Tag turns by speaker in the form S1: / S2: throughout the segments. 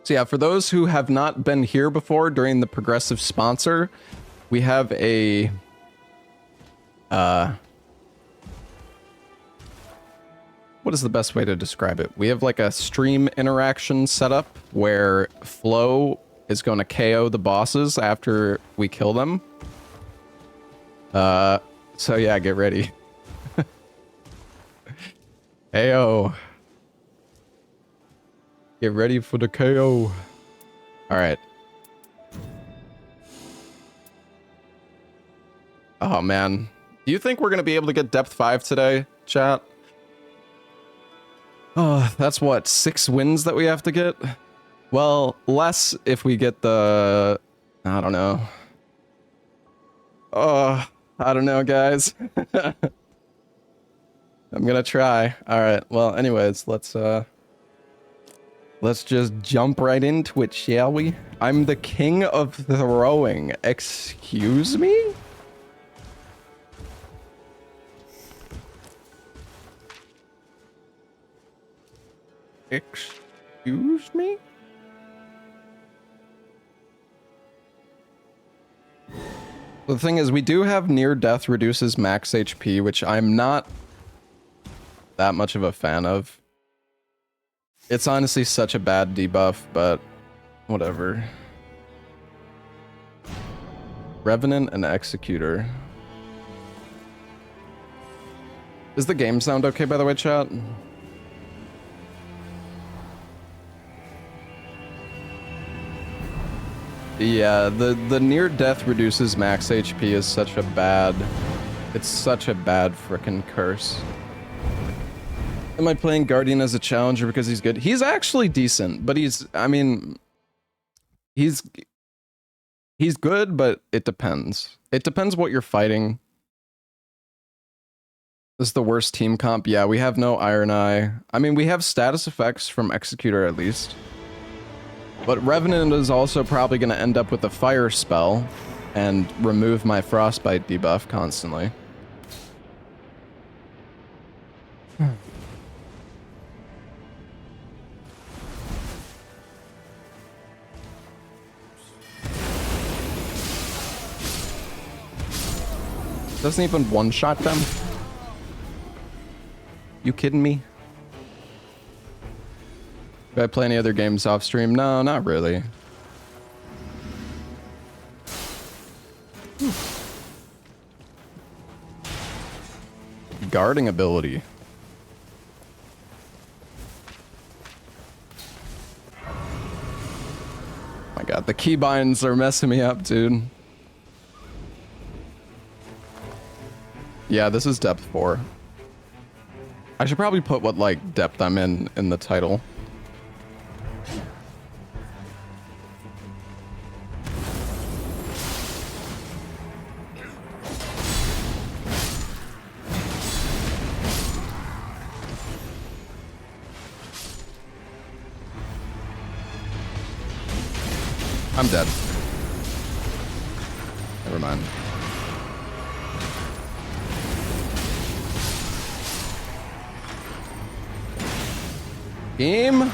S1: So yeah, for those who have not been here before during the progressive sponsor, we have a what is the best way to describe it? We have like a stream interaction setup where Flo is going to KO the bosses after we kill them. So yeah, get ready. KO. Get ready for the KO. All right. Oh man. Do you think we're going to be able to get depth 5 today, chat? Oh, that's what, 6 wins that we have to get? Well, less if we get the... I don't know. Oh, I don't know, guys. I'm gonna try. Alright, well, anyways, let's just jump right into it, shall we? I'm the king of throwing. Excuse me? Excuse me? The thing is, we do have near death reduces max HP, which I'm not that much of a fan of. It's honestly such a bad debuff, but whatever. Revenant and Executor. Does the game sound okay, by the way, chat? Yeah, the near death reduces max HP is such a bad... It's such a bad frickin' curse. Am I playing Guardian as a challenger because he's good? He's actually decent, but he's... I mean... He's good, but it depends. It depends what you're fighting. This is the worst team comp. Yeah, we have no Iron Eye. I mean, we have status effects from Executor at least. But Revenant is also probably going to end up with a fire spell and remove my frostbite debuff constantly. Doesn't even one-shot them? You kidding me? Do I play any other games off stream? No, not really. Guarding ability. Oh my god, the keybinds are messing me up, dude. Yeah, this is depth 4. I should probably put what, like, depth I'm in the title. I'm dead. Never mind. Game. No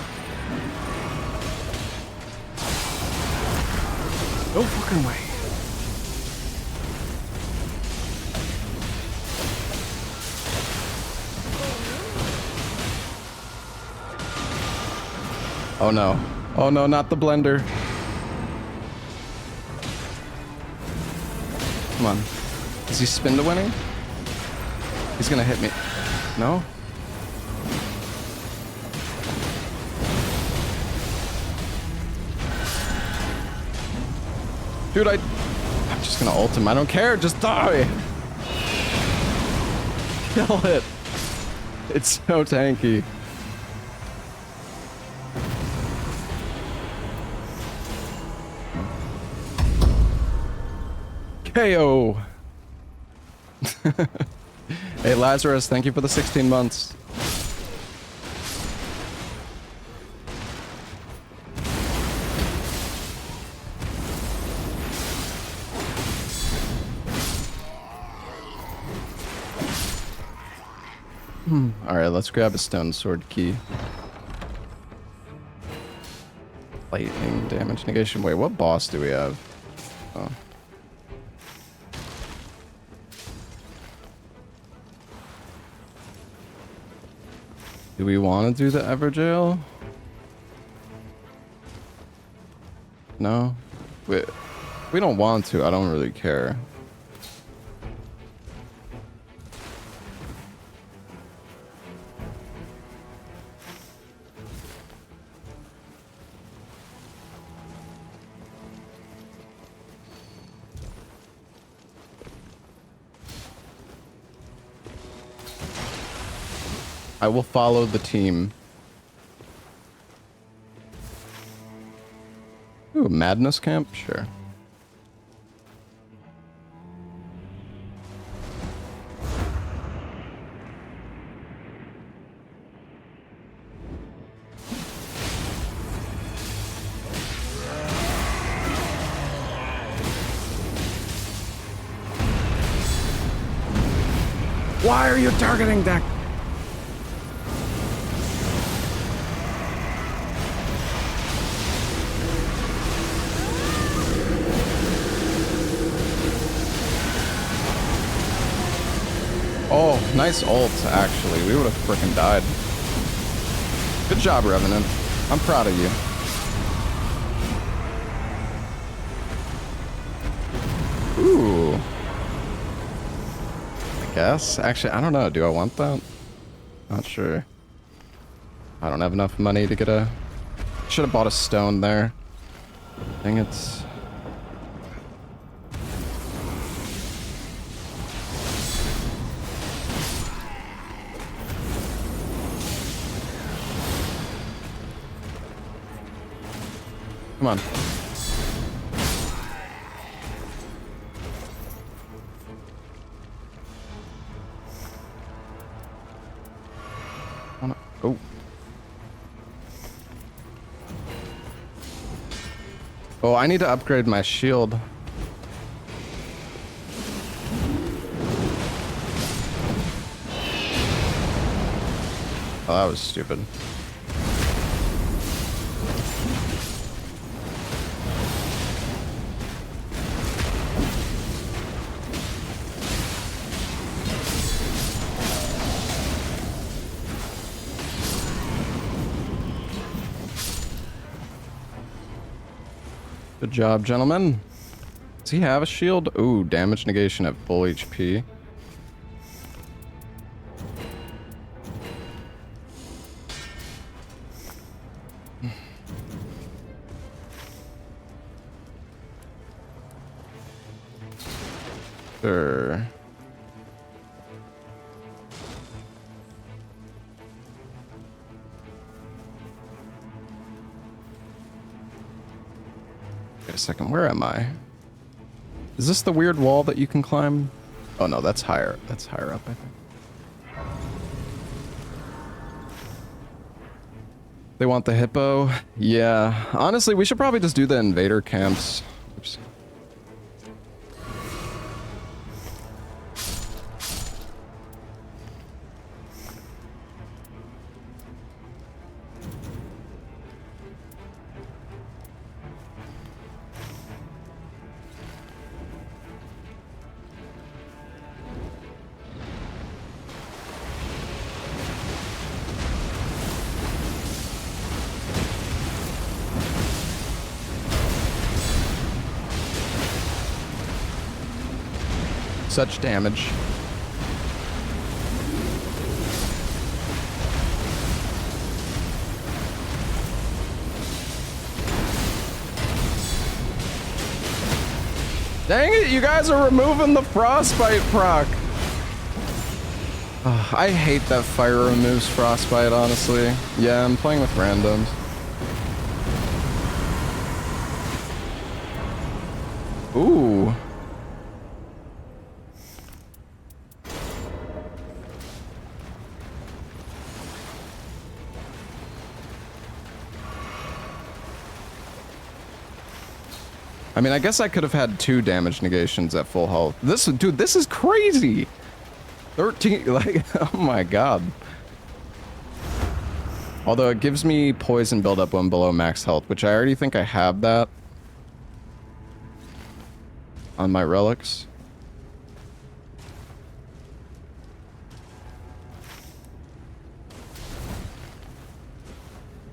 S1: fucking way. Oh no. Oh no, not the blender. Come on. Does he spin to winning? He's gonna hit me. No? Dude, I'm just gonna ult him. I don't care. Just die. Kill it. It's so tanky. KO. Hey Lazarus, thank you for the 16 months. Alright, let's grab a stone sword key. Lightning damage negation. Wait, what boss do we have? Oh. Do we want to do the Everjail? No? We don't want to. I don't really care. I will follow the team. Ooh, Madness Camp? Sure. Why are you targeting that? Oh, nice ult, actually. We would have frickin' died. Good job, Revenant. I'm proud of you. Ooh. I guess. Actually, I don't know. Do I want that? Not sure. I don't have enough money to get a... Should have bought a stone there. Dang it. Come on. Oh. Oh, I need to upgrade my shield. Oh, that was stupid. Good job, gentlemen. Does he have a shield? Ooh, damage negation at full HP. Sure. Wait a second, where am I? Is this the weird wall that you can climb? Oh no, that's higher. That's higher up, I think. They want the hippo? Yeah. Honestly, we should probably just do the invader camps. Oops. Such damage. Dang it, you guys are removing the frostbite proc. I hate that fire removes frostbite, honestly. Yeah, I'm playing with randoms. Ooh. I mean, I guess I could have had 2 damage negations at full health. Dude, this is crazy. 13, like, oh my god. Although it gives me poison buildup when below max health, which I already think I have that on my relics.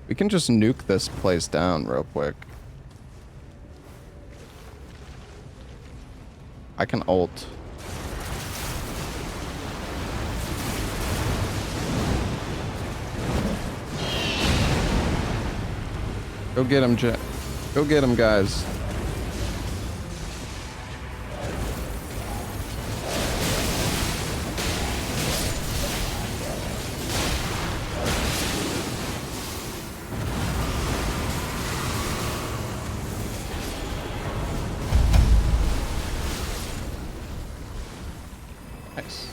S1: We can just nuke this place down real quick. I can ult. Go get him, Go get him, guys. Nice.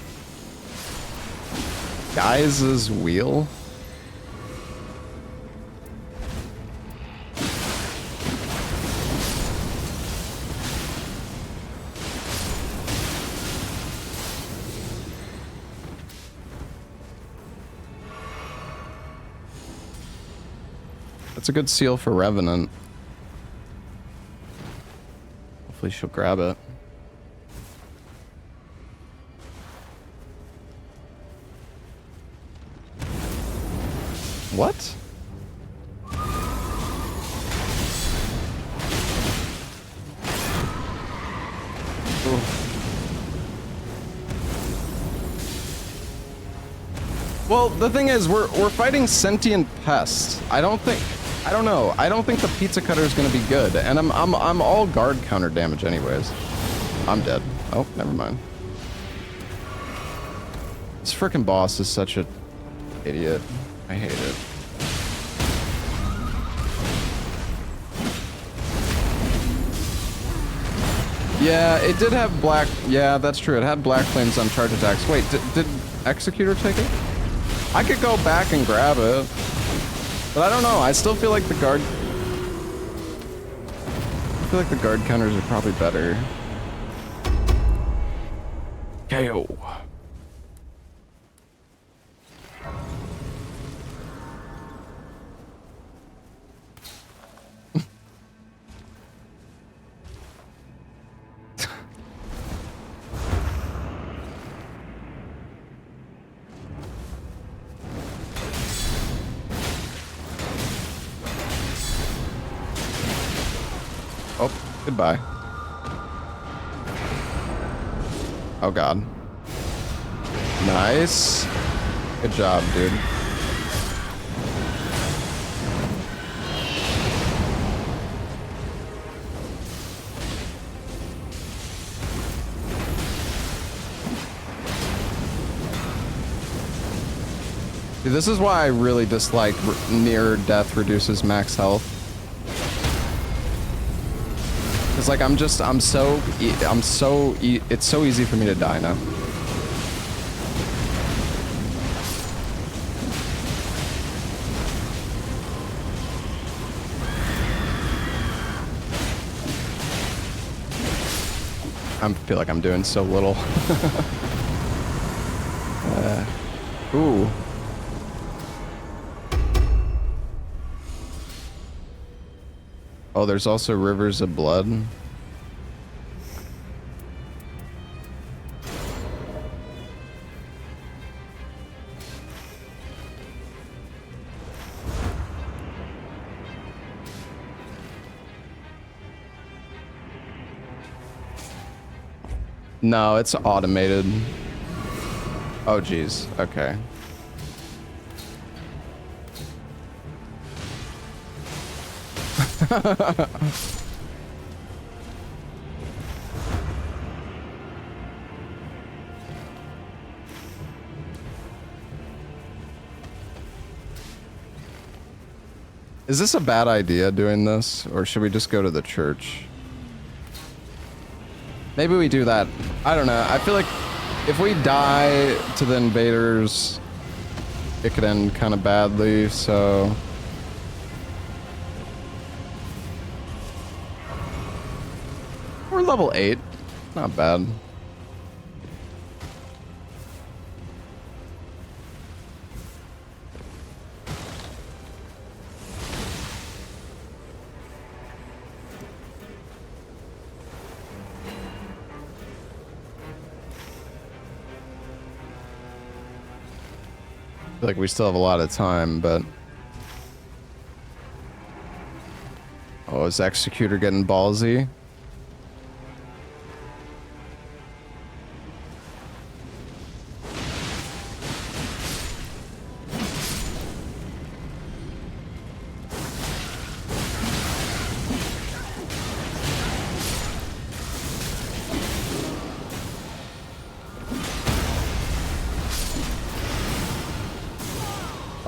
S1: Guys' wheel? That's a good seal for Revenant. Hopefully she'll grab it. What? Ooh. Well, the thing is, we're fighting sentient pests. I don't know. I don't think the pizza cutter is gonna be good, and I'm all guard counter damage anyways. I'm dead. Oh, never mind. This frickin' boss is such a idiot. I hate it. Yeah, it did have black. Yeah, that's true. It had black flames on charge attacks. Wait, did Executor take it? I could go back and grab it. But I don't know. I still feel like the guard... I feel like the guard counters are probably better. KO. Oh, goodbye. Oh god. Nice. Good job, dude. Dude, this is why I really dislike near death reduces max health. It's like it's so easy for me to die now. I feel like I'm doing so little. Ooh. Oh, there's also rivers of blood. No, it's automated. Oh, geez. Okay. Is this a bad idea doing this, or should we just go to the church? Maybe we do that. I don't know. I feel like if we die to the invaders, it could end kind of badly, so... We're level 8. Not bad. I feel like we still have a lot of time, but... Oh, is Executor getting ballsy?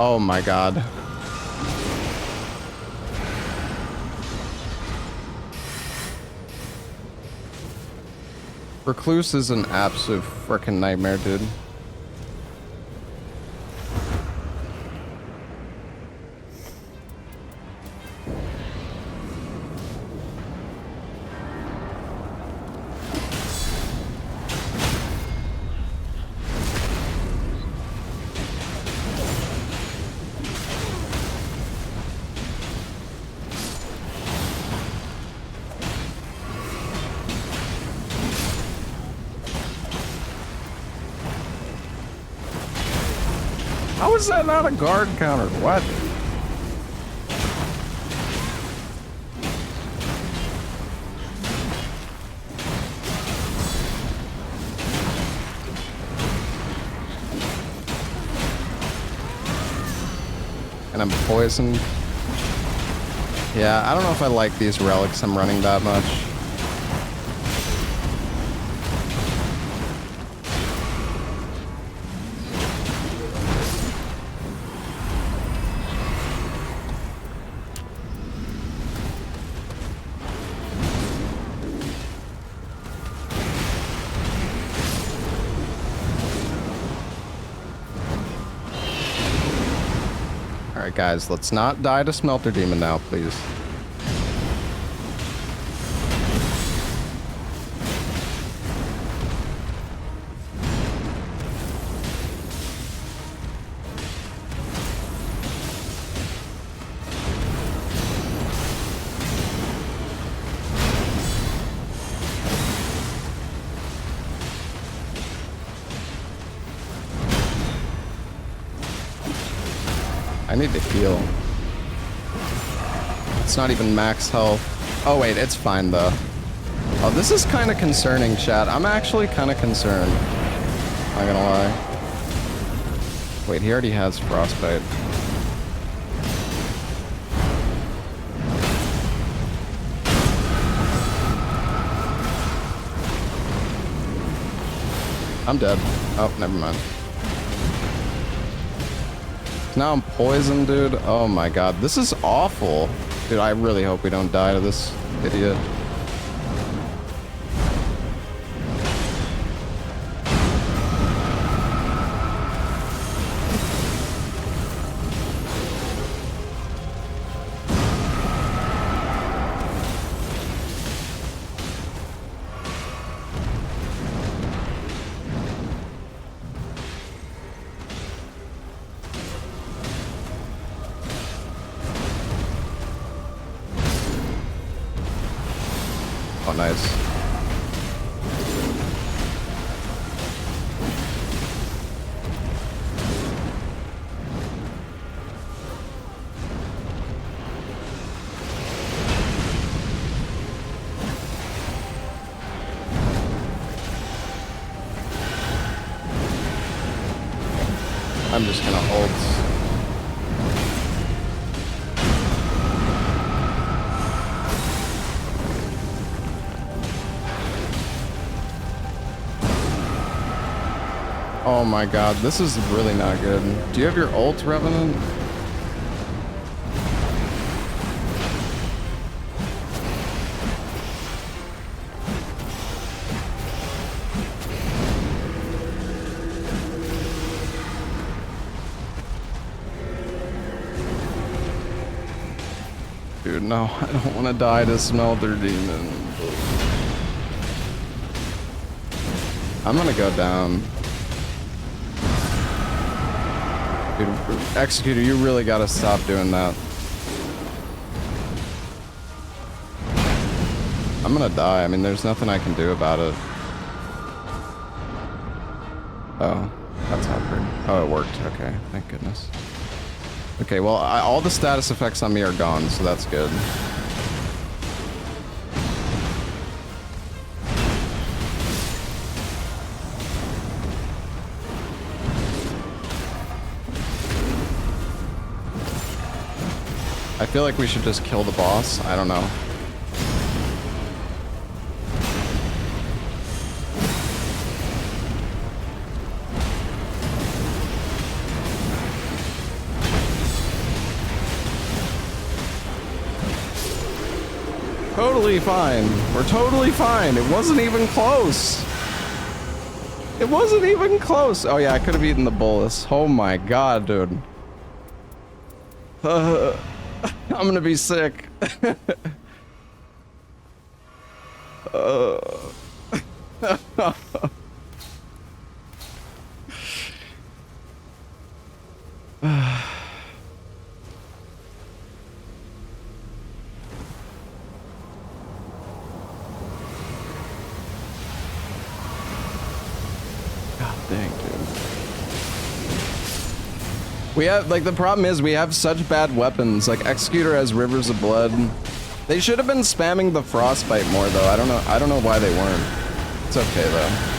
S1: Oh my god. Recluse is an absolute freaking nightmare, dude. How is that not a guard counter? What? And I'm poisoned. Yeah, I don't know if I like these relics I'm running that much. Alright guys, let's not die to Smelter Demon now, please. I need to heal. It's not even max health. Oh wait, it's fine though. Oh, this is kind of concerning, chat. I'm actually kind of concerned. Not gonna lie. Wait, he already has frostbite. I'm dead. Oh, never mind. Now I'm poisoned, dude. Oh my god. This is awful. Dude, I really hope we don't die to this idiot. Oh, nice. I'm just gonna ult. Oh my god, this is really not good. Do you have your ult, Revenant? Dude, no, I don't want to die to Smelter Demon. I'm gonna go down. Dude, Executor, you really gotta stop doing that. I'm gonna die. I mean, there's nothing I can do about it. Oh, that's awkward. Oh, it worked. Okay, thank goodness. Okay, well, all the status effects on me are gone, so that's good. I feel like we should just kill the boss. I don't know. Totally fine. We're totally fine. It wasn't even close. It wasn't even close. Oh yeah, I could have eaten the bolus. Oh my god, dude. I'm gonna be sick. We have, like, the problem is we have such bad weapons. Like, Executor has Rivers of Blood. They should have been spamming the Frostbite more, though. I don't know why they weren't. It's okay, though.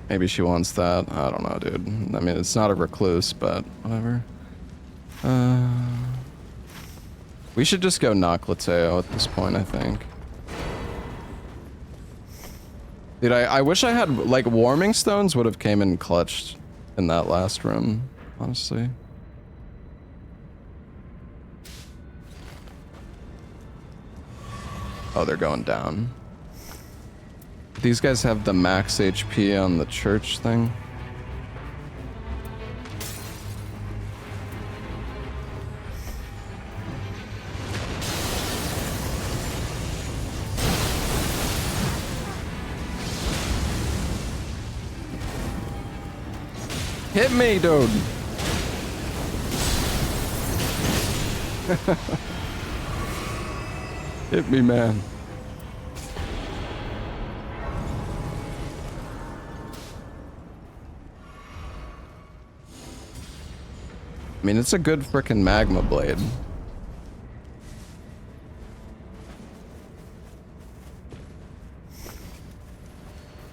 S1: Maybe she wants that. I don't know, dude. I mean, it's not a recluse, but whatever. We should just go knock Lateo at this point, I think. Dude, I wish I had, like, Warming Stones would have came in clutch in that last room, honestly. Oh, they're going down. These guys have the max HP on the church thing. Hit me, dude. Hit me, man. I mean, it's a good frickin' magma blade.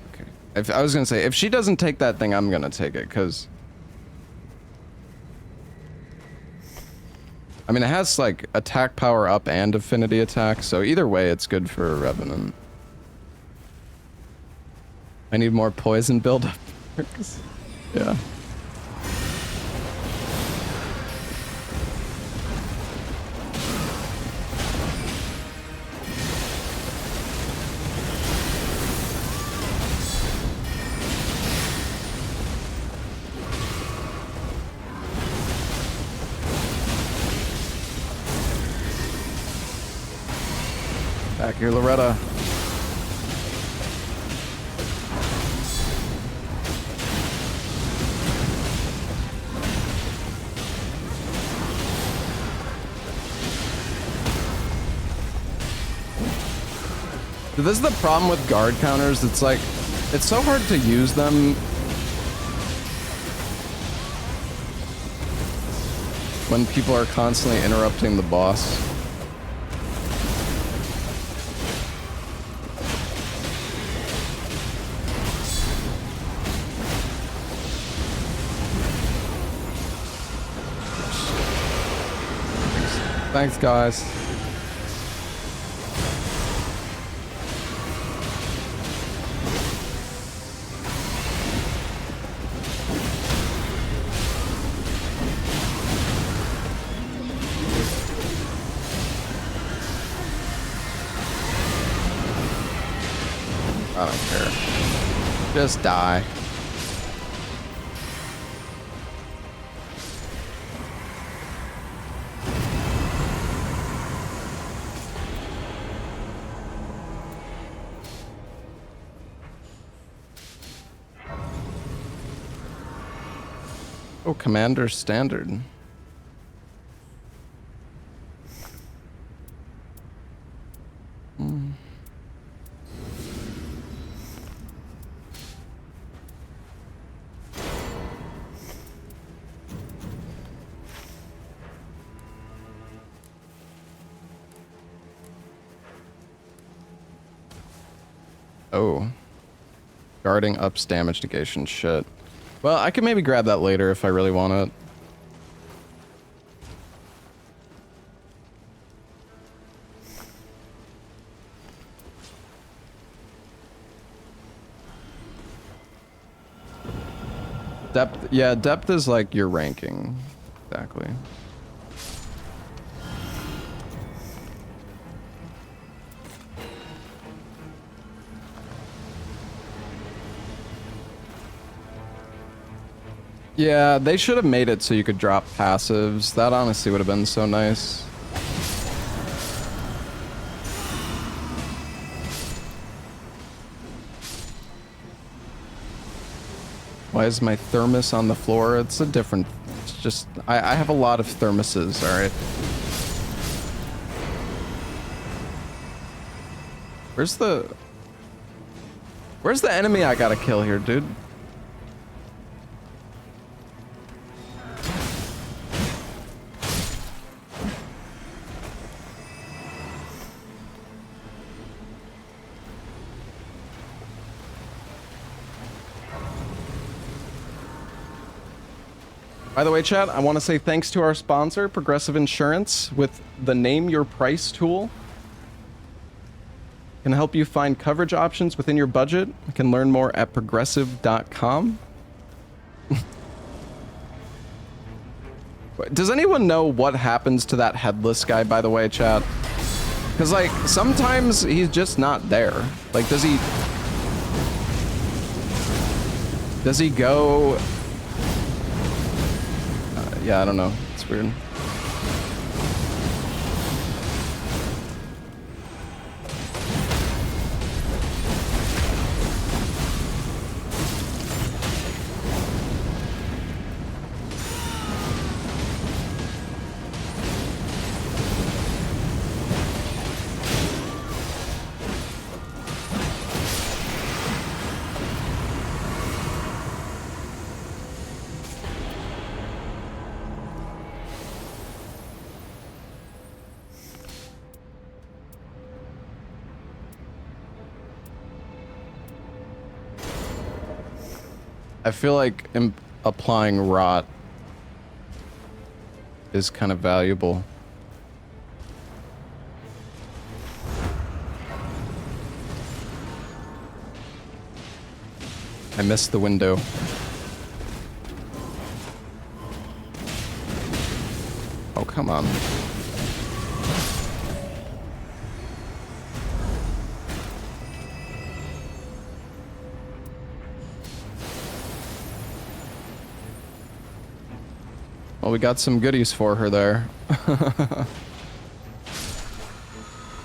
S1: Okay. I was gonna say, if she doesn't take that thing, I'm gonna take it, because... I mean, it has, like, attack power up and affinity attack, so either way, it's good for a Revenant. I need more poison buildup. Yeah. Back here, Loretta. This is the problem with guard counters. It's like, it's so hard to use them when people are constantly interrupting the boss. Thanks, guys. I don't care. Just die. Oh, Commander Standard. Hmm. Oh. Guarding ups damage negation. Shit. Well, I could maybe grab that later if I really want it. Depth, yeah, depth is like your ranking. Exactly. Yeah, they should have made it so you could drop passives. That honestly would have been so nice. Why is my thermos on the floor? It's a different... It's just... I have a lot of thermoses, alright? Where's the enemy I gotta kill here, dude? By the way, chat, I want to say thanks to our sponsor, Progressive Insurance, with the Name Your Price tool. Can help you find coverage options within your budget. You can learn more at progressive.com. Does anyone know what happens to that headless guy, by the way, chat? Because, like, sometimes he's just not there. Like, does he go... yeah, I don't know. It's weird. I feel like applying rot is kind of valuable. I missed the window. Oh, come on. Well, we got some goodies for her there.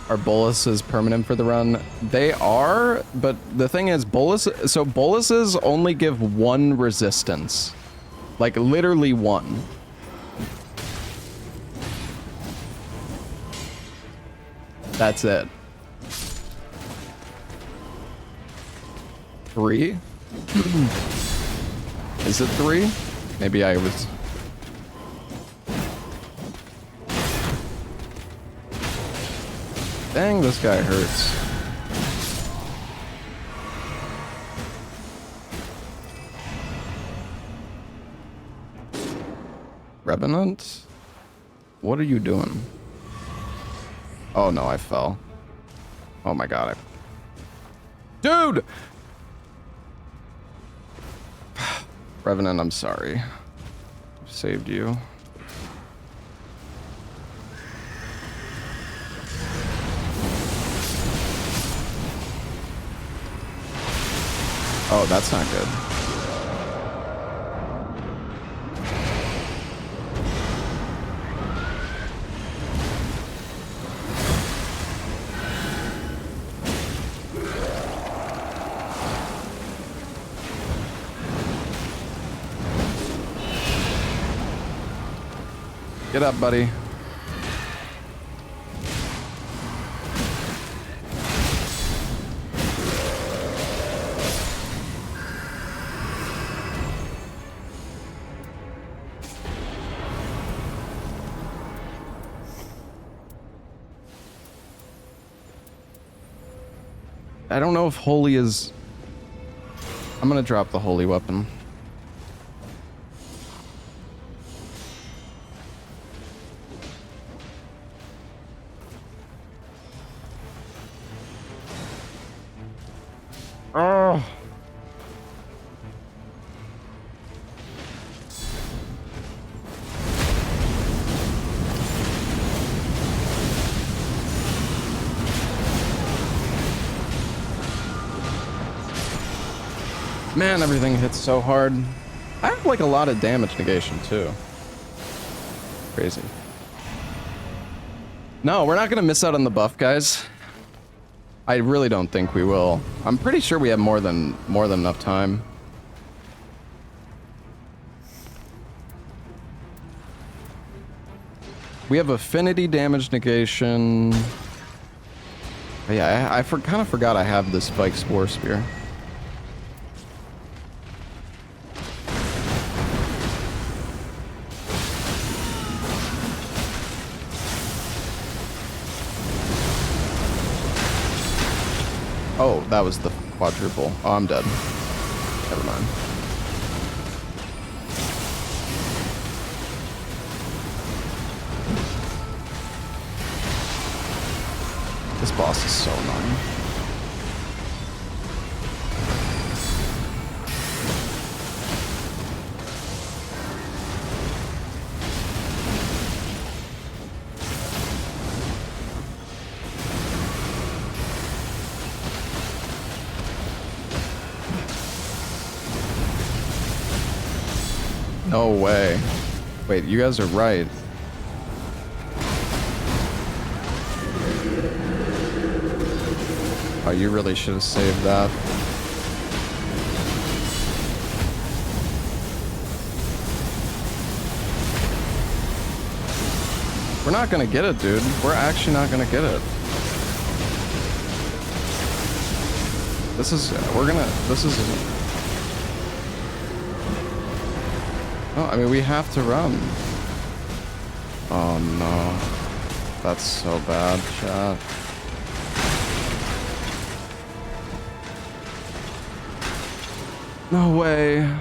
S1: Are boluses permanent for the run? They are, but the thing is, boluses only give one resistance. Like, literally one. That's it. 3? Is it 3? Maybe I was... Dang, this guy hurts. Revenant? What are you doing? Oh no, I fell. Oh my god, Dude! Revenant, I'm sorry. Saved you. Oh, that's not good. Get up, buddy. I don't know if holy is... I'm gonna drop the holy weapon. Oh. Man, everything hits so hard. I have like a lot of damage negation too. Crazy. No, we're not gonna miss out on the buff, guys. I really don't think we will. I'm pretty sure we have more than enough time. We have affinity damage negation. But yeah, I kind of forgot I have this Spike Spore Spear. Oh, that was the quadruple. Oh, I'm dead. Never mind. This boss is so annoying. No way. Wait, you guys are right. Oh, you really should have saved that. We're not gonna get it, dude. We're actually not gonna get it. This is... Oh, I mean, we have to run. Oh, no. That's so bad, chat. No way.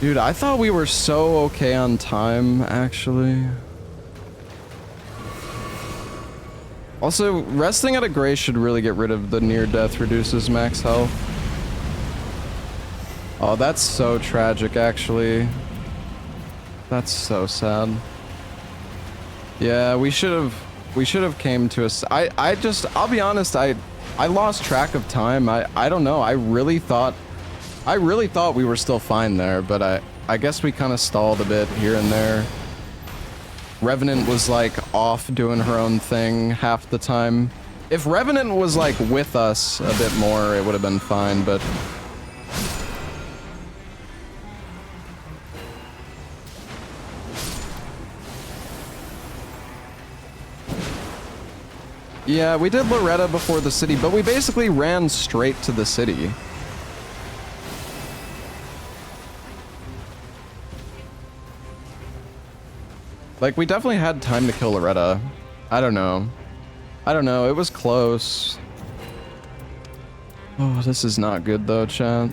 S1: Dude, I thought we were so okay on time, actually. Also, resting at a grace should really get rid of the near death reduces max health. Oh, that's so tragic, actually. That's so sad. Yeah, we should have came to us. I'll be honest, I lost track of time. I don't know. I really thought we were still fine there, but I guess we kind of stalled a bit here and there. Revenant was like off doing her own thing half the time. If Revenant was like with us a bit more, it would have been fine, but... Yeah, we did Loretta before the city, but we basically ran straight to the city. Like, we definitely had time to kill Loretta. I don't know. It was close. Oh, this is not good though, chat.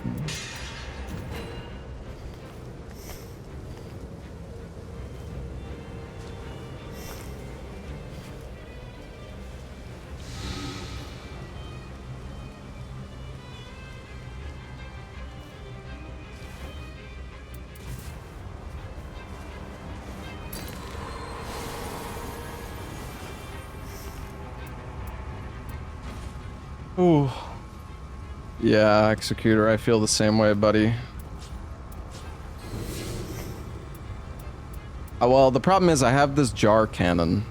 S1: Ooh. Yeah, Executor, I feel the same way, buddy. Well, the problem is I have this jar cannon.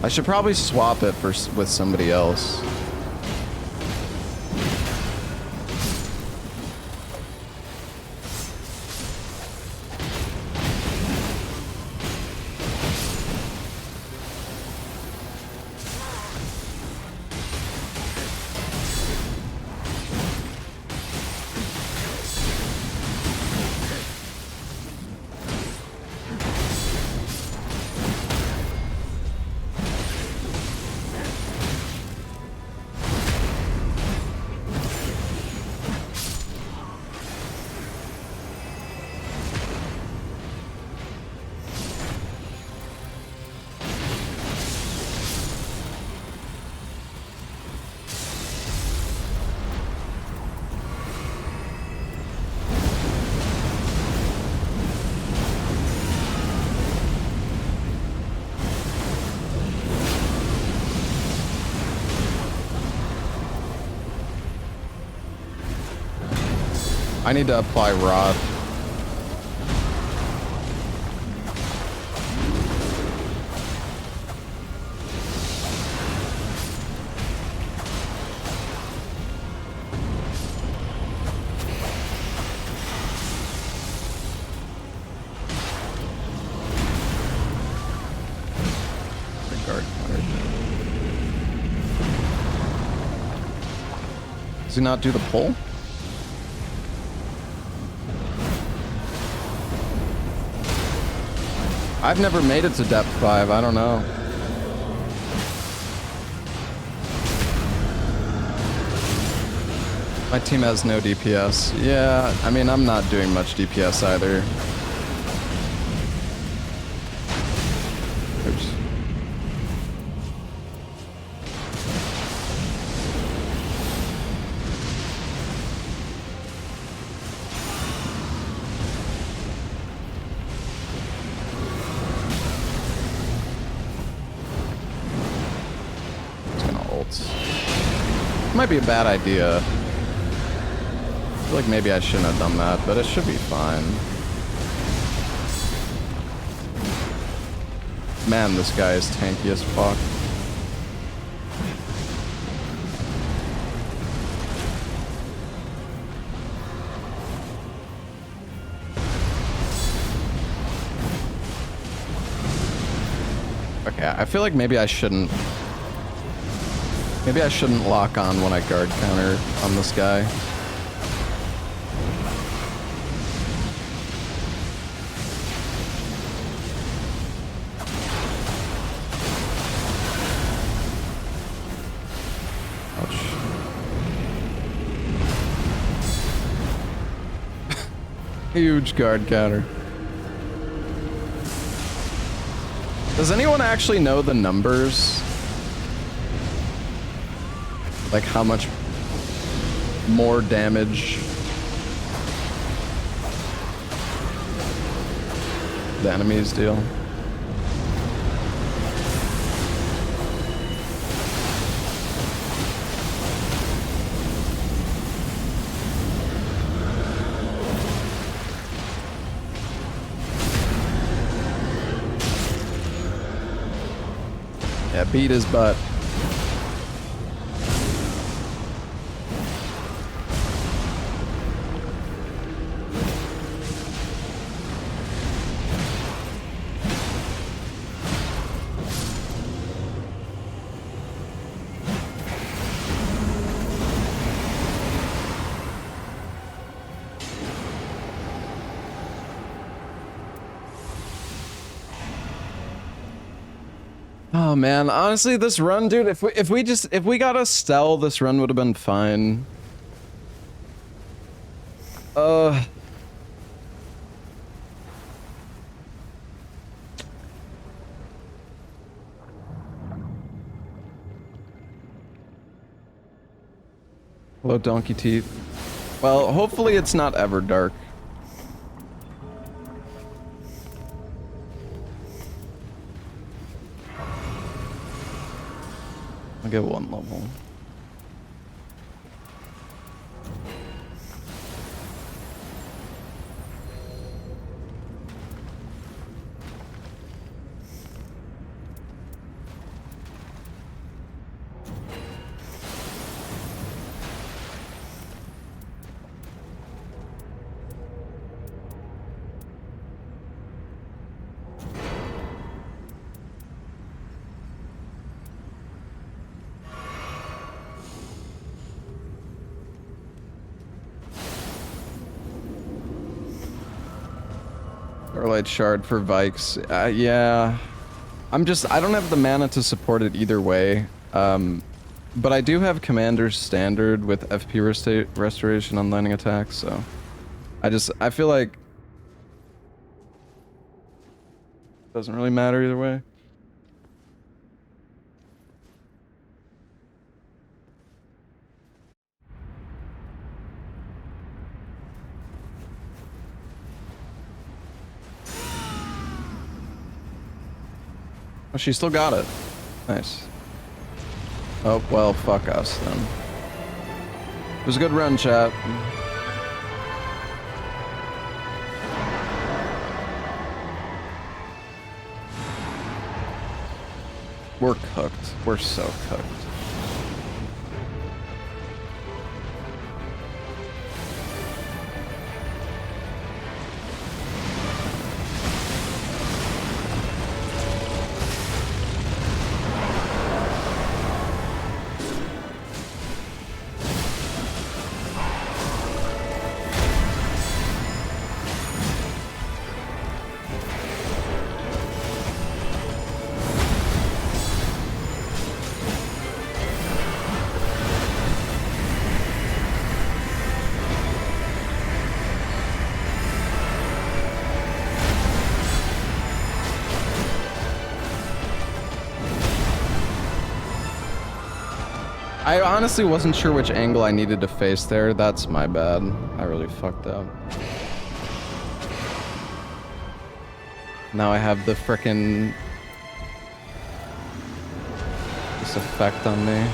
S1: I should probably swap it with somebody else. I need to apply rod. Does he not do the pull? I've never made it to depth 5, I don't know. My team has no DPS. Yeah, I mean, I'm not doing much DPS either. Oops. Might be a bad idea. I feel like maybe I shouldn't have done that, but it should be fine. Man, this guy is tanky as fuck. Okay, I feel like maybe I shouldn't lock on when I guard counter on this guy. Ouch. Huge guard counter. Does anyone actually know the numbers? Like how much more damage the enemies deal? Yeah, beat his butt. Oh man, honestly, this run, dude, if we got a Stell, this run would have been fine. Hello, Donkey Teeth. Well, hopefully it's not ever dark. I'll get one level. Starlight Shard for Vikes. Yeah. I don't have the mana to support it either way. But I do have Commander's Standard with FP restoration on landing attacks, so... I feel like... it doesn't really matter either way. Oh, she still got it. Nice. Oh, well, fuck us, then. It was a good run, chat. We're cooked. We're so cooked. I honestly wasn't sure which angle I needed to face there. That's my bad. I really fucked up. Now I have the frickin' this effect on me.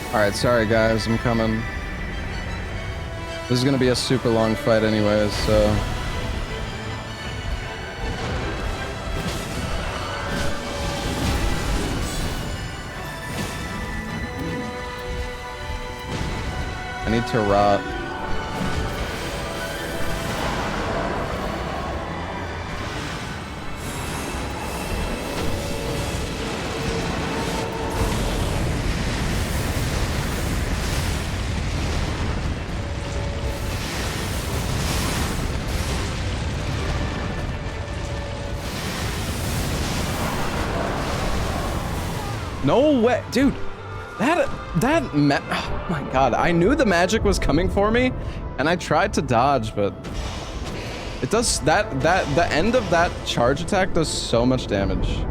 S1: Alright, sorry guys, I'm coming. This is gonna be a super long fight anyways, so... I need to rot. No way, dude. Oh my god, I knew the magic was coming for me, and I tried to dodge, but it does the end of that charge attack does so much damage.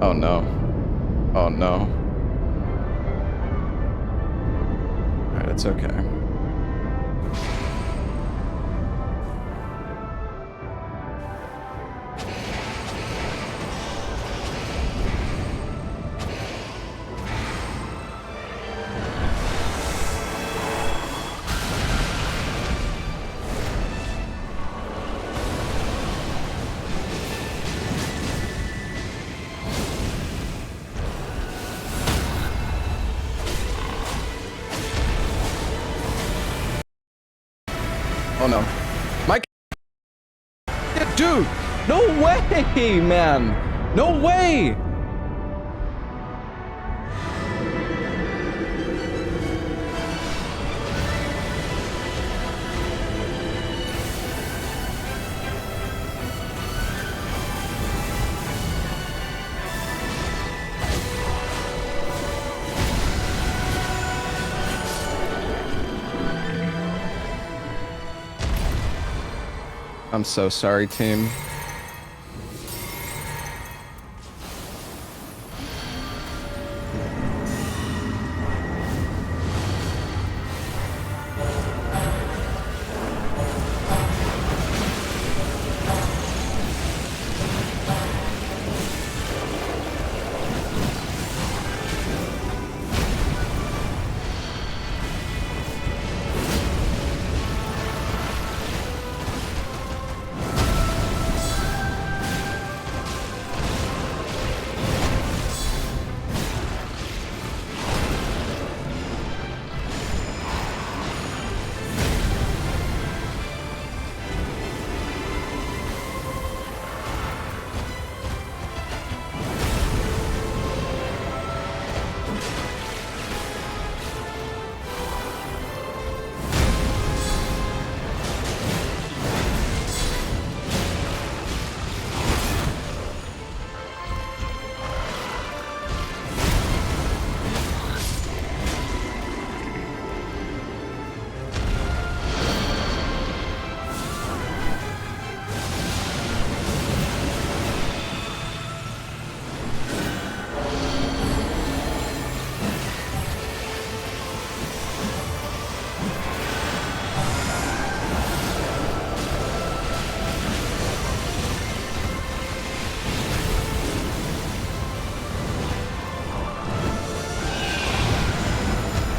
S1: Oh no. Oh no. Alright, it's okay. Oh no. Mike! Dude! No way, man! No way! I'm so sorry, team.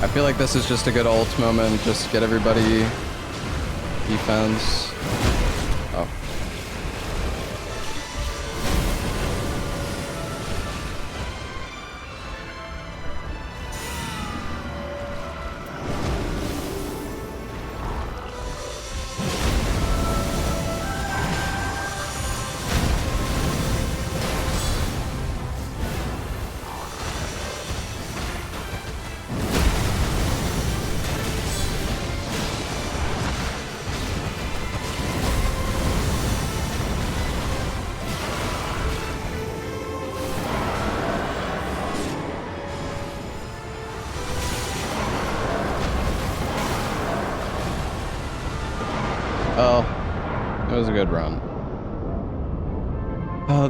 S1: I feel like this is just a good ult moment. Just get everybody defense. Oh. Oh, it was a good run.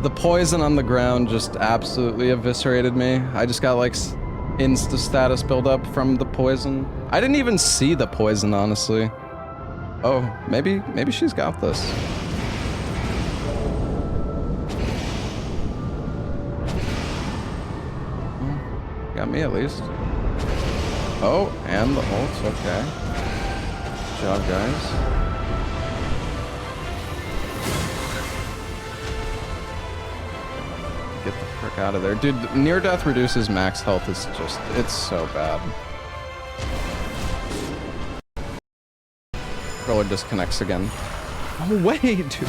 S1: The poison on the ground just absolutely eviscerated me. I just got like insta status buildup from the poison. I didn't even see the poison, honestly. Oh, maybe she's got this. Got me at least. Oh, and the ults, okay. Good job, guys. Get the frick out of there. Dude, near death reduces max health is just, it's so bad. Controller disconnects again. No way, dude.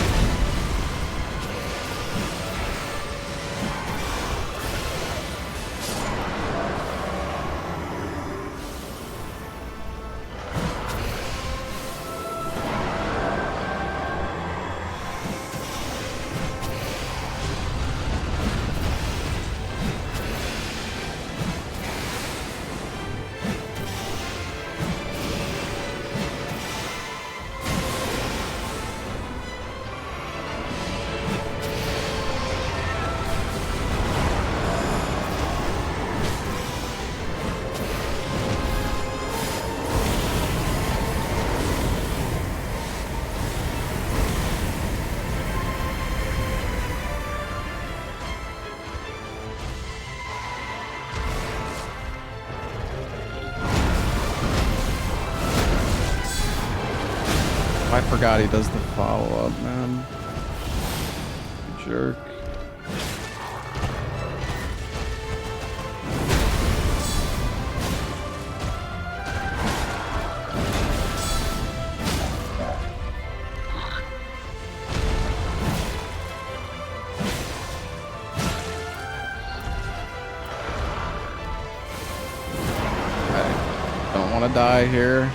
S1: I forgot he does the follow-up, man. Jerk. I don't want to die here.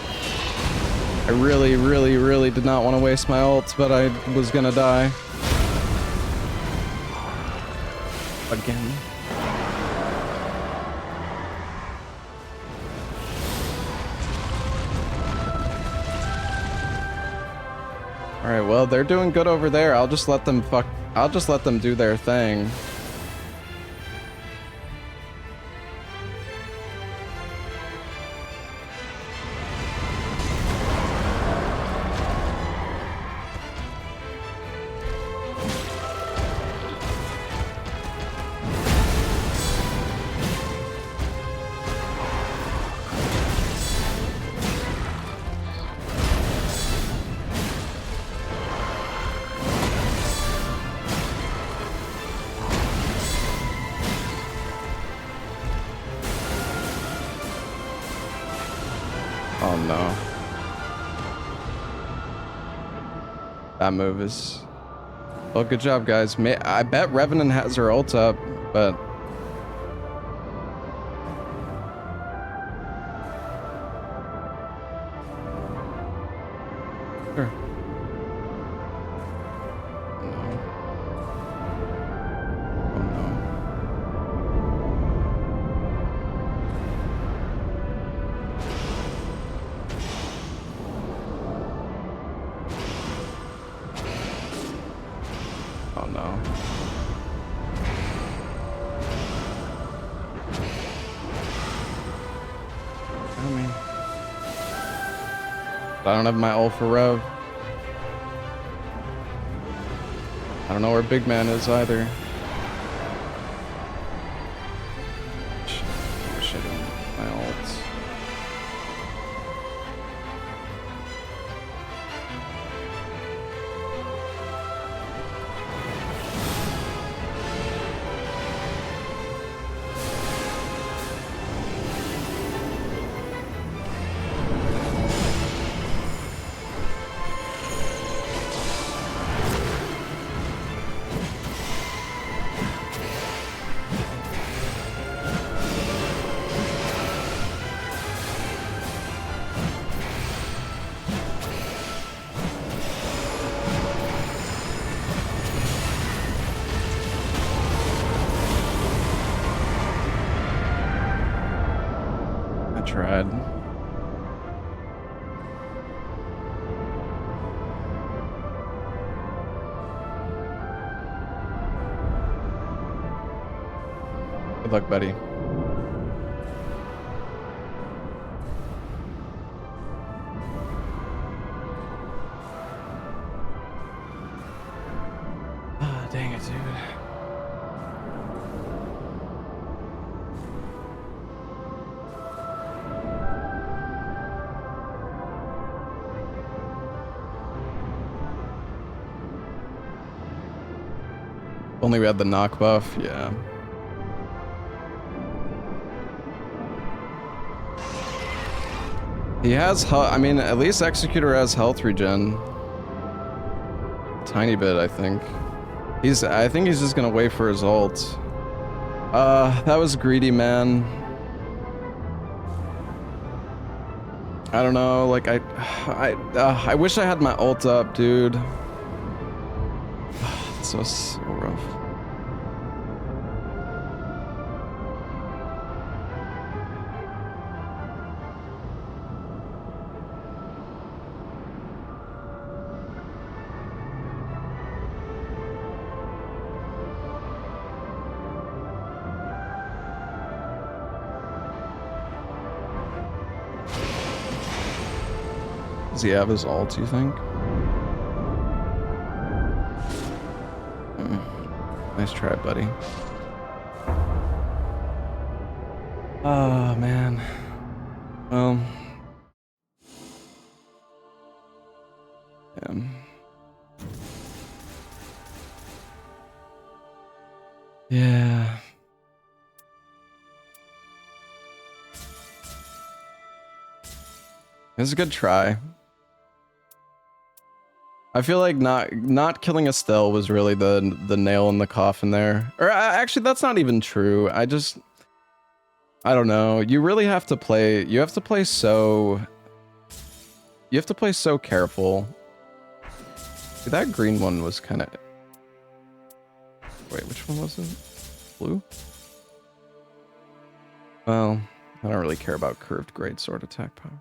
S1: I really did not want to waste my ult, but I was gonna die. Again. Alright, well, they're doing good over there. I'll just let them do their thing. Oh no. That move is... Well, good job, guys. I bet Revenant has her ult up, but... Sure. No. Oh no. Oh no. I mean, I don't have my ult for Rev. I don't know where Big Man is either. Shit, my ults. tried. Good luck, buddy. Ah, dang it, dude. Only we had the knock buff, yeah. He has, I mean, at least Executor has health regen. Tiny bit, I think. I think he's just gonna wait for his ult. That was greedy, man. I don't know, like, I wish I had my ult up, dude. It's so rough. Does he have his ult, you think? Nice try, buddy. Oh, man. Well. Yeah. Yeah. It was a good try. I feel like not killing Estelle was really the nail in the coffin there. Or actually, that's not even true. I don't know. You really have to play. You have to play so careful. Dude, that green one was kind of. Wait, which one was it? Blue? Well, I don't really care about curved greatsword attack power.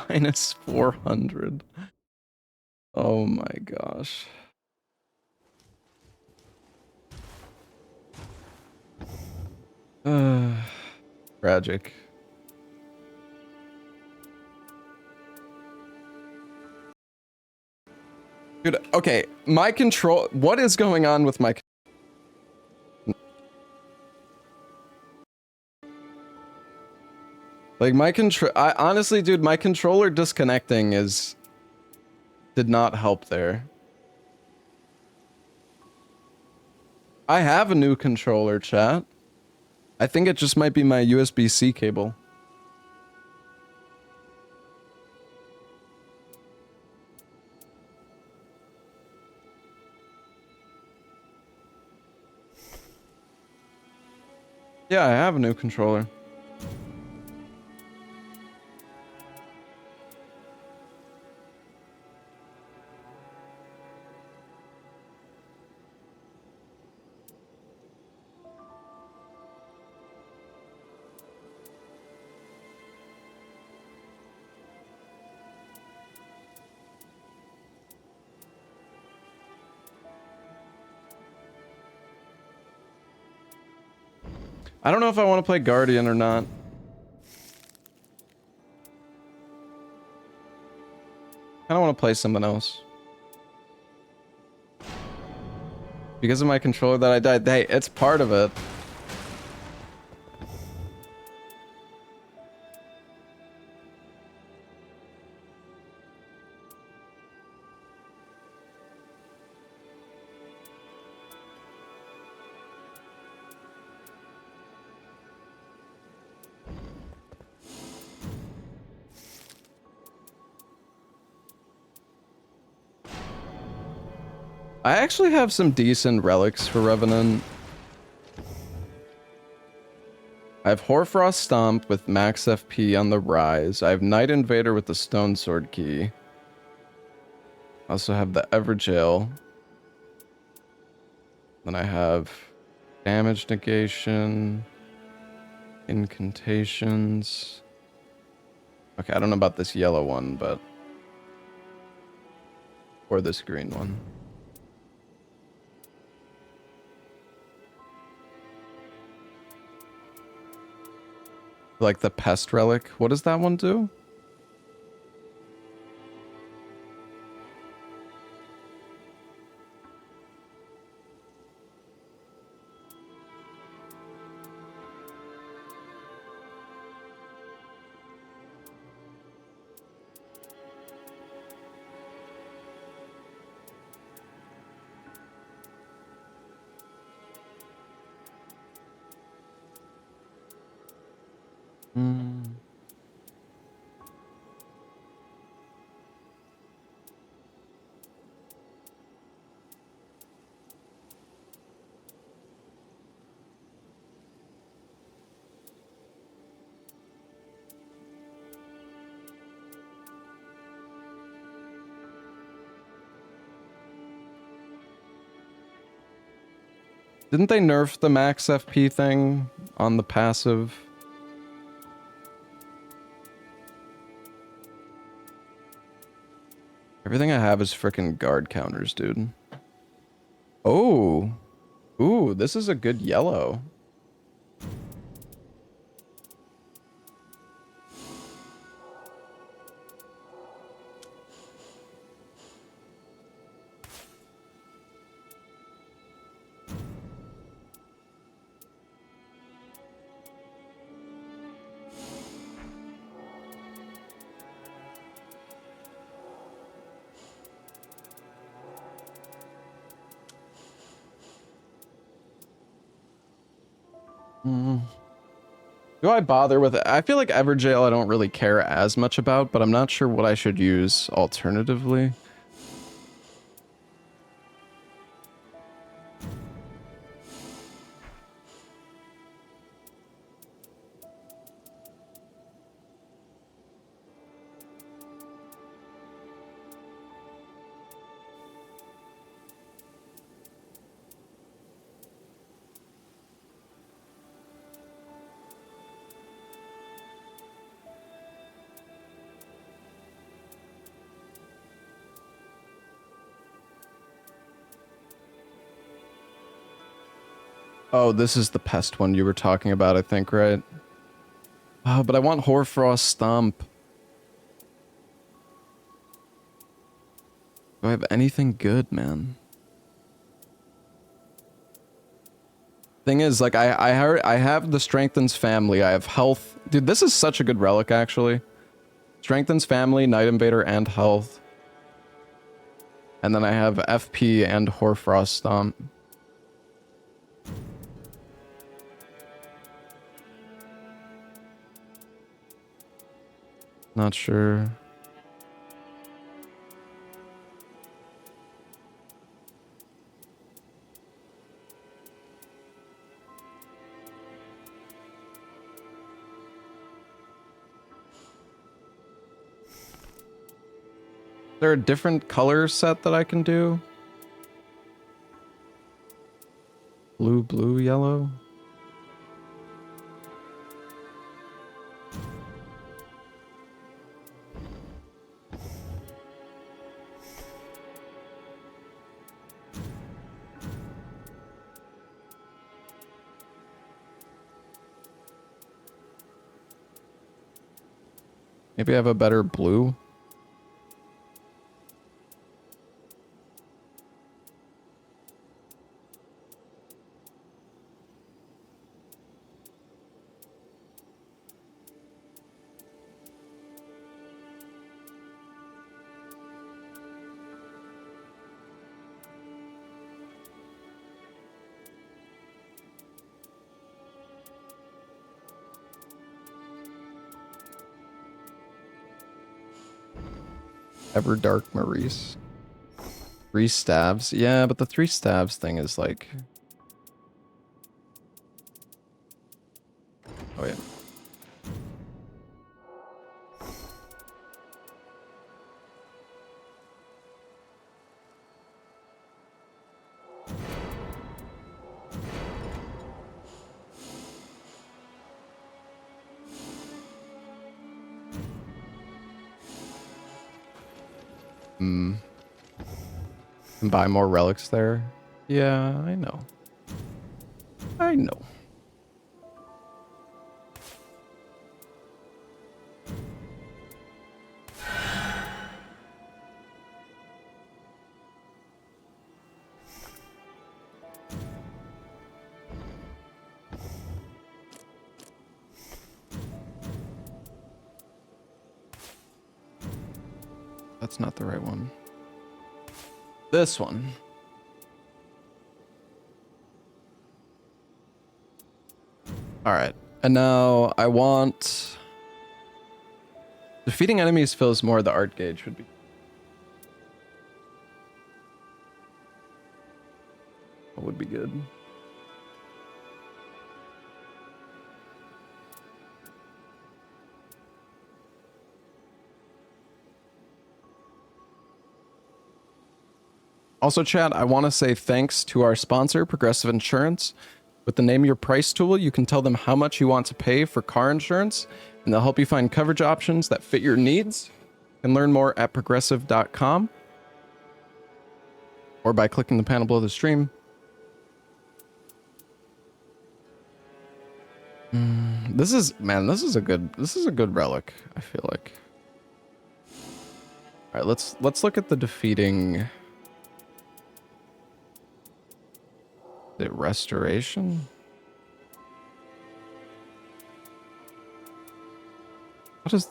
S1: Minus 400. Oh my gosh. Tragic. Dude, okay, my control. What is going on with my. Like my control. Honestly, dude, my controller disconnecting did not help there. I have a new controller, chat. I think it just might be my USB-C cable. Yeah, I have a new controller. I don't know if I want to play Guardian or not. I don't want to play something else. Because of my controller that I died. Hey, it's part of it. I actually have some decent relics for Revenant. I have Hoarfrost Stomp with max FP on the rise. I have Night Invader with the Stone Sword key. I also have the Everjail. Then I have Damage negation. Incantations. Okay, I don't know about this yellow one, but... Or this green one. Like the pest relic. What does that one do? Hmm. Didn't they nerf the max FP thing on the passive? Everything I have is frickin' guard counters, dude. Oh. Ooh, this is a good yellow. Do I bother with it? I feel like Everjail I don't really care as much about, but I'm not sure what I should use alternatively. Oh, this is the pest one you were talking about, I think, right? Oh, but I want Hoarfrost Stomp. Do I have anything good, man? Thing is, like, I have the Strengthens Family. I have Health. Dude, this is such a good relic, actually. Strengthens Family, Night Invader, and Health. And then I have FP and Hoarfrost Stomp. Not sure. Is there a different color set that I can do? Blue, blue, yellow? Maybe I have a better blue? Everdark Maurice. 3 stabs? Yeah, but the 3 stabs thing is like... Oh yeah. And buy more relics there. Yeah, I know. I know. That's not the right one. This one. All right. And now I want... Defeating enemies fills more. The art gauge would be... That would be good. Also, chat, I want to say thanks to our sponsor, Progressive Insurance. With the Name Your Price tool, you can tell them how much you want to pay for car insurance, and they'll help you find coverage options that fit your needs. You can learn more at progressive.com or by clicking the panel below the stream. This is a good relic, I feel like. All right, let's look at the defeating... The restoration? What is...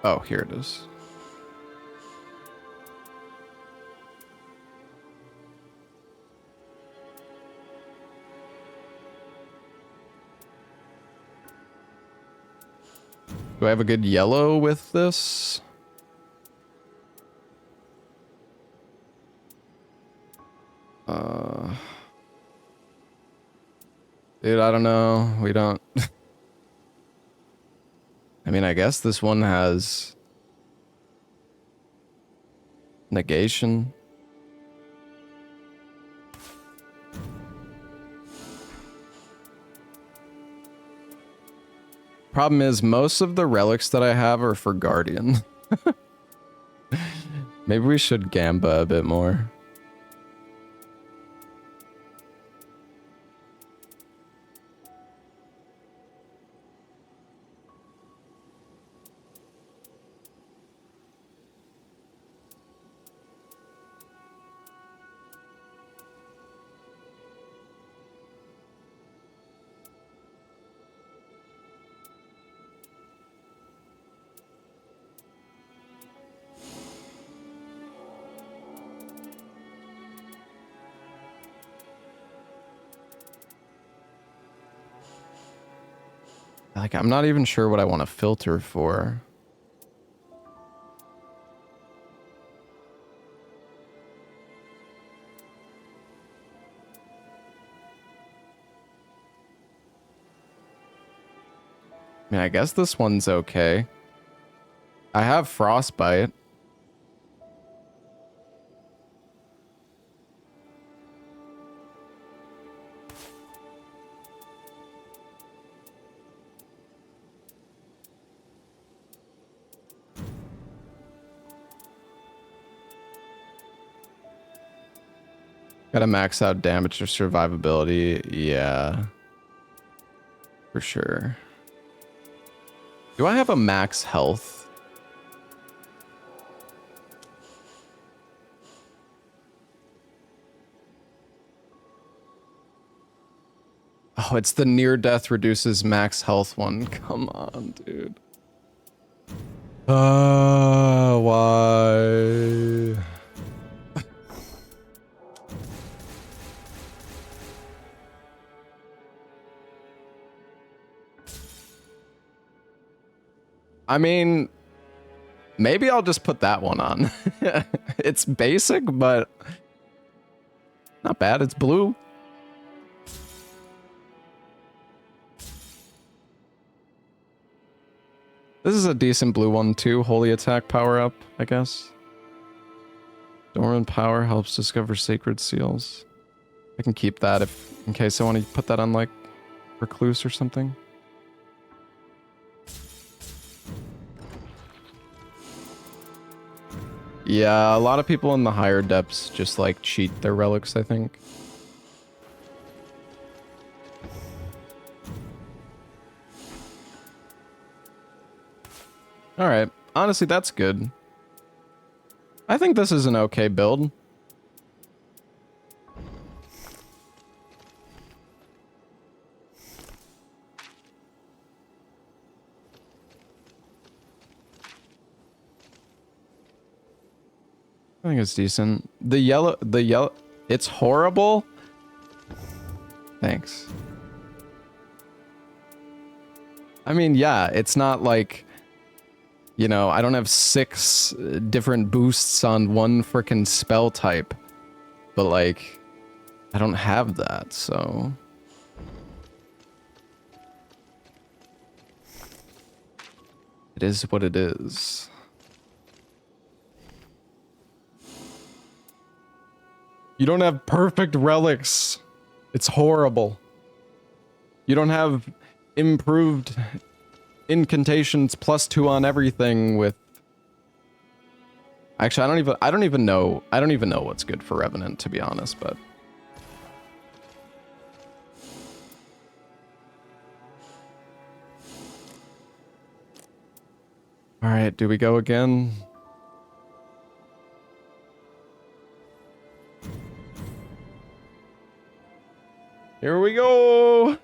S1: Oh, here it is. Do I have a good yellow with this? Dude, I don't know. We don't... I mean, I guess this one has... negation. Problem is, most of the relics that I have are for Guardian. Maybe we should Gamba a bit more. Like, I'm not even sure what I want to filter for. I mean, I guess this one's okay. I have Frostbite. Gotta max out damage or survivability. Yeah. For sure. Do I have a max health? Oh, it's the near death reduces max health one. Come on, dude. Why? I mean, maybe I'll just put that one on. It's basic, but not bad. It's blue. This is a decent blue one too. Holy attack power up, I guess. Dormant power helps discover sacred seals. I can keep that if in case I want to put that on like Recluse or something. Yeah, a lot of people in the higher depths just like cheat their relics, I think. Alright, honestly, that's good. I think this is an okay build. I think it's decent. The yellow, it's horrible. Thanks. I mean, yeah, it's not like, you know, I don't have 6 different boosts on one frickin' spell type, but like, I don't have that, so. It is what it is. You don't have perfect relics. It's horrible. You don't have improved incantations +2 on everything with... Actually, I don't even know what's good for Revenant, to be honest, but... Alright, do we go again? Here we go!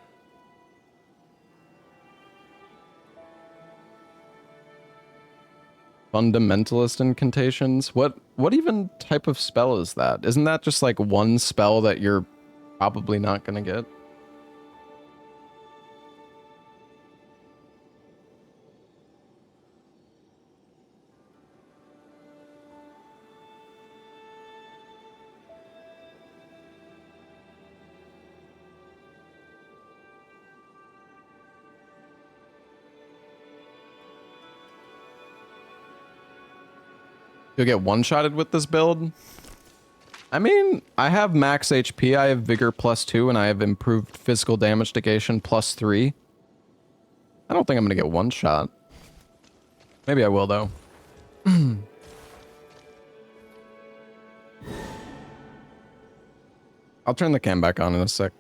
S1: Fundamentalist incantations? What even type of spell is that? Isn't that just like one spell that you're probably not gonna get? You'll get one-shotted with this build? I mean, I have max HP, I have Vigor +2, and I have improved physical damage negation +3. I don't think I'm gonna get one-shot. Maybe I will, though. I'll turn the cam back on in a sec.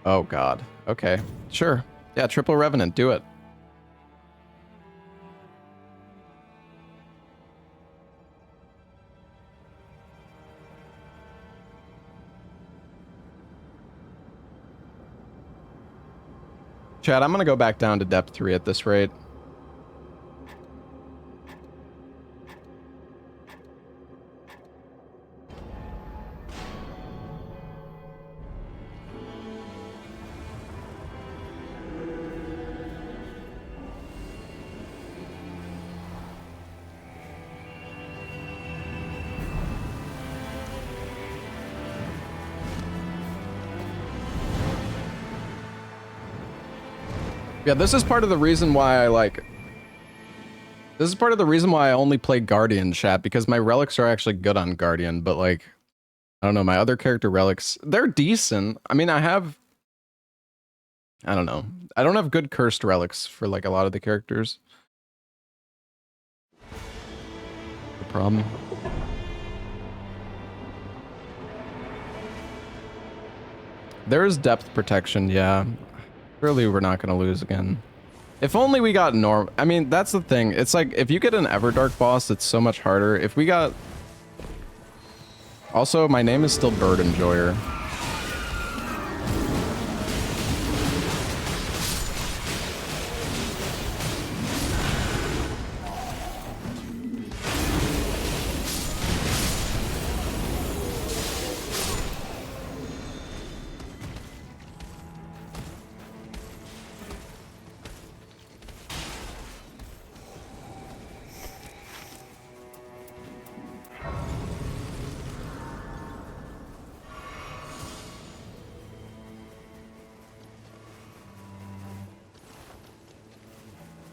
S1: Oh god. Okay. Sure. Yeah, triple Revenant, do it. Chad, I'm gonna go back down to depth 3 at this rate. Yeah, this is part of the reason why I like... This is part of the reason why I only play Guardian, chat, because my relics are actually good on Guardian, but like... I don't know, my other character relics, they're decent. I mean, I have... I don't know. I don't have good cursed relics for like a lot of the characters. The problem. There is depth protection, yeah. Surely we're not gonna lose again. If only we got norm. I mean, that's the thing. It's like, if you get an Everdark boss, it's so much harder. If we got... Also, my name is still Bird Enjoyer.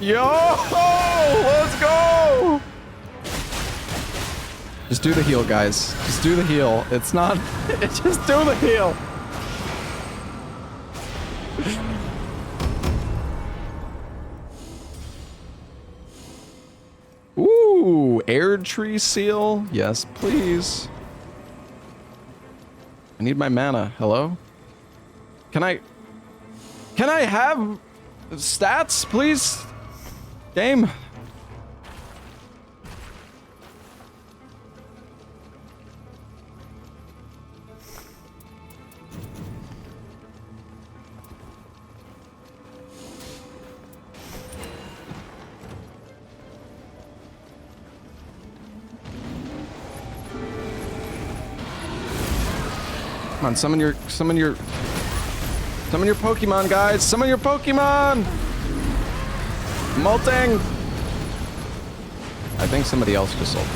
S1: Yo! Let's go! Just do the heal, guys. Just do the heal. It's not... Just do the heal. Ooh, air tree seal. Yes, please. I need my mana. Hello? Can I have stats, please? Game. Come on, summon your Pokemon, guys. Summon your Pokemon. Molting. I think somebody else just ulted.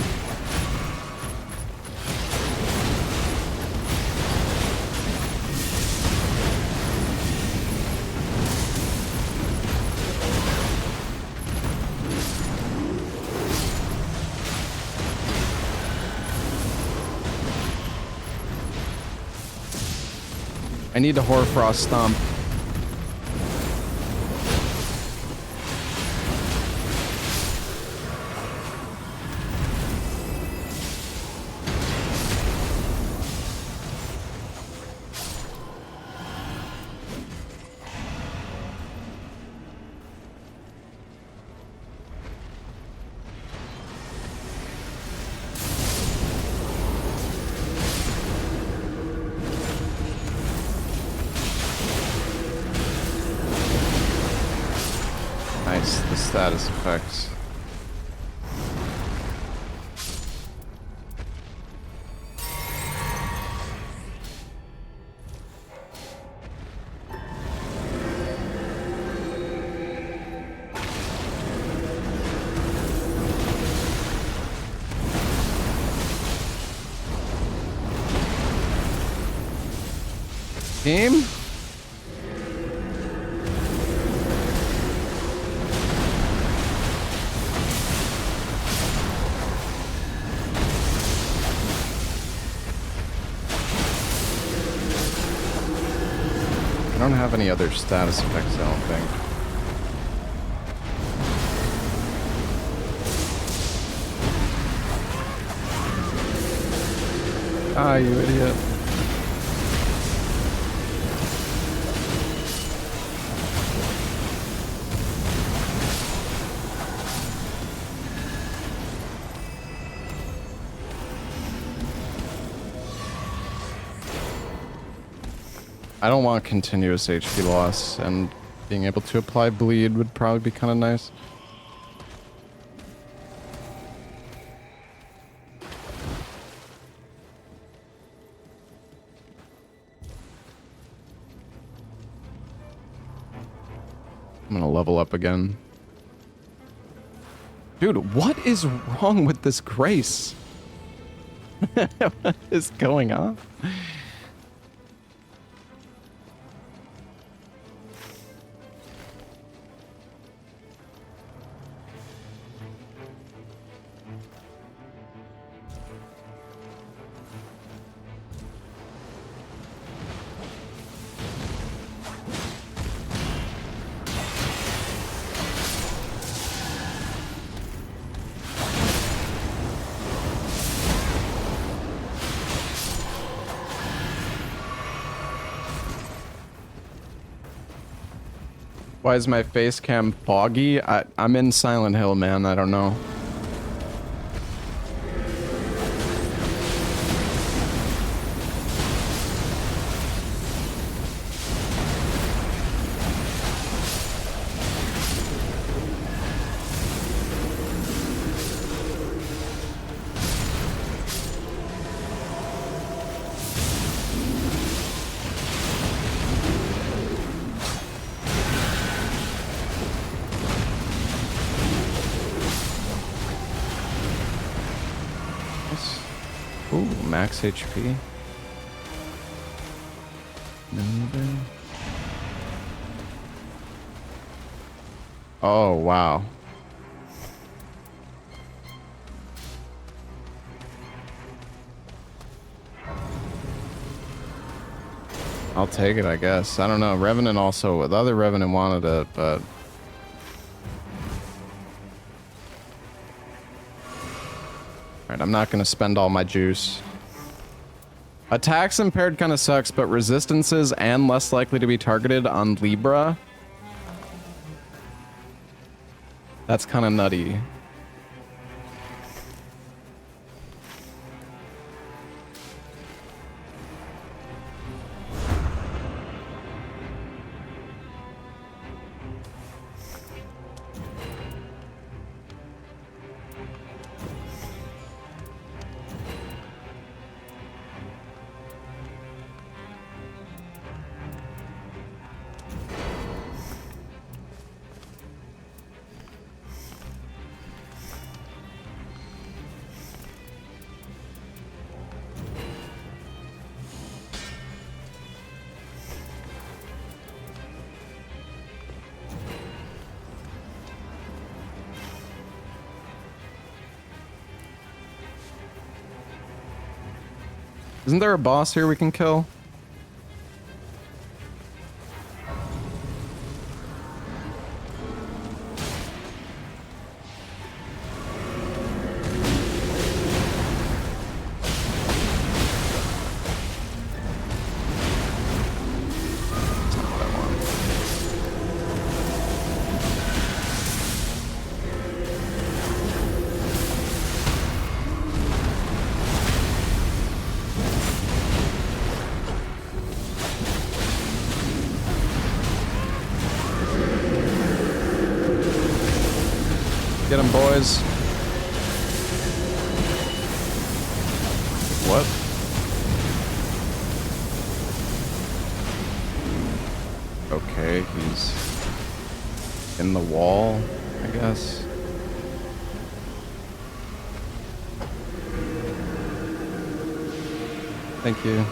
S1: I need a Hoarfrost Stomp. Nice, the status effects. Team? I don't have any other status effects, I don't think. Ah, you idiot. I don't want continuous HP loss, and being able to apply bleed would probably be kind of nice. I'm gonna level up again. Dude, what is wrong with this Grace? What is going on? Why is my face cam foggy? I'm in Silent Hill, man. I don't know. Ooh, max HP. Oh, wow. I'll take it, I guess. I don't know. Revenant also, the other Revenant wanted it, but... Alright, I'm not gonna spend all my juice. Attacks impaired kind of sucks, but resistances and less likely to be targeted on Libra. That's kind of nutty. Isn't there a boss here we can kill? Get him, boys. What? Okay, he's in the wall, I guess. Thank you.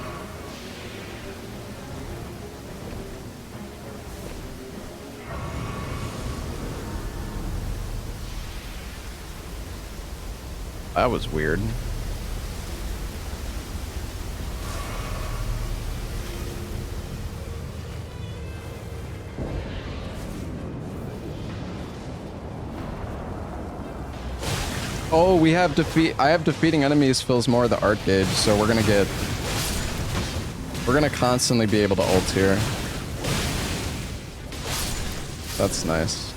S1: That was weird. Oh, we have I have defeating enemies fills more of the art gauge, so we're gonna constantly be able to ult here. That's nice.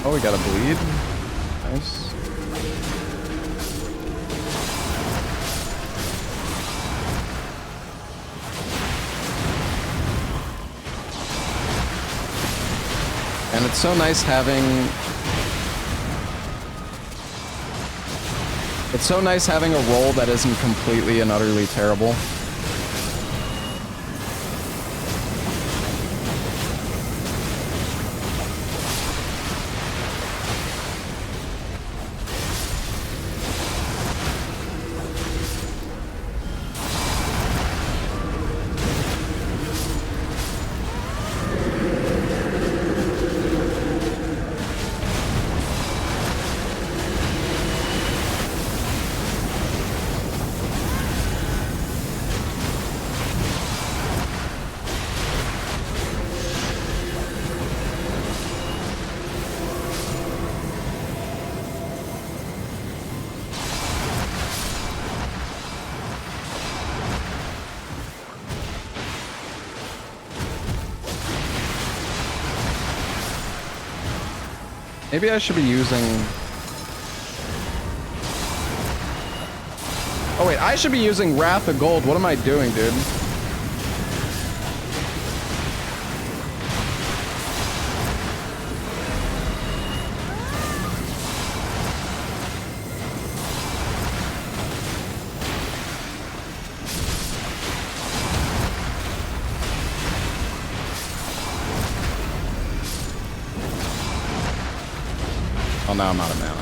S1: Oh, we got a bleed. Nice. And it's so nice having... It's so nice having a role that isn't completely and utterly terrible. Maybe I should be using... Wait, I should be using Wrath of Gold. What am I doing, dude? Oh, now I'm out of mana.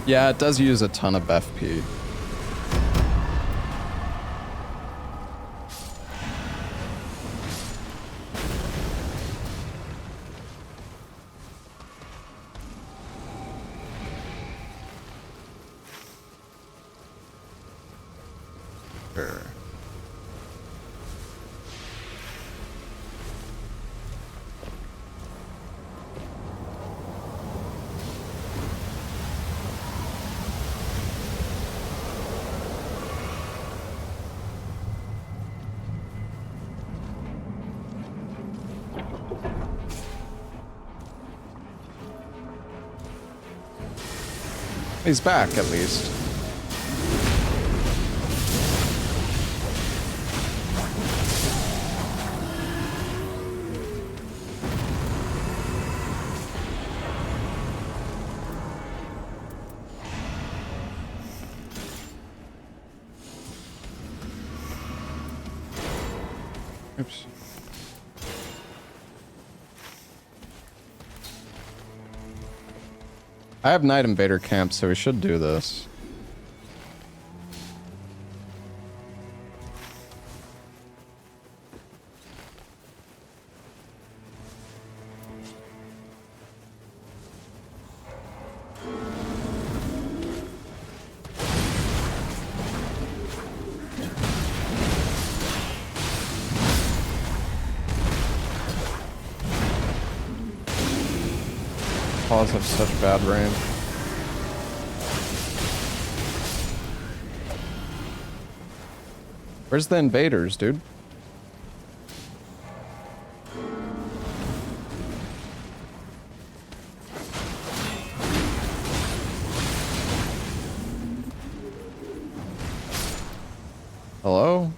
S1: Yeah, it does use a ton of FP. Sure. He's back, at least. Oops. I have Night Invader camp, so we should do this. Paws have such bad range. Where's the invaders, dude? Hello?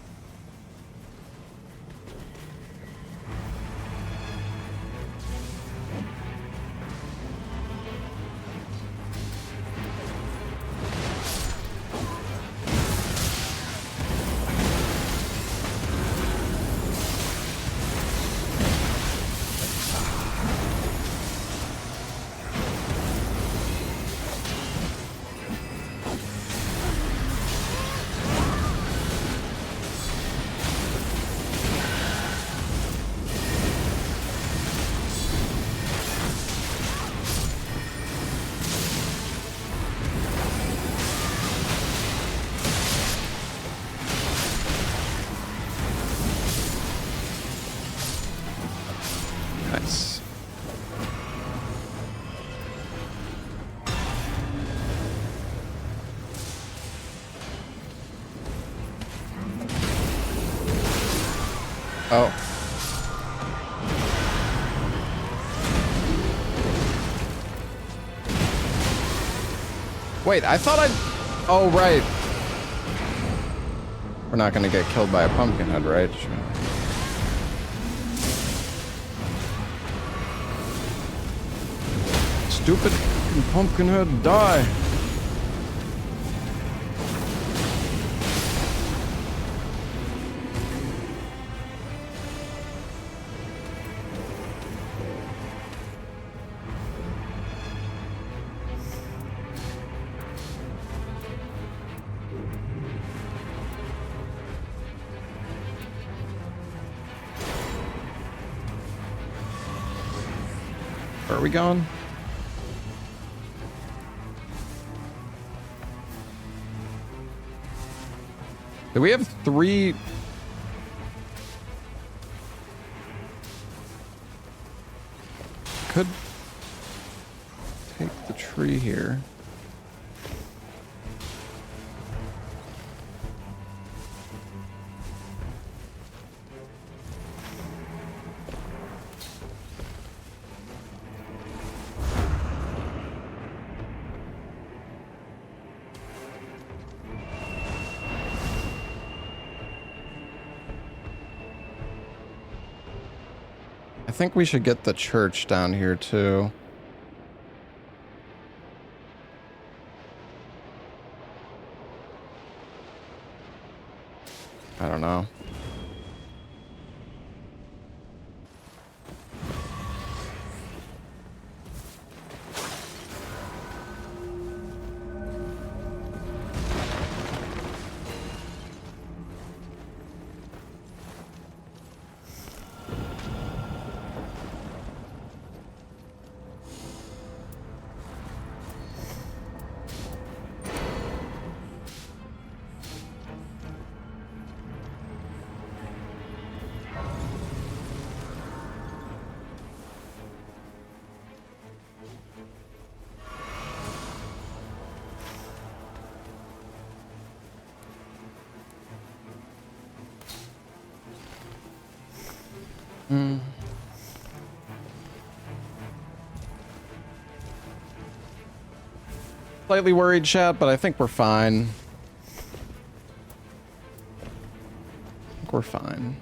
S1: Nice. Oh. Wait, I thought I'd... Oh, right. We're not gonna get killed by a pumpkin head, right? Sure. Stupid pumpkin head, die! Where are we going? Do we have 3 could take the tree here. I think we should get the church down here too. I don't know. Slightly worried, chat, but I think we're fine. I think we're fine.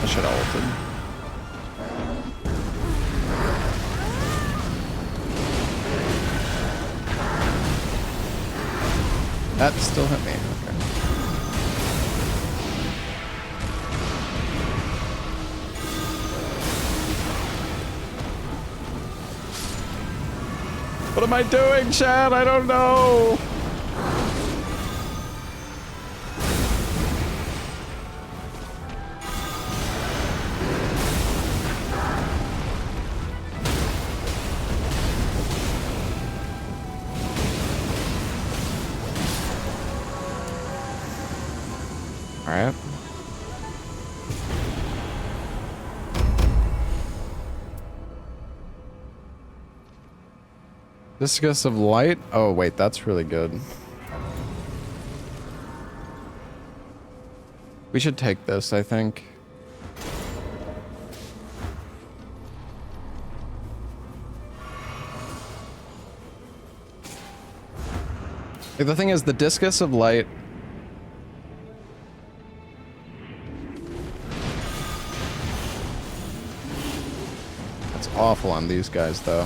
S1: I should have ulted. That still hit me. Okay. What am I doing, Chad? I don't know. Alright. Discus of Light? Oh, wait, that's really good. We should take this, I think. Like, the thing is, the Discus of Light... That's awful on these guys, though.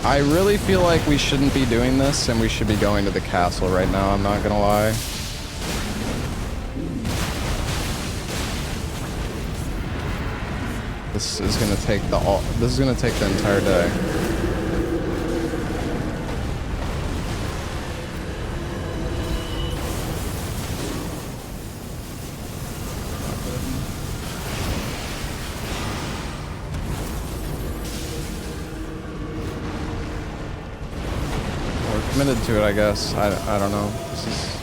S1: I really feel like we shouldn't be doing this and we should be going to the castle right now, I'm not gonna lie. This is gonna take the entire day. Committed to it, I guess. I don't know. This is...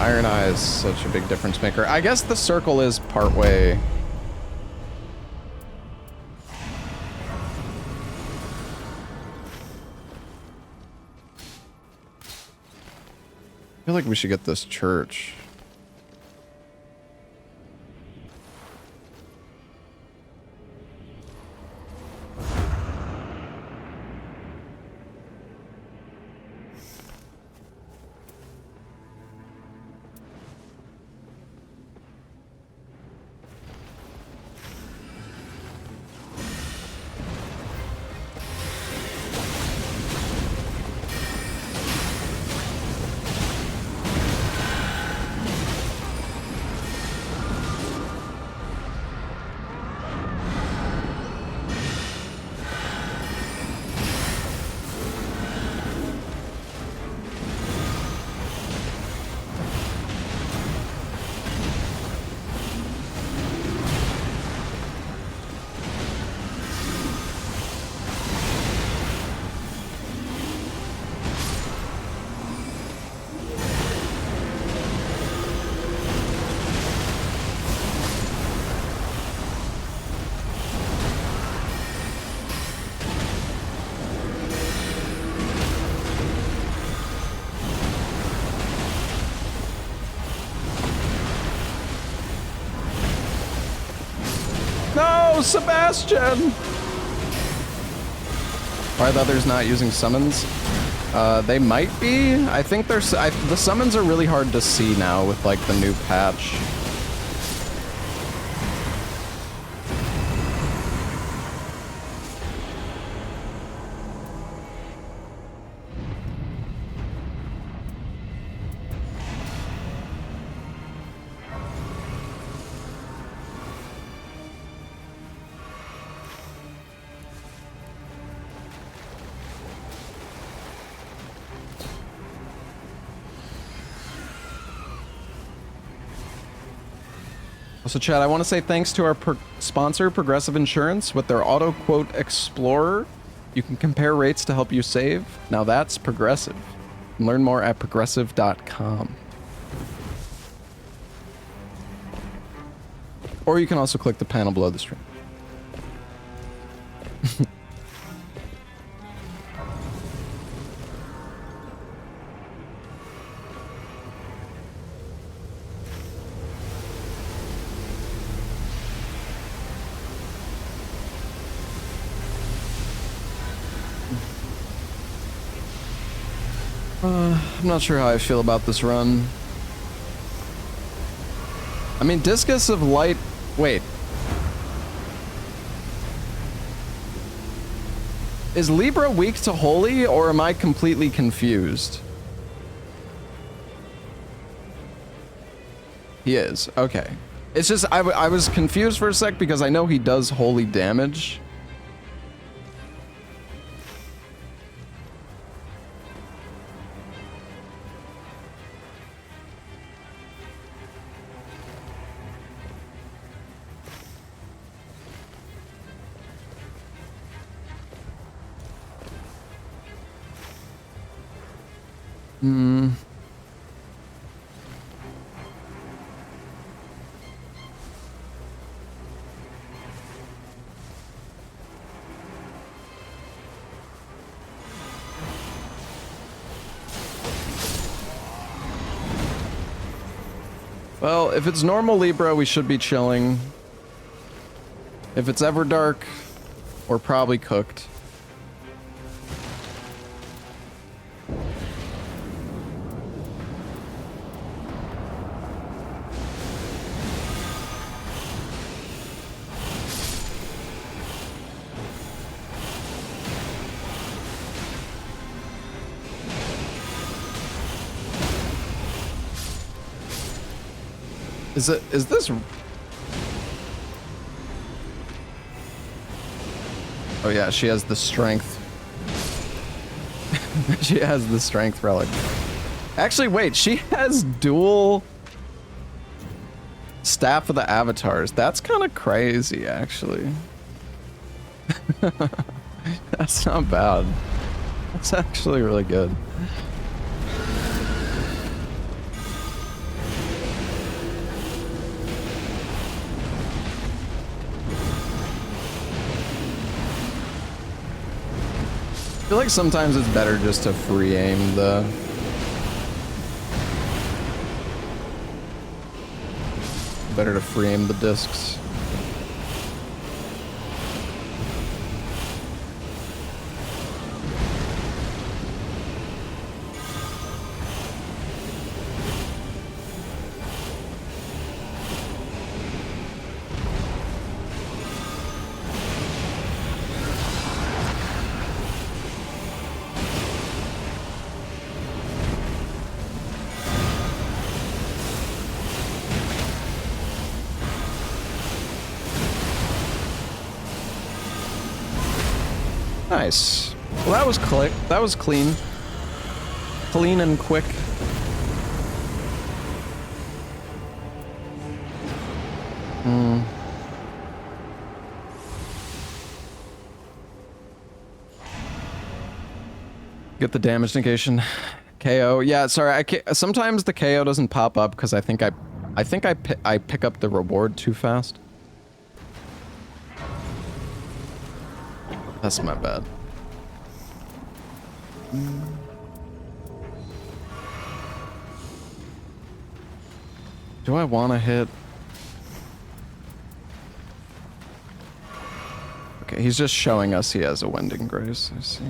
S1: Iron Eye is such a big difference maker. I guess the circle is partway. I feel like we should get this church. Sebastian! Why are the others not using summons? They might be. I think the summons are really hard to see now with like the new patch. So Chad, I want to say thanks to our sponsor, Progressive Insurance. With their Auto Quote Explorer, you can compare rates to help you save. Now that's Progressive. Learn more at progressive.com. Or you can also click the panel below the stream. I'm not sure how I feel about this run. I mean, Discus of Light... Wait. Is Libra weak to Holy, or am I completely confused? He is. Okay. It's just, I was confused for a sec because I know he does Holy damage. Well, if it's normal Libra, we should be chilling. If it's Everdark, we're probably cooked. Is this... Oh yeah, she has the strength. She has the strength relic. Actually, wait, she has dual Staff of the Avatars. That's kind of crazy, actually. That's not bad. That's actually really good. feel like sometimes it's better just to free aim the... Better to free aim the discs. Nice. Well, that was click. That was clean. Clean and quick. Get the damage negation. KO. Yeah, sorry. Sometimes the KO doesn't pop up because I think I pick up the reward too fast. That's my bad. Do I want to hit? Okay, he's just showing us he has a Wending Grace, I see.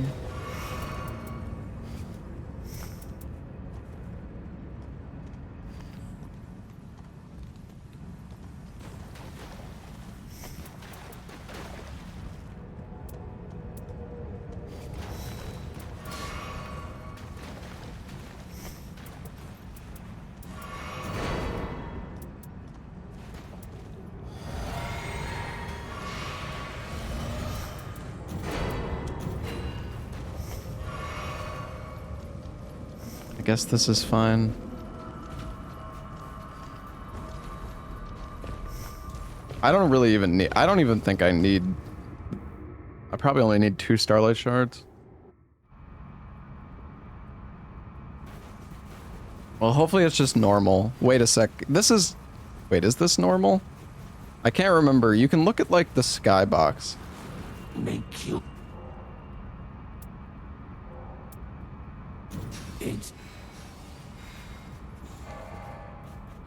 S1: I guess this is fine. I don't really even need... I don't even think I need... I probably only need 2 Starlight Shards. Well, hopefully it's just normal. Wait a sec. This is... Wait, is this normal? I can't remember. You can look at, like, the skybox.
S2: Make you... It's...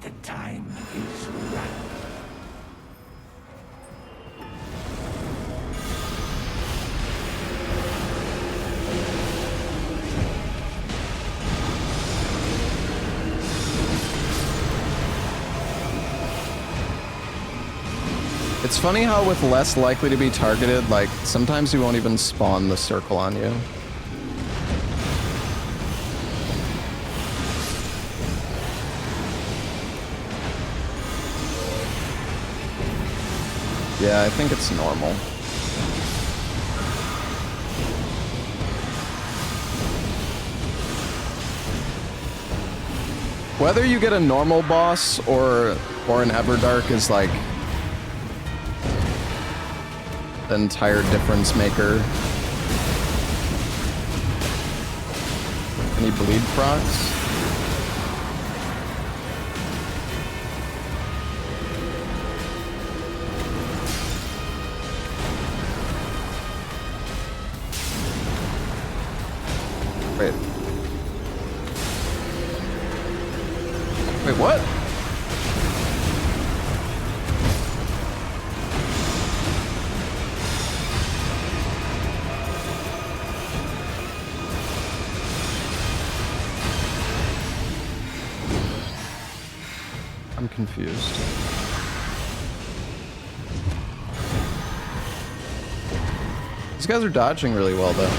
S2: The time is right.
S1: It's funny how with less likely to be targeted, like, sometimes you won't even spawn the circle on you. Yeah, I think it's normal. Whether you get a normal boss or an Everdark is like the entire difference maker. Any bleed procs? Wait. Wait, what? I'm confused. These guys are dodging really well, though.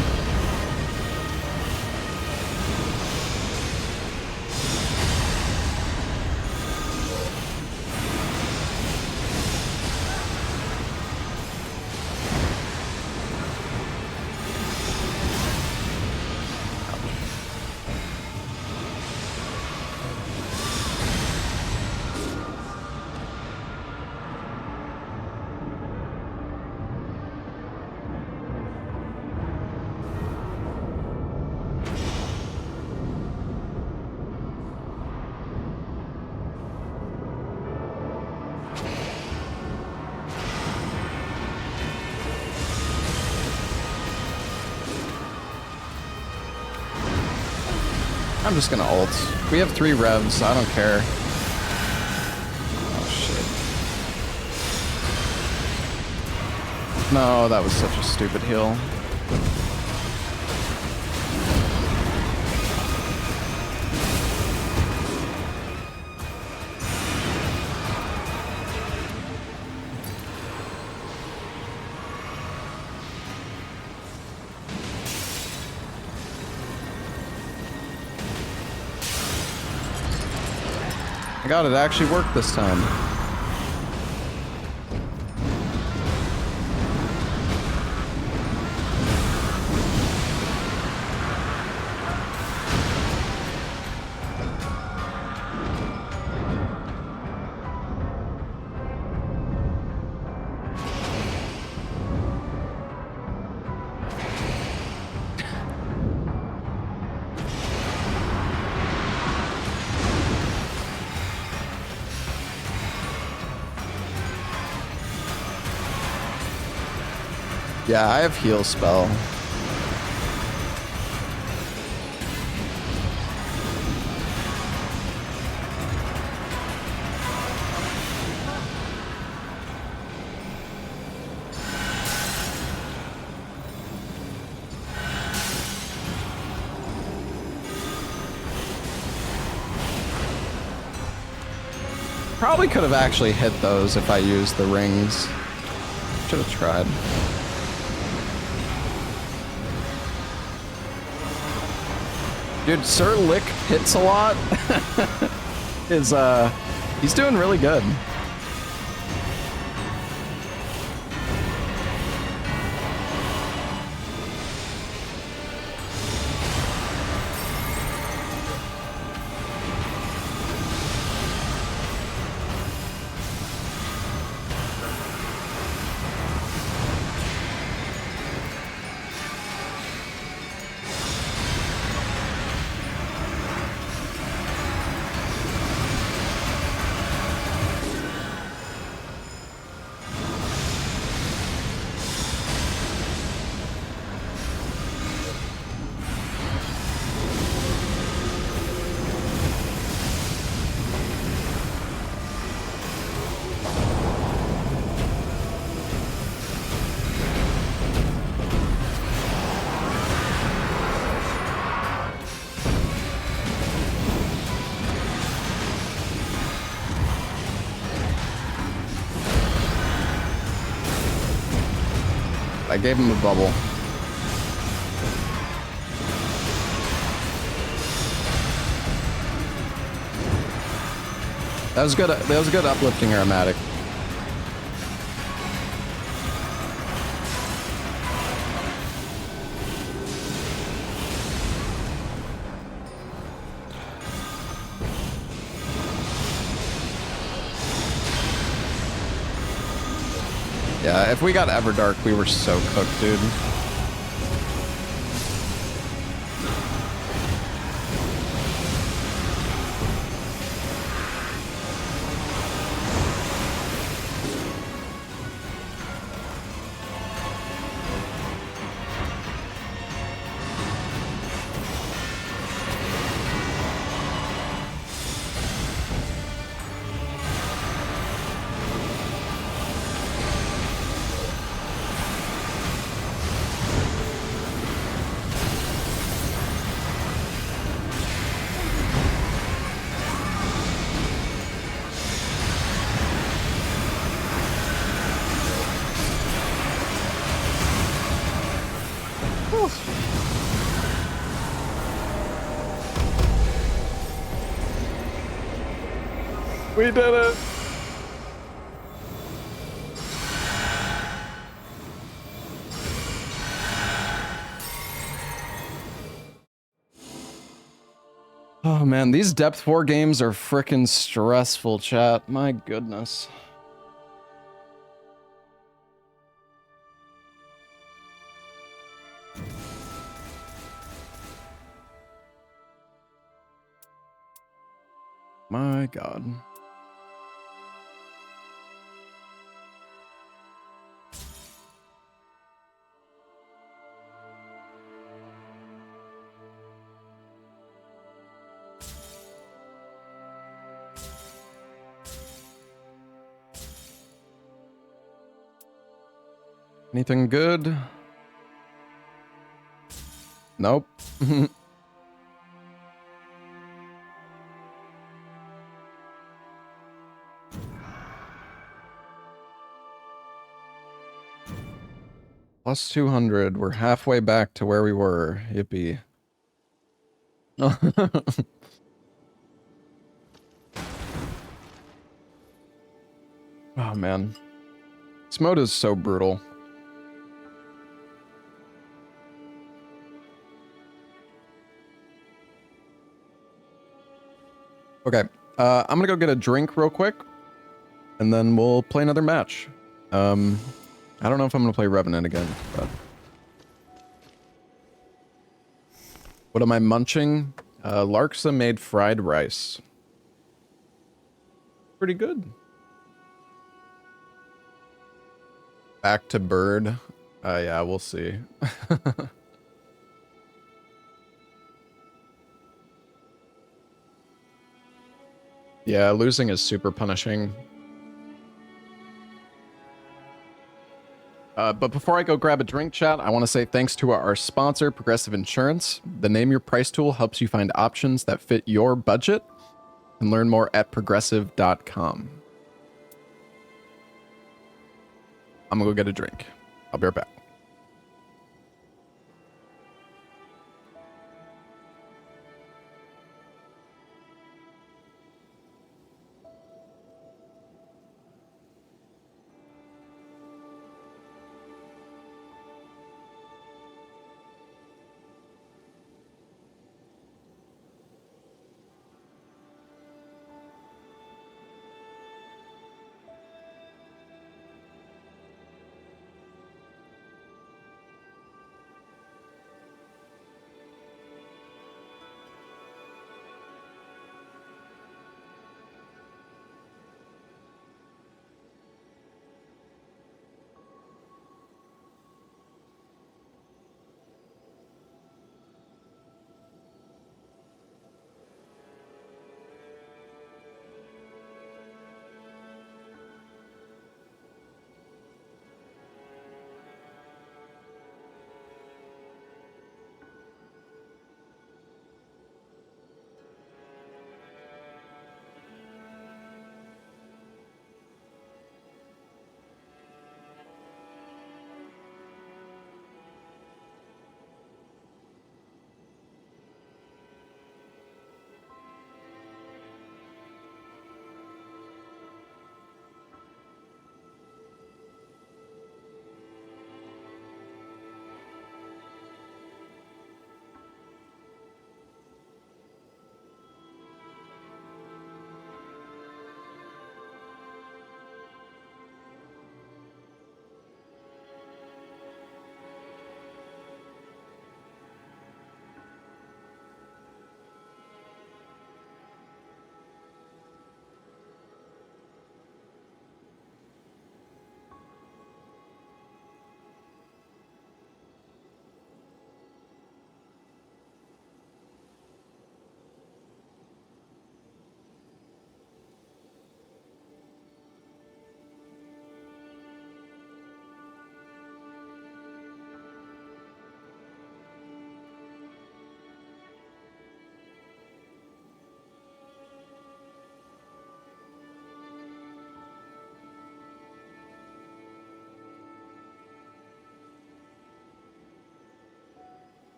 S1: I'm just gonna ult. We have 3 revs, I don't care. Oh shit. No, that was such a stupid heal. My god, it actually worked this time. Yeah, I have heal spell. Probably could have actually hit those if I used the rings. Should have tried. Dude, Sir Lick hits a lot. He's doing really good. I gave him a bubble. That was good. That was a good uplifting aromatic. Yeah, if we got Everdark, we were so cooked, dude. We did it! Oh man, these depth 4 games are frickin' stressful, chat. My goodness. My god. Anything good? Nope. Plus 200. We're halfway back to where we were. Yippee. Oh, man. This mode is so brutal. Okay. I'm gonna go get a drink real quick, and then we'll play another match. I don't know if I'm gonna play Revenant again, but... What am I munching? Larksa made fried rice. Pretty good. Back to bird. Yeah, we'll see. Yeah, losing is super punishing. But before I go grab a drink, chat, I want to say thanks to our sponsor, Progressive Insurance. The Name Your Price tool helps you find options that fit your budget. And learn more at progressive.com. I'm gonna go get a drink. I'll be right back.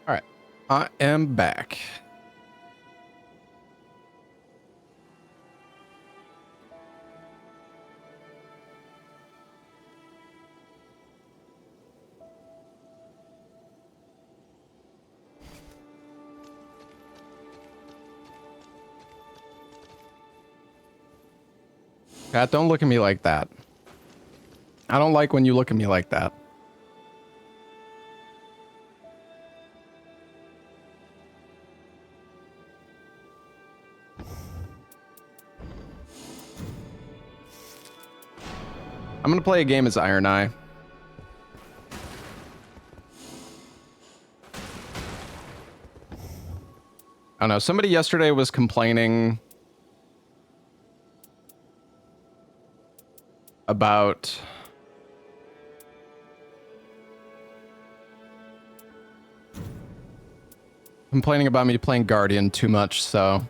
S1: All right, I am back. Pat, don't look at me like that. I don't like when you look at me like that. I'm gonna play a game as Iron Eye. I don't know. Somebody yesterday was complaining about me playing Guardian too much, so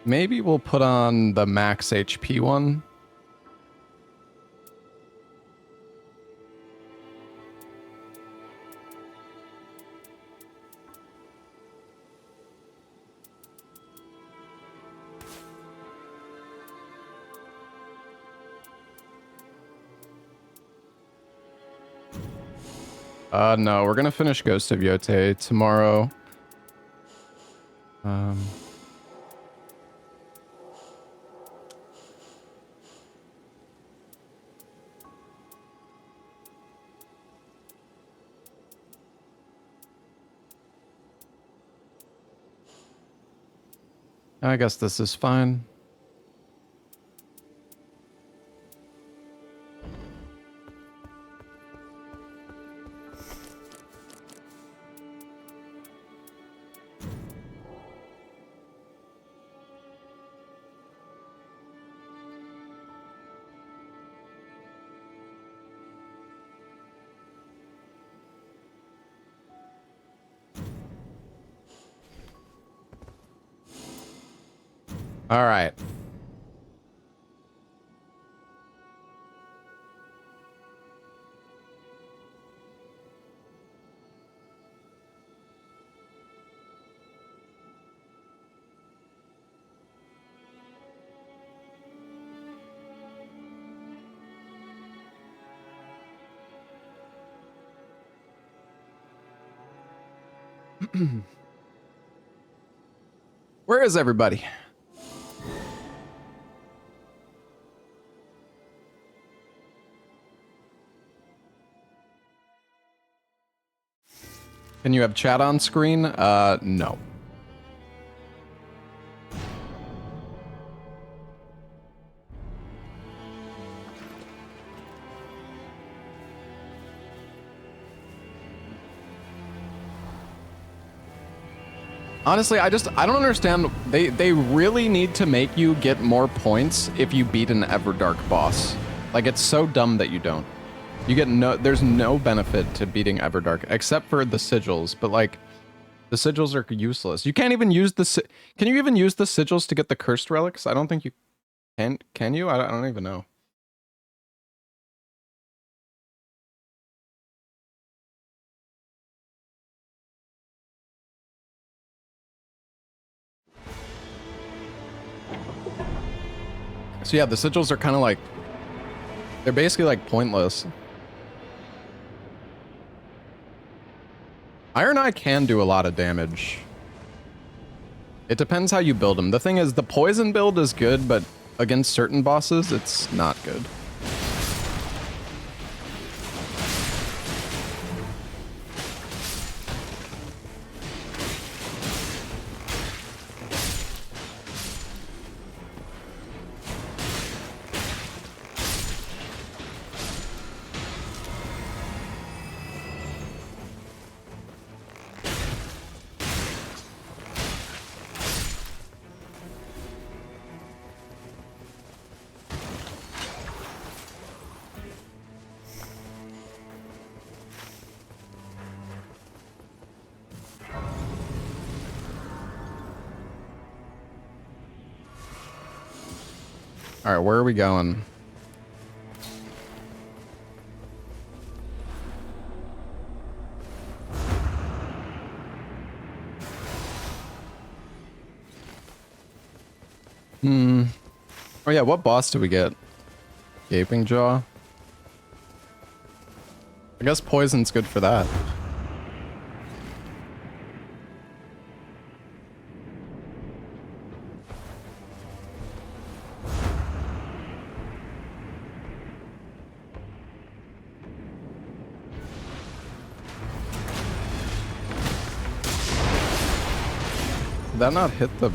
S1: maybe we'll put on the max HP one. No, we're gonna finish Ghost of Yote tomorrow. I guess this is fine. All right. Where is everybody? Can you have chat on screen? No. Honestly, I don't understand. They really need to make you get more points if you beat an Everdark boss. Like, it's so dumb that you don't. You get there's no benefit to beating Everdark except for the sigils, but like the sigils are useless. You can't even use can you even use the sigils to get the cursed relics? I don't think you can you? I don't even know. So yeah, the sigils are kind of like, they're basically like pointless. Iron Eye can do a lot of damage. It depends how you build them. The thing is, the poison build is good, but against certain bosses, it's not good. All right, where are we going? Hmm. Oh yeah, what boss do we get? Gaping Jaw? I guess poison's good for that. Did that not hit the...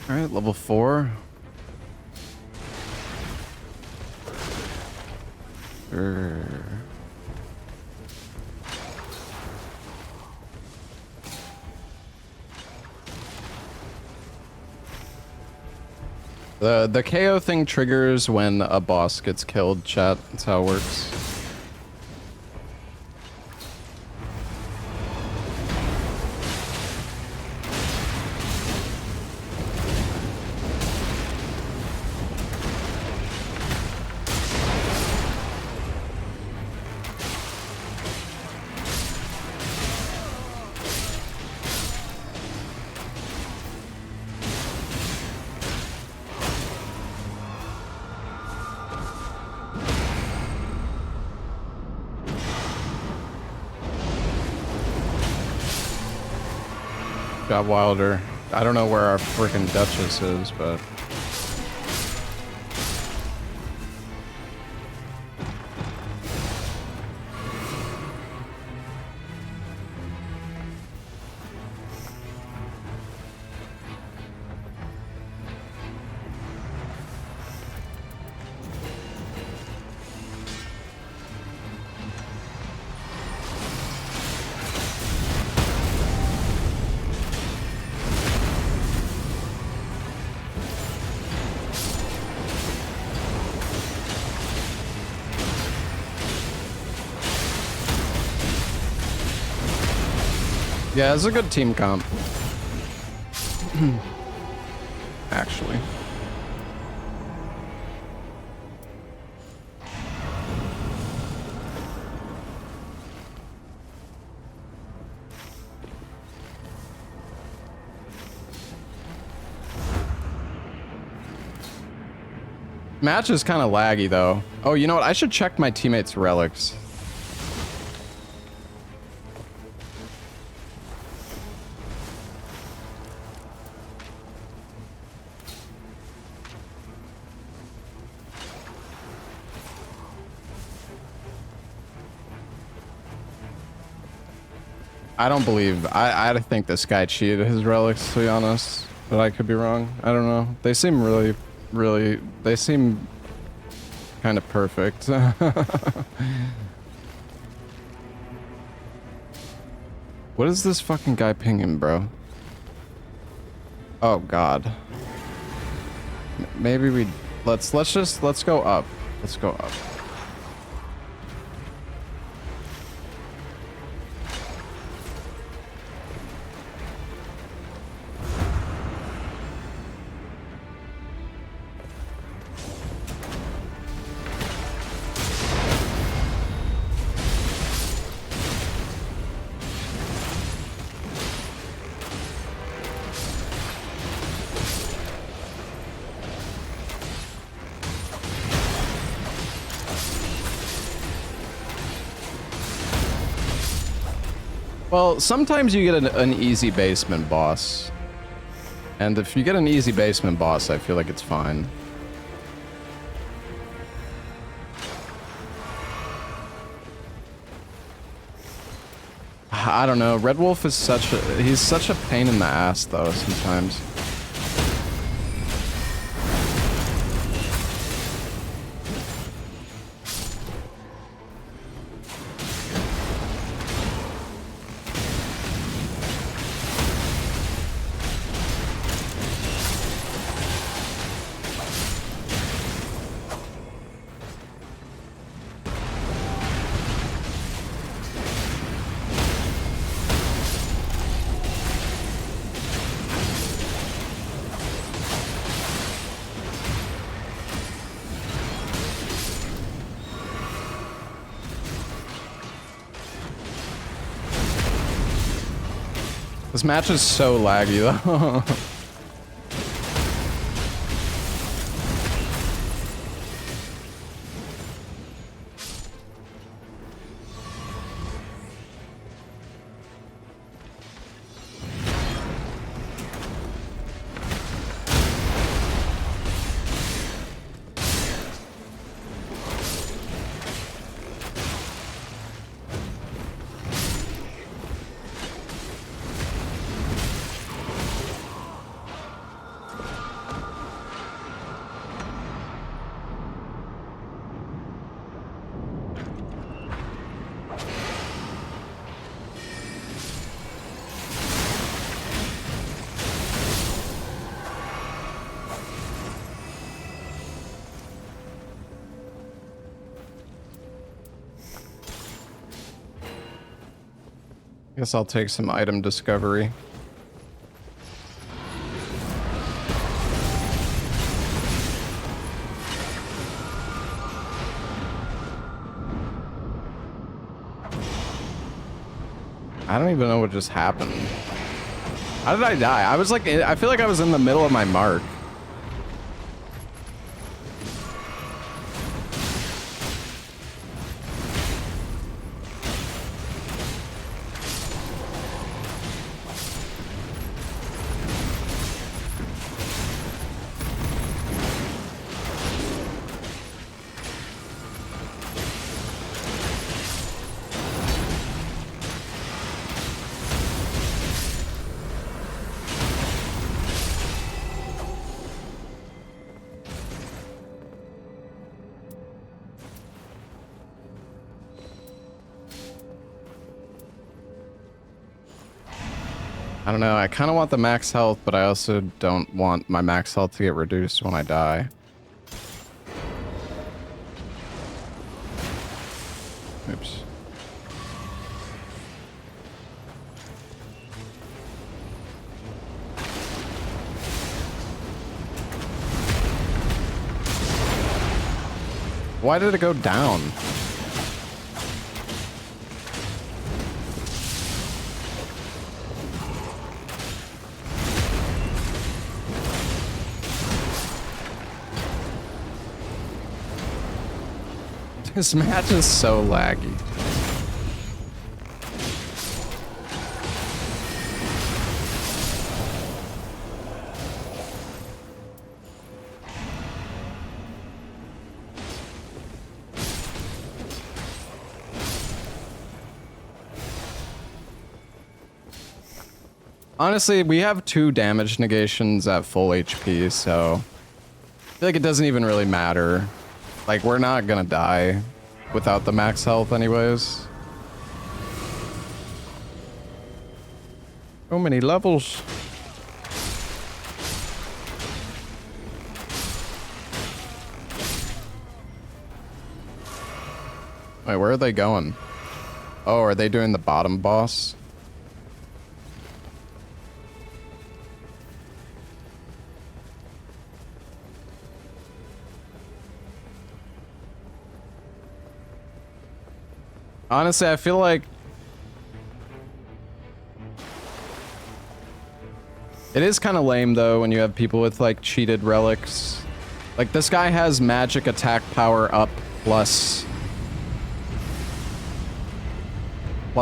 S1: Alright, level 4. Sure. The KO thing triggers when a boss gets killed, chat. That's how it works. Job Wilder. I don't know where our freaking Duchess is, but... Yeah, it's a good team comp. Actually. Match is kind of laggy though. Oh, you know what? I should check my teammates' relics. I don't believe... I think this guy cheated his relics, to be honest. But I could be wrong. I don't know. They seem really... They seem kind of perfect. What is this fucking guy pinging, bro? Oh, God. Maybe we... Let's go up. Let's go up. Well, sometimes you get an easy basement boss. And if you get an easy basement boss, I feel like it's fine. I don't know. Red Wolf is he's such a pain in the ass though sometimes. This match is so laggy though. Guess I'll take some item discovery. I don't even know what just happened. How did I die? I was like, I feel like I was in the middle of my mark. I don't know, I kind of want the max health, but I also don't want my max health to get reduced when I die. Oops. Why did it go down? This match is so laggy. Honestly, we have 2 damage negations at full HP, so I feel like it doesn't even really matter. Like, we're not gonna die without the max health anyways. So many levels. Wait, where are they going? Oh, are they doing the bottom boss? Honestly, I feel like it is kind of lame though when you have people with like cheated relics. Like this guy has magic attack power up plus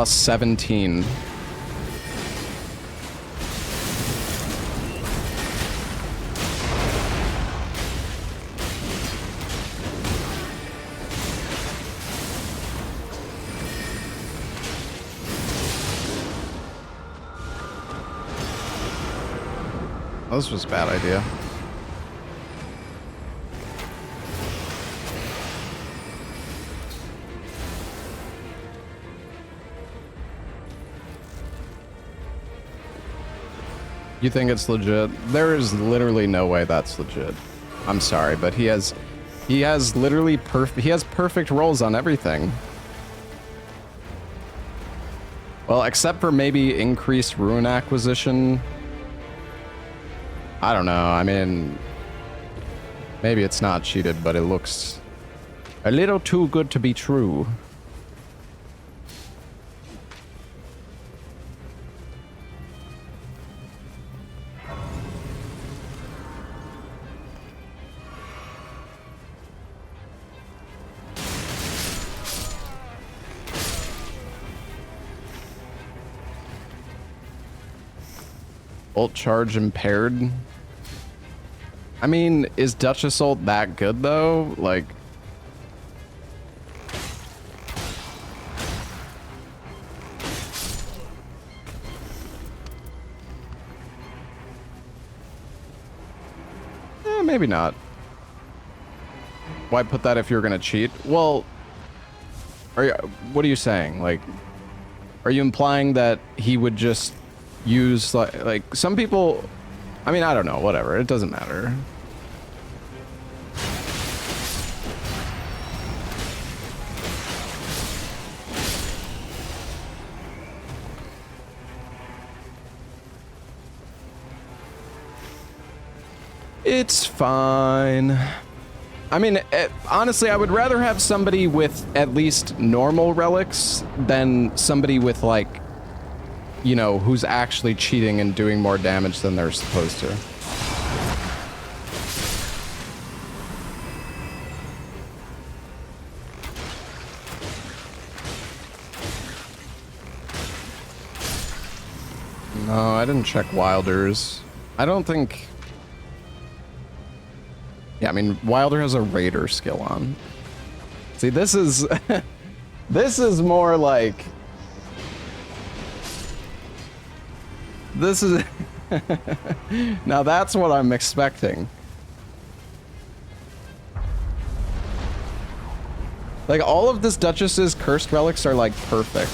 S1: 17. This was a bad idea. You think it's legit? There is literally no way that's legit. I'm sorry, but he has literally perfect rolls on everything. Well, except for maybe increased rune acquisition. I don't know. I mean, maybe it's not cheated, but it looks a little too good to be true. Ult charge impaired. I mean, is Duchess ult that good though? Like, maybe not. Why put that if you're gonna cheat? Well, what are you saying? Like, are you implying that he would just use like some people? I mean, I don't know, whatever, it doesn't matter. It's fine. I mean, honestly, I would rather have somebody with at least normal relics than somebody with, like, you know, who's actually cheating and doing more damage than they're supposed to. No, I didn't check Wilder's. I don't think... Yeah, I mean, Wilder has a Raider skill on. See, this is... this is more like... This is... Now that's what I'm expecting. Like, all of this Duchess's cursed relics are, like, perfect.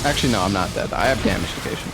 S1: Actually, no, I'm not dead. I have damage negation.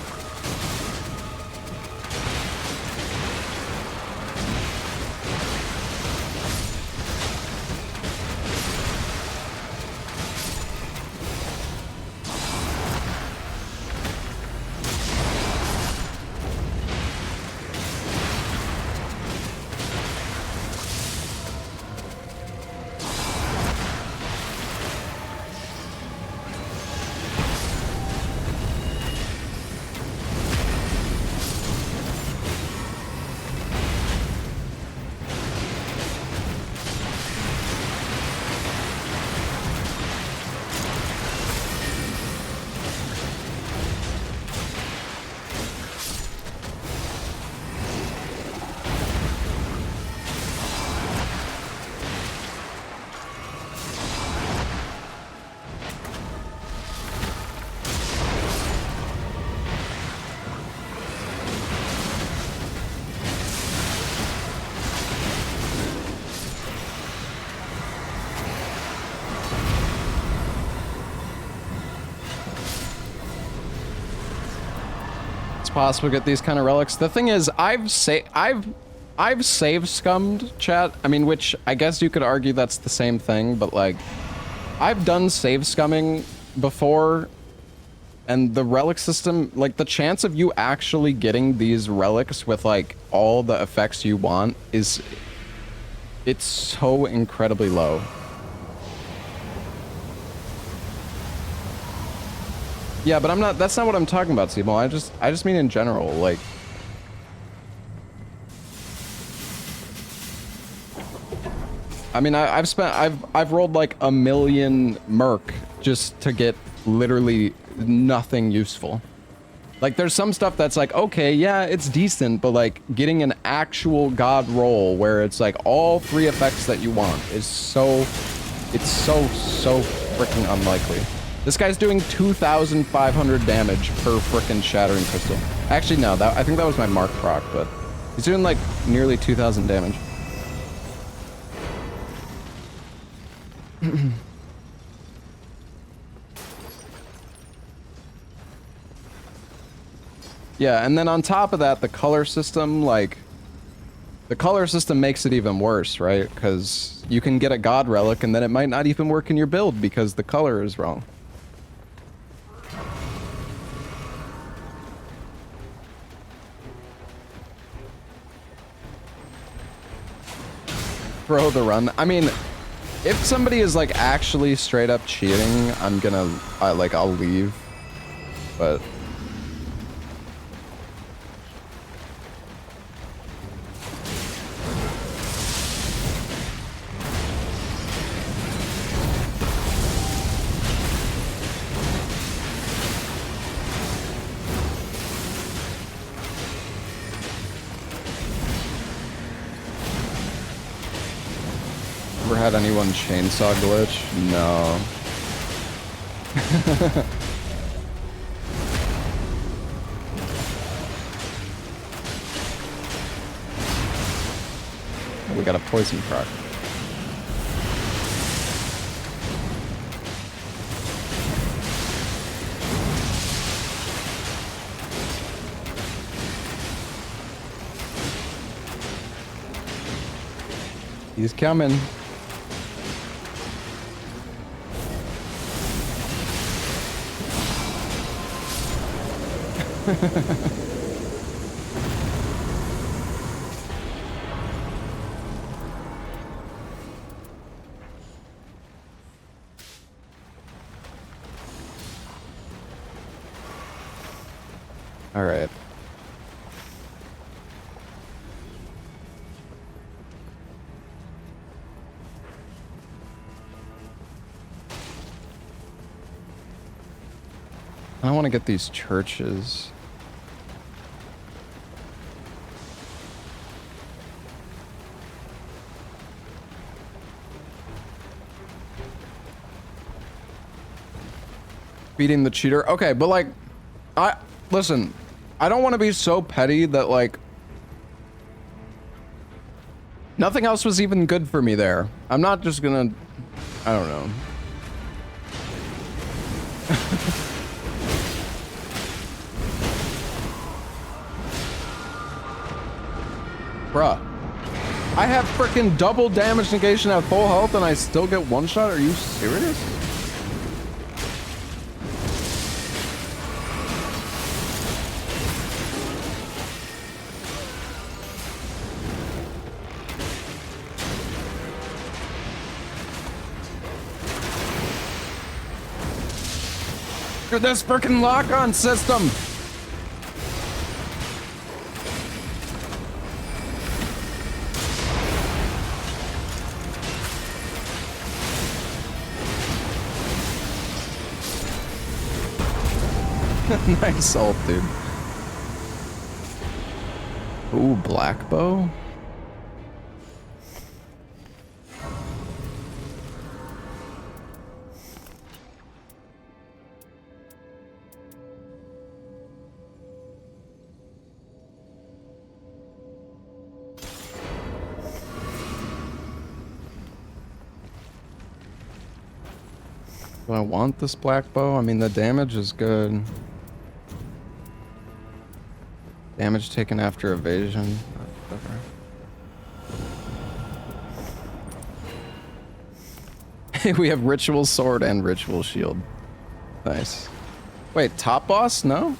S1: Possible to get these kind of relics. The thing is, I've save scummed, chat. I mean, which I guess you could argue that's the same thing, but like, I've done save scumming before, and the relic system, like the chance of you actually getting these relics with like all the effects you want it's so incredibly low. Yeah, but I'm not. That's not what I'm talking about, Simo. I just mean in general. Like, I mean, I've rolled like 1,000,000 merc just to get literally nothing useful. Like, there's some stuff that's like, okay, yeah, it's decent, but like getting an actual god roll where it's like all 3 effects that you want is so freaking unlikely. This guy's doing 2,500 damage per frickin' Shattering Crystal. Actually, no, I think that was my Mark proc, but he's doing like nearly 2,000 damage. Yeah, and then on top of that, the color system, like, the color system makes it even worse, right? Because you can get a god relic and then it might not even work in your build because the color is wrong. Throw the run. I mean, if somebody is like actually straight up cheating, I'm gonna, I'll leave. But ever had anyone chainsaw glitch? No. We got a poison proc. He's coming. All right. I want to get these churches. Beating the cheater. Okay, but like, listen, I don't want to be so petty that like nothing else was even good for me there. I'm not just gonna, I don't know. Bruh. I have freaking double damage negation at full health and I still get one shot? Are you serious? Dude, this freaking lock-on system! Nice ult, dude. Ooh, black bow? Do I want this black bow? I mean, the damage is good. Damage taken after evasion. Hey, we have ritual sword and ritual shield. Nice. Wait, top boss? No?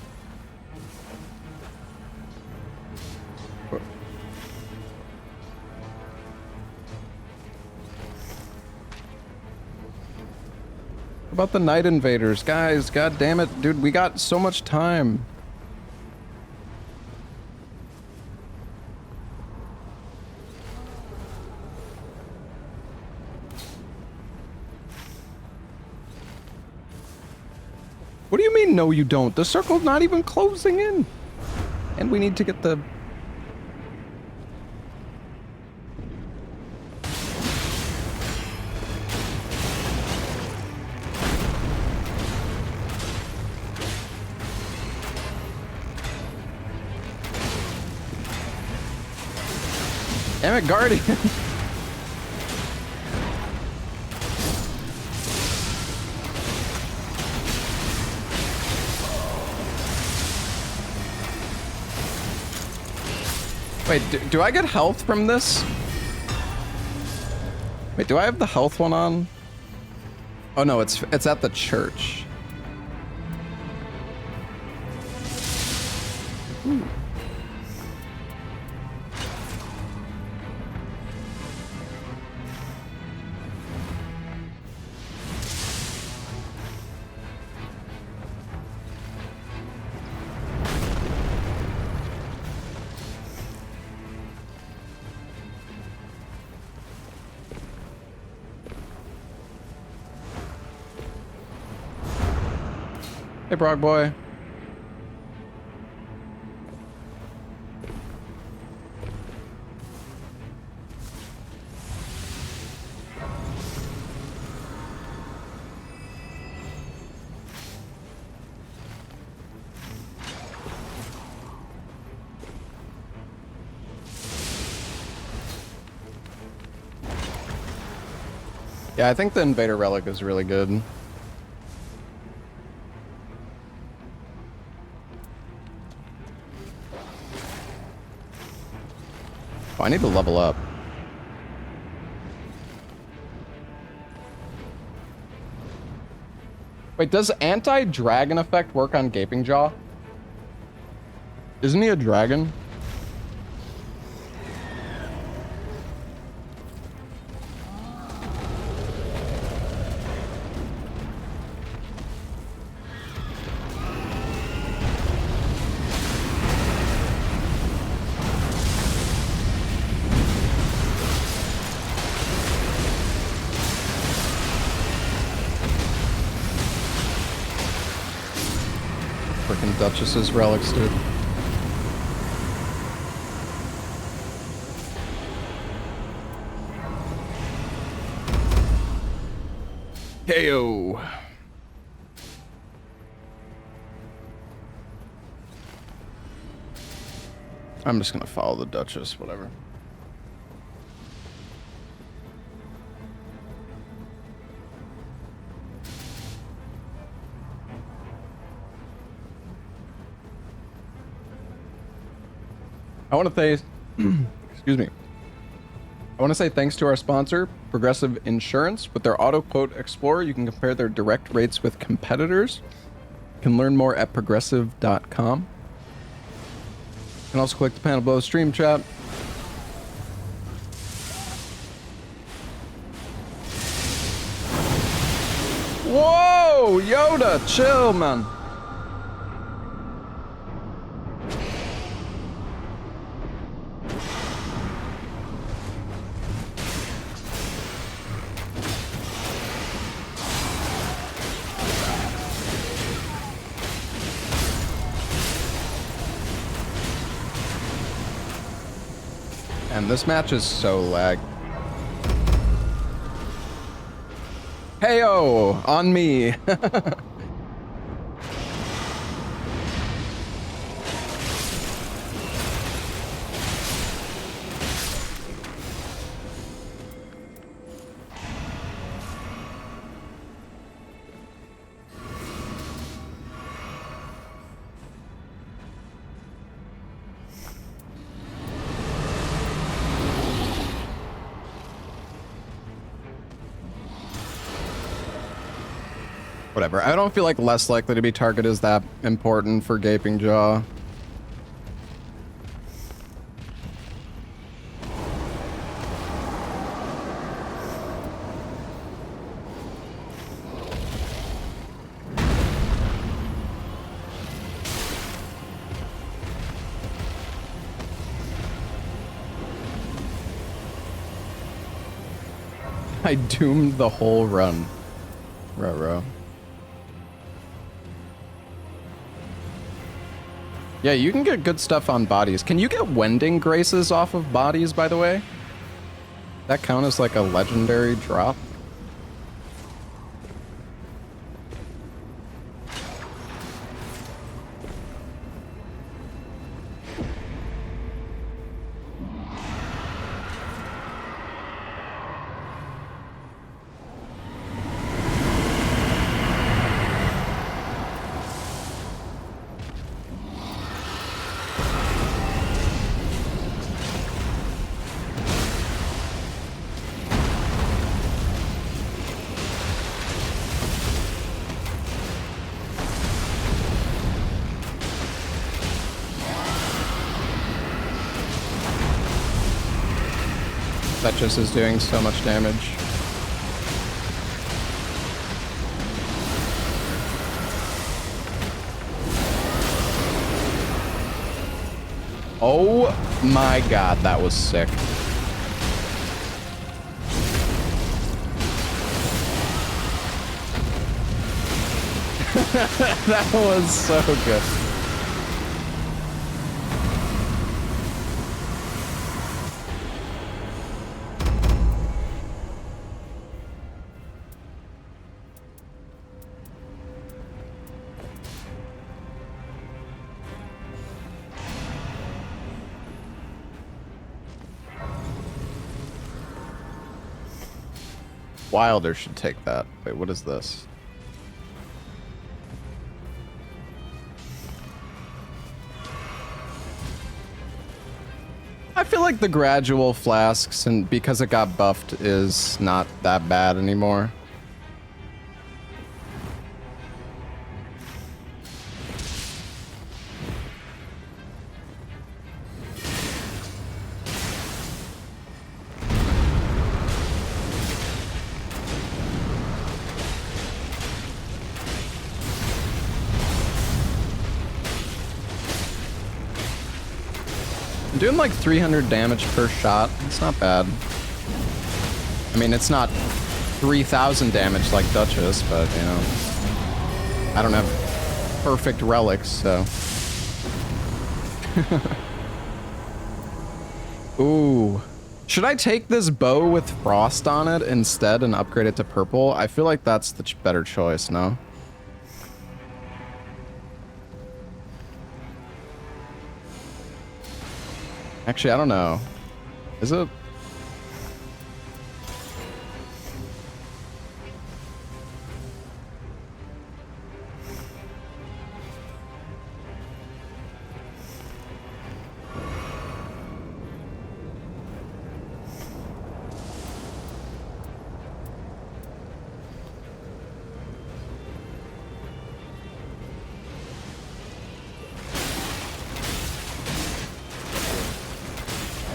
S1: about the Night Invaders. Guys, god damn it. Dude, we got so much time. What do you mean, no you don't? The circle's not even closing in. And we need to get the... Damn it, Guardian. Wait, do I get health from this? Wait, do I have the health one on? Oh no, it's at the church. Ooh. Hey, Brog boy. Yeah, I think the Invader Relic is really good. Oh, I need to level up. Wait, does anti-dragon effect work on Gaping Jaw? Isn't he a dragon? Duchess's relics, dude. KO. I'm just gonna follow the Duchess, whatever. I want to say, excuse me. I want to say thanks to our sponsor, Progressive Insurance. With their Auto Quote Explorer, you can compare their direct rates with competitors. You can learn more at progressive.com. You can also click the panel below stream chat. Whoa, Yoda, chill, man. And this match is so lag. Heyo, on me. Whatever. I don't feel like less likely to be targeted is that important for Gaping Jaw. I doomed the whole run. Ruh-roh. Yeah, you can get good stuff on bodies. Can you get Wending Graces off of bodies, by the way? That count as like a legendary drop? That just is doing so much damage. Oh my god, that was sick. That was so good. Wilder should take that. Wait, what is this? I feel like the gradual flasks, and because it got buffed, is not that bad anymore. I'm doing like 300 damage per shot. It's not bad. I mean, it's not 3,000 damage like Duchess, but, you know, I don't have perfect relics, so. Ooh. Should I take this bow with frost on it instead and upgrade it to purple? I feel like that's the better choice, no? Actually, I don't know. Is it?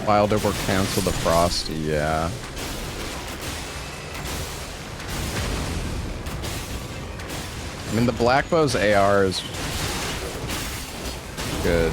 S1: Wilder will cancel the frost, yeah. I mean, the black bow's AR is good.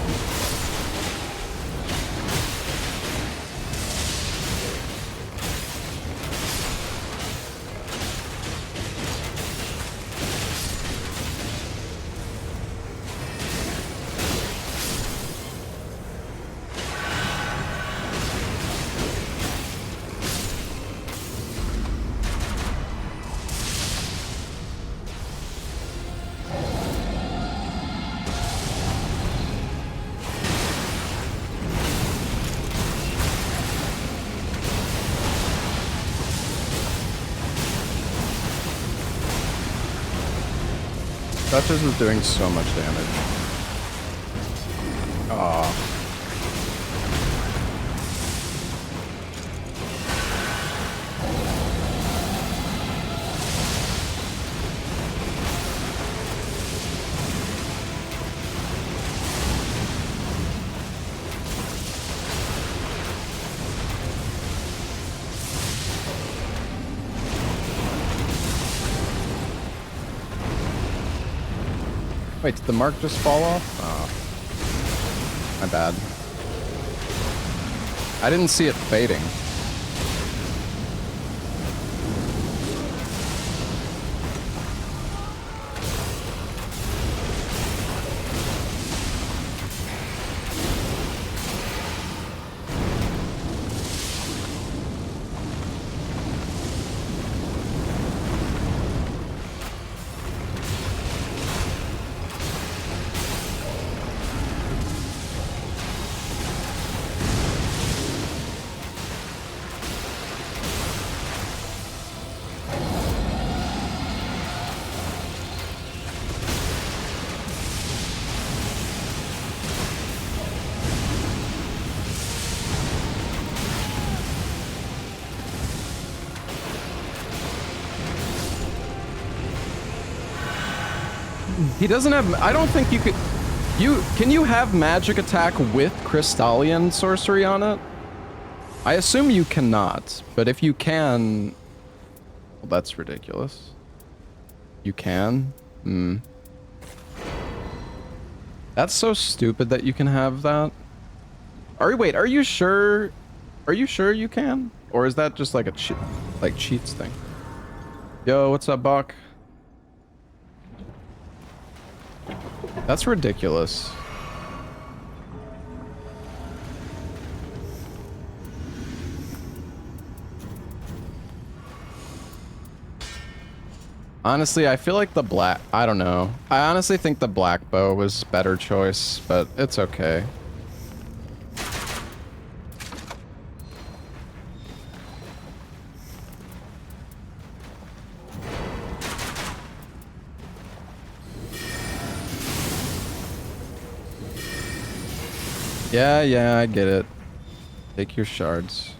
S1: Duchess is doing so much damage. Aw. Wait, did the mark just fall off? Oh. My bad. I didn't see it fading. He doesn't have... I don't think you could... Can you have magic attack with Crystallian sorcery on it? I assume you cannot, but if you can... Well, that's ridiculous. You can? Hmm. That's so stupid that you can have that. Wait, are you sure? Are you sure you can? Or is that just like a cheats thing? Yo, what's up, Buck? That's ridiculous. Honestly, I feel like the black... I don't know. I honestly think the black bow was better choice, but it's okay. Yeah, I get it. Take your shards.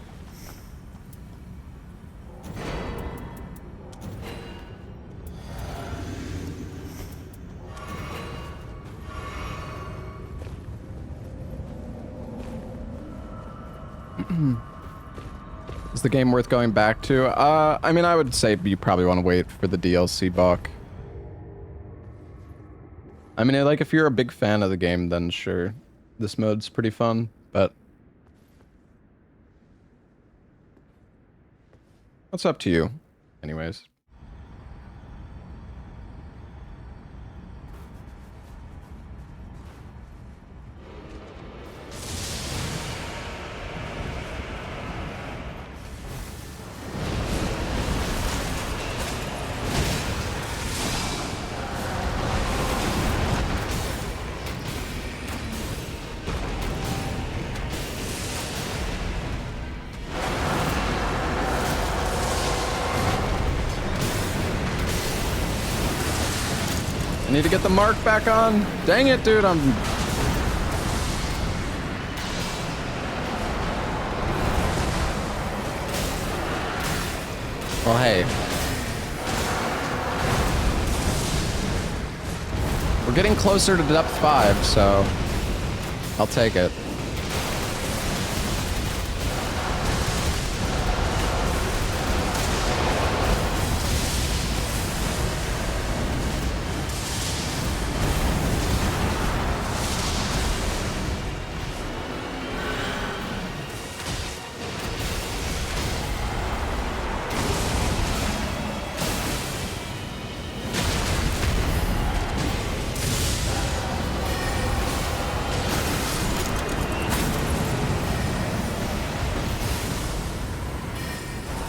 S1: Is the game worth going back to? I mean, I would say you probably want to wait for the DLC, Buck. I mean, like, if you're a big fan of the game, then sure. This mode's pretty fun, but... It's up to you. Anyways. I need to get the mark back on. Dang it, dude, I'm... Well, hey. We're getting closer to depth 5, so... I'll take it.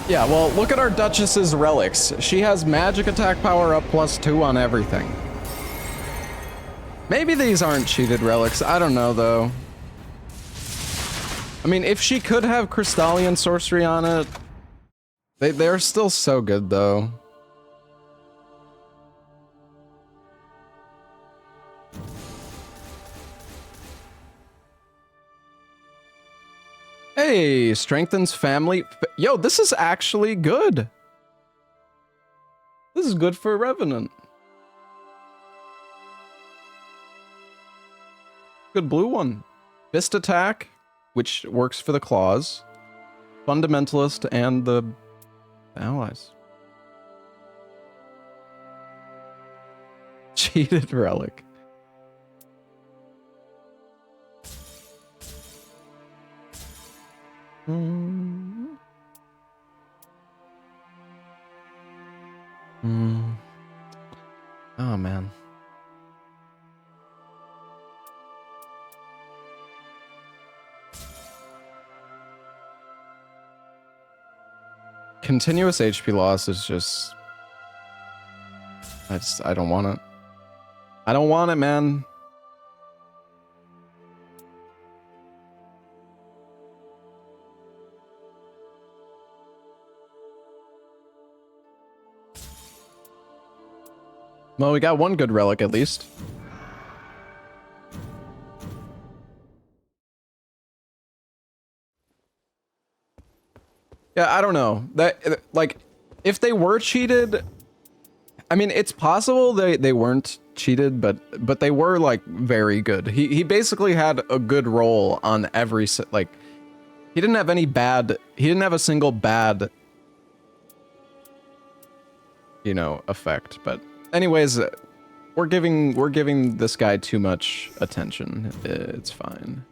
S1: Yeah, well, look at our Duchess's relics. She has magic attack power up +2 on everything. Maybe these aren't cheated relics. I don't know, though. I mean, if she could have Crystallian sorcery on it, they're still so good, though. Hey, strengthens family. Yo, this is actually good. This is good for Revenant. Good blue one. Fist attack, which works for the claws. Fundamentalist and the allies. Cheated relic. Oh, man. Continuous HP loss is just... I don't want it. I don't want it, man. Well, we got one good relic at least. Yeah, I don't know. That, like, if they were cheated, I mean, it's possible they weren't cheated, but they were like very good. He basically had a good roll on every like. He didn't have any bad. He didn't have a single bad, you know, effect. But anyways, we're giving this guy too much attention. It's fine.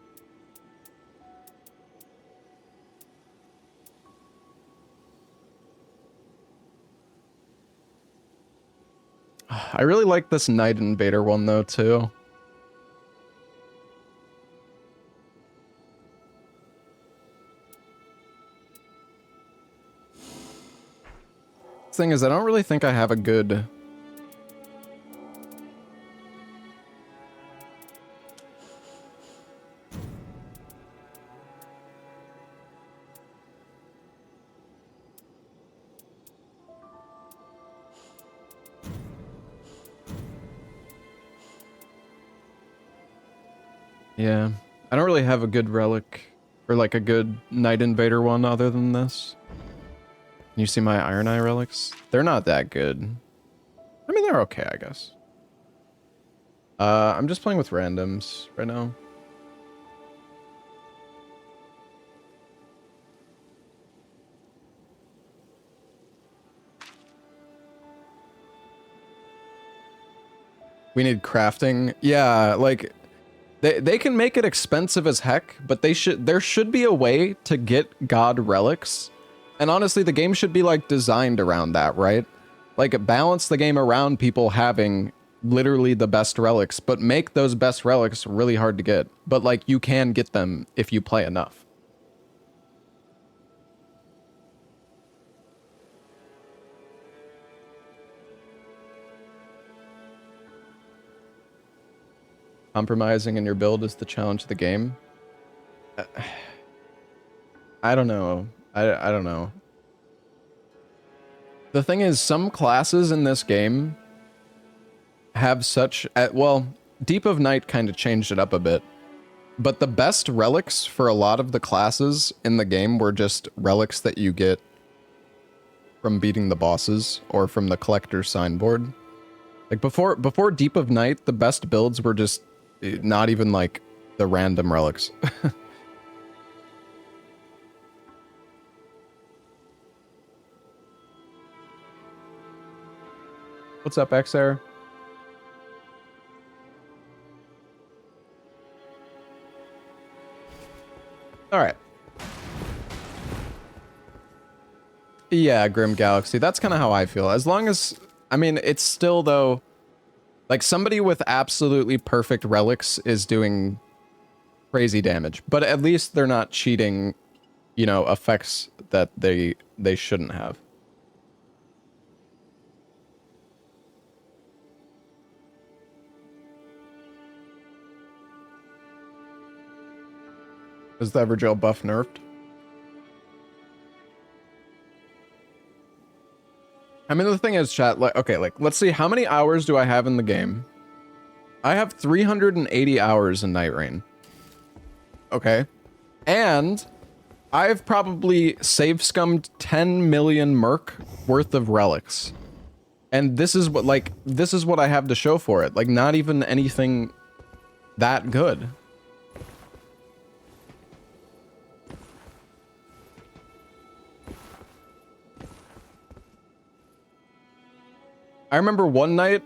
S1: I really like this Night Invader one though too. Thing is, I don't really think I have a good yeah, I don't really have a good relic or like a good Night Invader one other than this. You see my Iron Eye relics? They're not that good. I mean, they're okay, I guess. I'm just playing with randoms right now. We need crafting. Yeah, like they can make it expensive as heck, but there should be a way to get god relics. And honestly, the game should be like designed around that, right? Like balance the game around people having literally the best relics, but make those best relics really hard to get. But like you can get them if you play enough. Compromising in your build is the challenge of the game. I don't know. I don't know. The thing is, some classes in this game have such... well, Deep of Night kind of changed it up a bit. But the best relics for a lot of the classes in the game were just relics that you get from beating the bosses or from the collector's signboard. Like before Deep of Night, the best builds were just not even like the random relics. What's up, XR? All right. Yeah, Grim Galaxy. That's kind of how I feel. As long as, I mean, it's still though, like somebody with absolutely perfect relics is doing crazy damage, but at least they're not cheating, you know, effects that they shouldn't have. Is the Evergel buff nerfed? I mean, the thing is, chat, like, okay, like, let's see, how many hours do I have in the game? I have 380 hours in Nightreign. Okay. And I've probably save scummed 10 million merc worth of relics. And this is what, like, this is what I have to show for it. Like, not even anything that good. I remember one night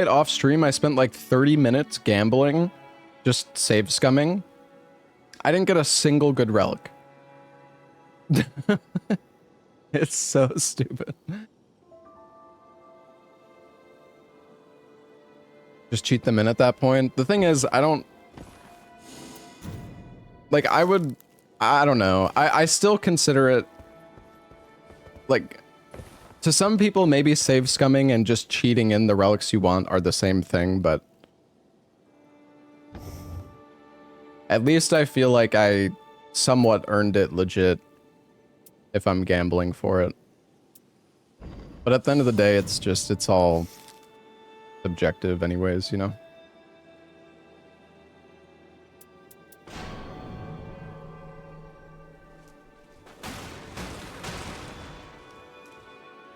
S1: off stream, I spent like 30 minutes gambling, just save scumming. I didn't get a single good relic. It's so stupid. Just cheat them in at that point. The thing is, I don't... Like, I don't know. I still consider it... Like... To some people, maybe save scumming and just cheating in the relics you want are the same thing, but... At least I feel like I somewhat earned it legit if I'm gambling for it. But at the end of the day, it's all subjective anyways, you know?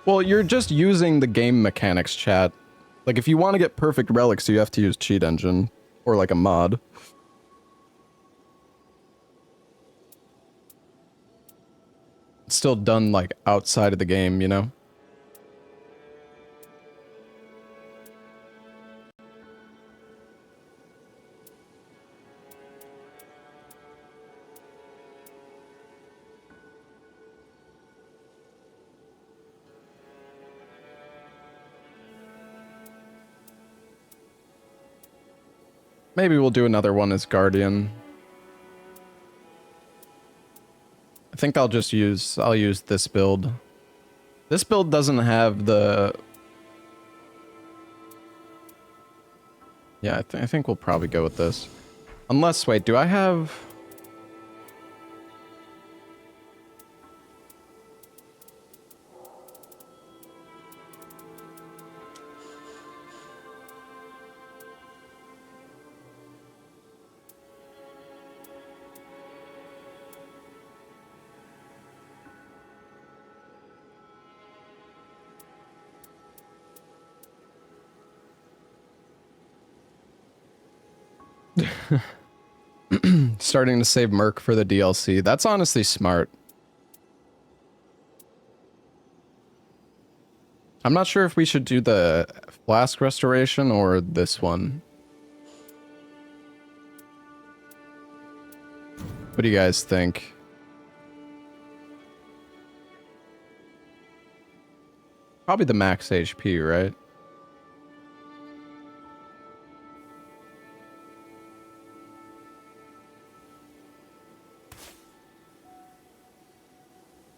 S1: Well, you're just using the game mechanics, chat. Like, if you want to get perfect relics, you have to use cheat engine. Or like a mod. It's still done, like, outside of the game, you know? Maybe we'll do another one as Guardian. I think I'll use this build. This build doesn't have the... Yeah, I think we'll probably go with this. Unless, wait, do I have... Starting to save Merc for the DLC. That's honestly smart. I'm not sure if we should do the Flask Restoration or this one. What do you guys think? Probably the max HP, right?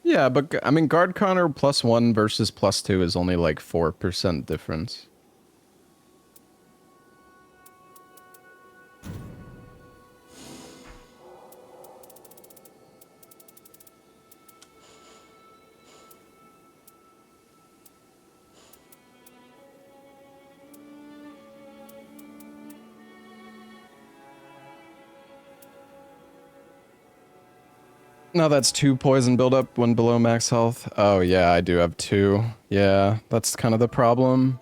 S1: Yeah, but I mean, Guard Counter +1 versus +2 is only like 4% difference. No, that's 2 poison buildup when below max health. Oh yeah, I do have 2. Yeah, that's kind of the problem.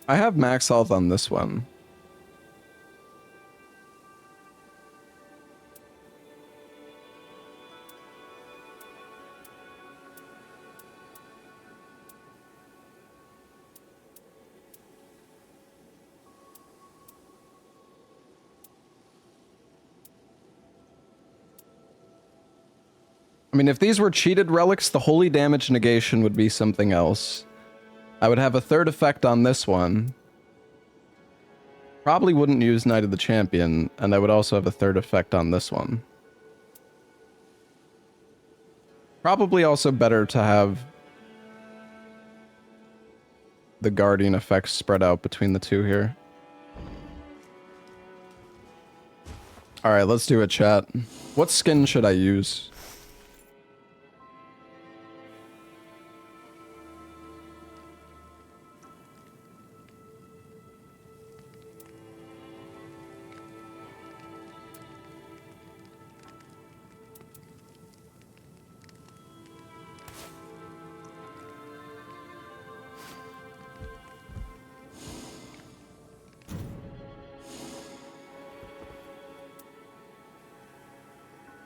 S1: I have max health on this one. I mean, if these were cheated relics, the holy damage negation would be something else. I would have a third effect on this one. Probably wouldn't use Knight of the Champion, and I would also have a third effect on this one. Probably also better to have the Guardian effects spread out between the two here. Alright, let's do it, chat. What skin should I use?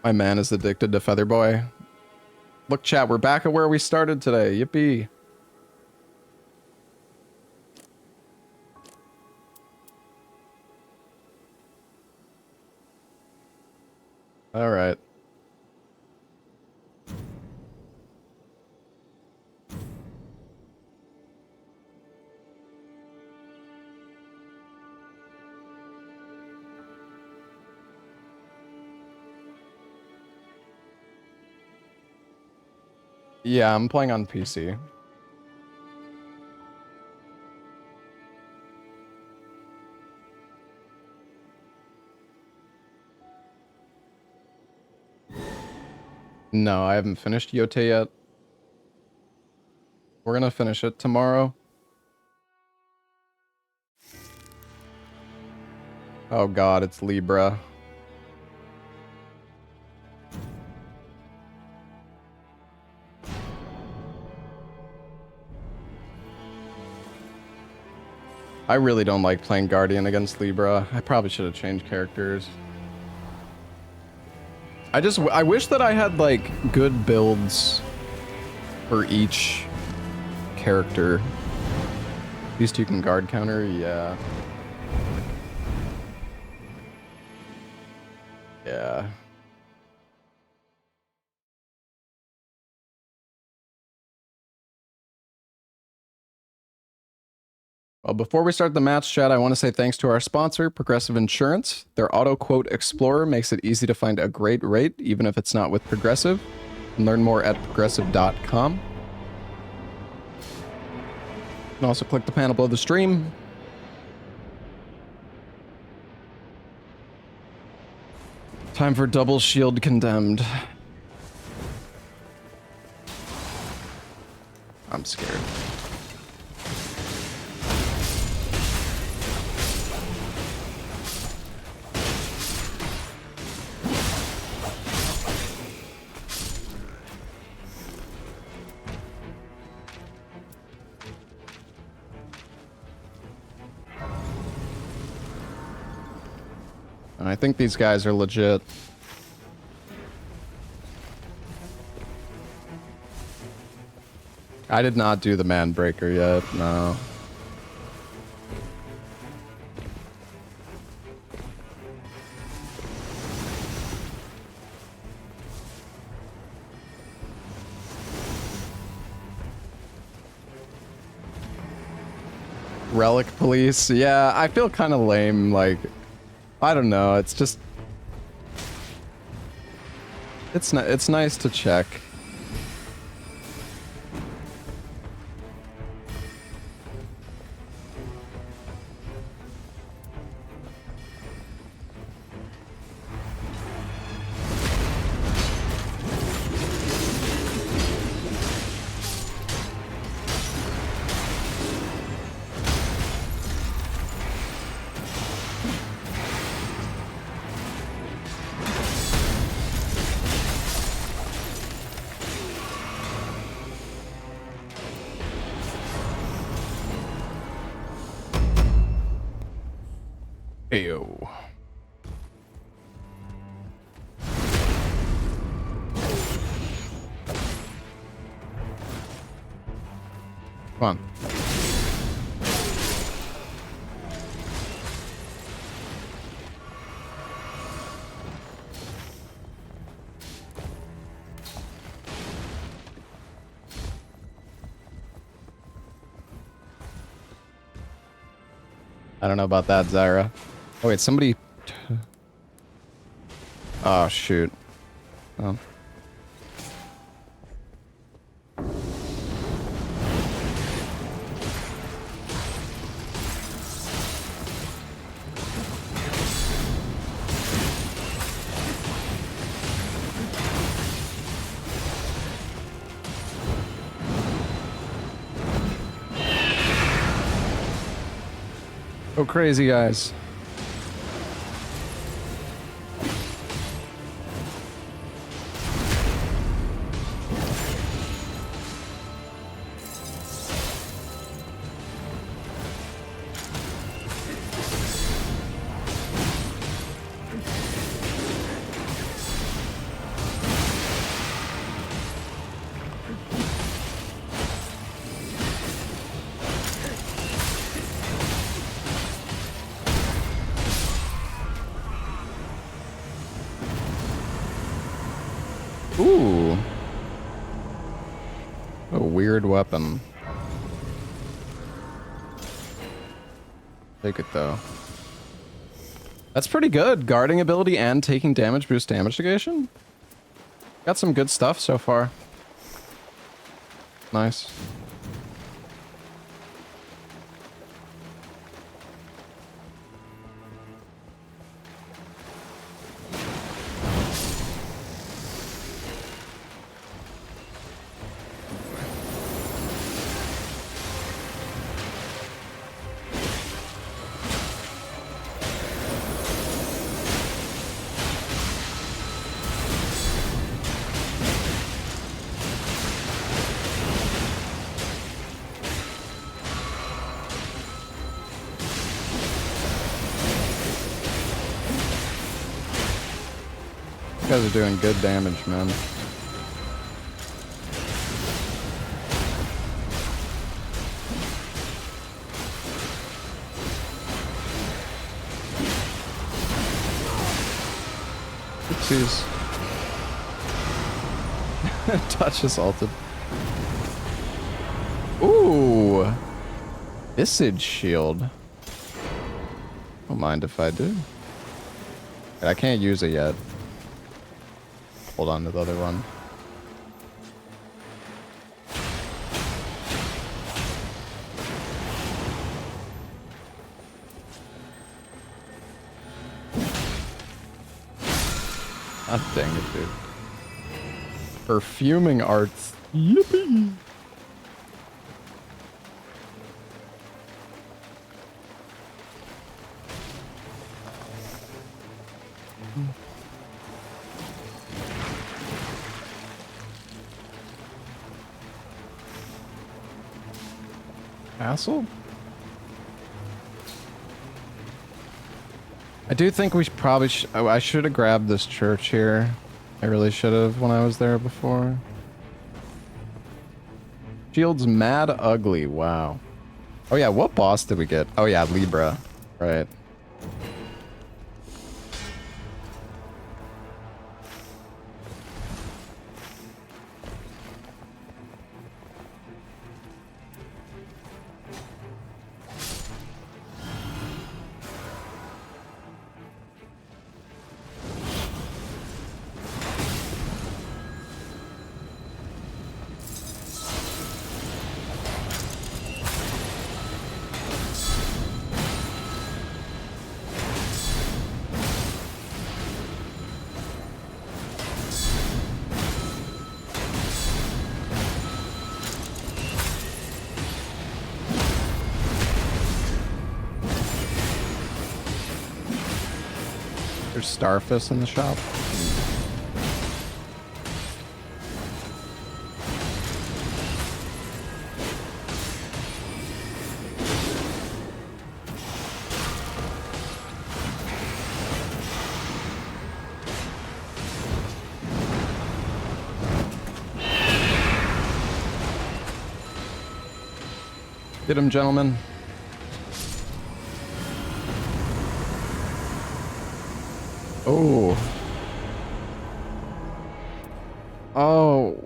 S1: My man is addicted to Feather Boy. Look, chat, we're back at where we started today. Yippee. All right. Yeah, I'm playing on PC. No, I haven't finished Yote yet. We're gonna finish it tomorrow. Oh god, it's Libra. I really don't like playing Guardian against Libra. I probably should have changed characters. I wish that I had, like, good builds for each character. These two can guard counter, yeah. Yeah. Well, before we start the match, chat, I want to say thanks to our sponsor, Progressive Insurance. Their Auto Quote Explorer makes it easy to find a great rate, even if it's not with Progressive. And learn more at progressive.com. You can also click the panel below the stream. Time for double shield condemned. I'm scared. And I think these guys are legit. I did not do the man breaker yet, no. Relic police, yeah, I feel kind of lame, like, I don't know, it's just... It's nice to check. Ayo. Come on. I don't know about that, Zyra. Oh wait, somebody... Oh, shoot. Oh. Go crazy, guys. Ooh. A weird weapon. Take it though. That's pretty good. Guarding ability and taking damage boost damage negation. Got some good stuff so far. Nice. You guys are doing good damage, man. Oopsies. Touch assaulted. Ooh. Visage shield. Don't mind if I do. I can't use it yet. Hold on to the other one. God dang it, dude. Perfuming arts. Yippee! Castle? I do think we probably I should have grabbed this church here. I really should have when I was there before. Shield's mad ugly. Wow. Oh yeah, what boss did we get? Oh yeah, Libra. Right. There's Starfish in the shop. Get him, gentlemen. Oh. Oh.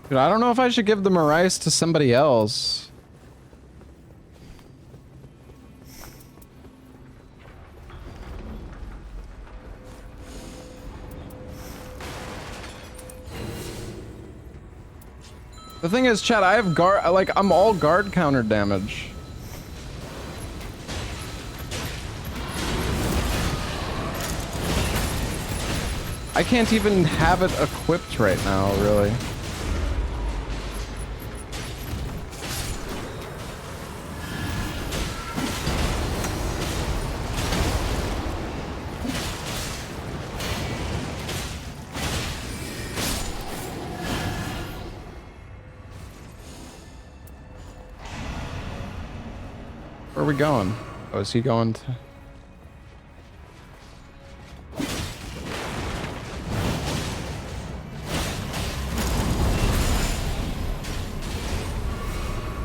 S1: Dude, I don't know if I should give the Marais to somebody else. The thing is, chat, I have guard, like, I'm all guard counter damage. I can't even have it equipped right now, really. Where are we going? Oh, is he going to...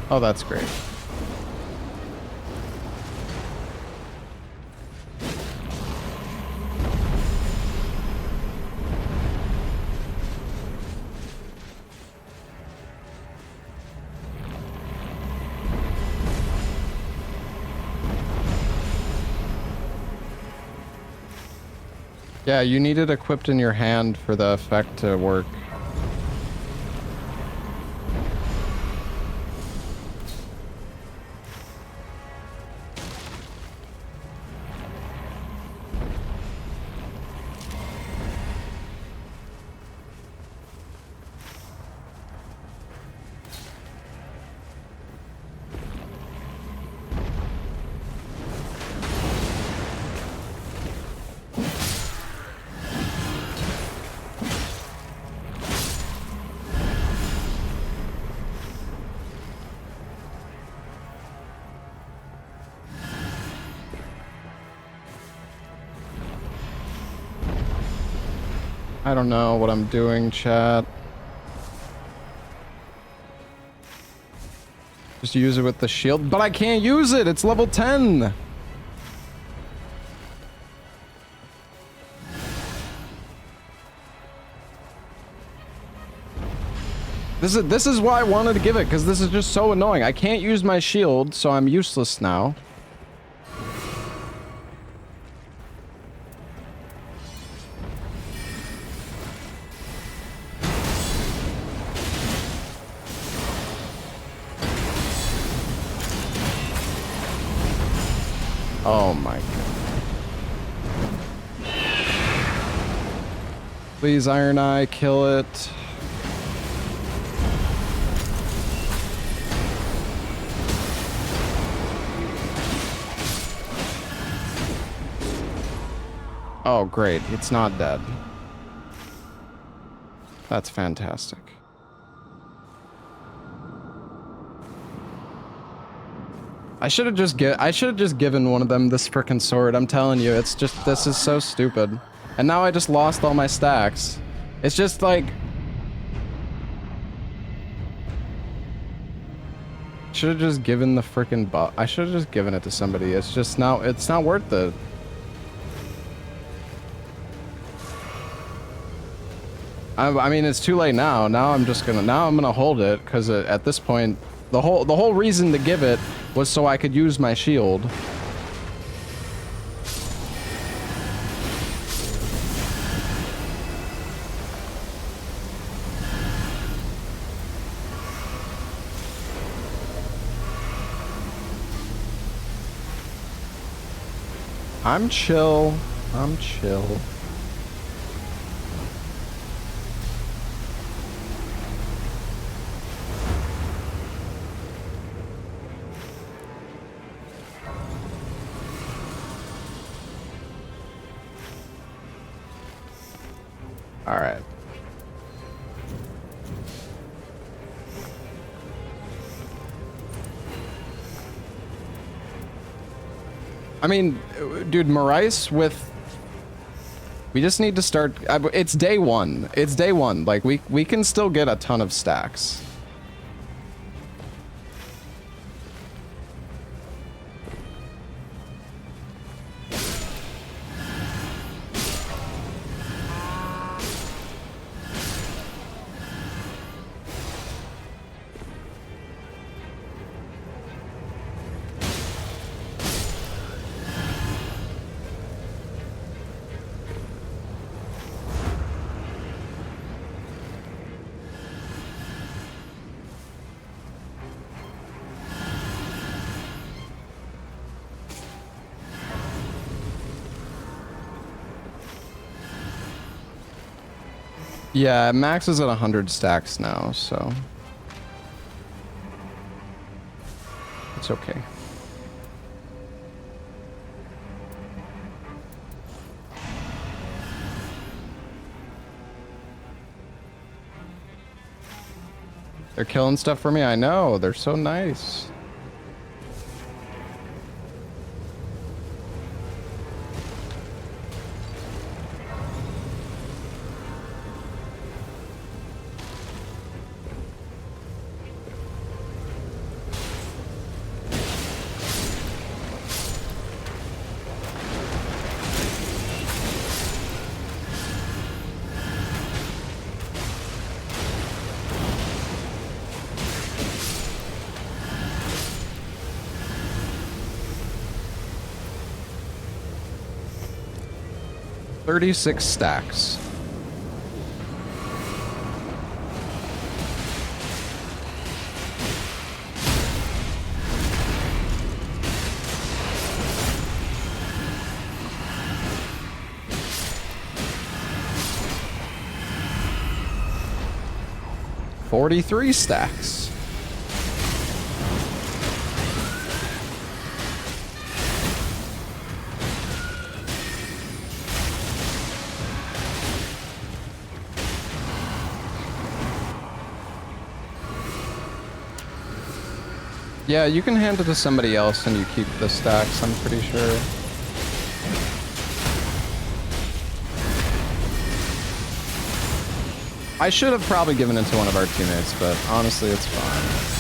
S1: Oh, that's great. Yeah, you need it equipped in your hand for the effect to work. I don't know what I'm doing, chat. Just use it with the shield, but I can't use it. It's level 10. This is why I wanted to give it, because this is just so annoying. I can't use my shield, so I'm useless now. Oh my god. Please, Iron Eye, kill it. Oh, great. It's not dead. That's fantastic. I should have just given one of them this frickin' sword. I'm telling you, it's just, this is so stupid. And now I just lost all my stacks. It's just like, should have just given the frickin' buff. I should have just given it to somebody. It's just now, it's not worth it. I mean, it's too late now. Now I'm gonna hold it, because at this point, the whole reason to give it was so I could use my shield. I'm chill. I'm chill. All right. I mean, dude, Marais with... We just need to start... It's day one. It's day one. Like, we can still get a ton of stacks. Yeah, Max is at 100 stacks now, so... It's okay. They're killing stuff for me, I know. They're so nice. 36 stacks. $43 stacks. Yeah, you can hand it to somebody else and you keep the stacks, I'm pretty sure. I should have probably given it to one of our teammates, but honestly, it's fine.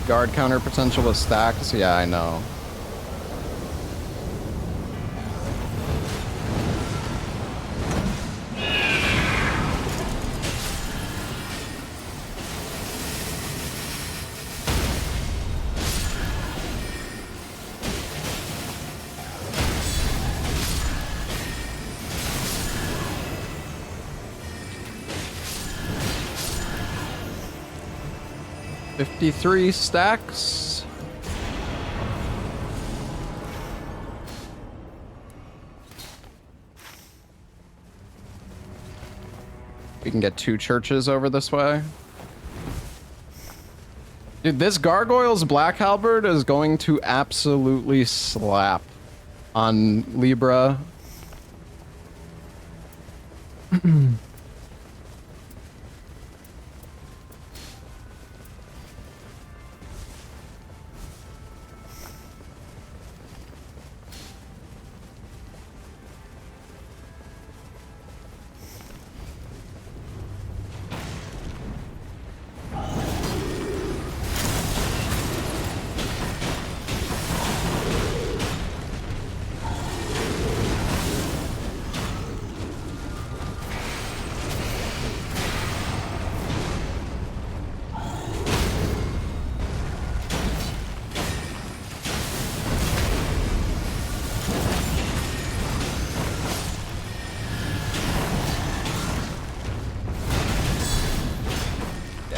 S1: Guard counter potential with stacks? Yeah, I know. $53 stacks. We can get 2 churches over this way. Dude, this Gargoyle's Black Halberd is going to absolutely slap on Libra.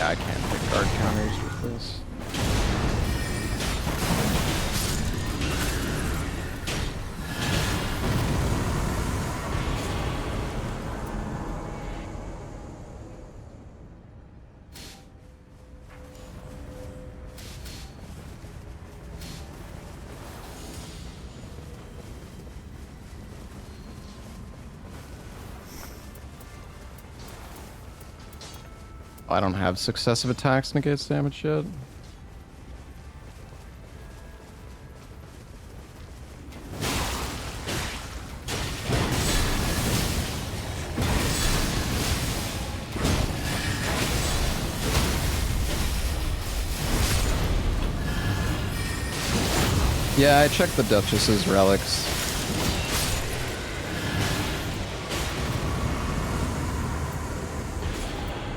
S1: I can't pick guard counters with this. I don't have successive attacks negates damage yet. Yeah, I checked the Duchess's relics.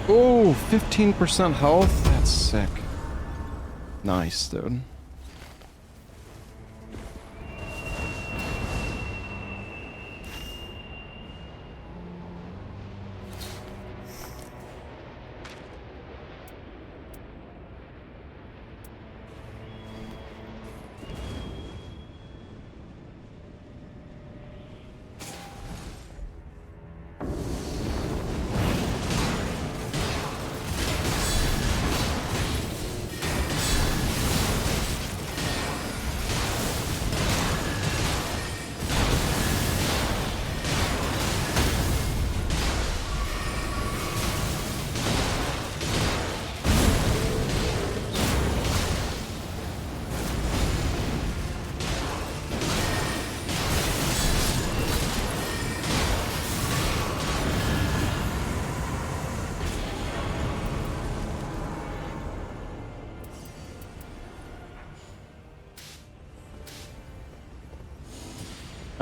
S1: Oh, 15% health? That's sick. Nice, dude.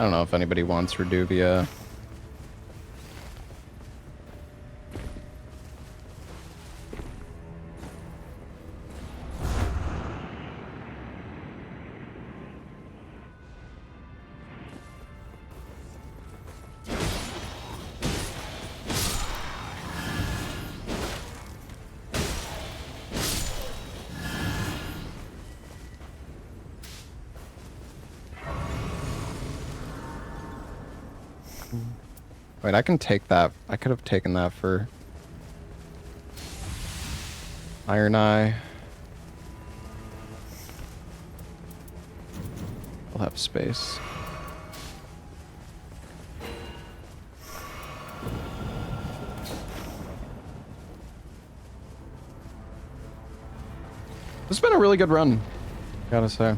S1: I don't know if anybody wants Reduvia. Wait, I can take that. I could have taken that for Iron Eye. We'll have space. This has been a really good run, gotta say.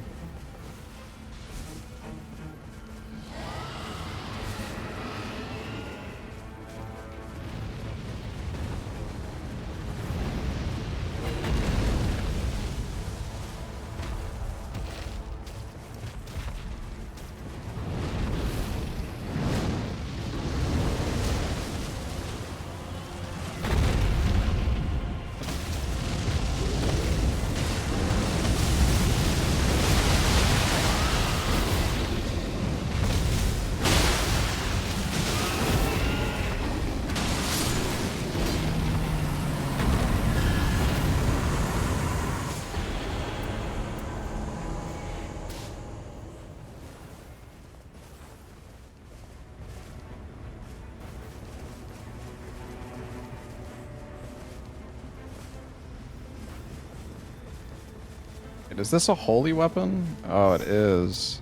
S1: Is this a holy weapon? Oh, it is.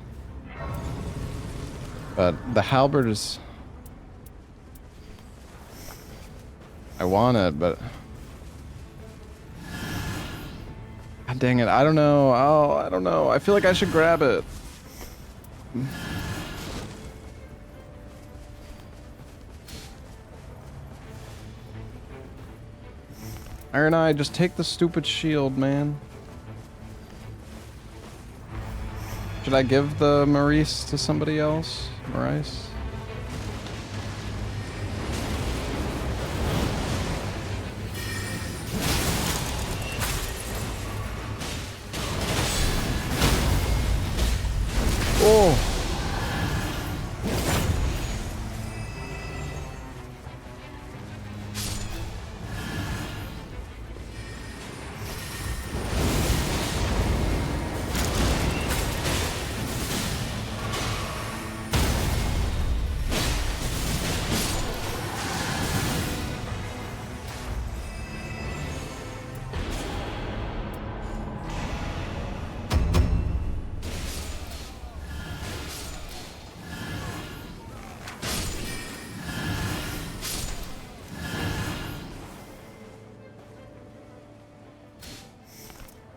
S1: But the halberd is... I want it, but... God dang it, I don't know. Oh, I don't know. I feel like I should grab it. Iron Eye, just take the stupid shield, man. Should I give the Maurice to somebody else? Maurice? Oh!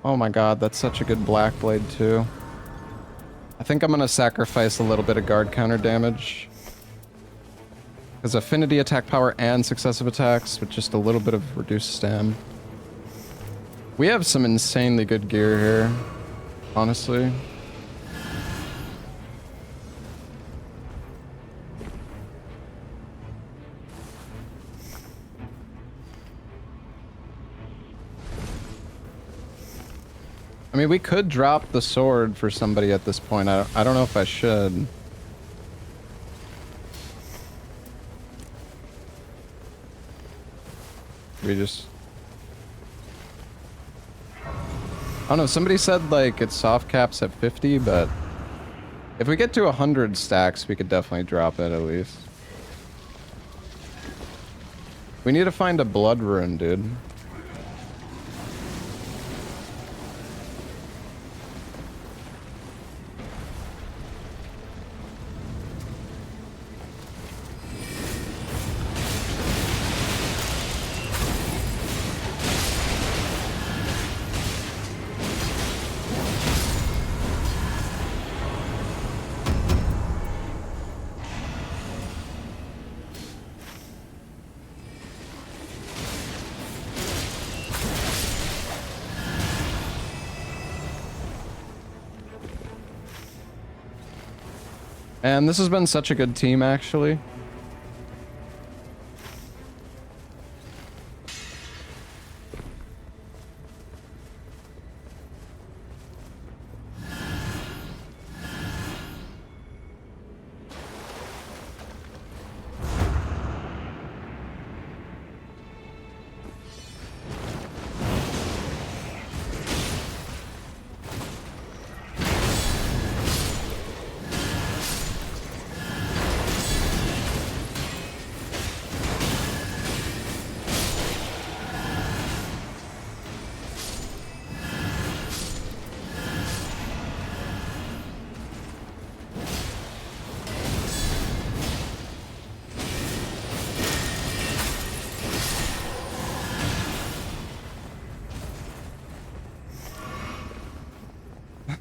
S1: Oh my god, that's such a good black blade too. I think I'm gonna sacrifice a little bit of guard counter damage. Because affinity attack power and successive attacks with just a little bit of reduced stam. We have some insanely good gear here, honestly. I mean, we could drop the sword for somebody at this point. I don't know if I should. We just... I don't know, somebody said, like, it's soft caps at 50, but... if we get to 100 stacks, we could definitely drop it, at least. We need to find a blood rune, dude. And this has been such a good team, actually.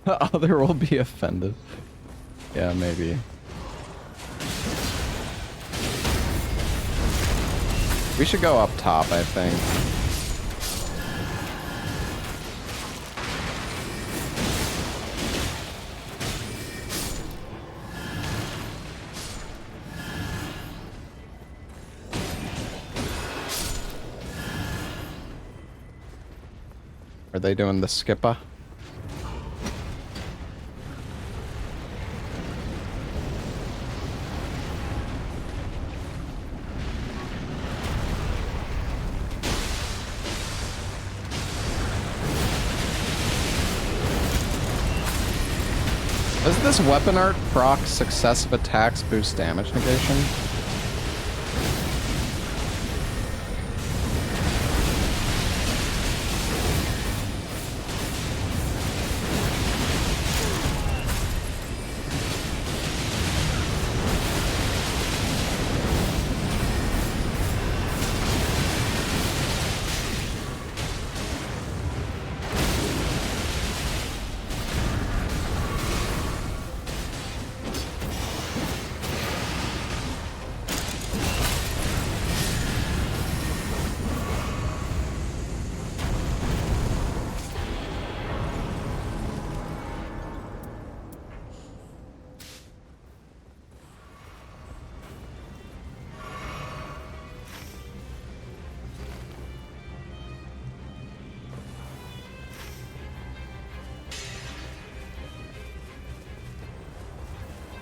S1: Other will be offended. Yeah, maybe. We should go up top, I think. Are they doing the skipper? Does this weapon art proc successive attacks boost damage negation?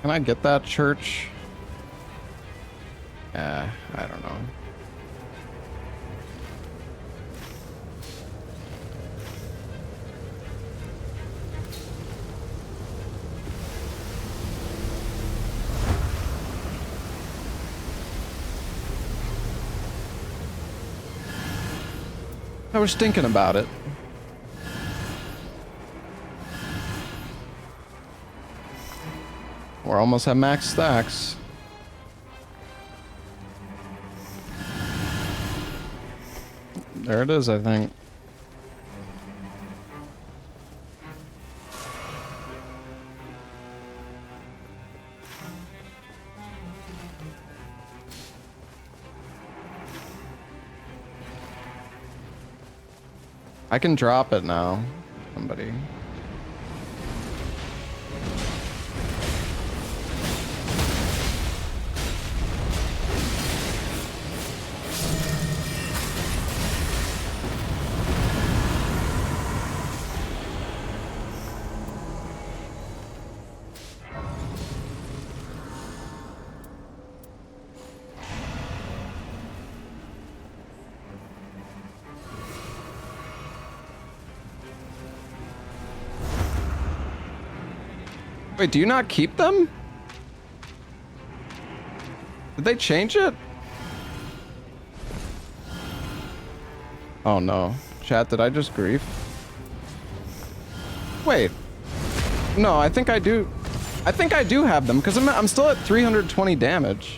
S1: Can I get that church? I don't know. I was thinking about it. We're almost at max stacks. There it is, I think. I can drop it now. Somebody. Wait, do you not keep them? Did they change it? Oh no. Chat, did I just grief? Wait. No, I think I do. I think I do have them because I'm still at 320 damage.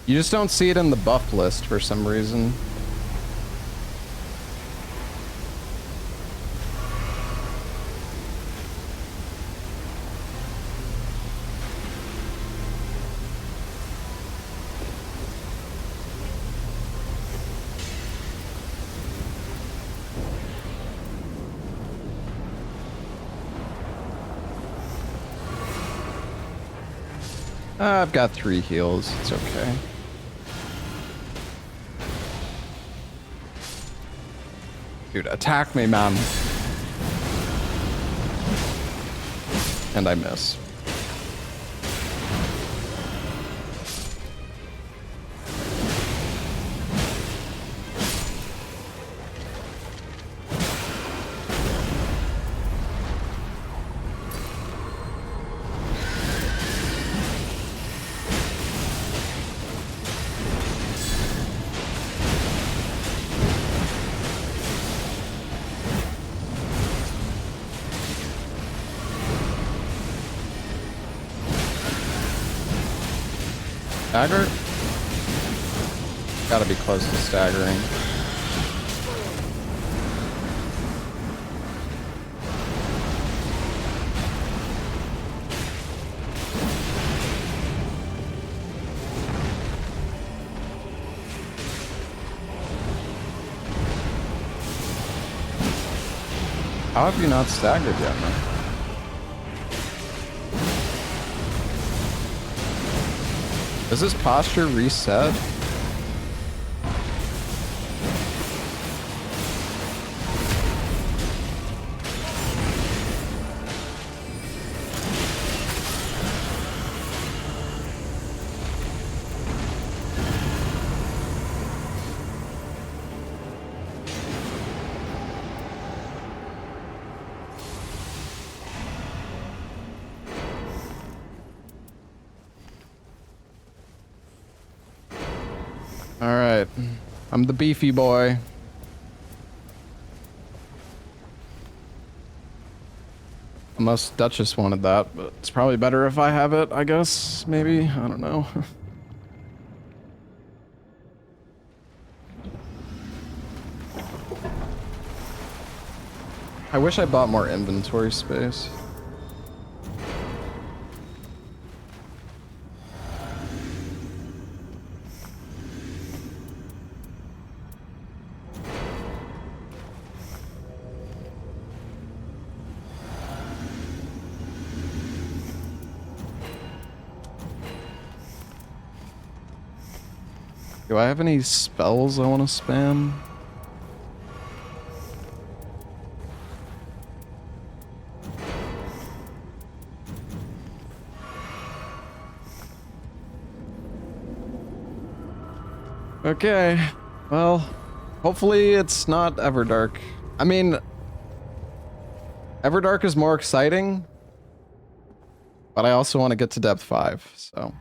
S1: You just don't see it in the buff list for some reason. I've got 3 heals. It's okay. Dude, attack me, man. And I miss. Stagger? Gotta be close to staggering. How have you not staggered yet, man? Does this posture reset? Alright. I'm the beefy boy. Unless Duchess wanted that, but it's probably better if I have it, I guess. Maybe? I don't know. I wish I bought more inventory space. Do I have any spells I want to spam? Okay, well, hopefully it's not Everdark. I mean, Everdark is more exciting, but I also want to get to depth 5, so...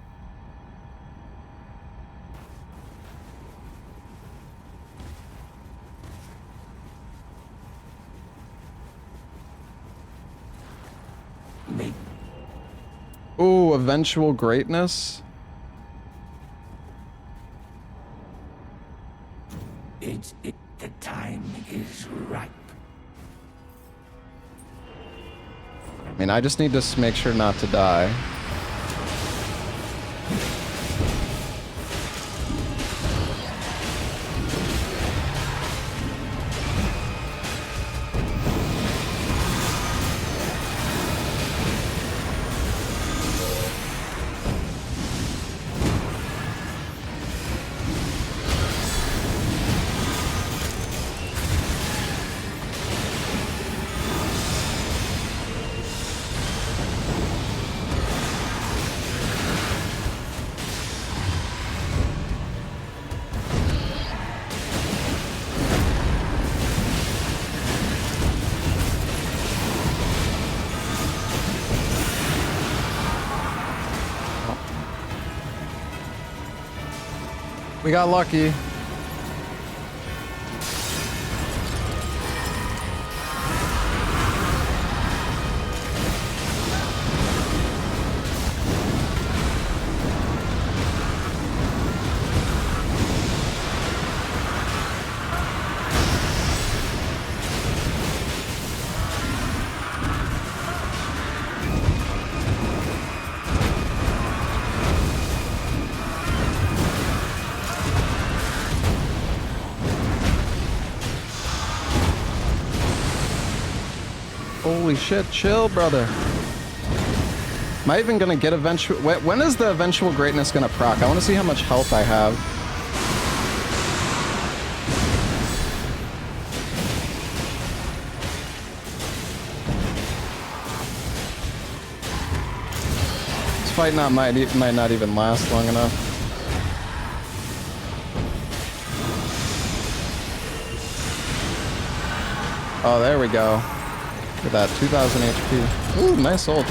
S1: Ooh, eventual greatness.
S2: The time is ripe.
S1: I mean, I just need to make sure not to die. We got lucky. Holy shit, chill, brother. Am I even gonna get eventual? When is the eventual greatness gonna proc? I want to see how much health I have. This fight might not even last long enough. Oh, there we go. Look at that, 2,000 HP. Ooh, nice ult.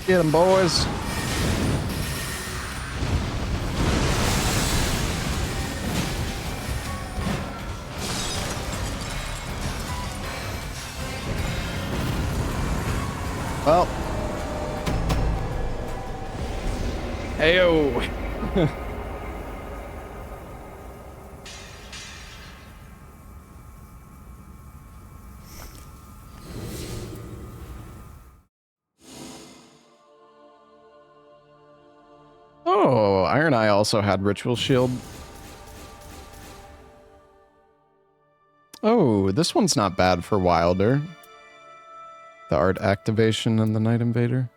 S1: Get them, boys. Well. Heyo. Oh, Iron Eye also had Ritual Shield. Oh, this one's not bad for Wilder. The art activation and the Night Invader.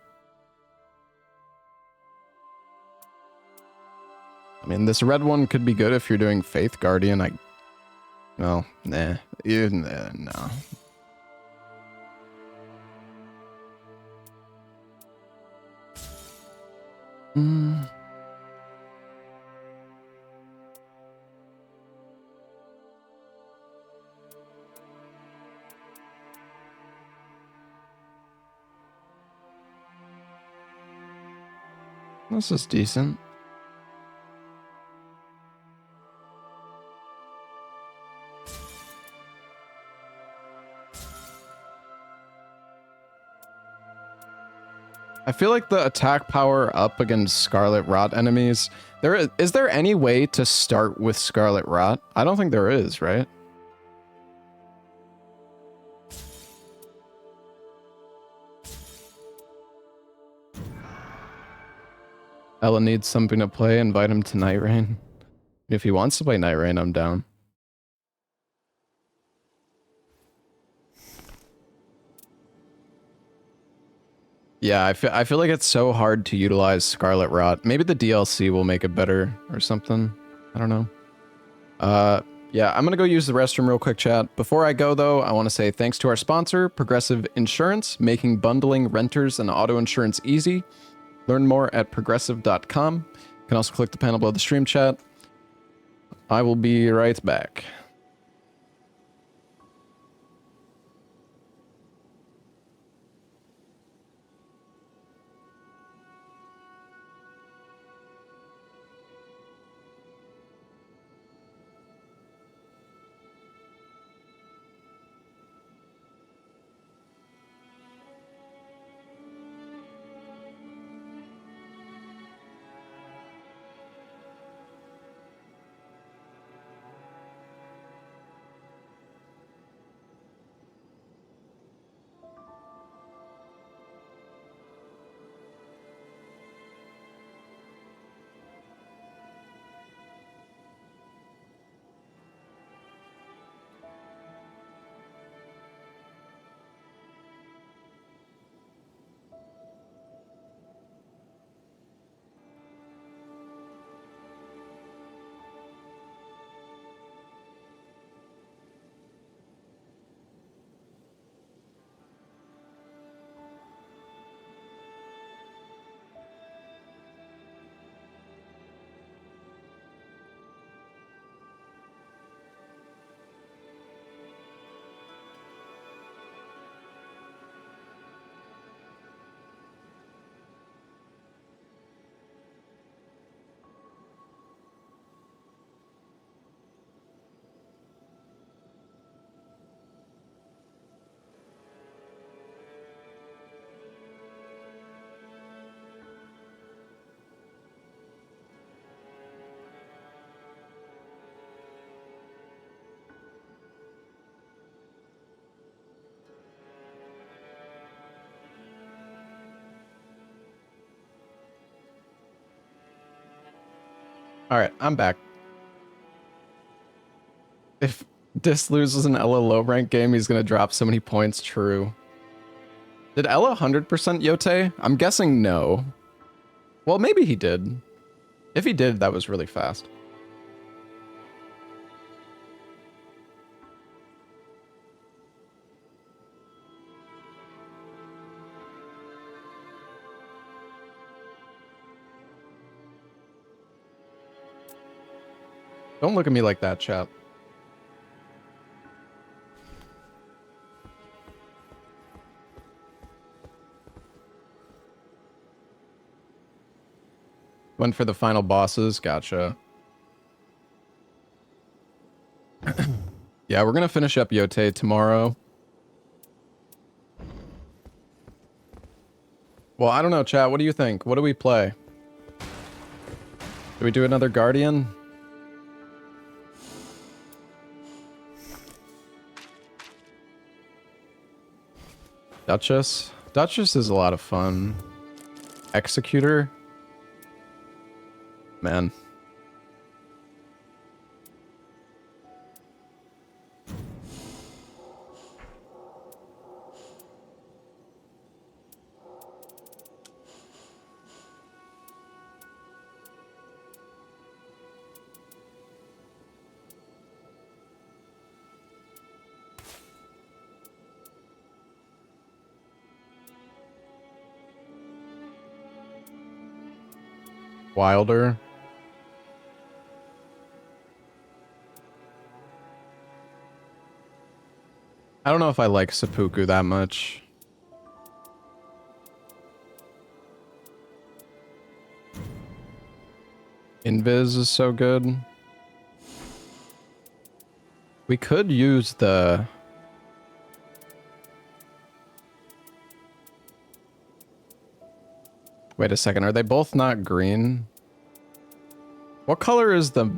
S1: I mean, this red one could be good if you're doing Faith Guardian. Well, nah. No. This is decent. I feel like the attack power up against Scarlet Rot enemies. Is there any way to start with Scarlet Rot? I don't think there is, right? Ella needs something to play. Invite him to Nightreign. If he wants to play Nightreign, I'm down. Yeah, I feel like it's so hard to utilize Scarlet Rot. Maybe the DLC will make it better or something. I don't know. Yeah, I'm gonna go use the restroom real quick, chat. Before I go, though, I want to say thanks to our sponsor, Progressive Insurance, making bundling renters and auto insurance easy. Learn more at progressive.com. You can also click the panel below the stream, chat. I will be right back. All right, I'm back. Dis loses an Ella low rank game, he's gonna drop so many points. True. Did Ella 100% Yote? I'm guessing no. Well, maybe he did. If he did, that was really fast. Don't look at me like that, chat. Went for the final bosses. Gotcha. Yeah, we're gonna finish up Yote tomorrow. Well, I don't know, chat. What do you think? What do we play? Do we do another Guardian? Duchess? Duchess is a lot of fun. Executor? Man. Wilder. I don't know if I like seppuku that much. Invis is so good. We could use the... Wait a second, are they both not green? What color is the...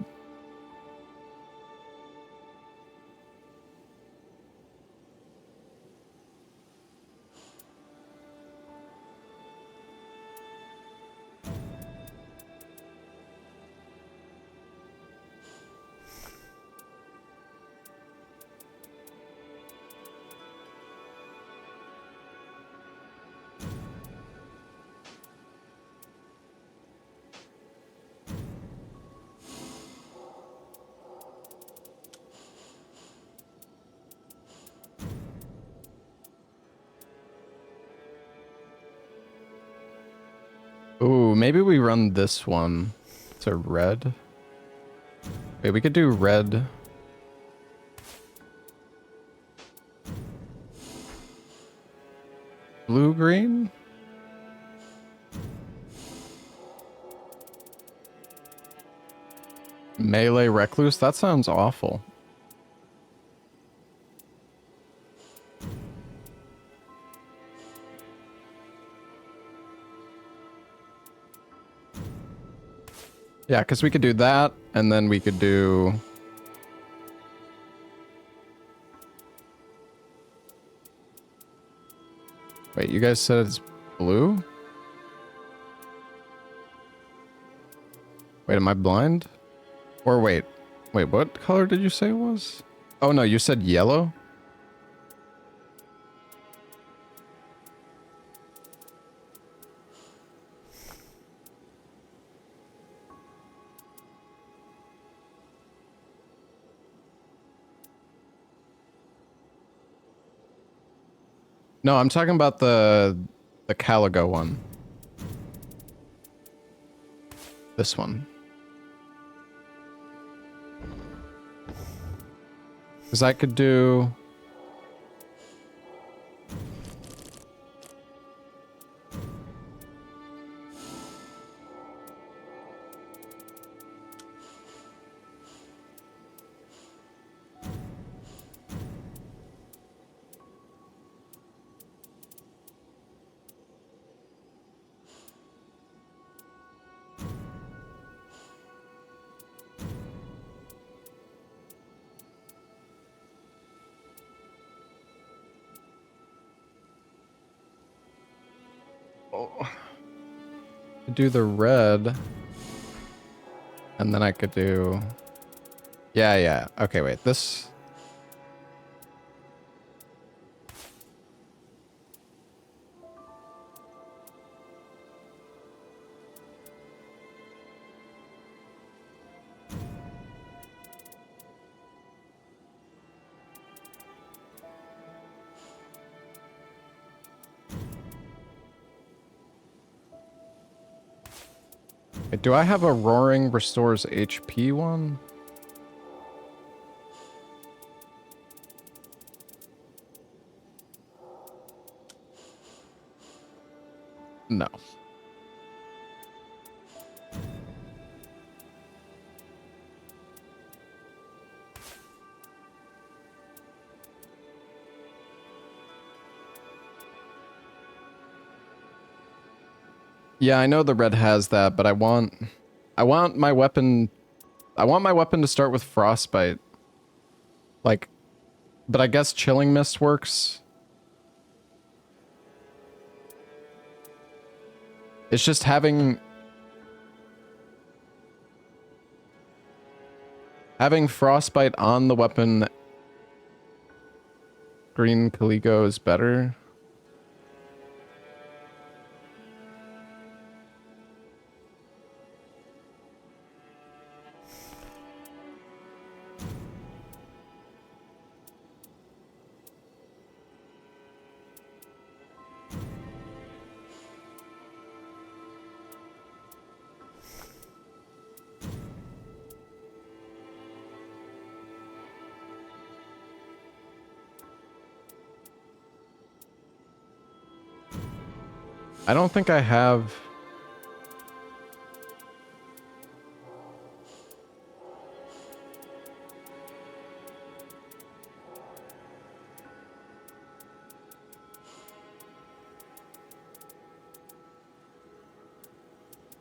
S1: Ooh, maybe we run this one to red. Wait, we could do red. Blue, green? Melee recluse? That sounds awful. Yeah, because we could do that, and then we could do... Wait, you guys said it's blue? Wait, am I blind? Or wait, what color did you say it was? Oh no, you said yellow? No, I'm talking about the Caligo one. This one. Because I could do... do the red, and then I could do... Yeah. Okay, wait, this... Wait, do I have a roaring restores HP one? No. Yeah, I know the red has that, but I want my weapon to start with frostbite. Like, but I guess chilling mist works. It's just having frostbite on the weapon green Caligo is better. I don't think I have.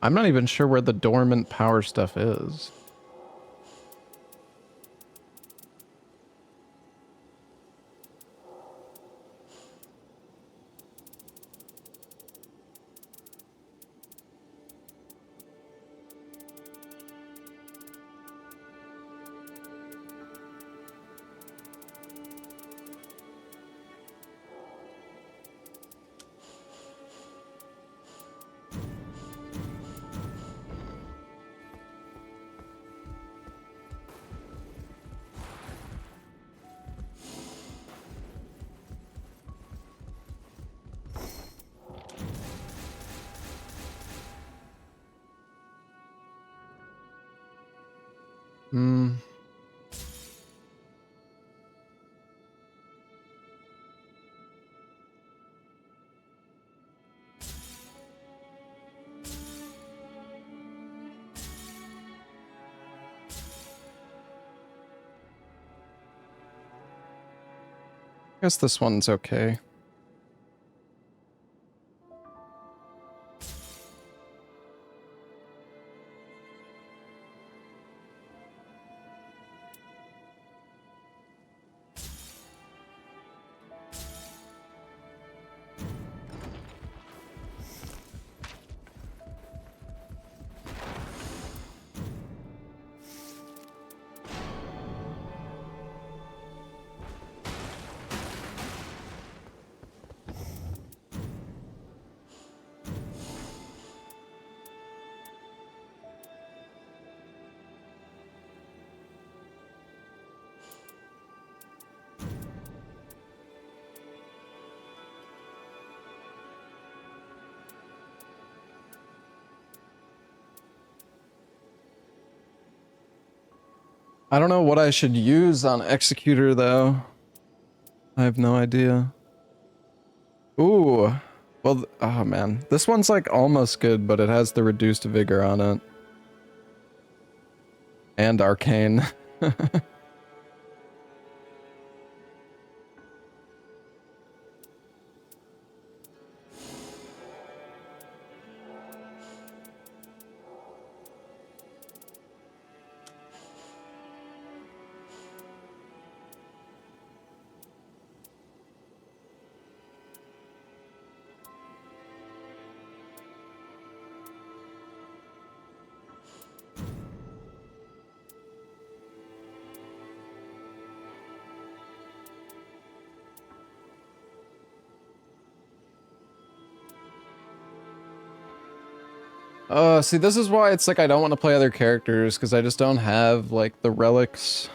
S1: I'm not even sure where the dormant power stuff is. Hmm. I guess this one's okay. I don't know what I should use on Executor, though. I have no idea. Ooh. Well, oh man. This one's like almost good, but it has the reduced vigor on it. And arcane. See, this is why it's like I don't want to play other characters, because I just don't have, like, the relics.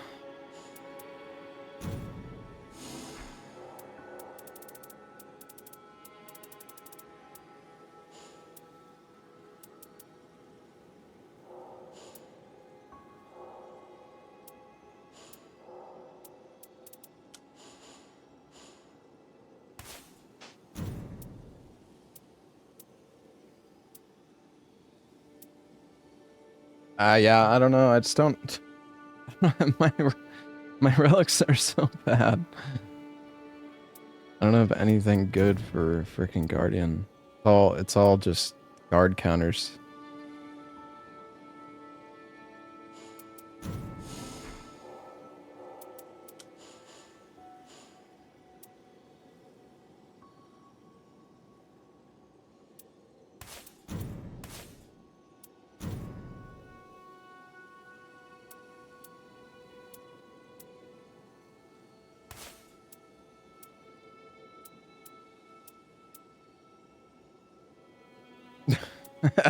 S1: Yeah, I don't know. I just don't. my my relics are so bad. I don't have anything good for freaking Guardian. It's all just guard counters.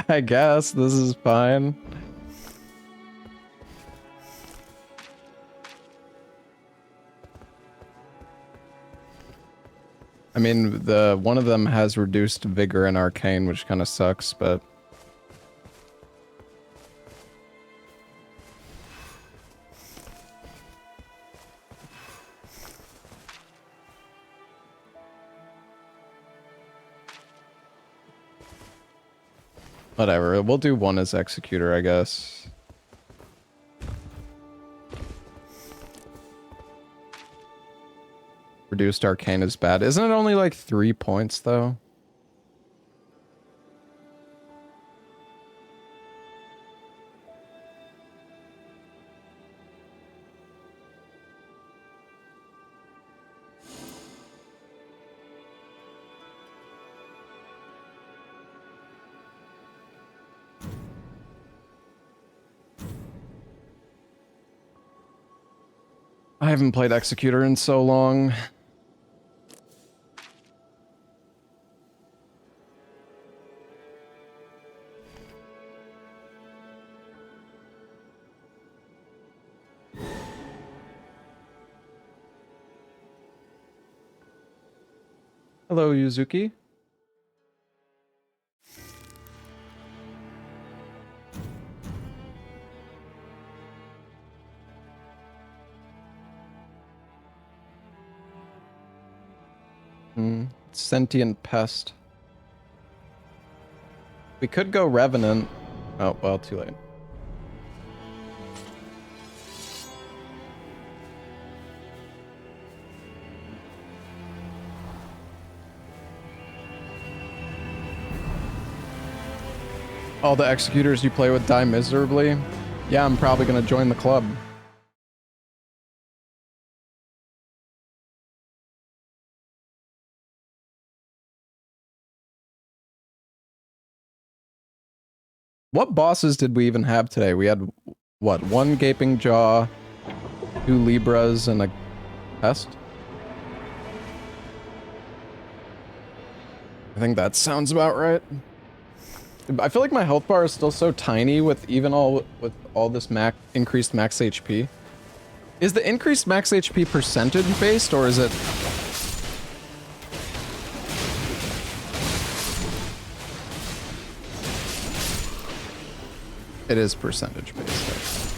S1: I guess this is fine. I mean, the one of them has reduced vigor and arcane, which kind of sucks, but whatever. We'll do one as executor, I guess. Reduced arcane is bad. Isn't it only like 3 points though? I haven't played Executor in so long. Hello, Yuzuki. Sentient pest. We could go Revenant. Oh, well, too late. All the executors you play with die miserably? Yeah, I'm probably gonna join the club. What bosses did we even have today? We had, what, 1 Gaping Jaw, 2 Libras, and a Pest? I think that sounds about right. I feel like my health bar is still so tiny with all this increased max HP. Is the increased max HP percentage based, or is it... It is percentage based.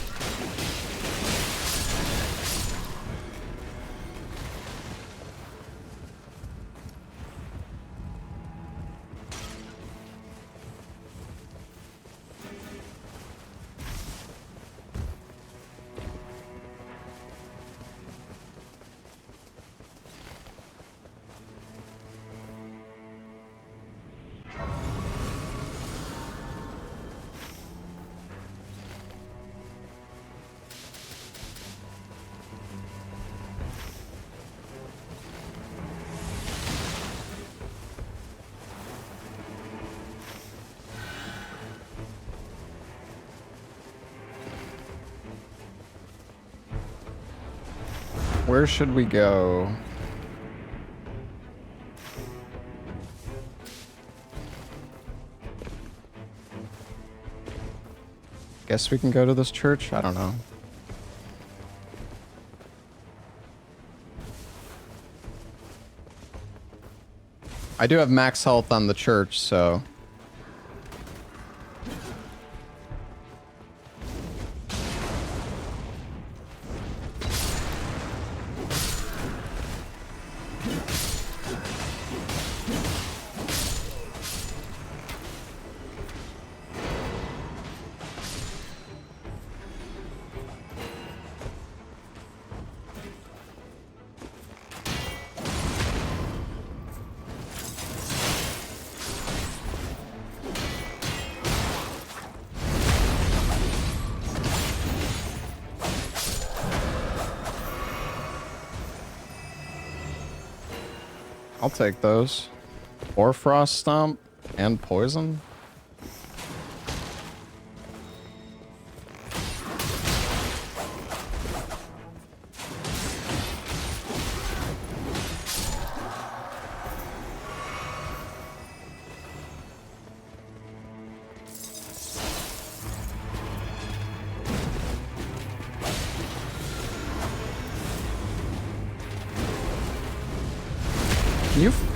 S1: Where should we go? Guess we can go to this church? I don't know. I do have max health on the church, so... I'll take those. Or Frost Stomp and Poison.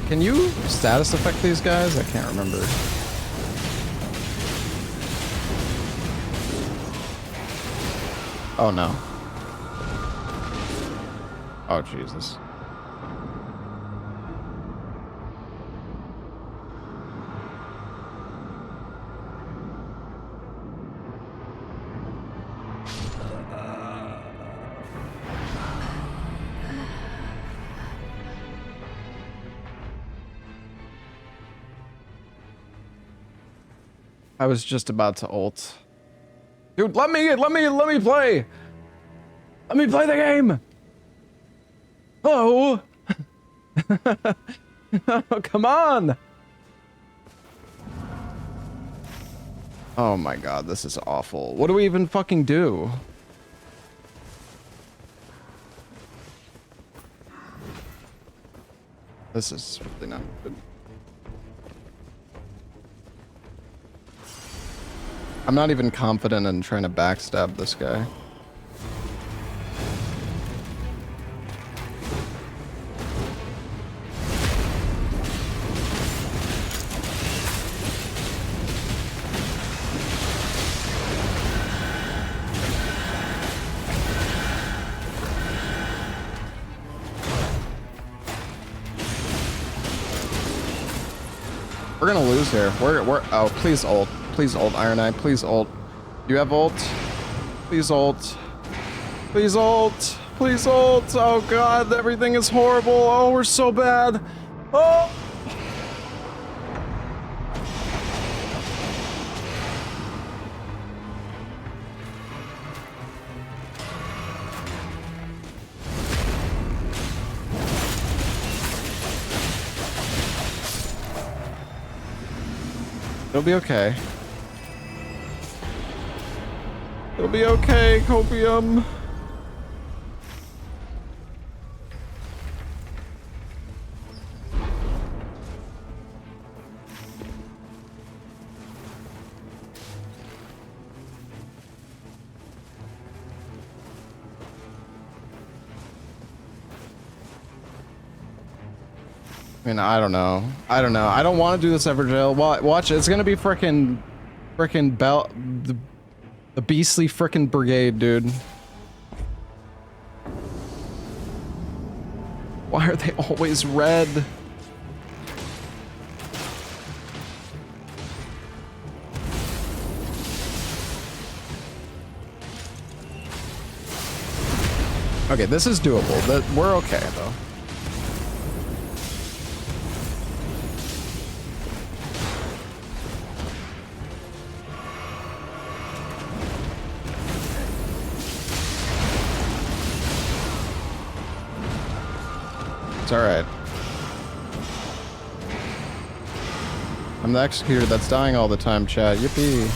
S1: Can you status affect these guys? I can't remember. Oh no. Oh Jesus. I was just about to ult. Dude, let me play! Let me play the game! Oh! Oh, come on! Oh my god, this is awful. What do we even fucking do? This is really not good. I'm not even confident in trying to backstab this guy. We're gonna lose here. We're oh, please ult. Please ult, Iron Eye. Please ult. You have ult? Please ult. Please ult. Please ult. Oh god, everything is horrible. Oh, we're so bad. Oh! It'll be okay. It'll be okay, Copium. I mean, I don't know. I don't know. I don't want to do this ever, Jill. Watch, it's gonna be frickin' Bell. The beastly frickin' brigade, dude. Why are they always red? Okay, this is doable. We're okay, though. It's alright. I'm the executor that's dying all the time, chat. Yippee.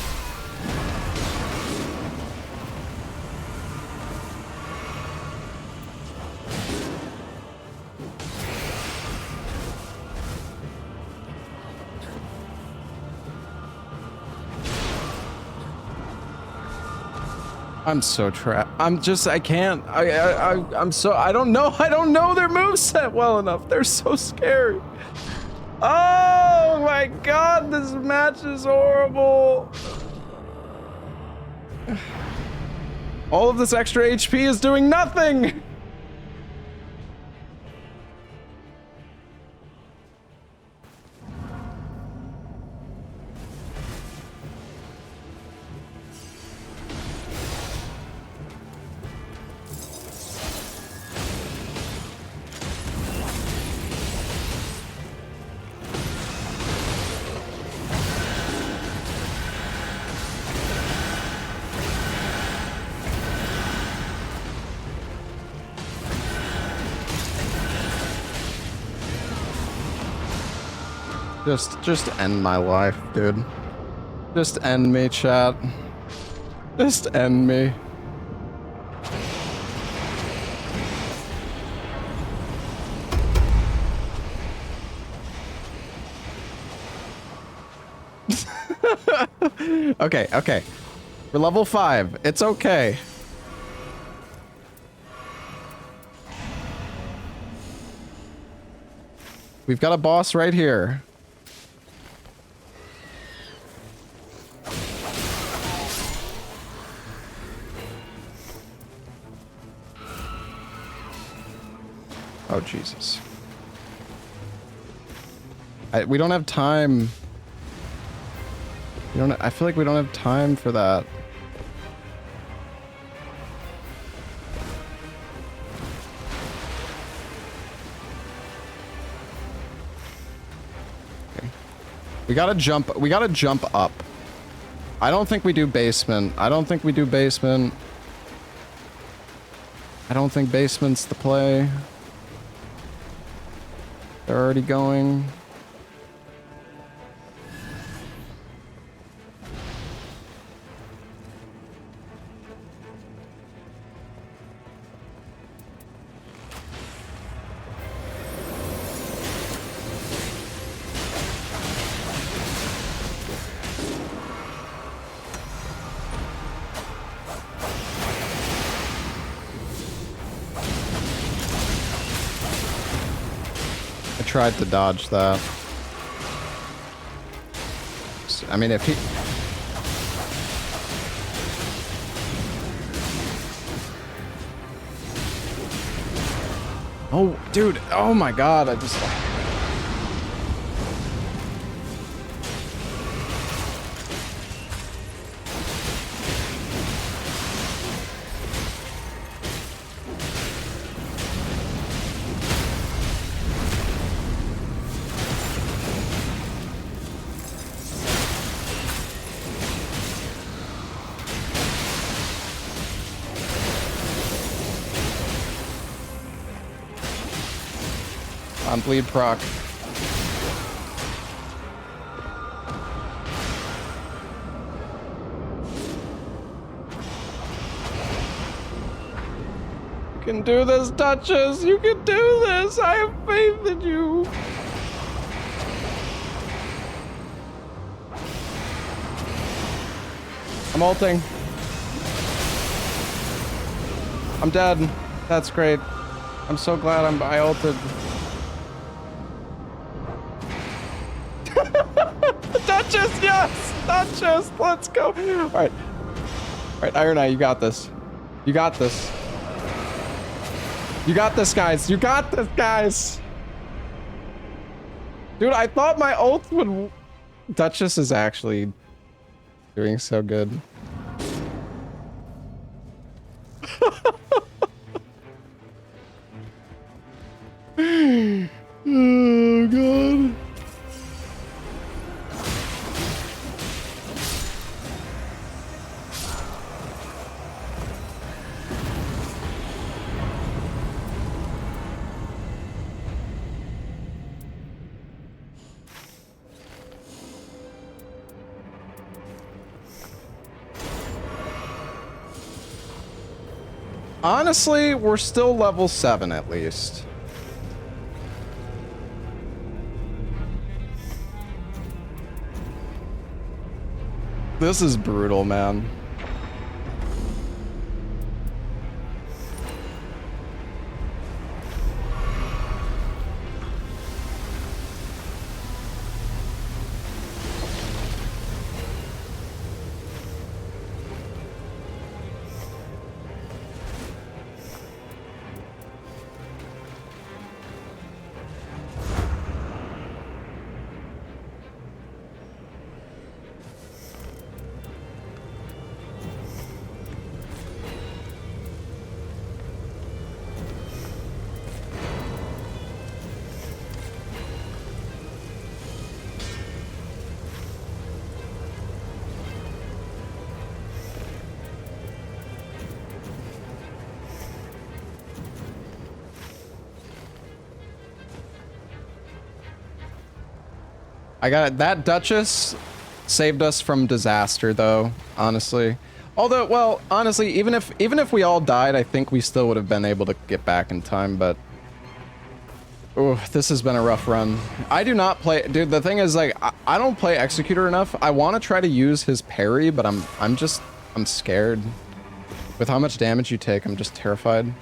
S1: I'm so trapped. I can't. I don't know their moveset well enough. They're so scary. Oh my god, this match is horrible. All of this extra HP is doing nothing. Just end my life, dude. Just end me, chat. Just end me. Okay, okay. We're level 5. It's okay. We've got a boss right here. Oh, Jesus. We don't have time. I feel like we don't have time for that. Okay. We gotta jump up. I don't think we do basement. I don't think we do basement. I don't think basement's the play. They're already going. Tried to dodge that. I mean, if he... Oh, dude. Oh my god, I just... On bleed proc. You can do this, Duchess! You can do this! I have faith in you! I'm ulting. I'm dead. That's great. I'm so glad I ulted. Duchess, yes! Duchess, let's go! Alright. Alright, Iron Eye, you got this. You got this. You got this, guys. You got this, guys! Dude, I thought my ult would... Duchess is actually doing so good. Oh, God. Honestly, we're still level 7 at least. This is brutal, man. I got that Duchess saved us from disaster, though. Honestly, although, well, honestly, even if we all died, I think we still would have been able to get back in time. But oh, this has been a rough run. I do not play, dude. The thing is, like, I don't play Executor enough. I want to try to use his parry, but I'm scared. With how much damage you take, I'm just terrified.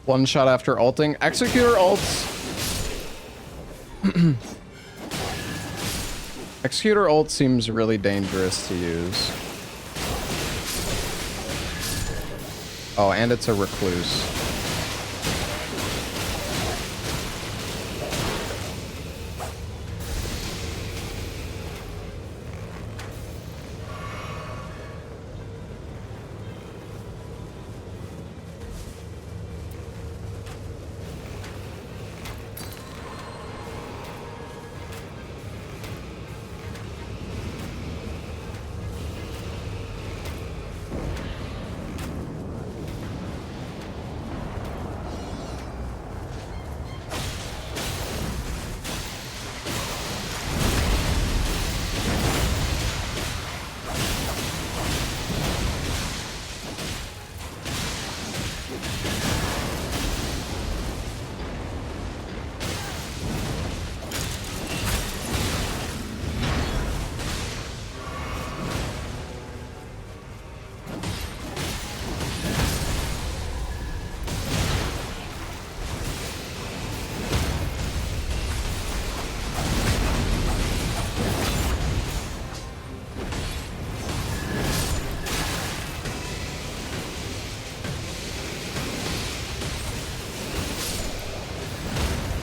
S1: One shot after ulting. Executor ults. Executor ult seems really dangerous to use. Oh, and it's a recluse.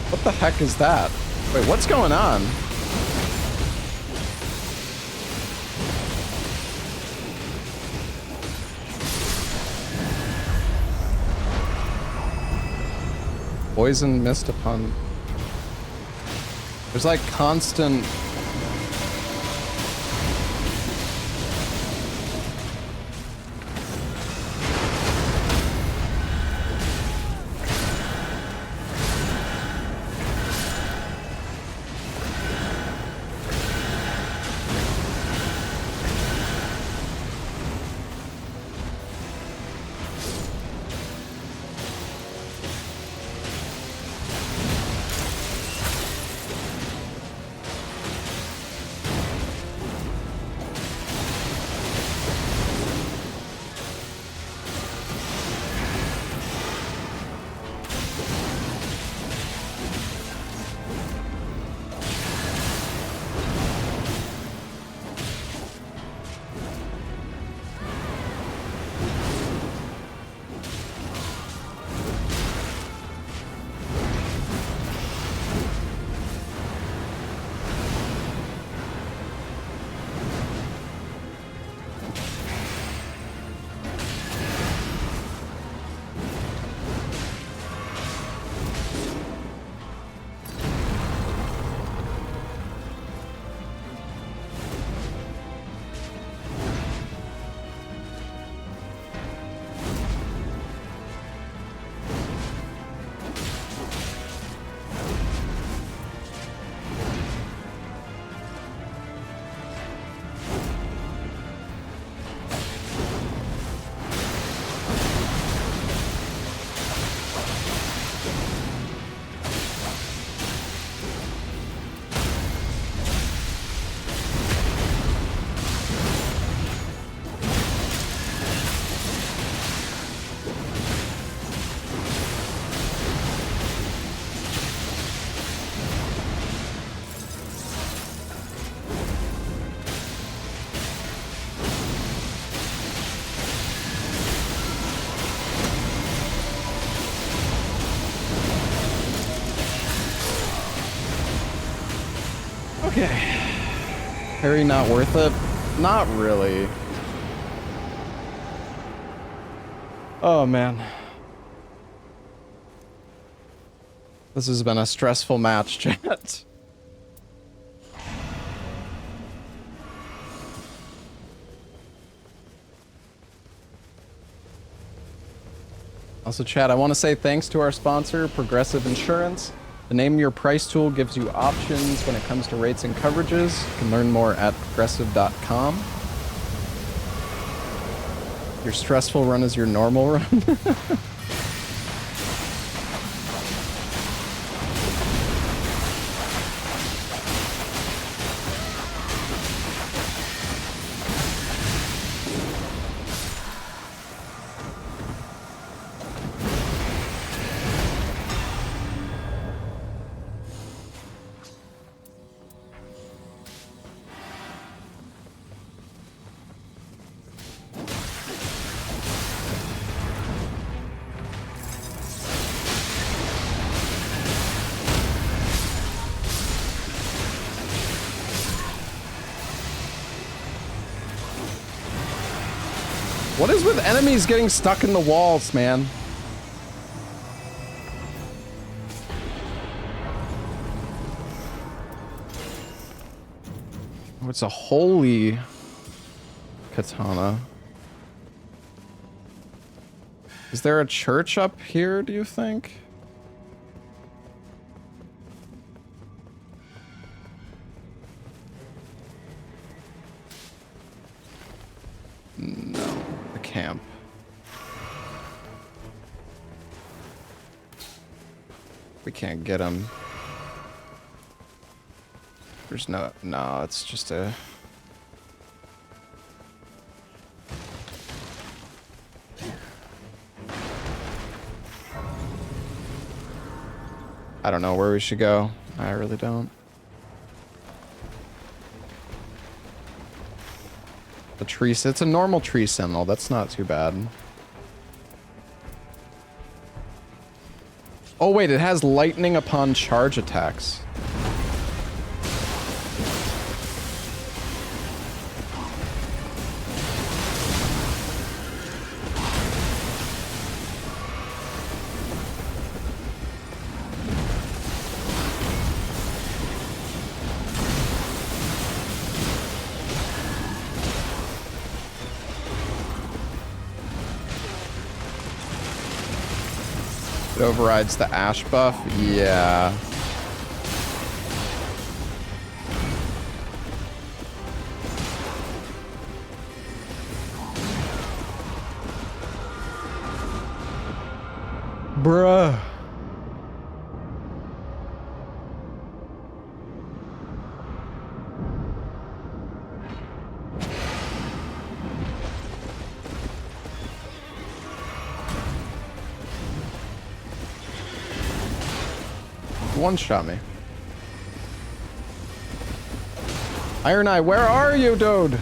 S1: What the heck is that? Wait, what's going on? Poison mist upon... There's like constant... Okay. Harry not worth it? Not really. Oh man. This has been a stressful match, chat. Also, chat, I want to say thanks to our sponsor, Progressive Insurance. The Name Your Price tool gives you options when it comes to rates and coverages. You can learn more at progressive.com. Your stressful run is your normal run. What is with enemies getting stuck in the walls, man? Oh, it's a holy katana. Is there a church up here, do you think? No. The camp. We can't get him. There's no, it's just a... I don't know where we should go. I really don't. The tree, it's a normal tree sentinel. That's not too bad. Oh wait, it has lightning upon charge attacks. It overrides the ash buff? Yeah. Bruh. One-shot me. Iron Eye, where are you, dude?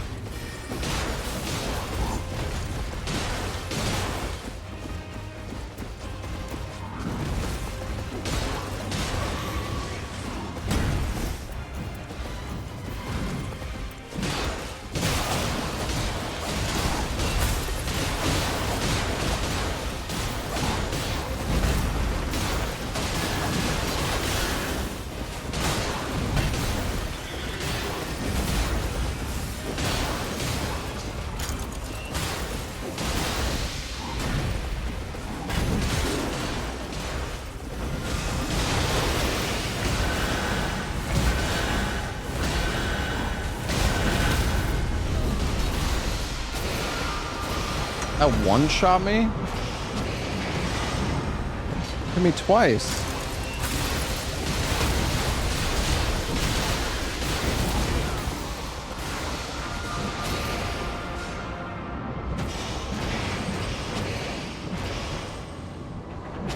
S1: That one-shot me? Hit me twice.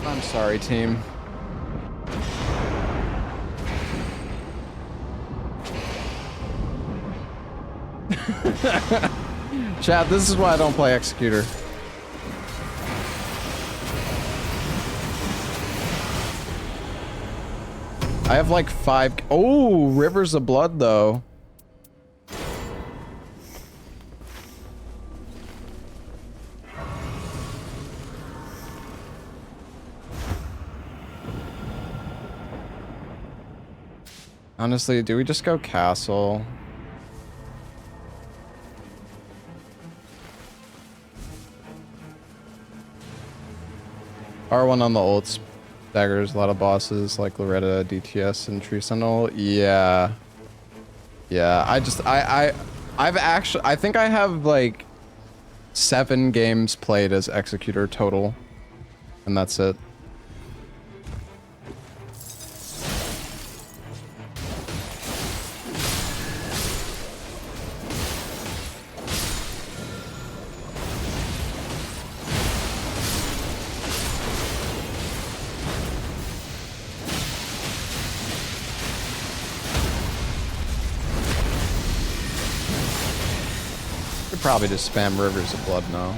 S1: I'm sorry, team. Chat, this is why I don't play Executor. I have like 5. Oh, Rivers of Blood though. Honestly, do we just go castle? R1 on the ults daggers a lot of bosses like Loretta, DTS, and Tree Sentinel. Yeah. Yeah, I've actually, I think I have like 7 games played as Executor total. And that's it. Probably just spam Rivers of Blood now.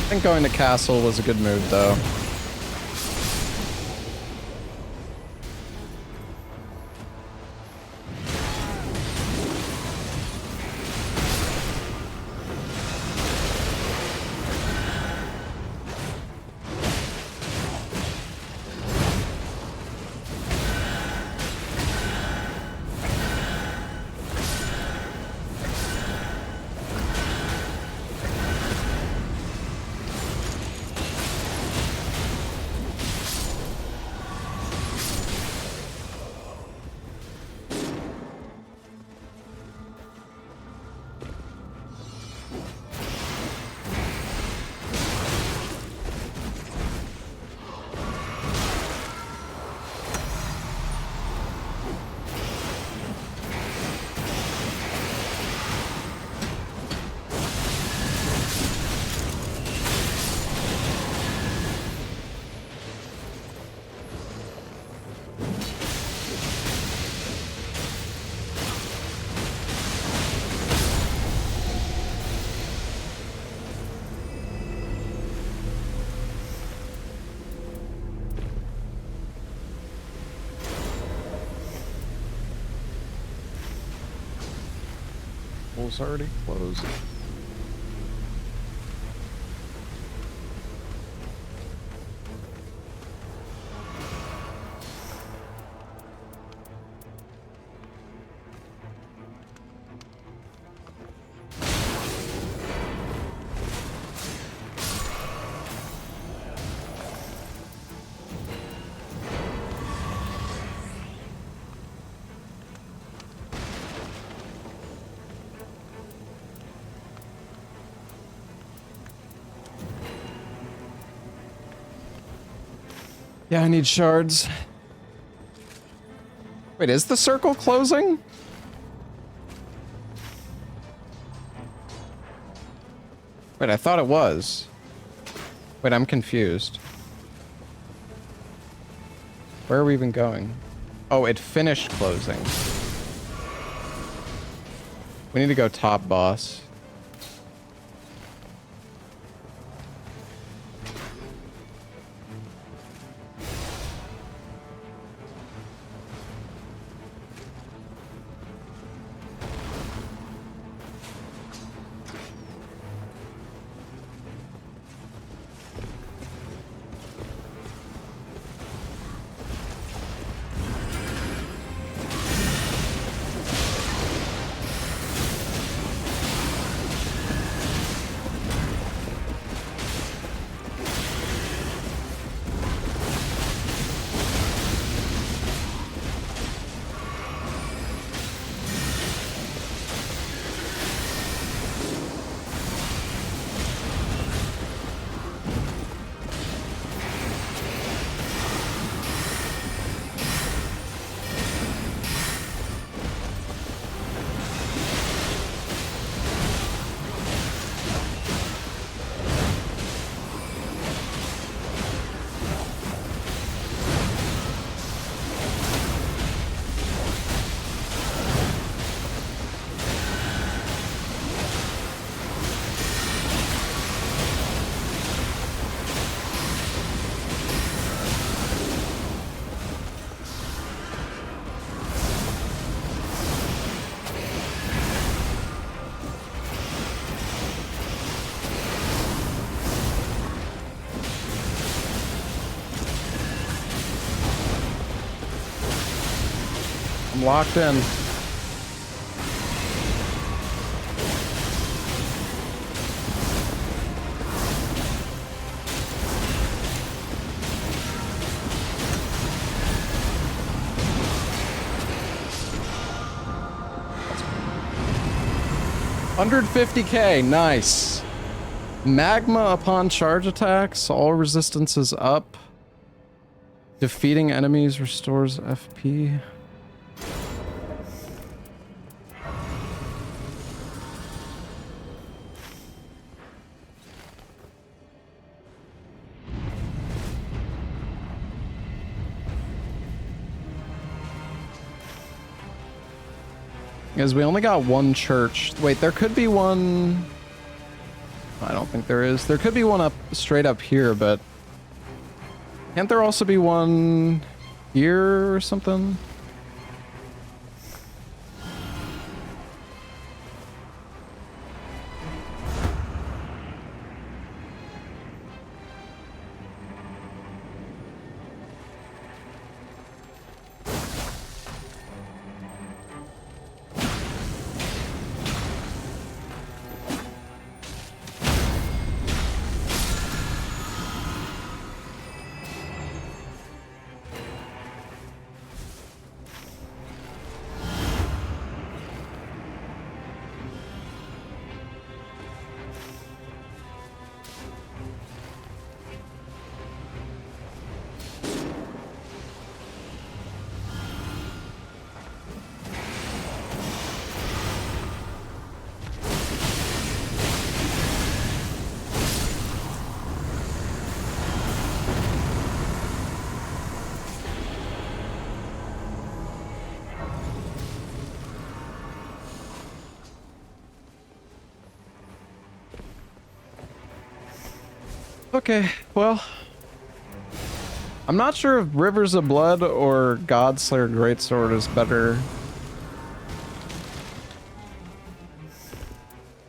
S1: I think going to castle was a good move, though. Pool's already closed. Yeah, I need shards. Wait, is the circle closing? Wait, I thought it was. Wait, I'm confused. Where are we even going? Oh, it finished closing. We need to go top boss. I'm locked in. $150K, nice. Magma upon charge attacks, all resistances up. Defeating enemies restores FP. Because we only got one church. Wait, there could be one... I don't think there is. There could be one up straight up here, but... Can't there also be one here or something? Okay, well, I'm not sure if Rivers of Blood or Godslayer Greatsword is better.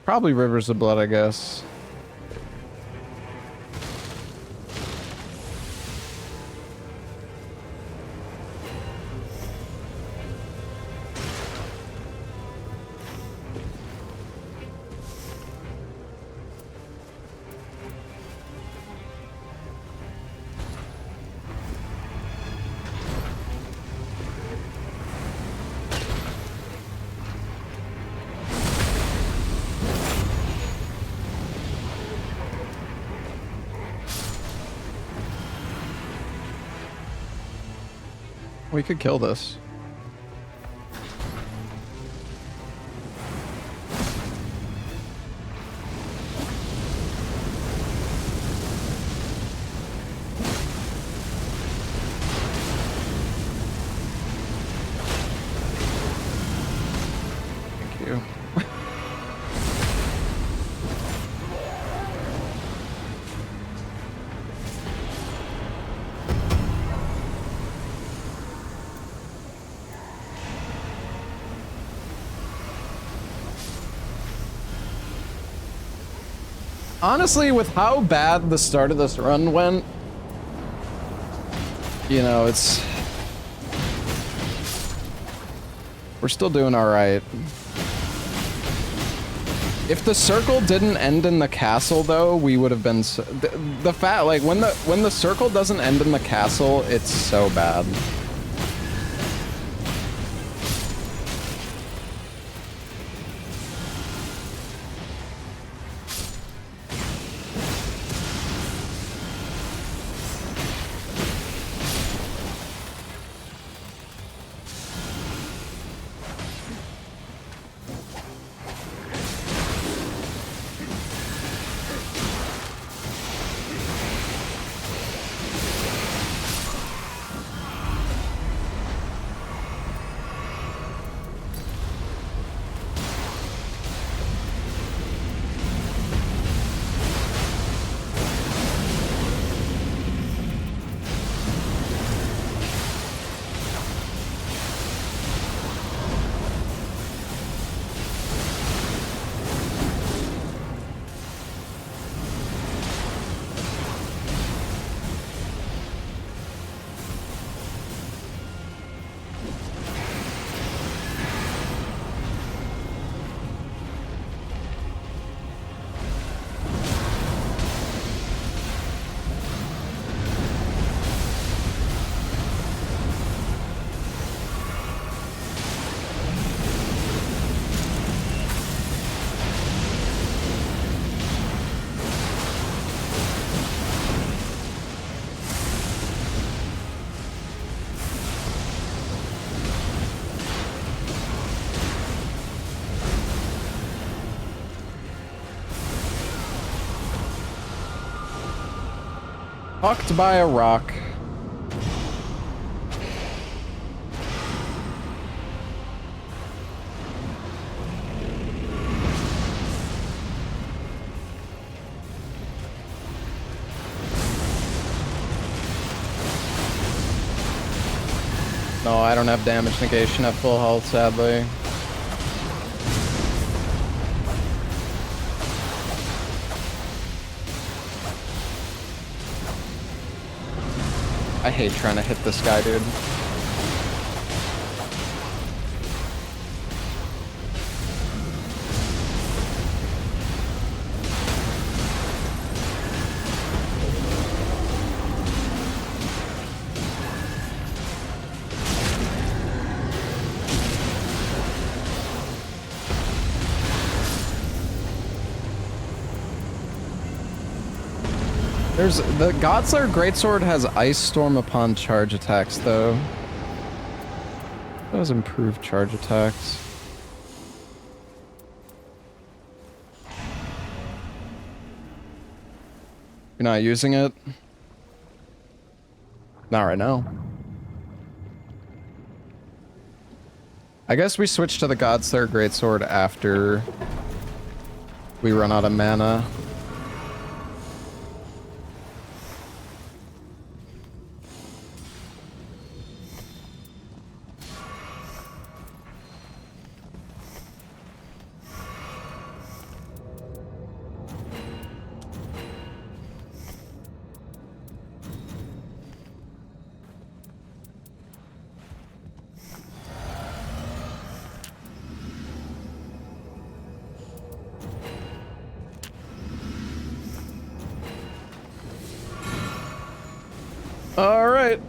S1: Probably Rivers of Blood, I guess. We could kill this. Thank you. Honestly, with how bad the start of this run went, you know, we're still doing all right. If the circle didn't end in the castle, though, we would have been the fact, like, when the circle doesn't end in the castle, it's so bad. Fucked by a rock. No, I don't have damage negation at full health, sadly. I hate trying to hit this guy, dude. There's the Godslayer Greatsword has Ice Storm upon charge attacks, though. Those improve charge attacks. You're not using it? Not right now. I guess we switch to the Godslayer Greatsword after we run out of mana. All right.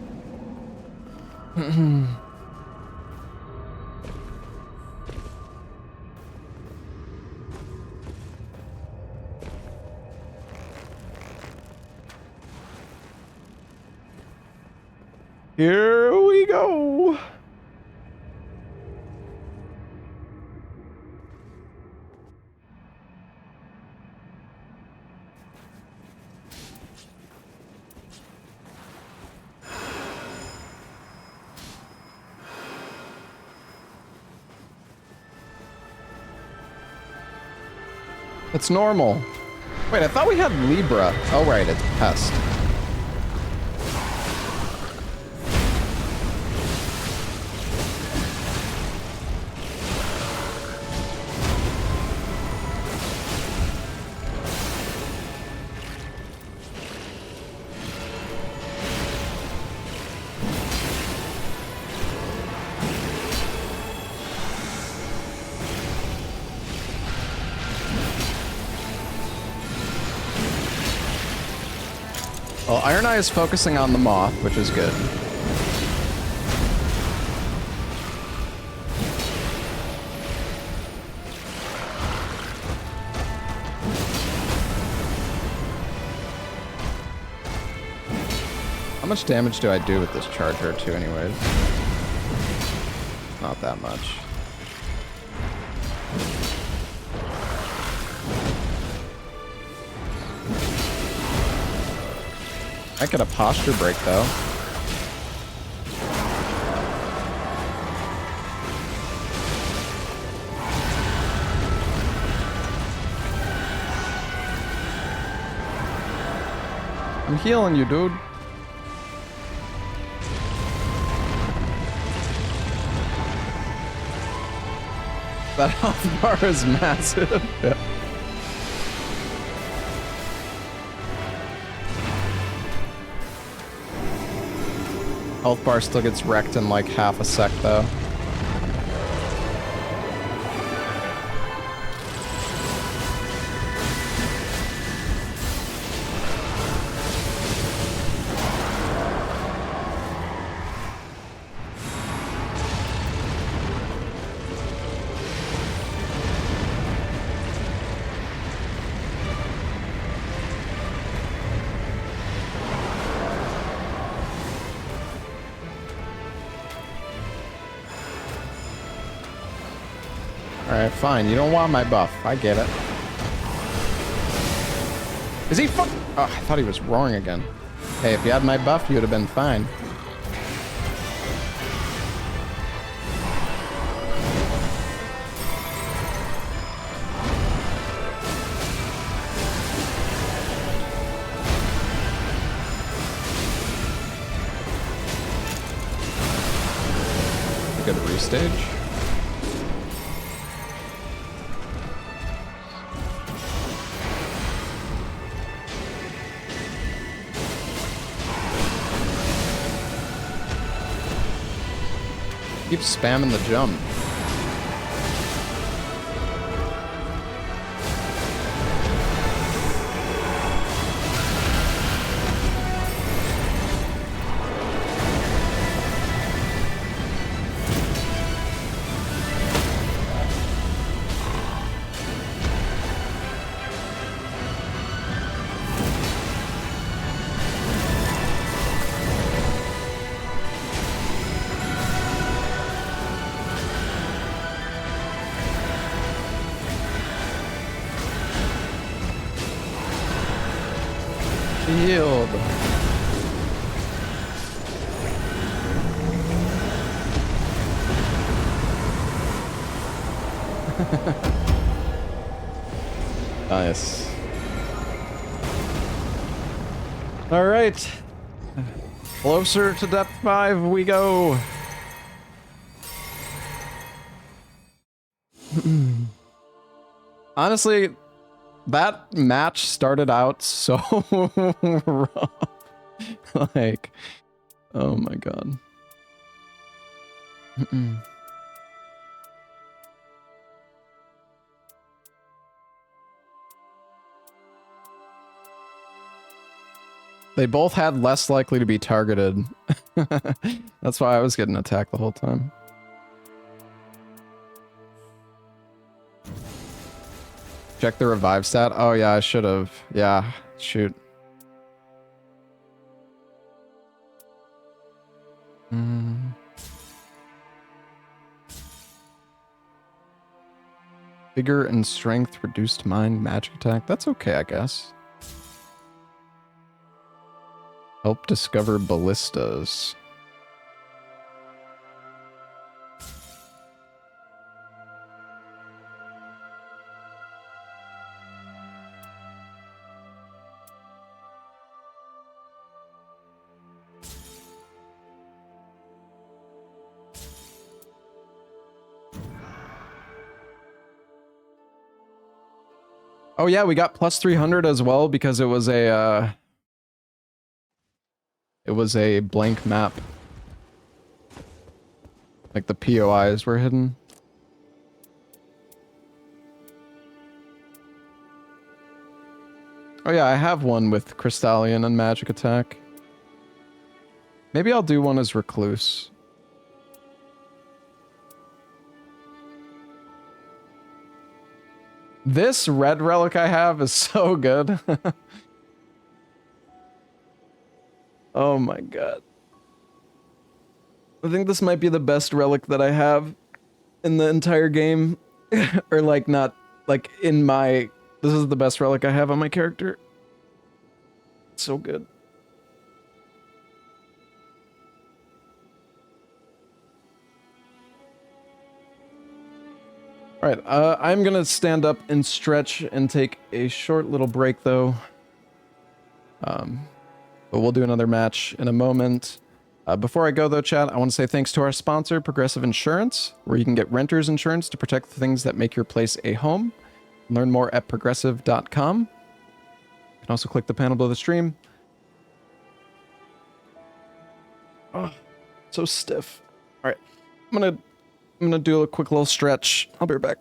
S1: Here we go. It's normal. Wait, I thought we had Libra. Oh, right, it's Pest. Well, Iron Eye is focusing on the moth, which is good. How much damage do I do with this charger too, anyways? Not that much. I get a posture break, though. I'm healing you, dude. That health bar is massive. Yeah. Health bar still gets wrecked in like half a sec, though. Alright, fine. You don't want my buff. I get it. Is he fuck? Oh, I thought he was roaring again. Hey, if you had my buff, you would have been fine. Good restage. Keep spamming the jump. Healed. Nice. All right. Closer to depth 5 we go. Honestly, that match started out so rough. Like, oh my god. They both had less likely to be targeted. That's why I was getting attacked the whole time. Check the revive stat. Oh yeah, I should have. Yeah, shoot. Vigor and strength, reduced mind, magic attack. That's okay, I guess. Help discover ballistas. Oh yeah, we got plus 300 as well because it was a blank map. Like the POIs were hidden. Oh yeah, I have one with Crystallion and magic attack. Maybe I'll do one as Recluse. This red relic I have is so good. Oh my god. I think this might be the best relic that I have in the entire game. Or like not, like in my... This is the best relic I have on my character. It's so good. Alright, I'm gonna stand up and stretch and take a short little break though. But we'll do another match in a moment. Before I go though, chat, I want to say thanks to our sponsor, Progressive Insurance, where you can get renter's insurance to protect the things that make your place a home. Learn more at progressive.com. You can also click the panel below the stream. Oh, so stiff. Alright, I'm gonna do a quick little stretch. I'll be right back.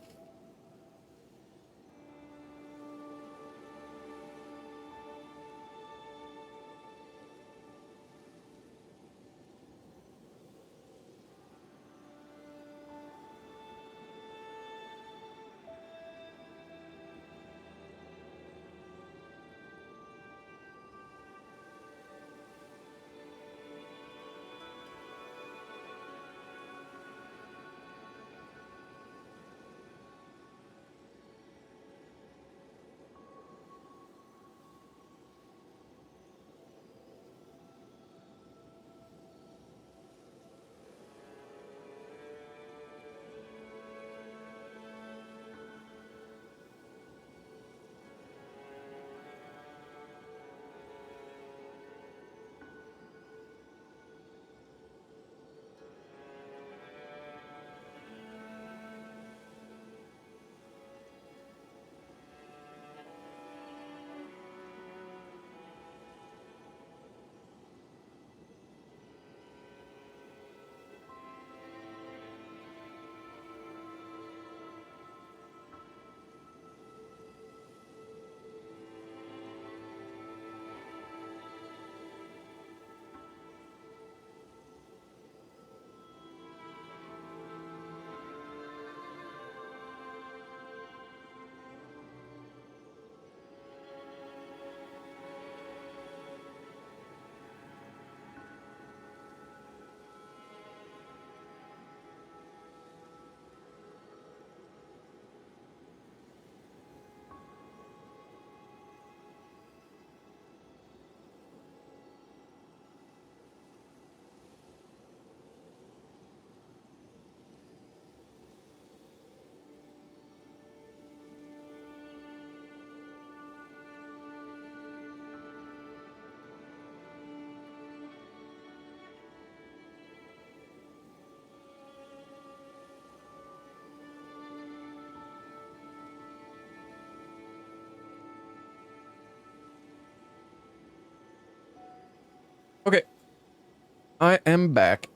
S1: I am back.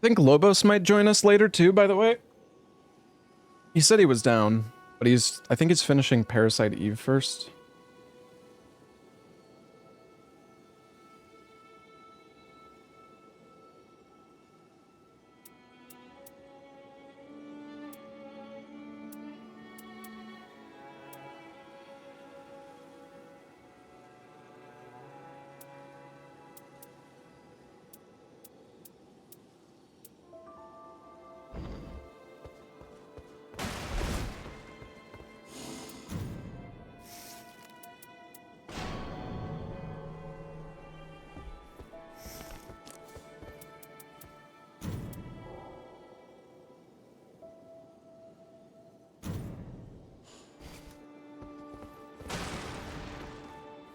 S1: I think Lobos might join us later too, by the way. He said he was down, but I think he's finishing Parasite Eve first.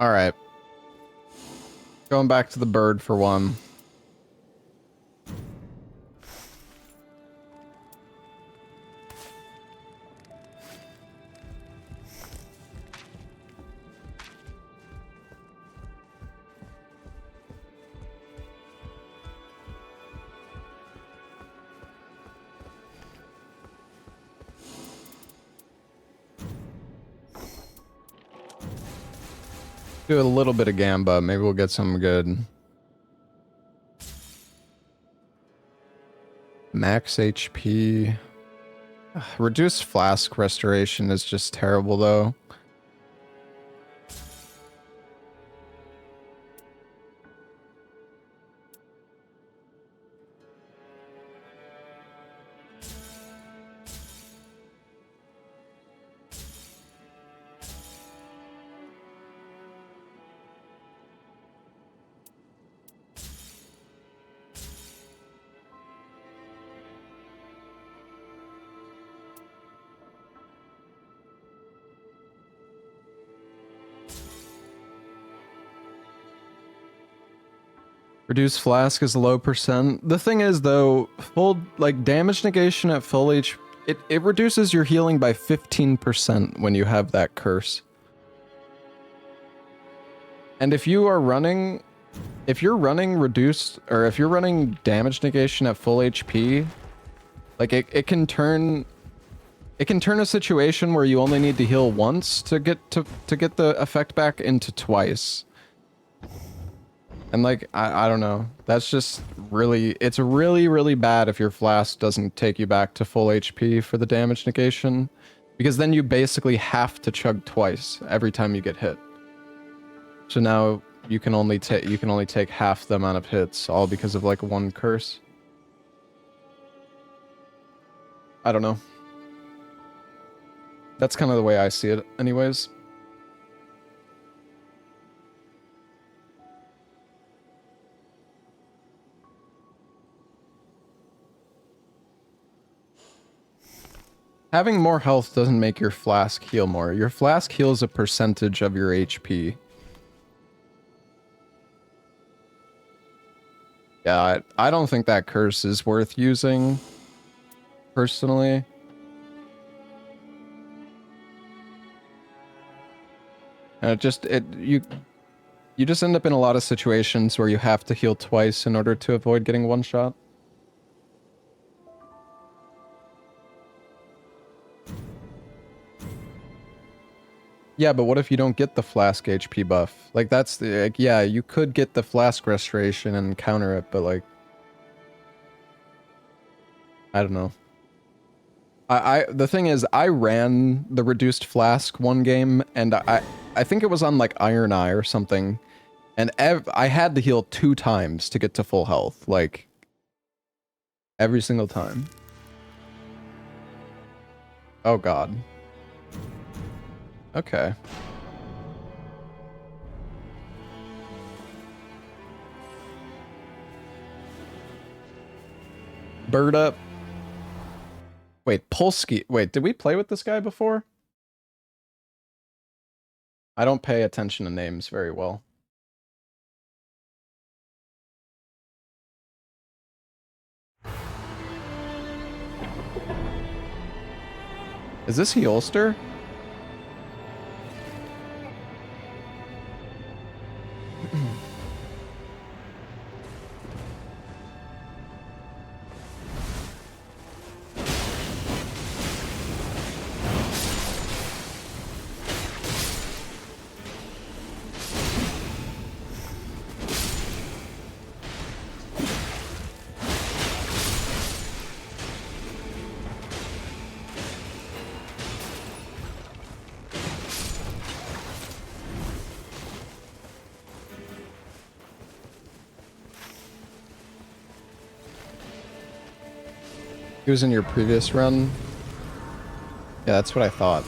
S1: Alright. Going back to the bird for one. Do a little bit of Gamba, maybe we'll get something good. Max HP. Reduced flask restoration is just terrible though. Reduce flask is low percent. The thing is though, full like damage negation at full HP, it reduces your healing by 15% when you have that curse. And if you're running reduced, or if you're running damage negation at full HP, like it can turn a situation where you only need to heal once to get the effect back into twice. And like, I don't know. That's just really, it's really, really bad if your flask doesn't take you back to full HP for the damage negation. Because then you basically have to chug twice every time you get hit. So now you can only take half the amount of hits, all because of like one curse. I don't know. That's kind of the way I see it anyways. Having more health doesn't make your flask heal more. Your flask heals a percentage of your HP. Yeah, I don't think that curse is worth using, personally. And you just end up in a lot of situations where you have to heal twice in order to avoid getting one shot. Yeah, but what if you don't get the flask HP buff? Like that's the, like, yeah, you could get the flask restoration and counter it, but like, I don't know. The thing is, I ran the reduced flask one game, and I think it was on like Iron Eye or something, and I had to heal 2 times to get to full health, like every single time. Oh god. Okay. Bird up. Wait, Polsky. Wait, did we play with this guy before? I don't pay attention to names very well. Is this Heolster? He was in your previous run? Yeah, that's what I thought.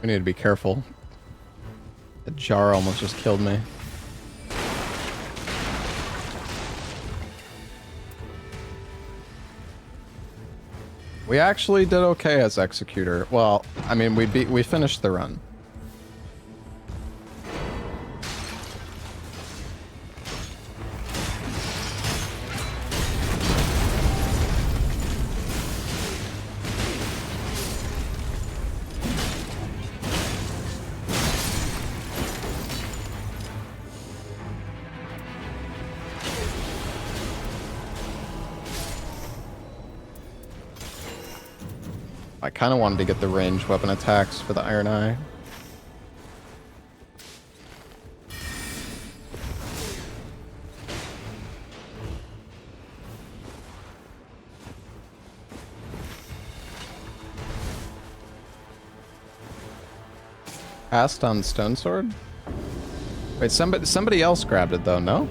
S1: We need to be careful. The jar almost just killed me. We actually did okay as Executor. Well, I mean, we finished the run. I kind of wanted to get the ranged weapon attacks for the Iron Eye. Passed on Stone Sword? Wait, somebody else grabbed it though, no?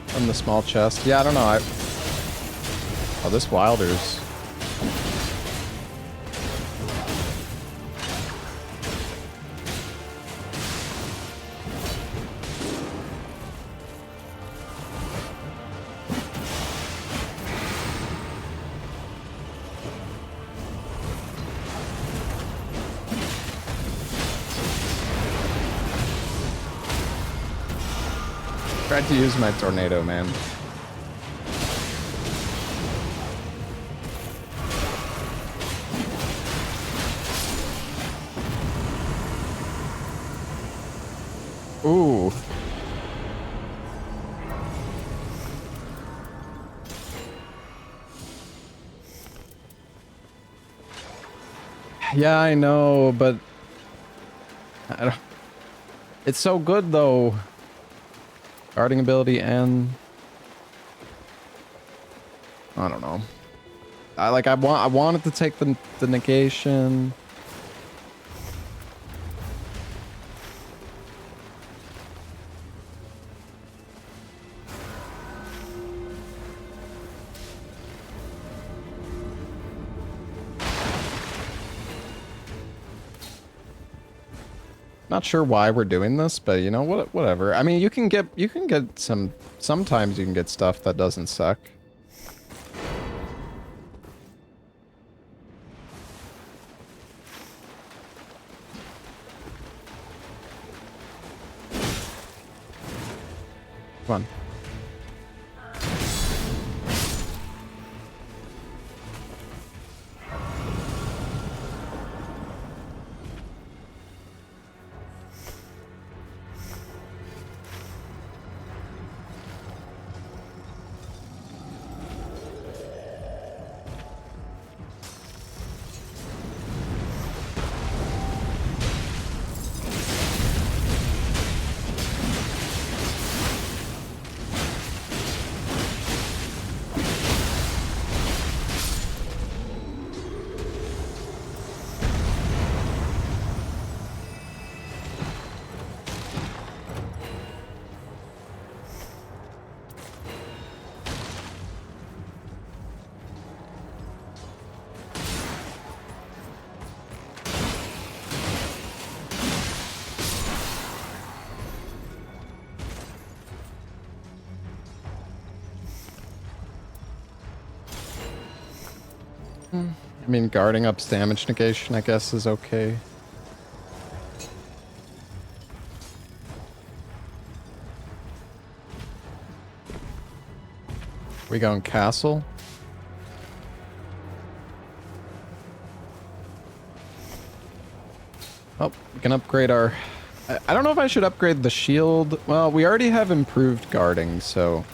S1: From the small chest. Yeah, I don't know. Oh, this Wilder's. Tried to use my tornado, man. Ooh. Yeah, I know, but I don't. It's so good though. Guarding ability and I don't know. I wanted to take the negation. Not sure why we're doing this, but you know what? Whatever. I mean, you can get sometimes you can get stuff that doesn't suck. Come on. I mean, guarding up's damage negation, I guess, is okay. We going castle? Oh, we can upgrade our... I don't know if I should upgrade the shield. Well, we already have improved guarding, so...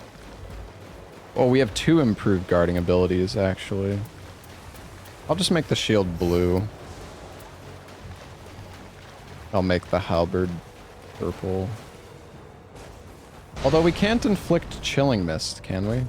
S1: Well, we have 2 improved guarding abilities, actually. I'll just make the shield blue. I'll make the halberd purple. Although we can't inflict chilling mist, can we?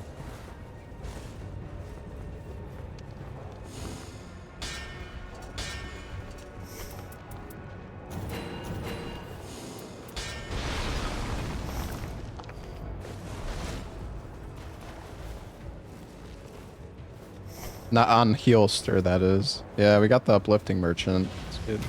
S1: Not on Heelster, that is. Yeah, we got the uplifting merchant. It's good.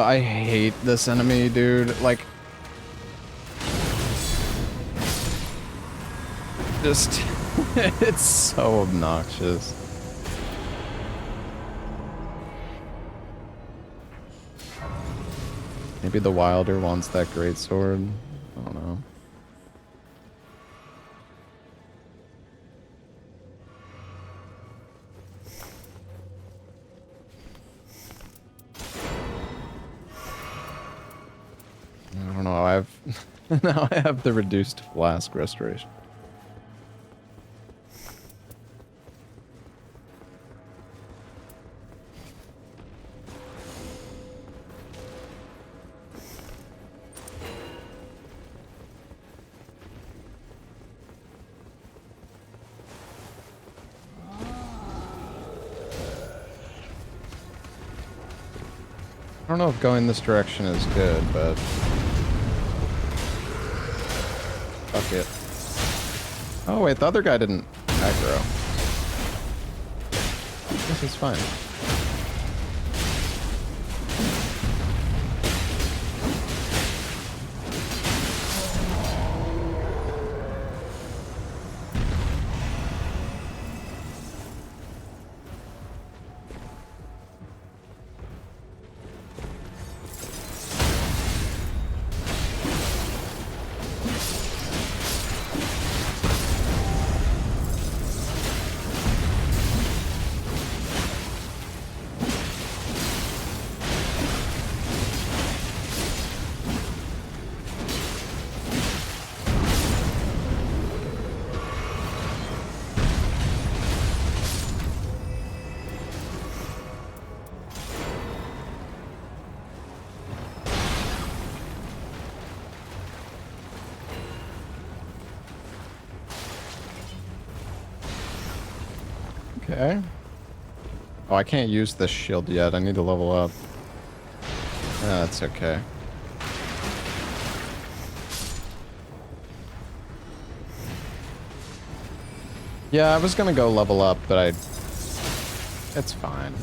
S1: I hate this enemy, dude. Like... Just... it's so obnoxious. Maybe the Wilder wants that greatsword. I don't know. I don't know. Now I have the reduced flask restoration. I don't know if going this direction is good, but... Fuck it. Oh wait, the other guy didn't aggro. This is fine. Okay. Oh, I can't use this shield yet. I need to level up. That's okay. Yeah, I was gonna go level up, but it's fine.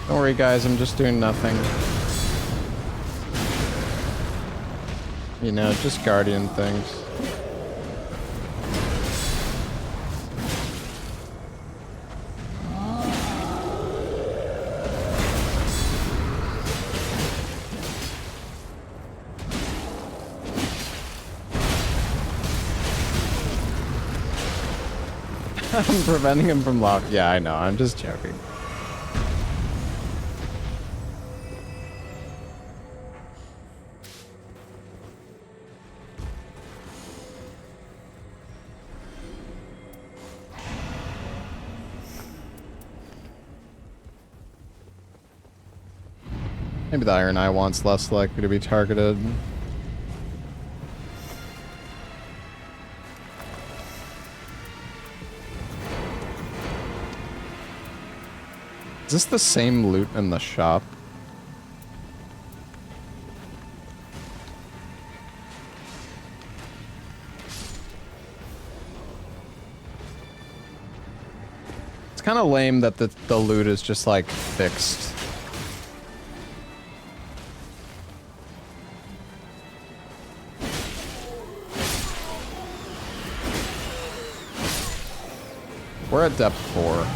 S1: Don't worry, guys, I'm just doing nothing. You know, just guardian things. I'm preventing him from lock. Yeah, I know, I'm just joking. Maybe the Iron Eye want's less likely to be targeted. Is this the same loot in the shop? It's kind of lame that the loot is just like fixed. We're at depth 4.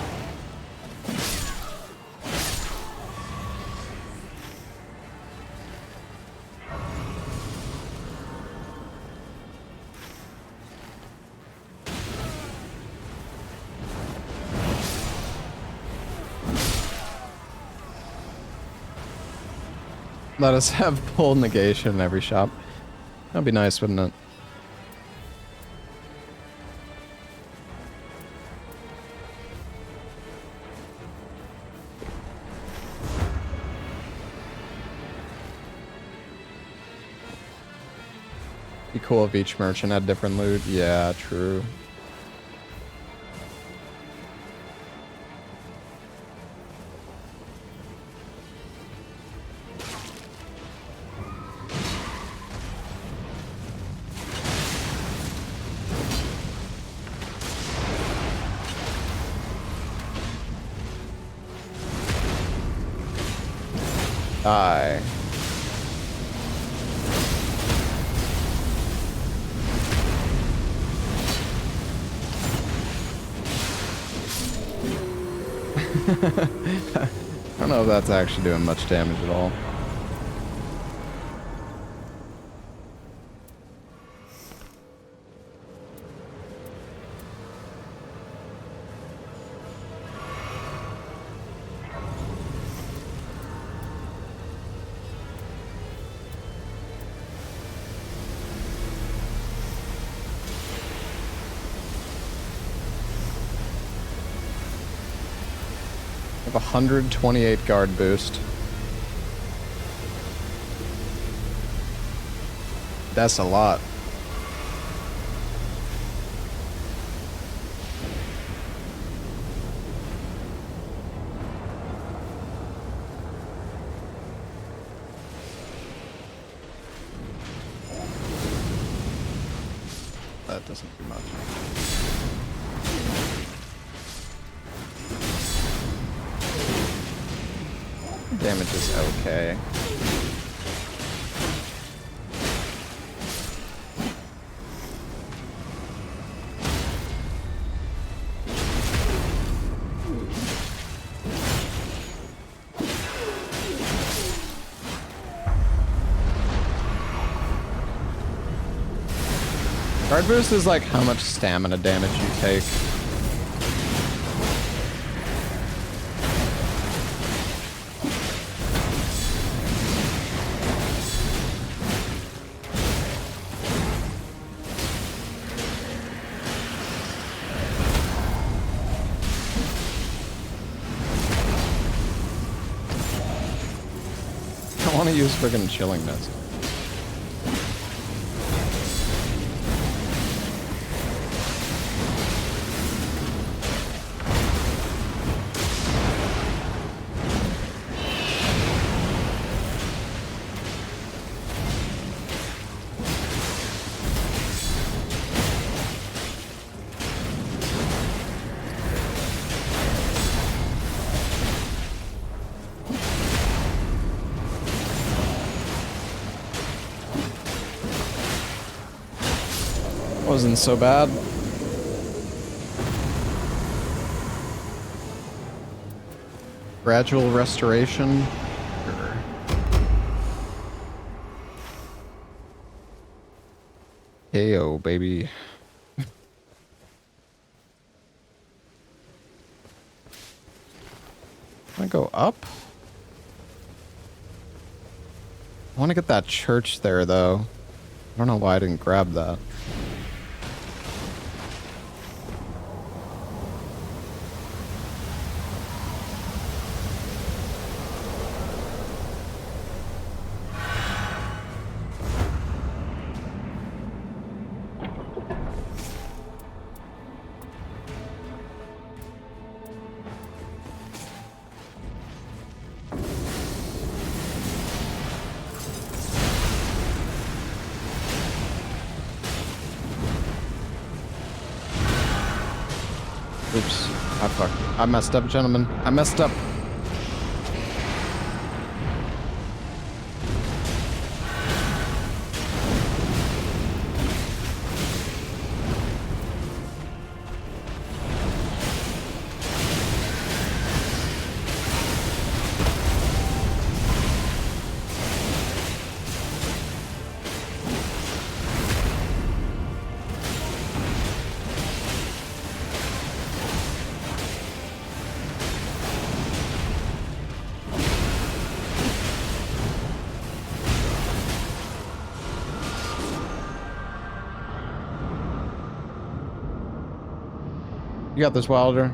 S1: Let us have full negation in every shop. That'd be nice, wouldn't it? Be cool if each merchant had different loot. Yeah, true. Die. I don't know if that's actually doing much damage at all. I have 128 guard boost. That's a lot. That doesn't do much. Damage is okay. Guard boost is like how much stamina damage you take. I want to use friggin' chilling mist. Wasn't so bad. Gradual restoration. Sure. KO, baby. Can I go up? I want to get that church there, though. I don't know why I didn't grab that. Ah, fuck. I messed up, gentlemen. I messed up. You got this, Wilder.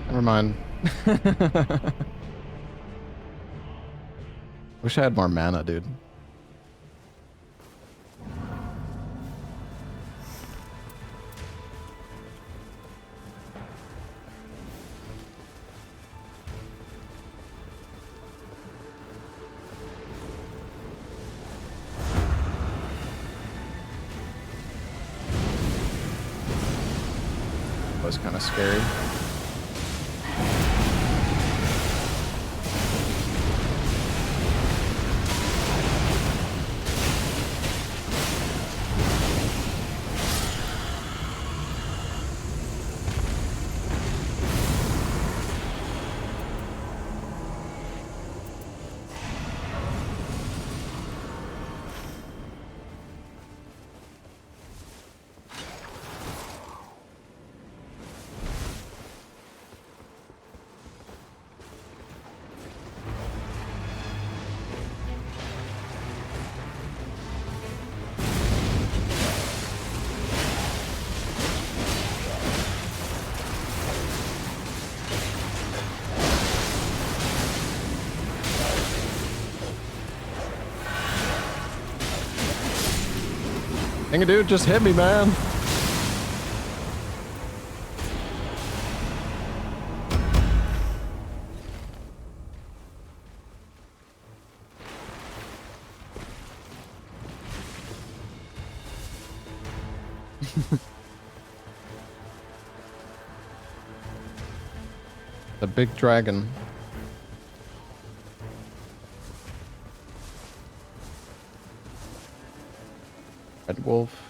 S1: Never mind. Wish I had more mana, dude. Was kind of scary. Dang it, dude, just hit me, man. The big dragon. Red wolf.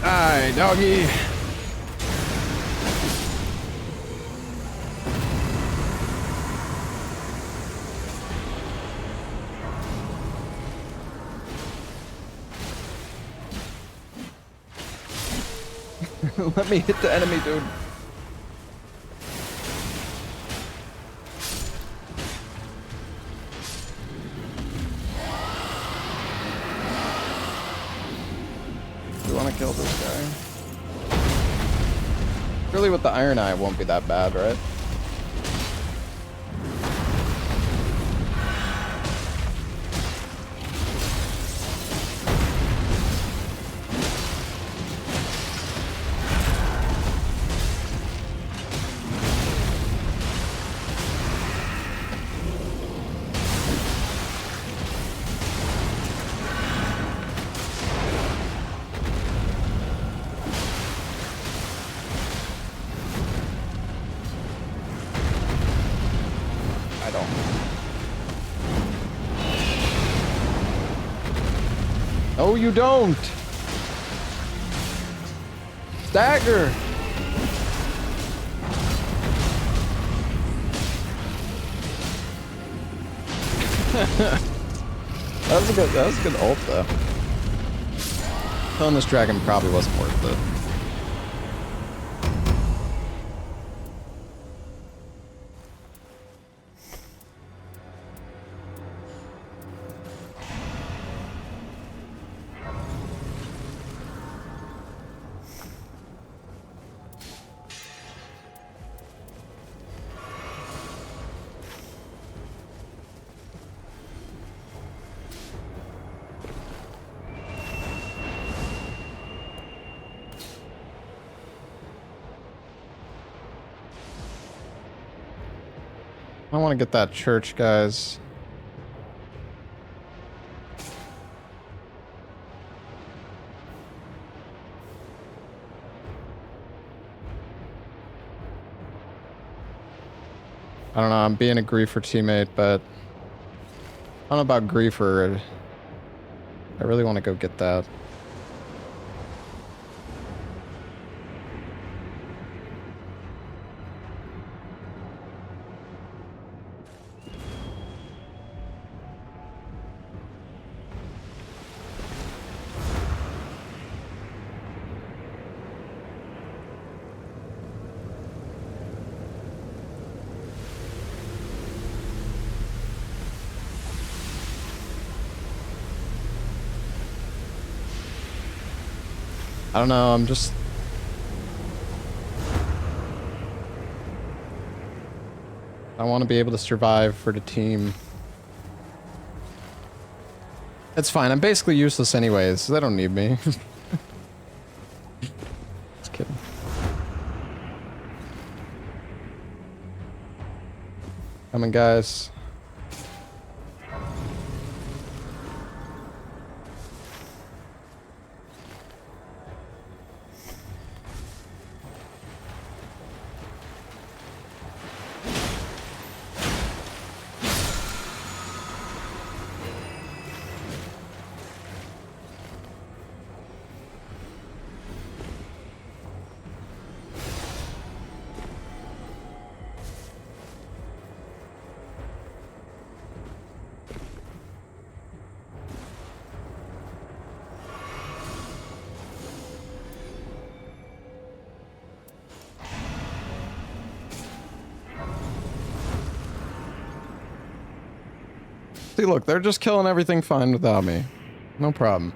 S1: Die, doggy. Let me hit the enemy, dude. Do you want to kill this guy? Surely with the Iron Eye it won't be that bad, right? No, you don't. Stagger. That was a good ult though. Killing this dragon probably wasn't worth it. don't want to get that church, guys. I don't know, I'm being a griefer teammate, but I don't know about griefer. I really want to go get that. I don't know, I'm just... I want to be able to survive for the team. It's fine, I'm basically useless anyways, so they don't need me. Just kidding. Coming, guys. See, look, they're just killing everything fine without me. No problem.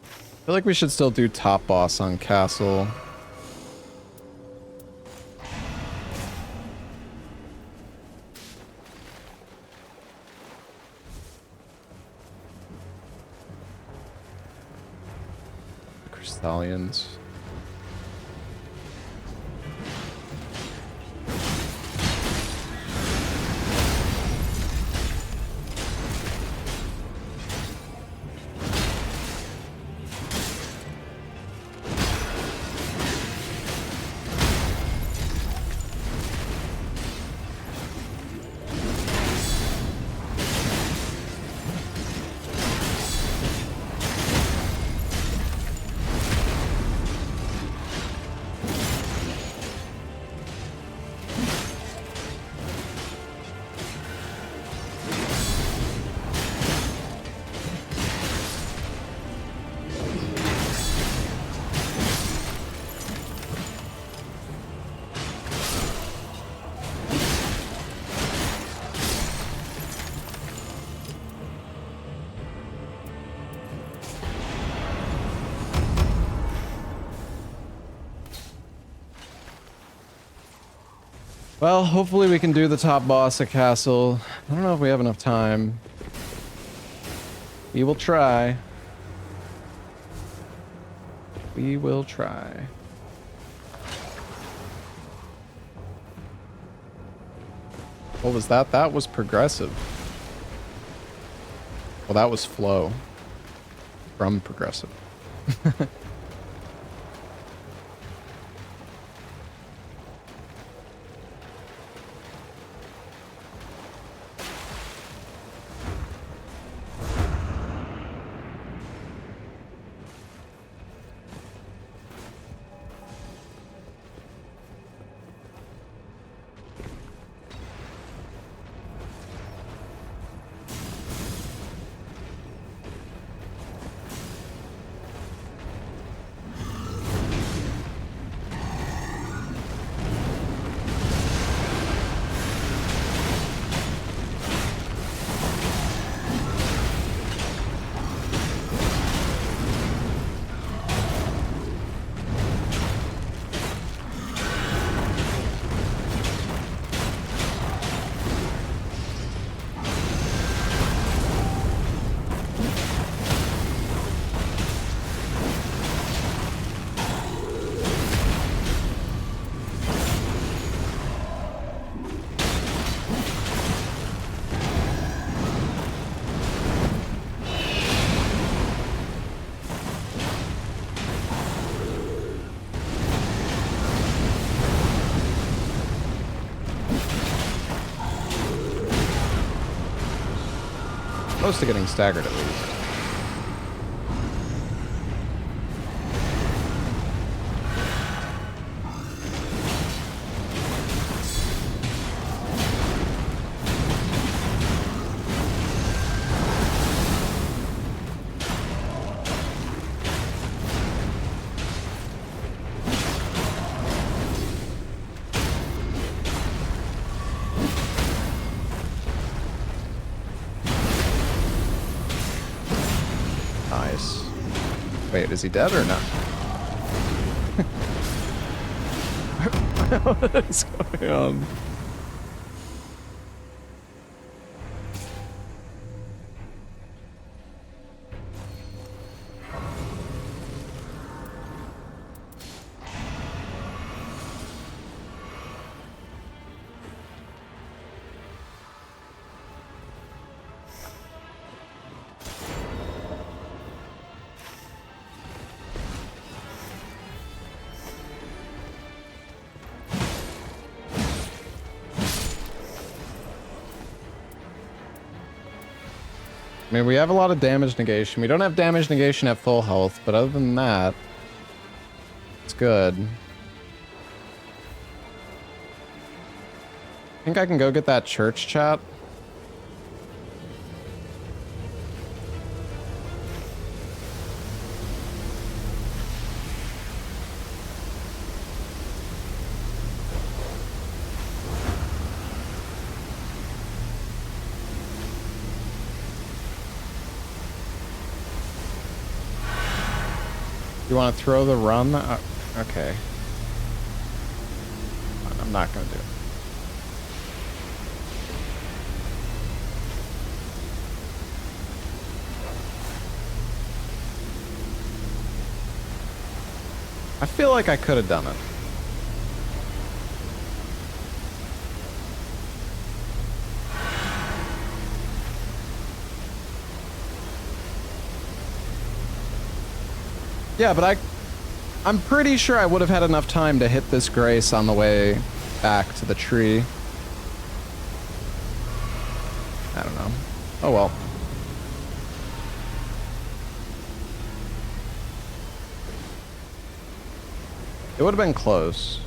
S1: I feel like we should still do top boss on castle. Crystallians. Well, hopefully we can do the top boss at castle. I don't know if we have enough time. We will try. We will try. What was that? That was progressive. Well, that was flow. From progressive. Close to getting staggered at least. Nice. Wait, is he dead or not? What is going on? I mean, we have a lot of damage negation. We don't have damage negation at full health, but other than that, it's good. I think I can go get that church chat. You want to throw the run? Okay. I'm not going to do it. I feel like I could have done it. Yeah, but I'm pretty sure I would have had enough time to hit this Grace on the way back to the tree. I don't know. Oh well. It would have been close.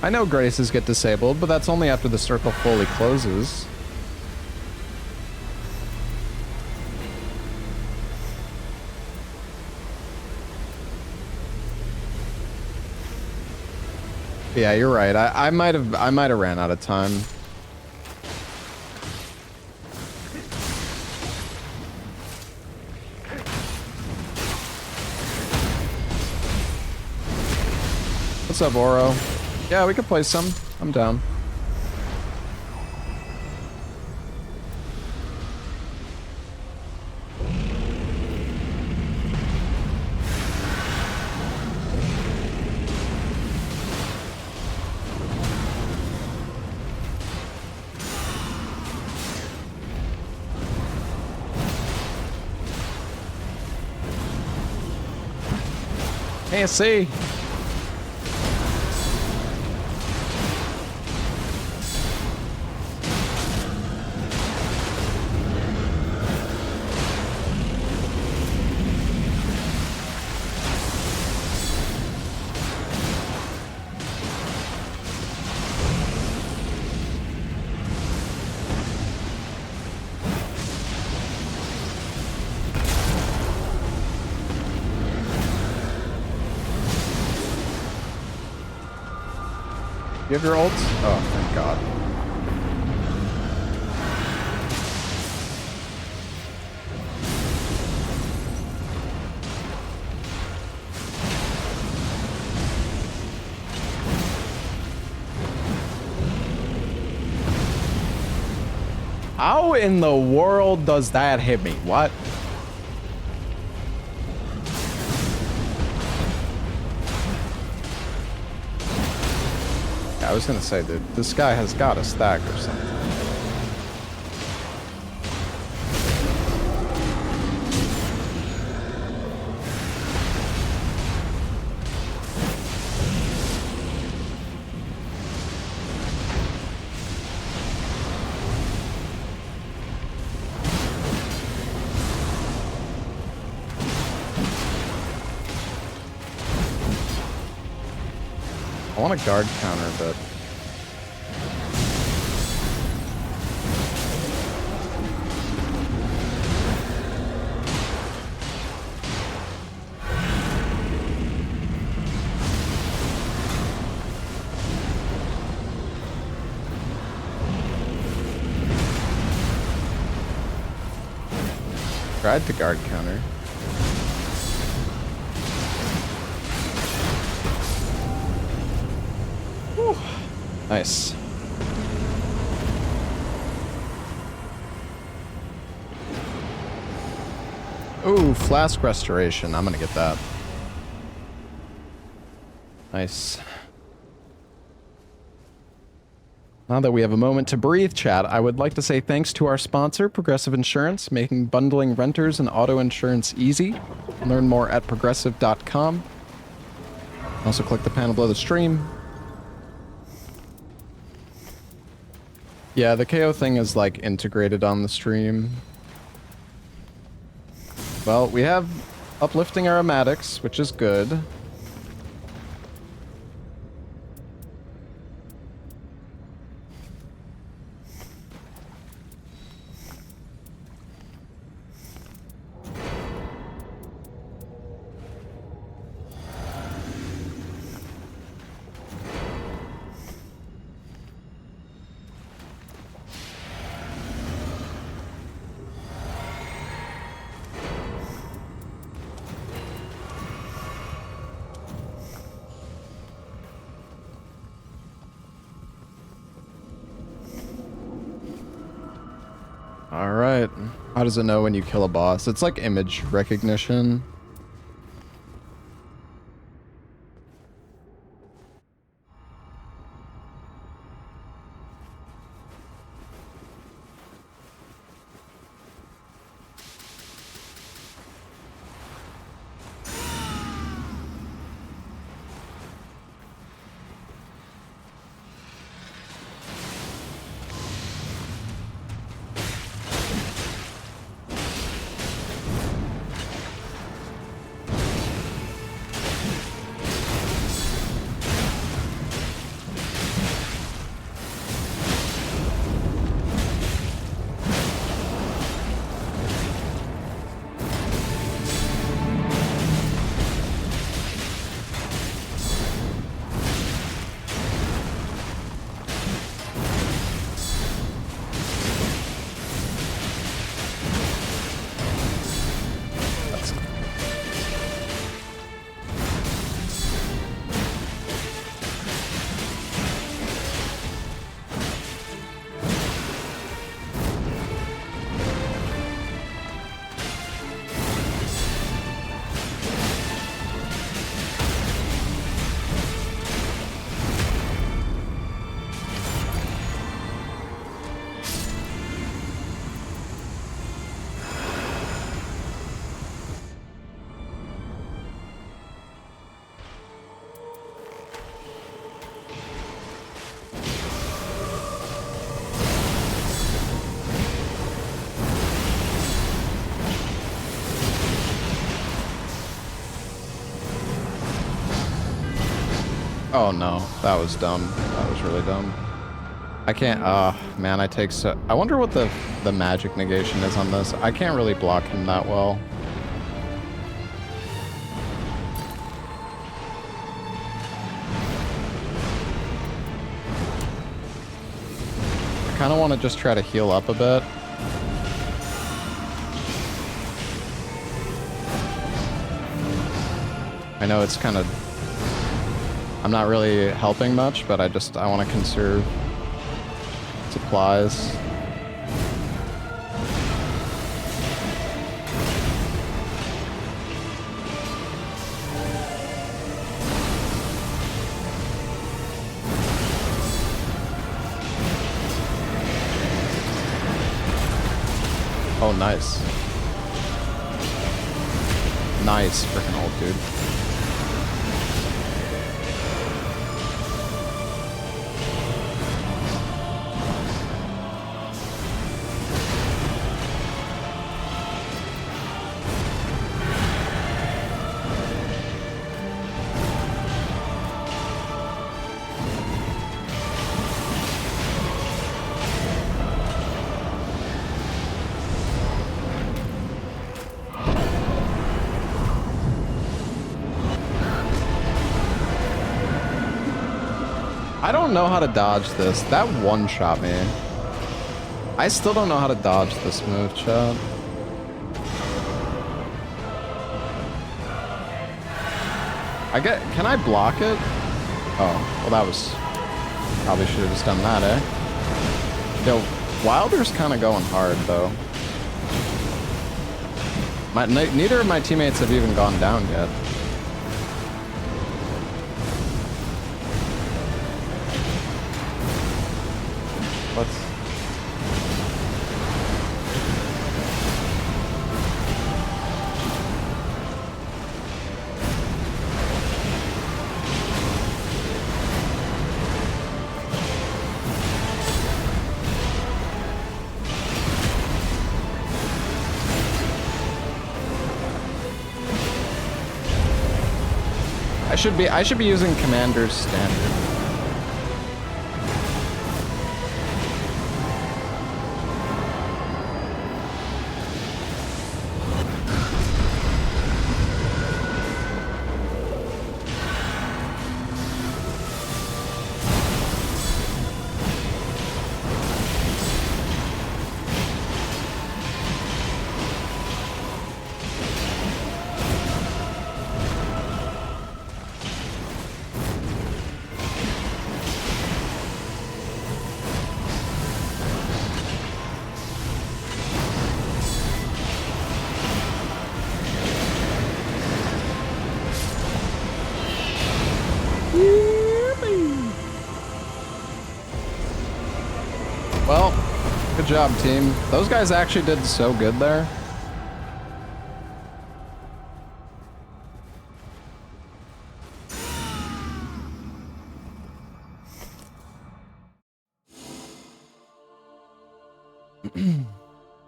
S1: I know Graces get disabled, but that's only after the circle fully closes. Yeah, you're right. I might have ran out of time. What's up, Oro? Yeah, we could play some. I'm down. Can't see. You have your ults? Oh, thank God. How in the world does that hit me? What? I was gonna say, dude, this guy has got a stack or something. I want a guard counter, but... Tried to guard counter. Whew. Nice. Ooh, flask restoration. I'm gonna get that. Nice. Now that we have a moment to breathe, chat, I would like to say thanks to our sponsor, Progressive Insurance, making bundling renters and auto insurance easy. Learn more at progressive.com. Also click the panel below the stream. Yeah, the KO thing is like integrated on the stream. Well, we have uplifting aromatics, which is good. Alright. How does it know when you kill a boss? It's like image recognition. Oh no, that was dumb. That was really dumb. I can't, man, I take so... I wonder what the magic negation is on this. I can't really block him that well. I kind of want to just try to heal up a bit. I know it's kind of... I'm not really helping much, but I want to conserve supplies. Oh, nice. Nice, freaking old dude. I don't know how to dodge this. That one shot me. I still don't know how to dodge this move, chat. Can I block it? Oh, well that was, probably should have just done that, eh? Yo, Wilder's kind of going hard though. Neither of my teammates have even gone down yet. Let's... I should be using Commander's Standard. Well, good job, team. Those guys actually did so good there.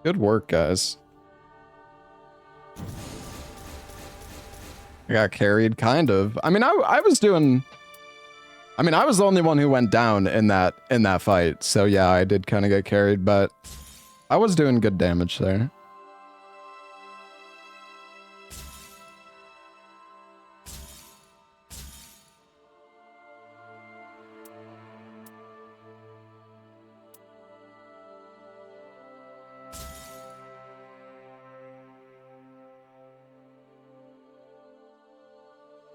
S1: Good work, guys. I got carried, kind of. I mean, I was doing... I mean, I was the only one who went down in that fight, so yeah, I did kind of get carried, but I was doing good damage there.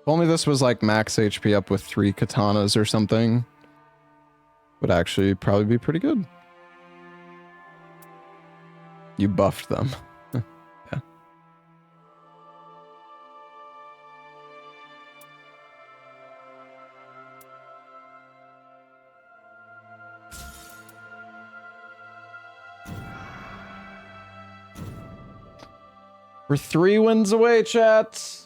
S1: If only this was like max HP up with 3 katanas or something, would actually probably be pretty good. You buffed them. Yeah. We're 3 wins away, chat.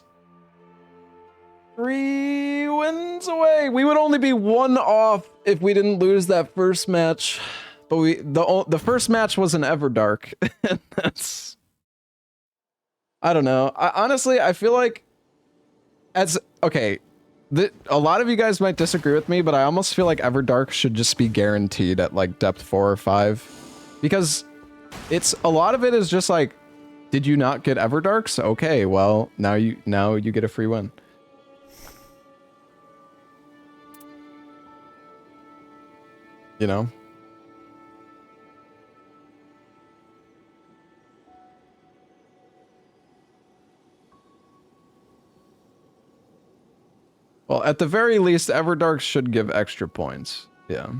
S1: 3 wins away. We would only be 1 off if we didn't lose that first match. But the first match was an Everdark. That's... I don't know. Honestly, I feel like... Okay, a lot of you guys might disagree with me, but I almost feel like Everdark should just be guaranteed at like depth 4 or 5. Because a lot of it is just like, did you not get Everdarks? Okay, well, now you get a free win. You know? Well, at the very least, Everdark should give extra points. Yeah.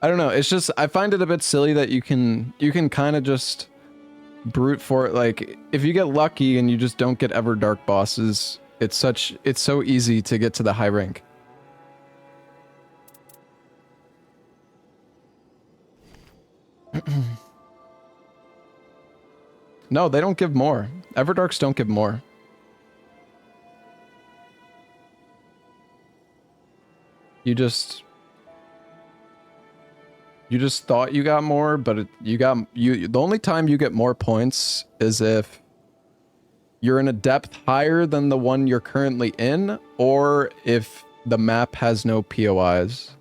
S1: I don't know. It's just, I find it a bit silly that you can kind of just brute for it. Like, if you get lucky and you just don't get Everdark bosses, it's so easy to get to the high rank. No, they don't give more. Everdarks don't give more. You just thought you got more, but the only time you get more points is if you're in a depth higher than the one you're currently in, or if the map has no POIs,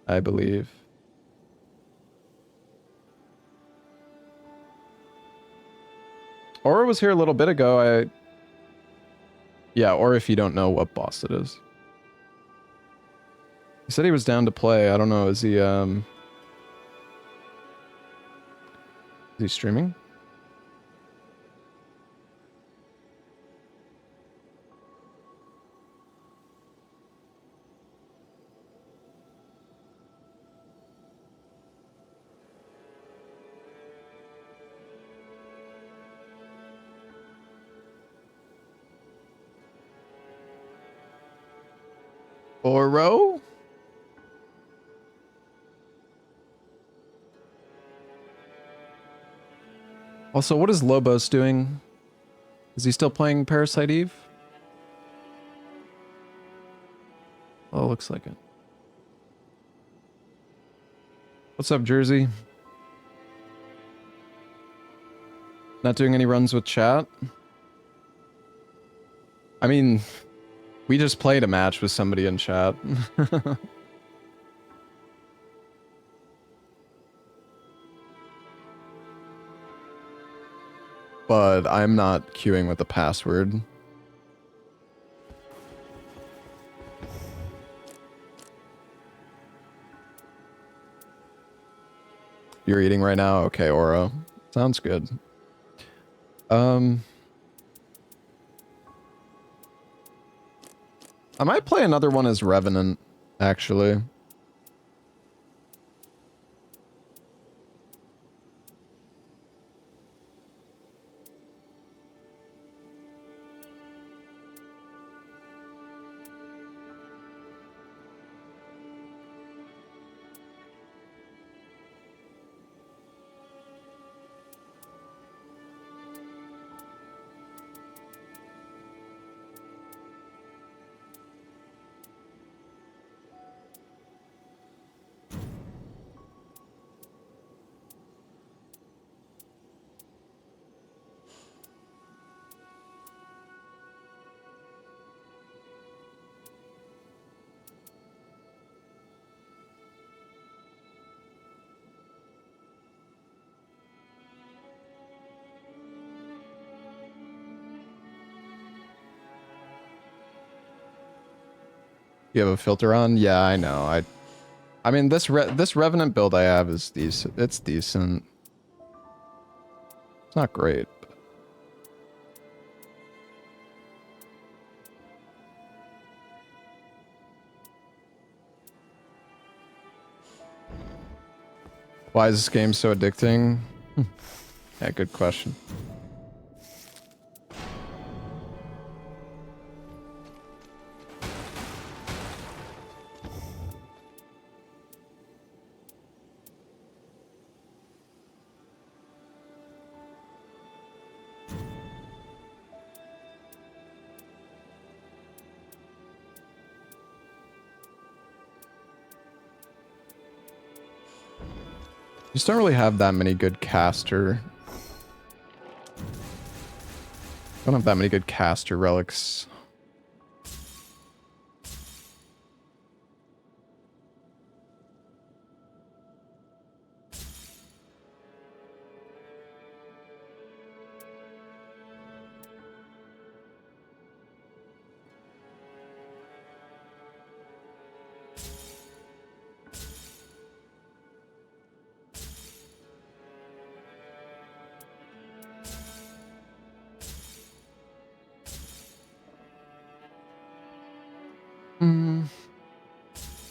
S1: I believe. Aura was here a little bit ago. Yeah, or if you don't know what boss it is. He said he was down to play. I don't know. Is he streaming? Oro? Also, what is Lobos doing? Is he still playing Parasite Eve? Oh, looks like it. What's up, Jersey? Not doing any runs with chat? I mean, we just played a match with somebody in chat. But I'm not queuing with the password. You're eating right now? Okay, Oro. Sounds good. I might play another one as Revenant, actually. You have a filter on? Yeah, I know. I mean, this Revenant build I have is decent. It's decent. It's not great. But... Why is this game so addicting? Yeah, good question. You just don't really have that many good caster. Don't have that many good caster relics.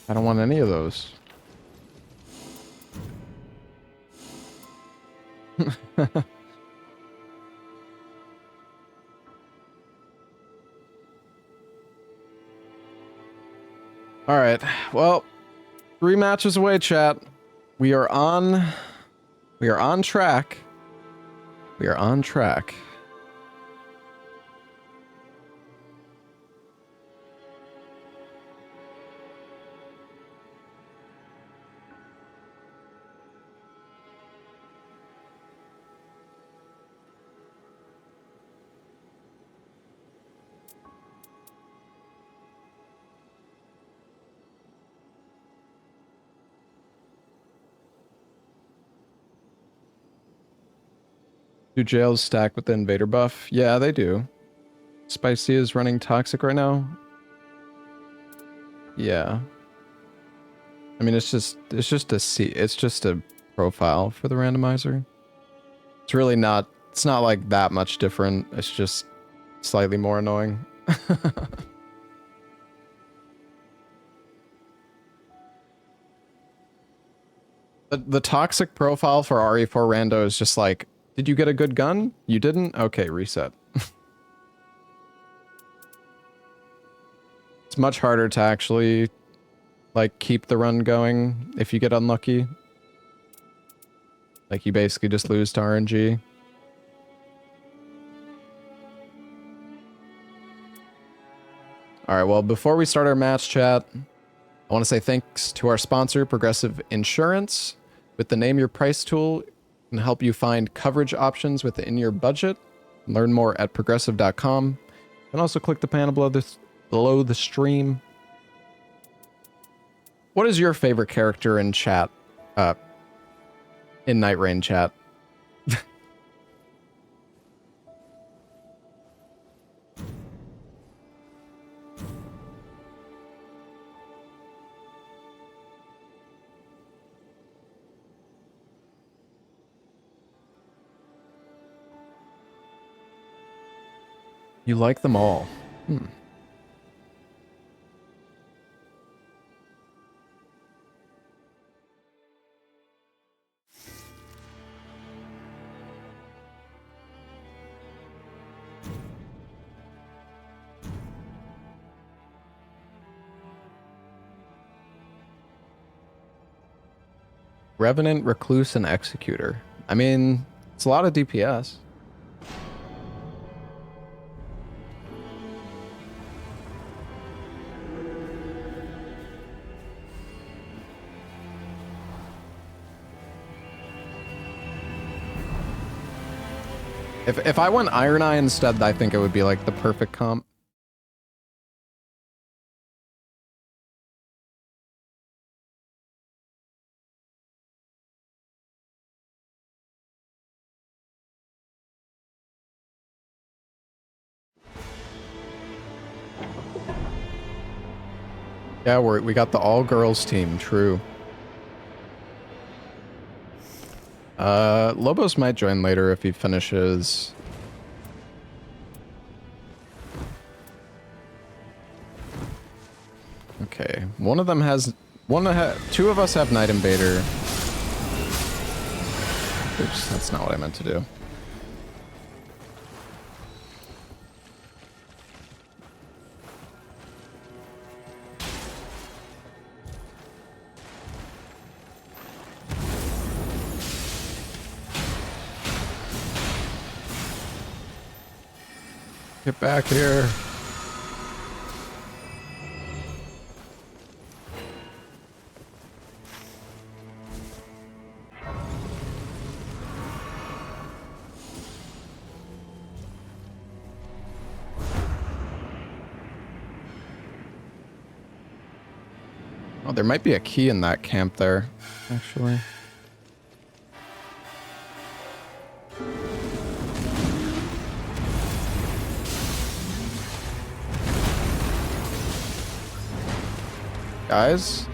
S1: I don't want any of those. All right. Well, 3 matches away, chat. We are on track. We are on track. Do jails stack with the Invader buff? Yeah, they do. Spicy is running Toxic right now. Yeah. I mean, it's just a profile for the randomizer. It's really not, it's not like that much different. It's just slightly more annoying. The toxic profile for RE4 rando is just like, did you get a good gun? You didn't? Okay, reset. It's much harder to actually like keep the run going if you get unlucky. Like you basically just lose to RNG. Alright, well before we start our match chat, I want to say thanks to our sponsor, Progressive Insurance. With the Name Your Price tool, it can help you find coverage options within your budget. Learn more at progressive.com. And also click the panel below the stream. What is your favorite character in chat? In Nightreign chat? You like them all. Hmm. Revenant, Recluse, and Executor. I mean, it's a lot of DPS. If I went Iron Eye instead, I think it would be like the perfect comp. Yeah, we got the all-girls team, true. Lobos might join later if he finishes. Okay, one of them has... two of us have Night Invader. Oops, that's not what I meant to do. Get back here. Oh, there might be a key in that camp there, actually. Guys?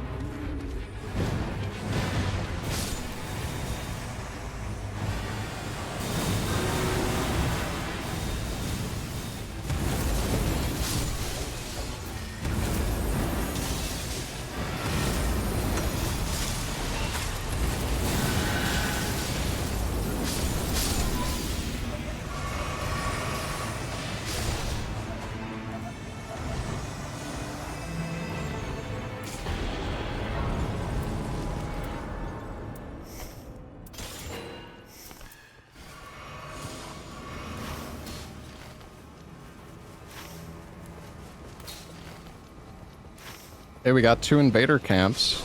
S1: Hey, we got 2 Invader camps.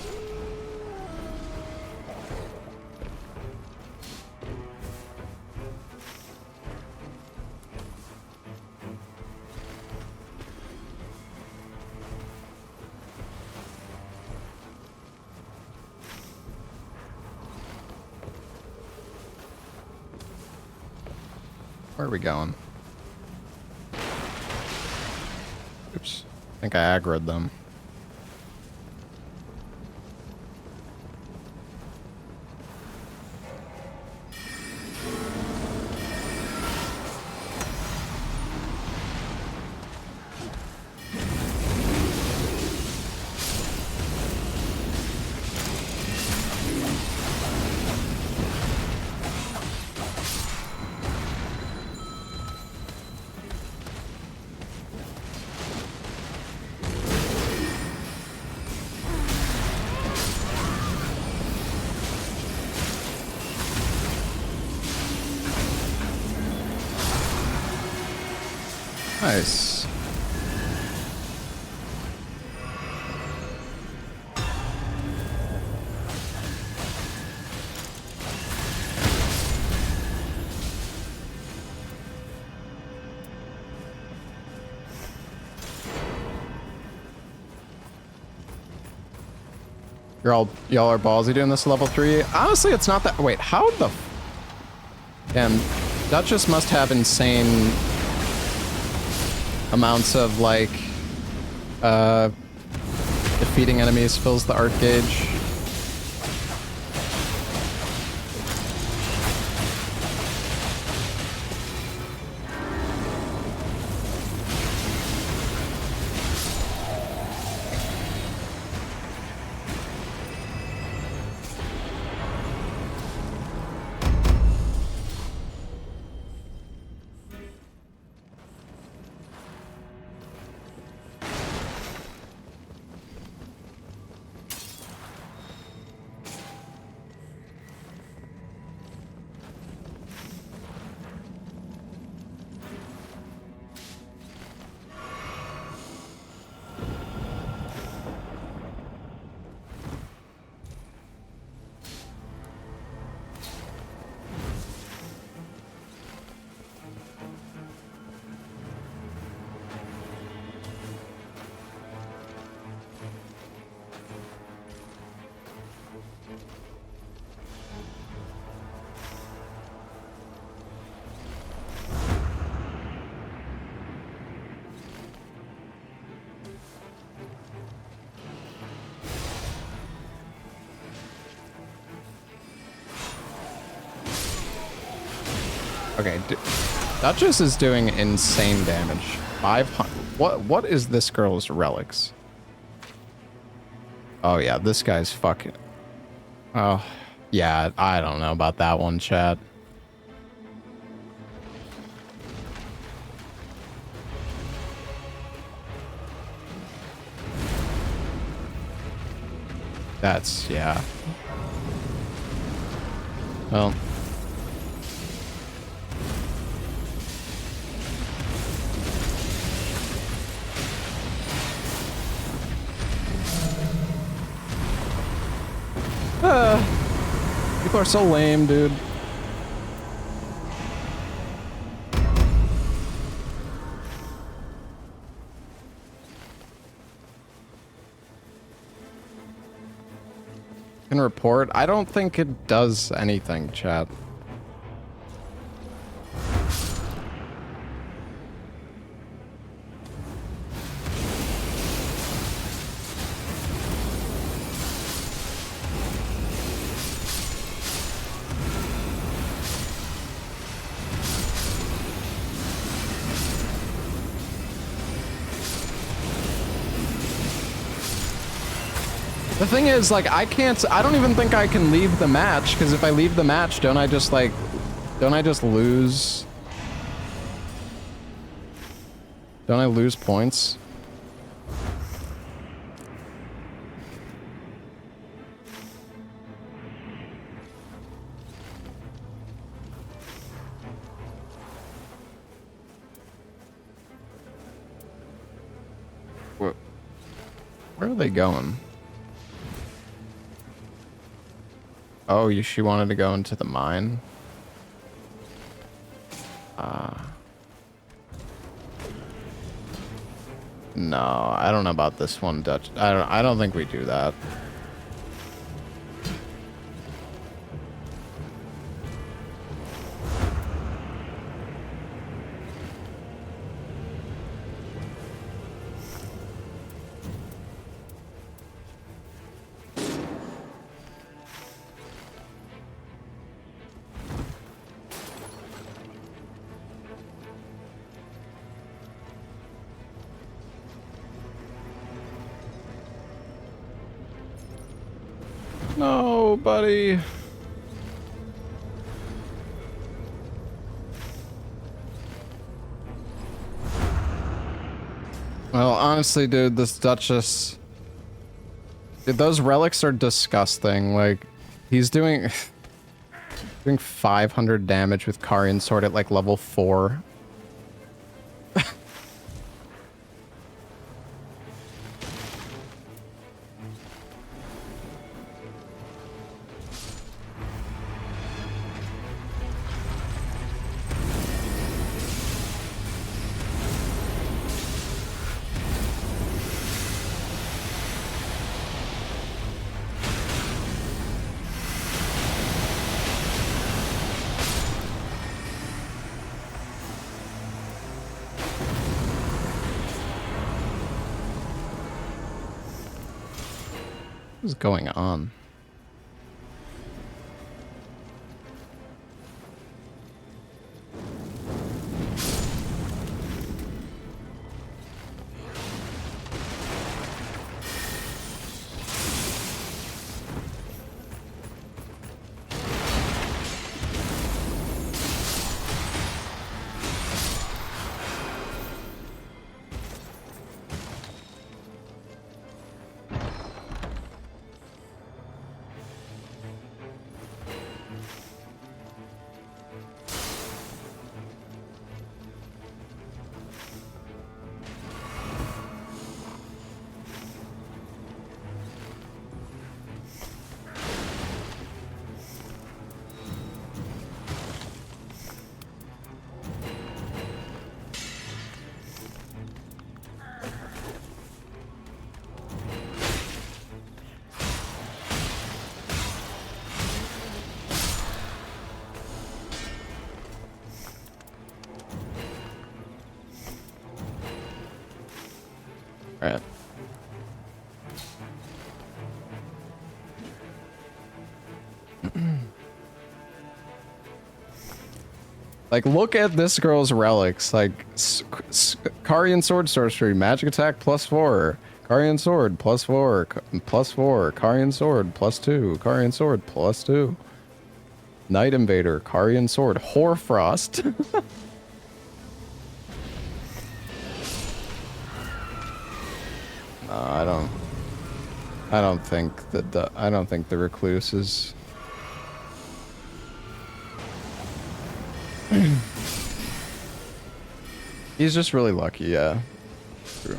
S1: Where are we going? Oops. I think I aggroed them. Nice. Y'all are ballsy doing this level 3. Honestly, it's not that. Wait, how the? Damn, Duchess must have insane amounts of like defeating enemies fills the art gauge. Okay, Duchess is doing insane damage. 500. What is this girl's relics? Oh yeah, this guy's fucking. Oh yeah, I don't know about that one, chat. That's yeah. Well. People are so lame, dude. Can report? I don't think it does anything, chat. The thing is, like, I don't even think I can leave the match, because if I leave the match, don't I just lose? Don't I lose points? Where are they going? Oh, she wanted to go into the mine? No, I don't know about this one, Dutch. I don't think we do that. No, buddy. Well, honestly, dude, this Duchess... Dude, those relics are disgusting. Like, he's doing... doing 500 damage with Karian Sword at, like, level 4. What's going on? Alright. Like, look at this girl's relics. Like, Karian Sword Sorcery, Magic Attack +4. Karian Sword +4. +4. Karian Sword +2. Karian Sword +2. Night Invader, Karian Sword, Hoarfrost. I don't think that I don't think the Recluse is. He's just really lucky, yeah. True.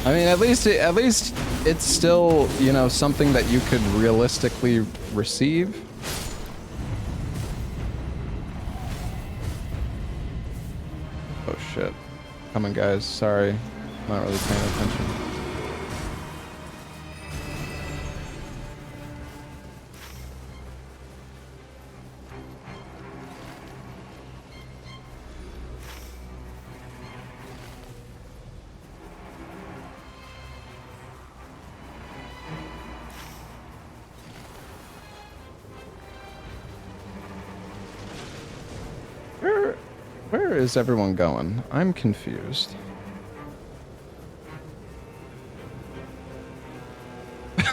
S1: I mean, at least it's still, you know, something that you could realistically receive. Oh shit. Come on, guys. Sorry. Not really paying attention. Where is everyone going? I'm confused. I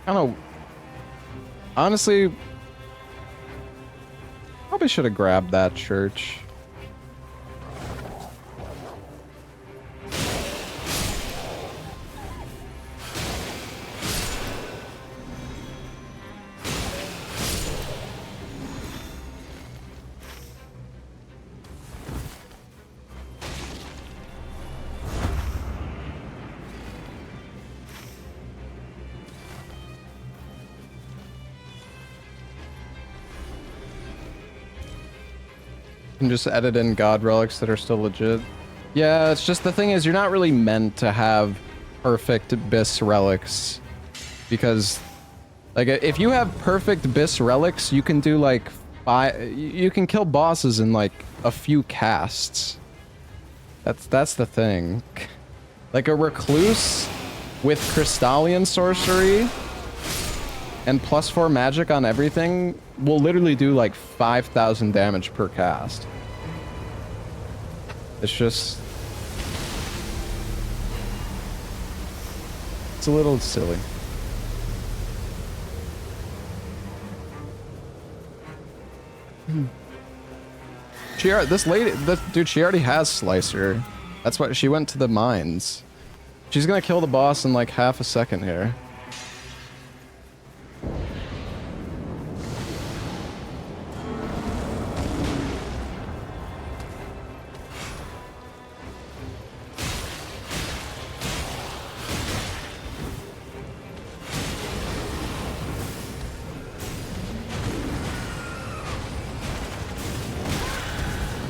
S1: don't know. Honestly, probably should have grabbed that church. And just edit in god relics that are still legit. Yeah, it's just the thing is you're not really meant to have perfect Bis relics, because like if you have perfect Bis relics, you can do like you can kill bosses in like a few casts. That's the thing. Like a recluse with Crystallian sorcery and +4 magic on everything will literally do like 5,000 damage per cast. It's just... it's a little silly. This lady, dude, she already has Slicer. That's why she went to the mines. She's gonna kill the boss in like half a second here.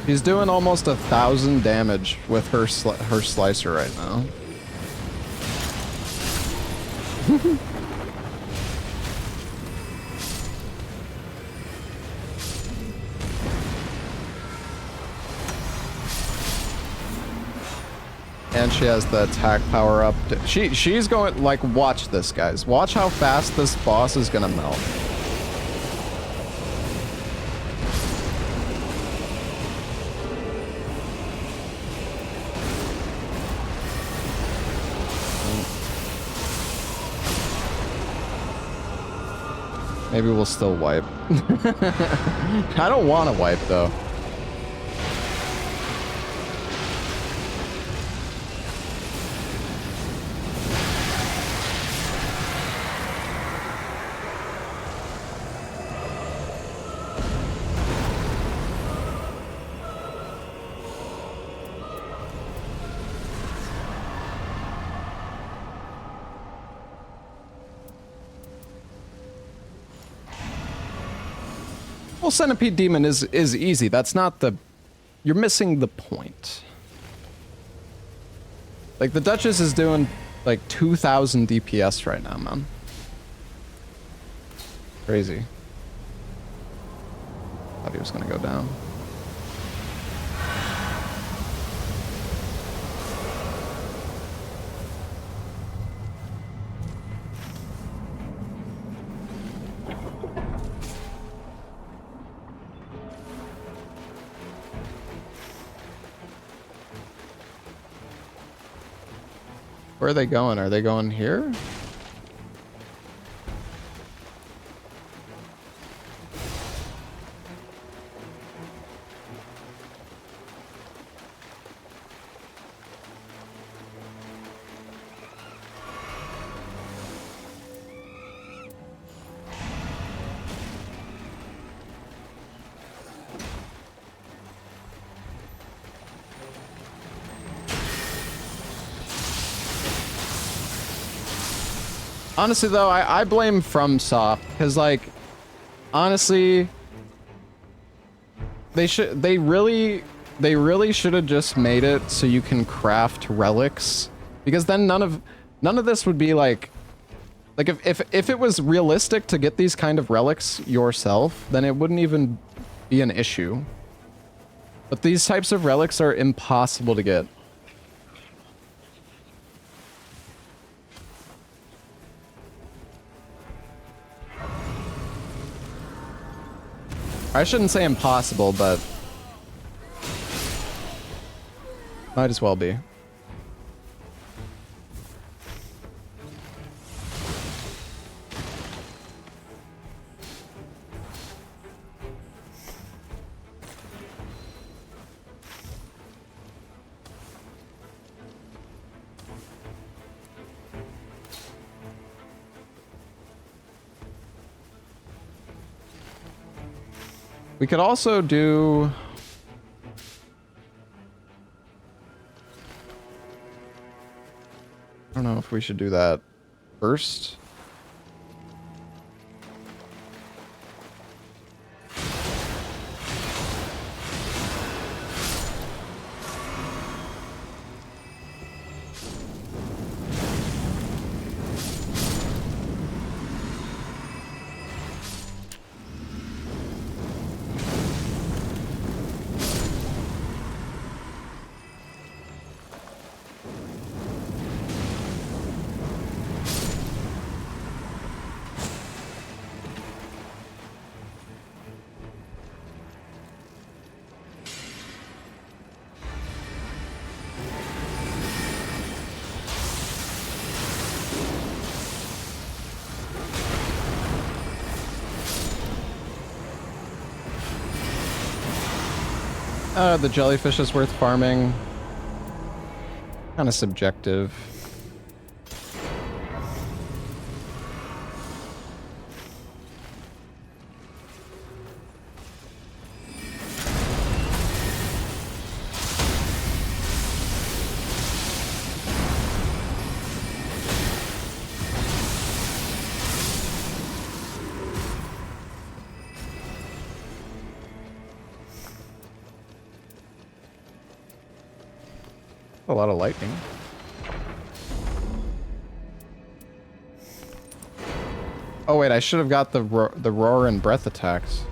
S1: She's doing almost 1,000 damage with her slicer right now. And she has the attack power up. She's going, like, watch this, guys. Watch how fast this boss is gonna melt. Maybe we'll still wipe. I don't want to wipe, though. Well, Centipede Demon is easy. That's not the... you're missing the point. Like, the Duchess is doing, like, 2,000 DPS right now, man. Crazy. Thought he was gonna go down. Where are they going? Are they going here? Honestly, though, I blame FromSoft because, like, honestly, they really should have just made it so you can craft relics, because then none of this would be like if it was realistic to get these kind of relics yourself, then it wouldn't even be an issue. But these types of relics are impossible to get. I shouldn't say impossible, but might as well be. We could also do... I don't know if we should do that first. The jellyfish is worth farming. Kind of subjective. A lot of lightning. Oh wait, I should have got the roar and breath attacks.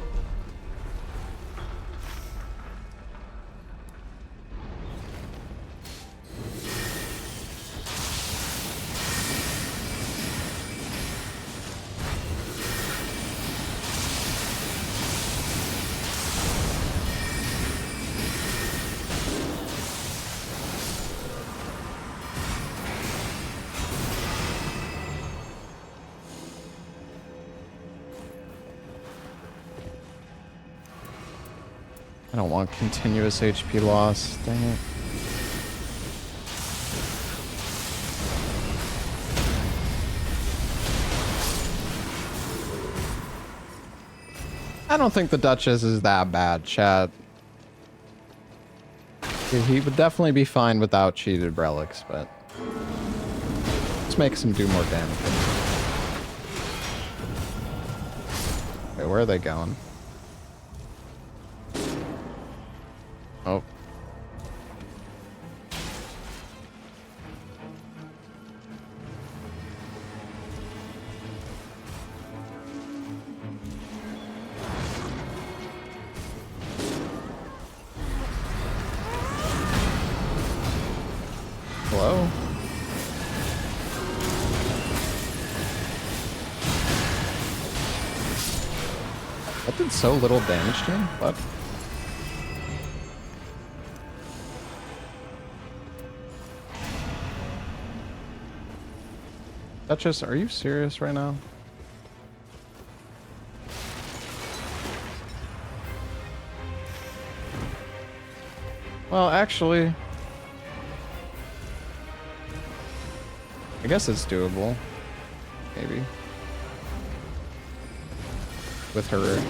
S1: I don't want continuous HP loss. Dang it. I don't think the Duchess is that bad, chat. He would definitely be fine without cheated relics, but let's make him do more damage. Wait, where are they going? Oh. Hello? That did so little damage to him? What? Duchess, are you serious right now? Well, actually, I guess it's doable. Maybe. With her.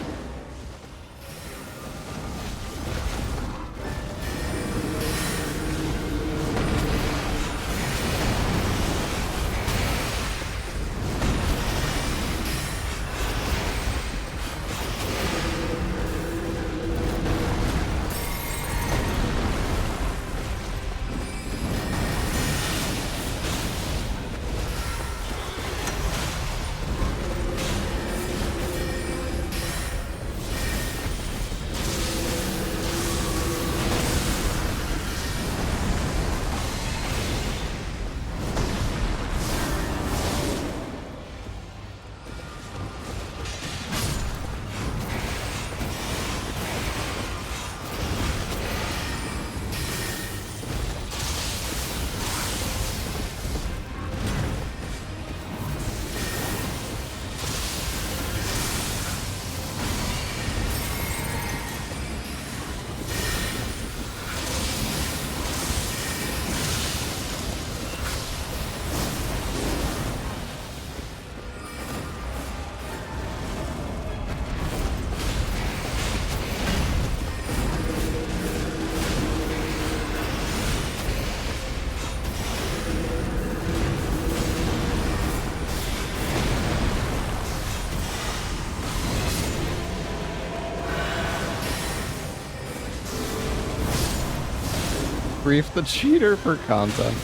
S1: Brief the cheater for content.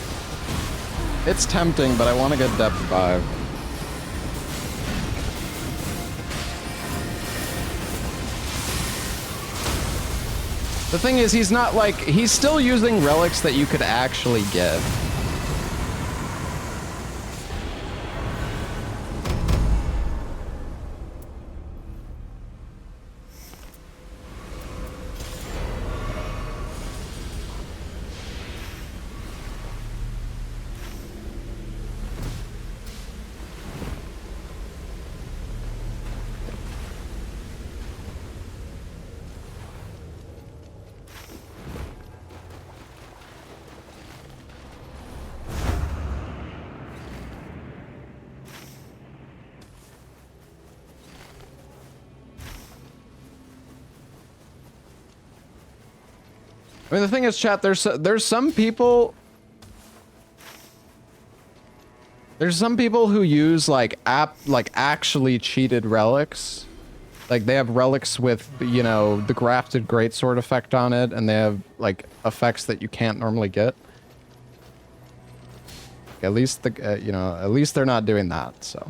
S1: It's tempting, but I want to get depth 5. The thing is, he's not like, he's still using relics that you could actually get. I mean, the thing is, chat, there's some people... There's some people who use, like, actually cheated relics. Like, they have relics with, you know, the grafted greatsword effect on it, and they have, like, effects that you can't normally get. At least, you know, at least they're not doing that, so...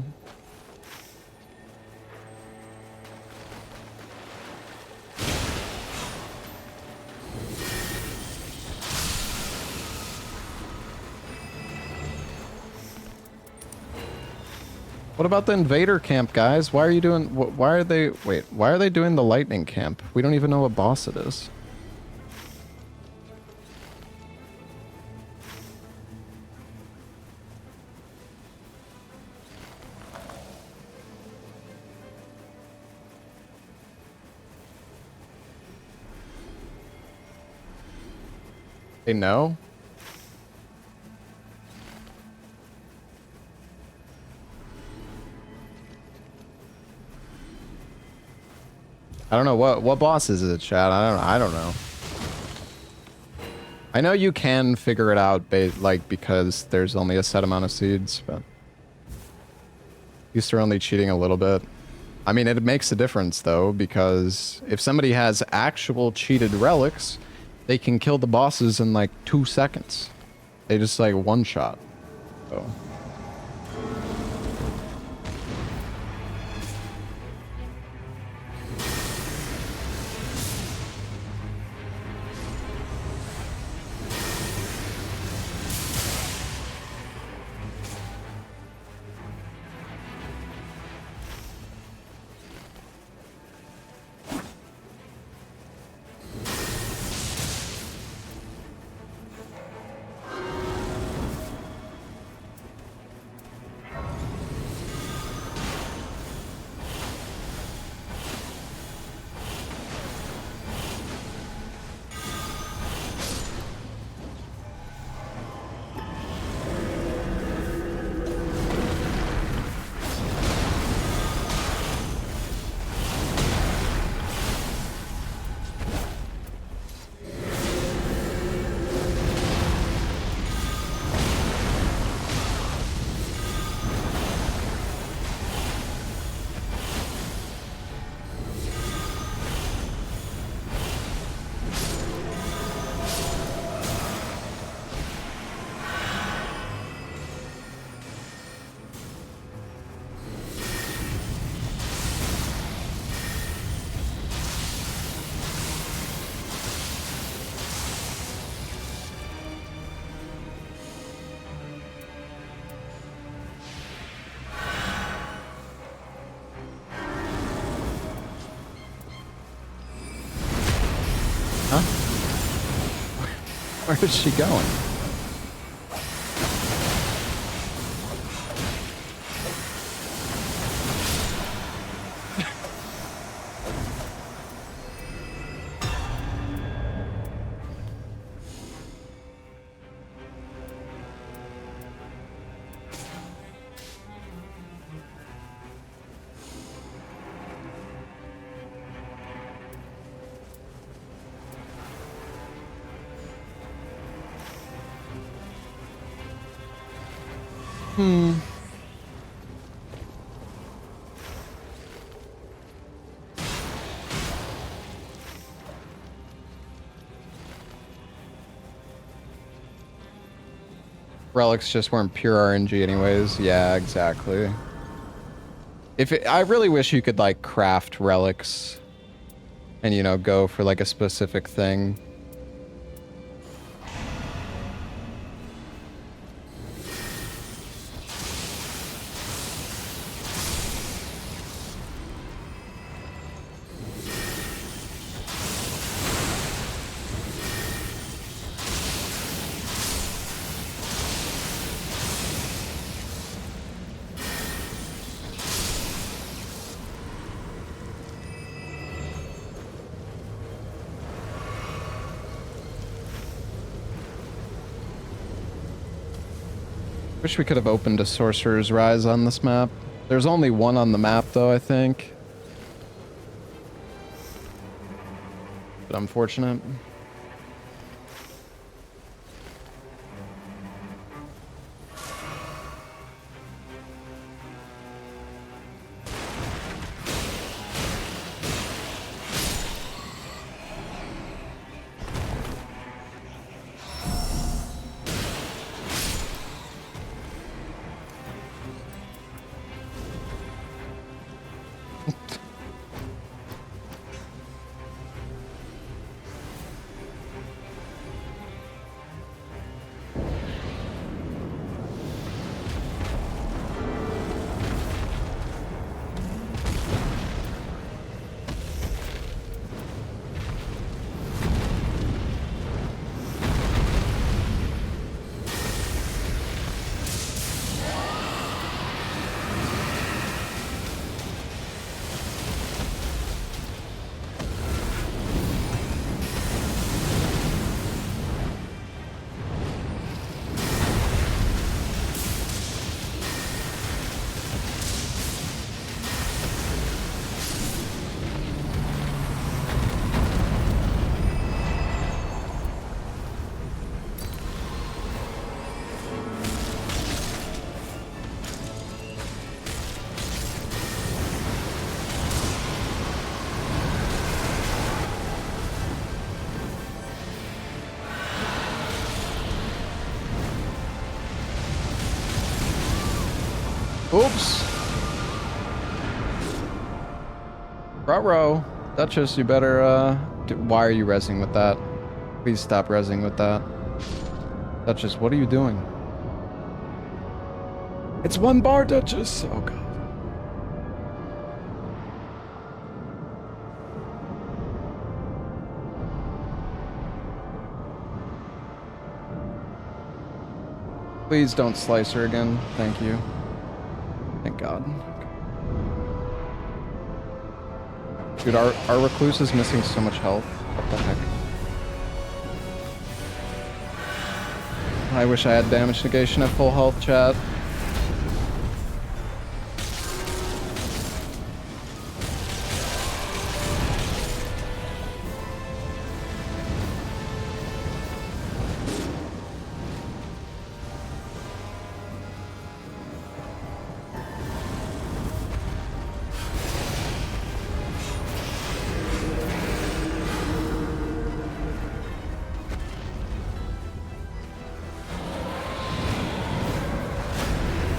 S1: What about the Invader camp, guys? Why are you doing... Why are they... Wait, why are they doing the lightning camp? We don't even know what boss it is. They know? I don't know what boss is it, chat. I don't know. I know you can figure it out because there's only a set amount of seeds, but at least they're only cheating a little bit. I mean, it makes a difference though, because if somebody has actual cheated relics, they can kill the bosses in like 2 seconds. They just like one shot. So where is she going? Relics just weren't pure RNG anyways. Yeah, exactly. I really wish you could like craft relics and, you know, go for like a specific thing. Wish we could have opened a Sorcerer's Rise on this map. There's only one on the map though, I think. But unfortunate. Oops. Ruh-roh. Duchess, you better, why are you rezzing with that? Please stop rezzing with that. Duchess, what are you doing? It's 1 bar, Duchess! Oh, God. Please don't slice her again. Thank you. Thank God. Dude, our recluse is missing so much health. What the heck? I wish I had damage negation at full health, chat.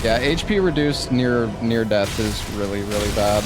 S1: Yeah, HP reduced near death is really, really bad.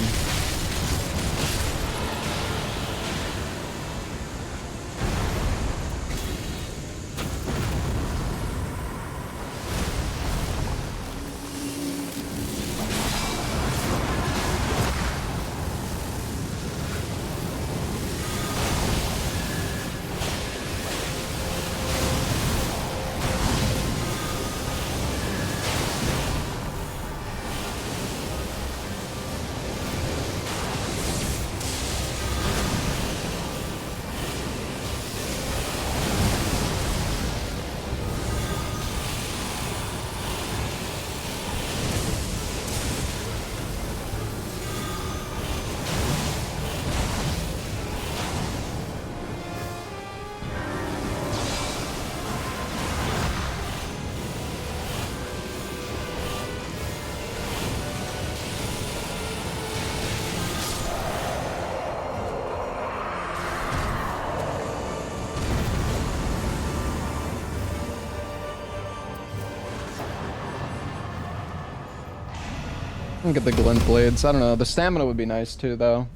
S1: Get the glint blades. I don't know. The stamina would be nice too, though.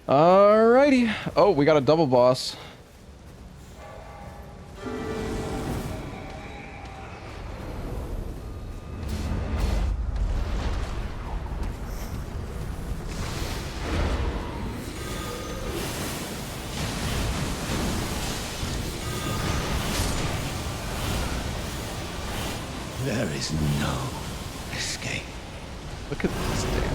S1: Alrighty. Oh, we got a double boss.
S2: There is no escape.
S1: Look at this damage.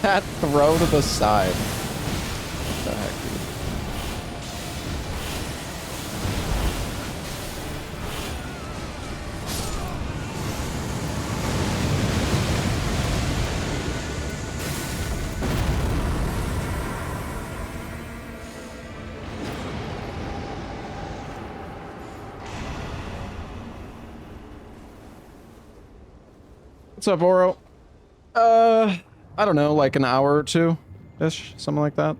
S1: That throw to the side. What the heck, dude? What's up, Oro? I don't know, like an hour or two-ish, something like that.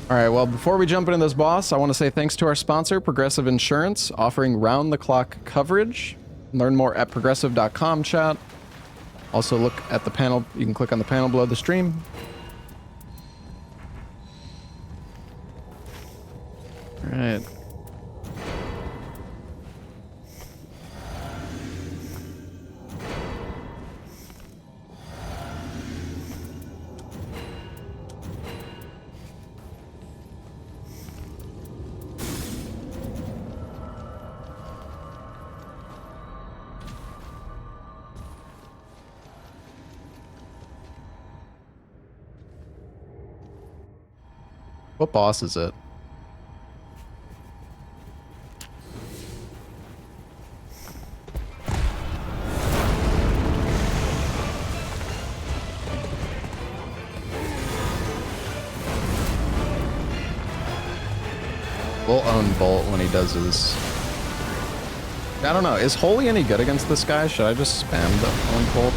S1: All right, well, before we jump into this boss, I want to say thanks to our sponsor, Progressive Insurance, offering round-the-clock coverage. Learn more at progressive.com, chat. Also, look at the panel. You can click on the panel below the stream. All right. What boss is it? We'll own Bolt when he does his... I don't know. Is Holy any good against this guy? Should I just spam the own Bolt?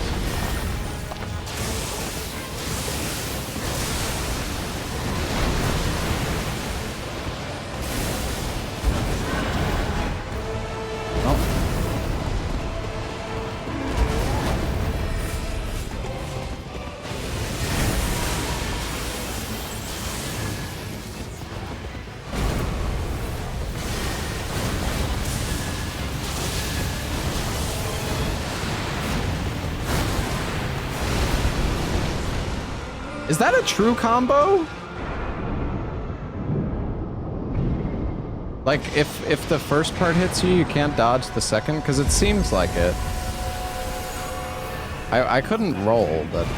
S1: Is that a true combo? Like, if the first part hits you, you can't dodge the second? Because it seems like it. I couldn't roll, but...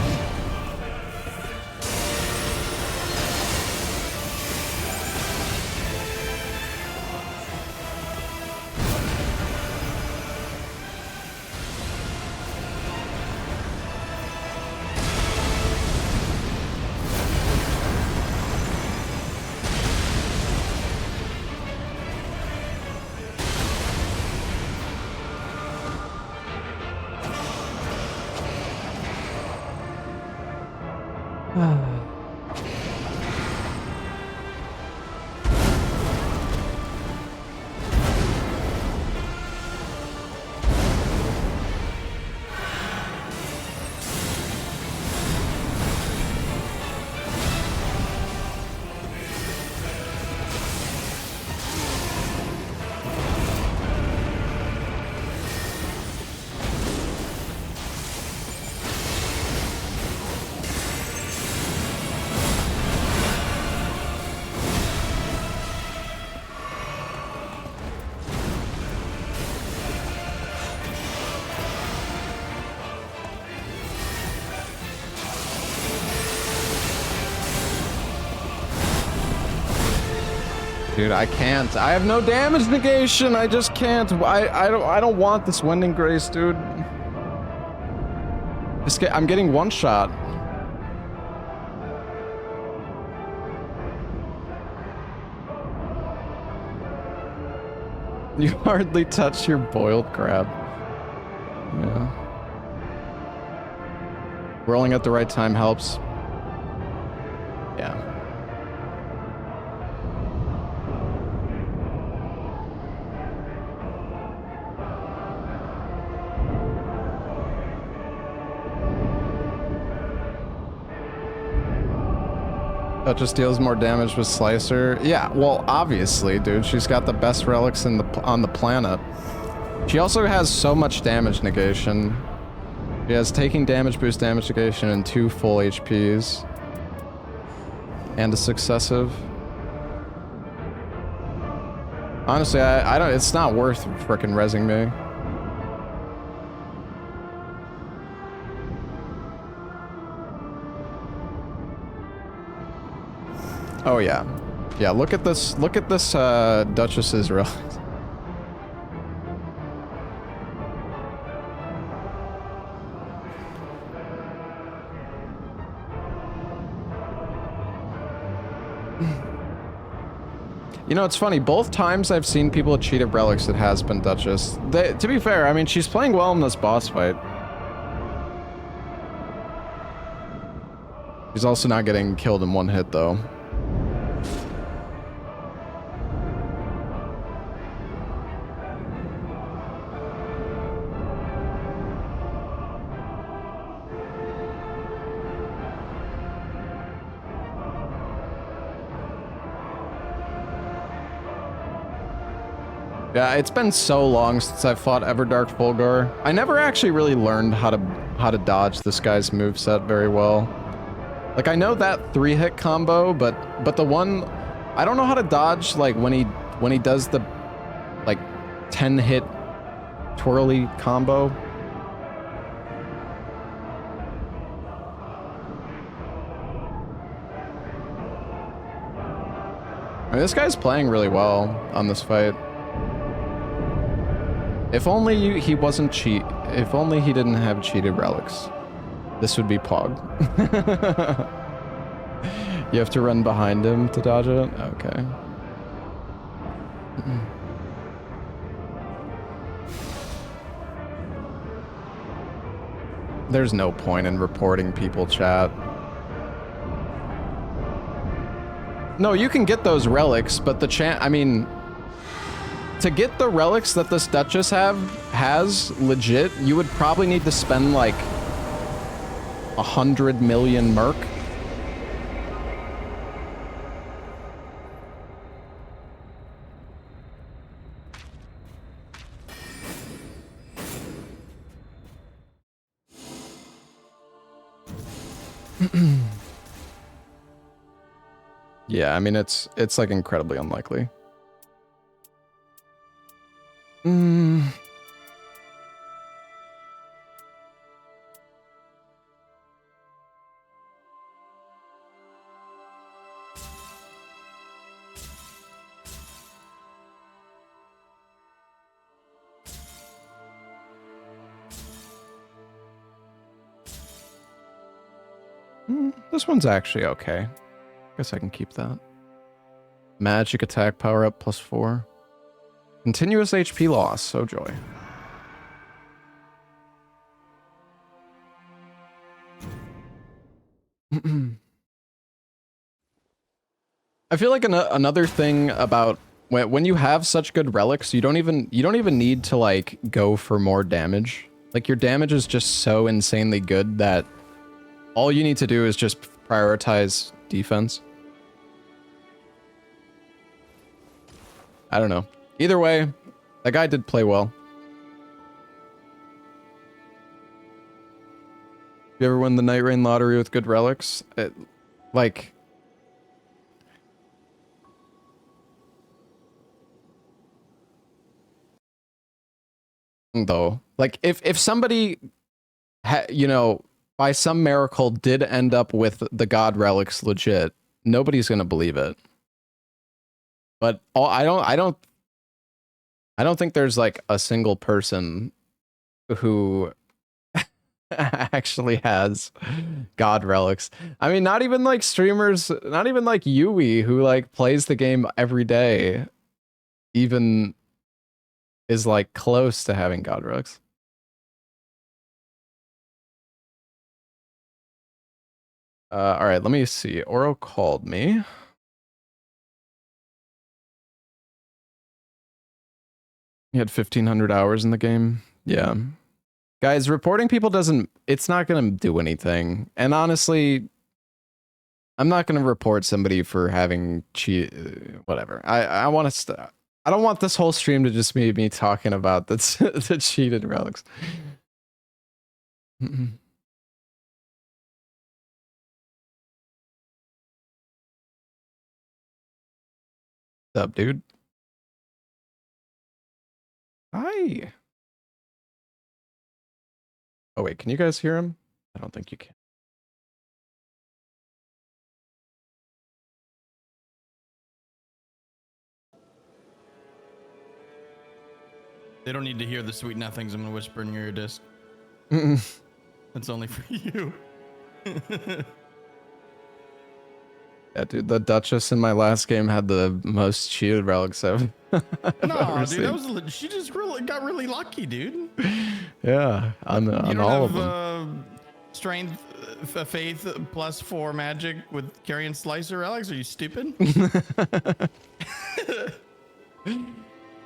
S1: Dude, I can't. I have no damage negation. I just can't. I don't want this Wending Grace, dude. I'm getting one shot. You hardly touch your boiled crab. Yeah. Rolling at the right time helps. Yeah. That just deals more damage with Slicer. Yeah, well, obviously, dude. She's got the best relics on the planet. She also has so much damage negation. She has taking damage, boost damage negation, and 2 full HPs. And a successive. Honestly, I don't. It's not worth frickin' rezzing me. Oh yeah, yeah. Look at this. Look at this. Duchess's relic. You know, it's funny. Both times I've seen people cheat at relics, it has been Duchess. To be fair, I mean, she's playing well in this boss fight. She's also not getting killed in one hit, though. Yeah, it's been so long since I've fought Everdark Fulgor. I never actually really learned how to dodge this guy's moveset very well. Like, I know that 3-hit combo, but the one I don't know how to dodge, like when he does the like 10-hit twirly combo. I mean, this guy's playing really well on this fight. If only he wasn't cheat. If only he didn't have cheated relics. This would be Pog. You have to run behind him to dodge it? Okay. There's no point in reporting people, chat. No, you can get those relics, but I mean, to get the relics that this Duchess has legit, you would probably need to spend like 100 million merc. Yeah, I mean, it's like incredibly unlikely. This one's actually okay. Guess I can keep that. Magic attack power up +4. Continuous HP loss, oh joy. I feel like another thing about when you have such good relics, you don't even need to like go for more damage. Like your damage is just so insanely good that all you need to do is just prioritize defense. I don't know. Either way, that guy did play well. You ever win the Nightreign lottery with good relics? Like... Though. Like, if somebody, you know, by some miracle did end up with the god relics legit, nobody's gonna believe it. But I don't think there's like a single person who actually has god relics. I mean, not even like streamers, not even like Yui, who like plays the game every day, even is like close to having god relics. All right, let me see. Oro called me. He had 1,500 hours in the game. Yeah. Guys, reporting people it's not going to do anything. And honestly, I'm not going to report somebody for having whatever. I want to I don't want this whole stream to just be me talking about the cheated relics. What's up, dude? Hi. Oh wait, can you guys hear him? I don't think you can.
S3: They don't need to hear the sweet nothings I'm gonna whisper in your ear disc. That's only for you.
S1: Yeah, dude, the Duchess in my last game had the most cheated relics I've
S3: No,
S1: seen.
S3: dude, she just got really lucky, dude.
S1: Yeah, on all of them.
S3: Strength, faith +4 magic with carrying slicer relics. Are you stupid?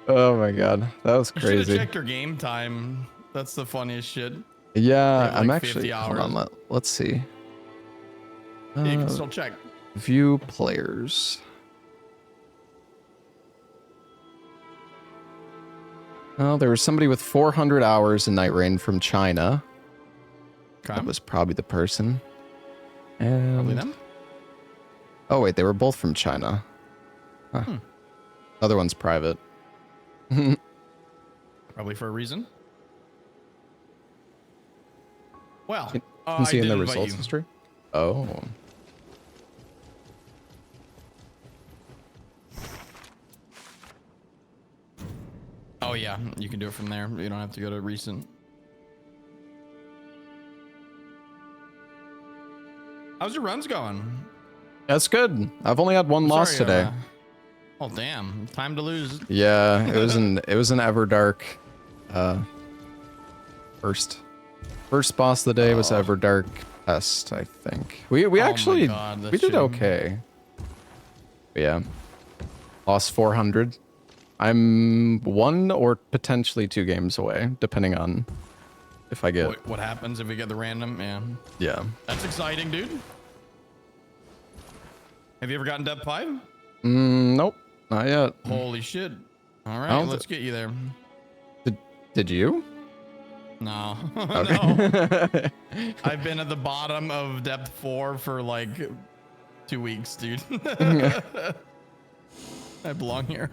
S1: Oh my god, that was
S3: You should have
S1: crazy.
S3: checked your game time. That's the funniest shit.
S1: Yeah,
S3: Like
S1: I'm
S3: 50
S1: actually.
S3: hours.
S1: Hold on, let's see.
S3: Yeah, you can still check.
S1: View players. Oh, there was somebody with 400 hours in Nightreign from China.
S3: Okay.
S1: That was probably the person. And
S3: Probably them.
S1: oh wait, they were both from China. Huh. Other one's private.
S3: Probably for a reason. Well,
S1: Can see
S3: I
S1: in the
S3: did invite
S1: results
S3: you.
S1: history. Oh.
S3: Oh yeah, you can do it from there. You don't have to go to recent. How's your runs going?
S1: That's good. I've only had one loss
S3: Sorry,
S1: today.
S3: oh damn, time to lose.
S1: Yeah, it was an Everdark. First boss of the day was Everdark Pest, I think. We actually we did okay. But yeah, lost 400. I'm 1 or potentially 2 games away, depending on if I get.
S3: What happens if we get the random?
S1: Yeah.
S3: That's exciting, dude. Have you ever gotten Dep 5?
S1: Nope, not yet.
S3: Holy shit! All right, let's get you there.
S1: Did you?
S3: No,
S1: Okay.
S3: no. I've been at the bottom of depth 4 for like 2 weeks, dude. I belong here.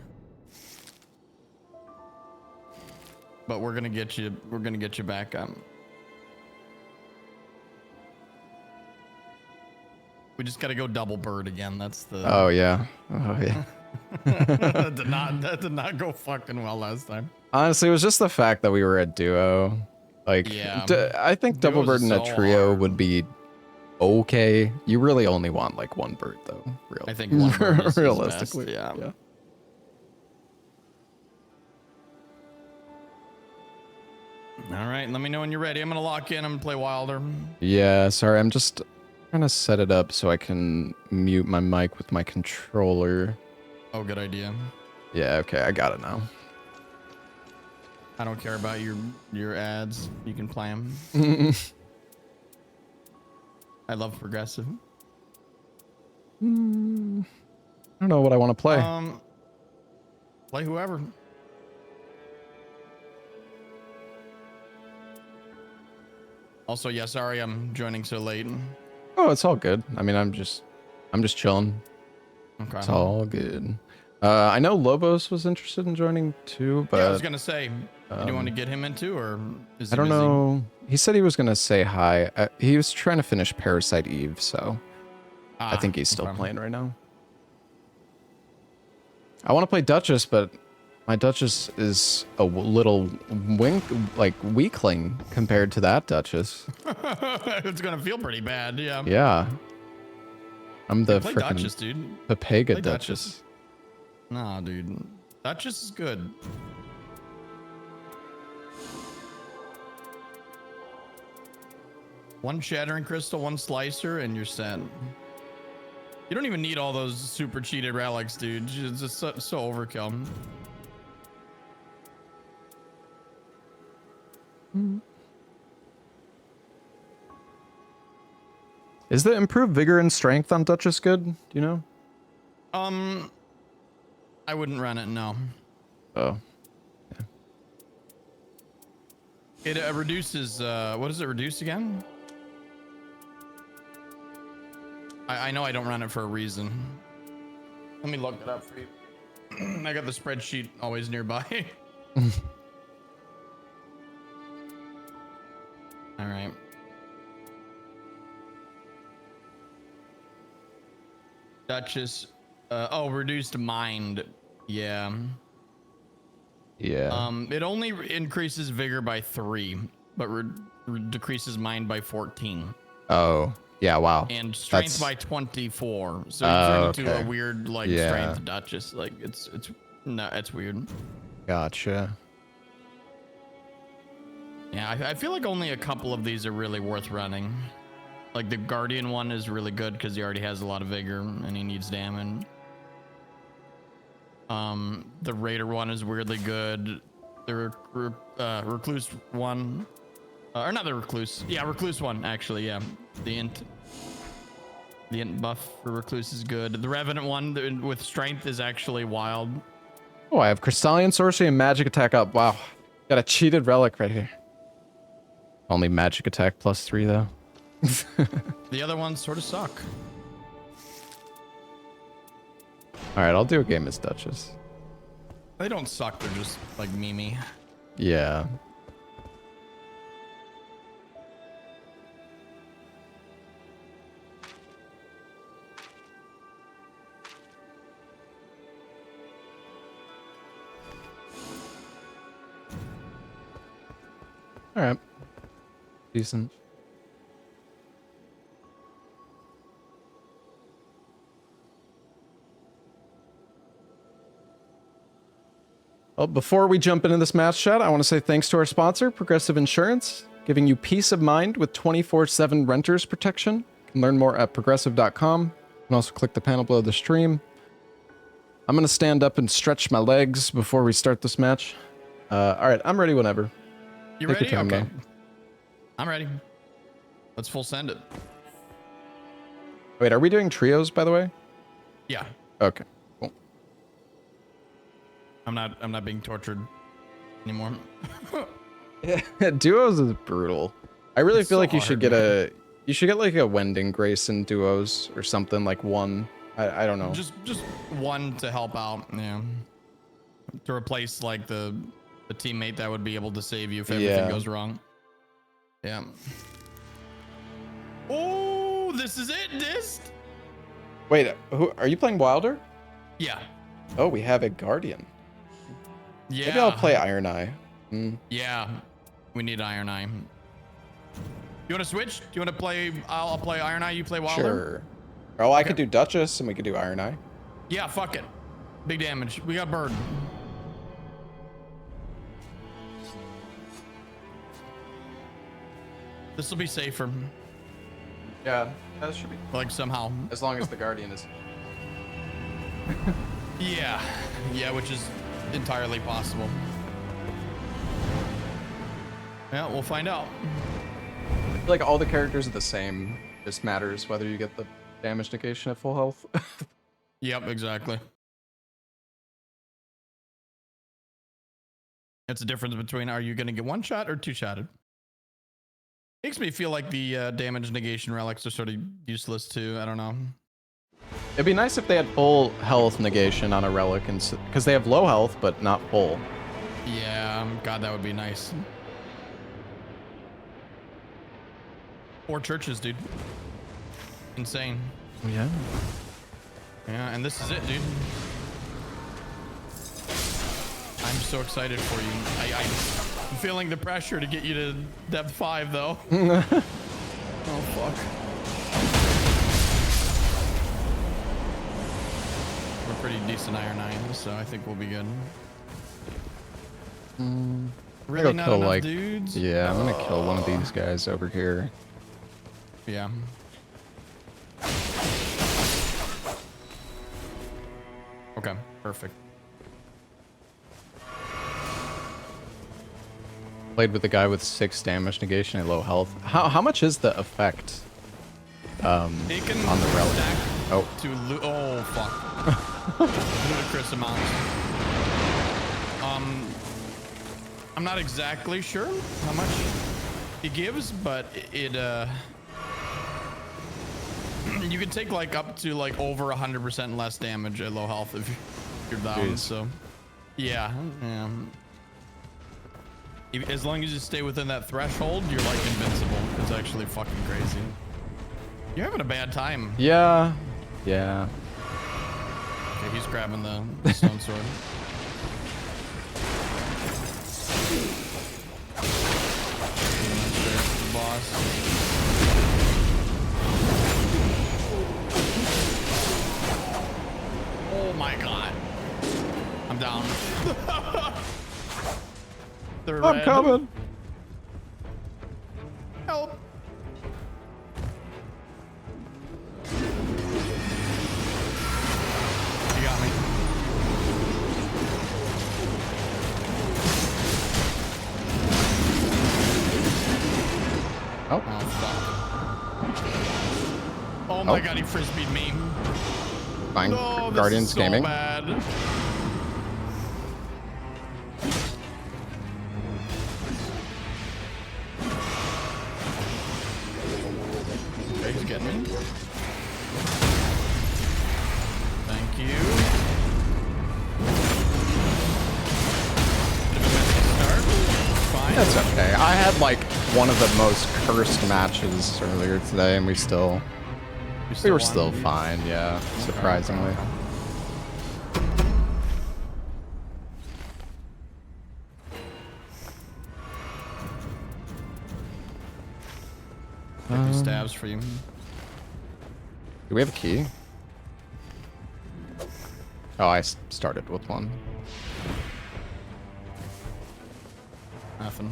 S3: But we're gonna get you. We're gonna get you back up. We just gotta go double bird again. That's the.
S1: Oh yeah. Oh yeah.
S3: that did not go fucking well last time.
S1: Honestly, it was just the fact that we were a duo. Like,
S3: Yeah.
S1: I think double bird in a
S3: so
S1: trio
S3: hard.
S1: would be okay. You really only want like one bird though.
S3: I think one bird is
S1: realistically.
S3: Best, yeah. All right, let me know when you're ready. I'm gonna lock in. I'm gonna play Wilder.
S1: Yeah, sorry, I'm just trying to set it up so I can mute my mic with my controller.
S3: Oh, good idea.
S1: Yeah, okay, I got it now.
S3: I don't care about your ads. You can play them. I love progressive.
S1: I don't know what I want to play.
S3: Play whoever. Also, yeah, sorry I'm joining so late.
S1: Oh, it's all good. I mean, I'm just chilling.
S3: Okay.
S1: It's all good. I know Lobos was interested in joining too, but
S3: yeah, I was gonna say, do you want to get him into, or is he
S1: I don't
S3: busy?
S1: know. He said he was gonna say hi. He was trying to finish Parasite Eve, so I think he's still playing right now. I want to play Duchess, but my Duchess is a little weakling compared to that Duchess.
S3: It's gonna feel pretty bad, yeah.
S1: Yeah. I'm the
S3: Play
S1: freaking
S3: Duchess, dude.
S1: Pepega
S3: Play
S1: Duchess.
S3: Nah, dude. Duchess is good. One shattering crystal, one slicer, and you're set. You don't even need all those super cheated relics, dude. It's just so overkill.
S1: Is the improved vigor and strength on Duchess good? Do you know?
S3: I wouldn't run it, no.
S1: Oh.
S3: It reduces, what does it reduce again? I know I don't run it for a reason. Let me look it up for you. I got the spreadsheet always nearby. All right. Duchess, oh, reduced mind. Yeah.
S1: Yeah.
S3: It only increases vigor by 3, but decreases mind by 14.
S1: Oh, yeah, wow.
S3: And strength by 24. So you turn into a weird like strength Duchess. Like it's weird.
S1: Gotcha.
S3: Yeah, I feel like only a couple of these are really worth running. Like the Guardian one is really good because he already has a lot of vigor and he needs damage. The Raider one is weirdly good. The Recluse one, or not the Recluse. Yeah, Recluse one actually. Yeah, the int buff for Recluse is good. The Revenant one with strength is actually wild.
S1: Oh, I have Crystallian Sorcery and Magic Attack up. Wow, got a cheated relic right here. Only Magic Attack +3 though.
S3: The other ones sort of suck.
S1: All right, I'll do a game as Duchess.
S3: They don't suck. They're just like memey.
S1: Yeah. All right. Decent. Well, before we jump into this match chat, I want to say thanks to our sponsor, Progressive Insurance, giving you peace of mind with 24/7 renters protection. You can learn more at progressive.com. You can also click the panel below the stream. I'm going to stand up and stretch my legs before we start this match. All right, I'm ready whenever.
S3: You
S1: Take
S3: ready?
S1: your time,
S3: Okay.
S1: though.
S3: I'm ready. Let's full send it.
S1: Wait, are we doing trios, by the way?
S3: Yeah.
S1: Okay, cool.
S3: I'm not being tortured anymore.
S1: Duos is brutal. I really
S3: It's
S1: feel
S3: so
S1: like you should
S3: hard,
S1: get you should get like a Wending Grace in duos or something, like one. I don't know.
S3: Just one to help out, yeah. To replace like the teammate that would be able to save you if everything goes wrong. Yeah. Oh, this is it, Dist.
S1: Wait, who are you playing Wilder?
S3: Yeah.
S1: Oh, we have a Guardian.
S3: Yeah.
S1: Maybe I'll play Iron Eye.
S3: Yeah. We need Iron Eye. You want to switch? Do you want to play? I'll play Iron Eye. You play Wilder.
S1: Sure. Oh, I could do Duchess and we could do Iron Eye.
S3: Yeah. Fuck it. Big damage. We got Bird. This will be safer.
S1: Yeah, that should be.
S3: Like somehow.
S1: As long as the Guardian is.
S3: Yeah. Yeah, which is entirely possible. Yeah, we'll find out.
S1: I feel like all the characters are the same. Just matters whether you get the damage negation at full health.
S3: Yep, exactly. It's the difference between are you going to get one shot or two shotted. Makes me feel like the damage negation relics are sort of useless too. I don't know.
S1: It'd be nice if they had full health negation on a relic, and because they have low health but not full.
S3: Yeah, God, that would be nice. 4 churches, dude. Insane.
S1: Yeah.
S3: Yeah, and this is it, dude. I'm so excited for you. I'm feeling the pressure to get you to depth 5, though. Oh, fuck. We're pretty decent Iron 9, so I think we'll be good. Really not
S1: kill,
S3: enough
S1: like,
S3: dudes?
S1: Yeah, I'm gonna kill one of these guys over here.
S3: Yeah. Okay, perfect.
S1: Played with the guy with 6 damage negation and low health. How much is the effect on the relic? Oh.
S3: Oh, fuck. Ludicrous amounts. I'm not exactly sure how much it gives, but it you can take like up to like over 100% less damage at low health if you're down.
S1: Jeez.
S3: So yeah. As long as you stay within that threshold, you're like invincible. It's actually fucking crazy. You're having a bad time.
S1: Yeah. Yeah.
S3: Okay, he's grabbing the stone sword. The boss. Oh my god. I'm down. They're
S1: I'm
S3: red.
S1: coming.
S3: Help. You got me.
S1: Oh.
S3: Oh, fuck. Oh my god, he frisbeed me.
S1: Fine.
S3: No, this
S1: Guardian's
S3: is so
S1: gaming.
S3: bad. Okay, he's getting me. Thank you. Bit of a messy start. Fine.
S1: That's okay. I had like one of the most cursed matches earlier today, and we were still fine. Yeah, surprisingly.
S3: tabs for you.
S1: Do we have a key? Oh, I started with one.
S3: Nothing.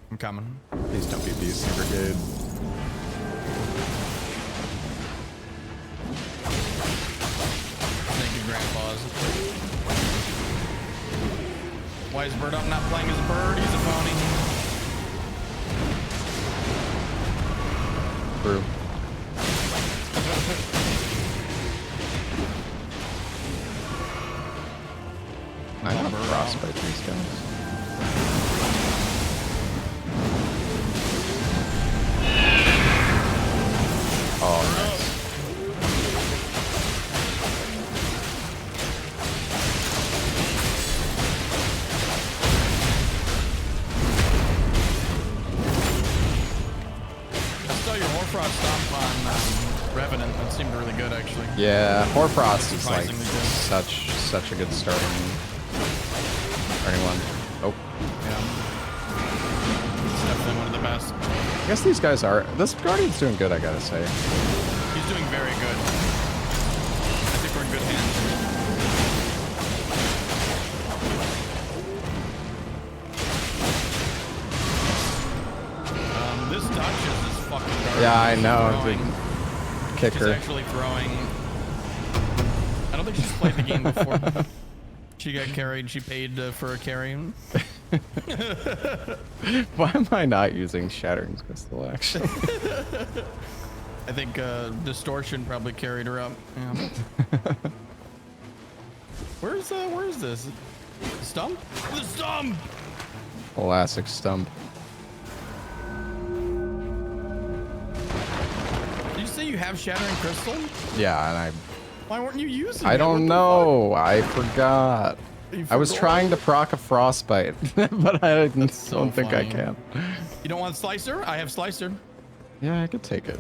S3: I'm coming.
S1: Please don't be BC Brigade.
S3: Thank you, grandpas. Why is Bird Up not playing as a bird? He's a phony.
S1: True. I don't frostbite these guys. Oh, nice.
S3: I saw your Horfrost stomp on Revenant. That seemed really good, actually.
S1: Yeah, Horfrost is like
S3: Surprisingly good.
S1: such a good starting one. Oh,
S3: Yeah. It's definitely one of the best.
S1: I guess these guys are. This Guardian's doing good, I gotta say.
S3: He's doing very good. I think we're in good hands. This dodges is fucking garbage.
S1: Yeah, I know.
S3: Throwing.
S1: Dude. Kick
S3: She's
S1: her.
S3: actually throwing. I don't think she's played the game before. She got carried. She paid for a carry.
S1: Why am I not using Shattering Crystal, actually?
S3: I think Distortion probably carried her up. Yeah. Where's this? Stump? The stump!
S1: Elastic Stump.
S3: Did you say you have Shattering Crystal?
S1: Yeah, and
S3: Why weren't you using it?
S1: I don't
S3: What the
S1: know. I forgot.
S3: You
S1: I was
S3: forgot?
S1: trying to proc a Frostbite, but I
S3: so
S1: don't think I
S3: funny.
S1: can.
S3: You don't want Slicer? I have Slicer.
S1: Yeah, I could take it.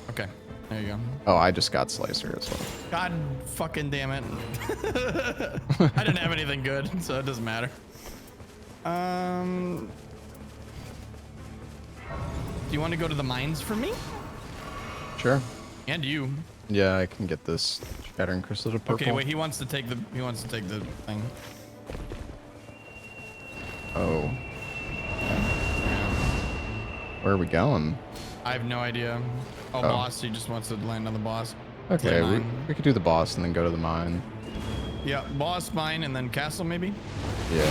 S3: Okay, there you go.
S1: Oh, I just got Slicer as well.
S3: God fucking damn it. I didn't have anything good, so it doesn't matter. Do you want to go to the mines for me?
S1: Sure.
S3: And you.
S1: Yeah, I can get this Shattering Crystal to purple.
S3: Okay, wait, he wants to take the thing.
S1: Oh.
S3: Yeah.
S1: Where are we going?
S3: I have no idea. Oh, boss, he just wants to land on the boss.
S1: Okay,
S3: The
S1: we
S3: mine.
S1: could do the boss and then go to the mine.
S3: Yeah, boss, mine, and then castle maybe?
S1: Yeah.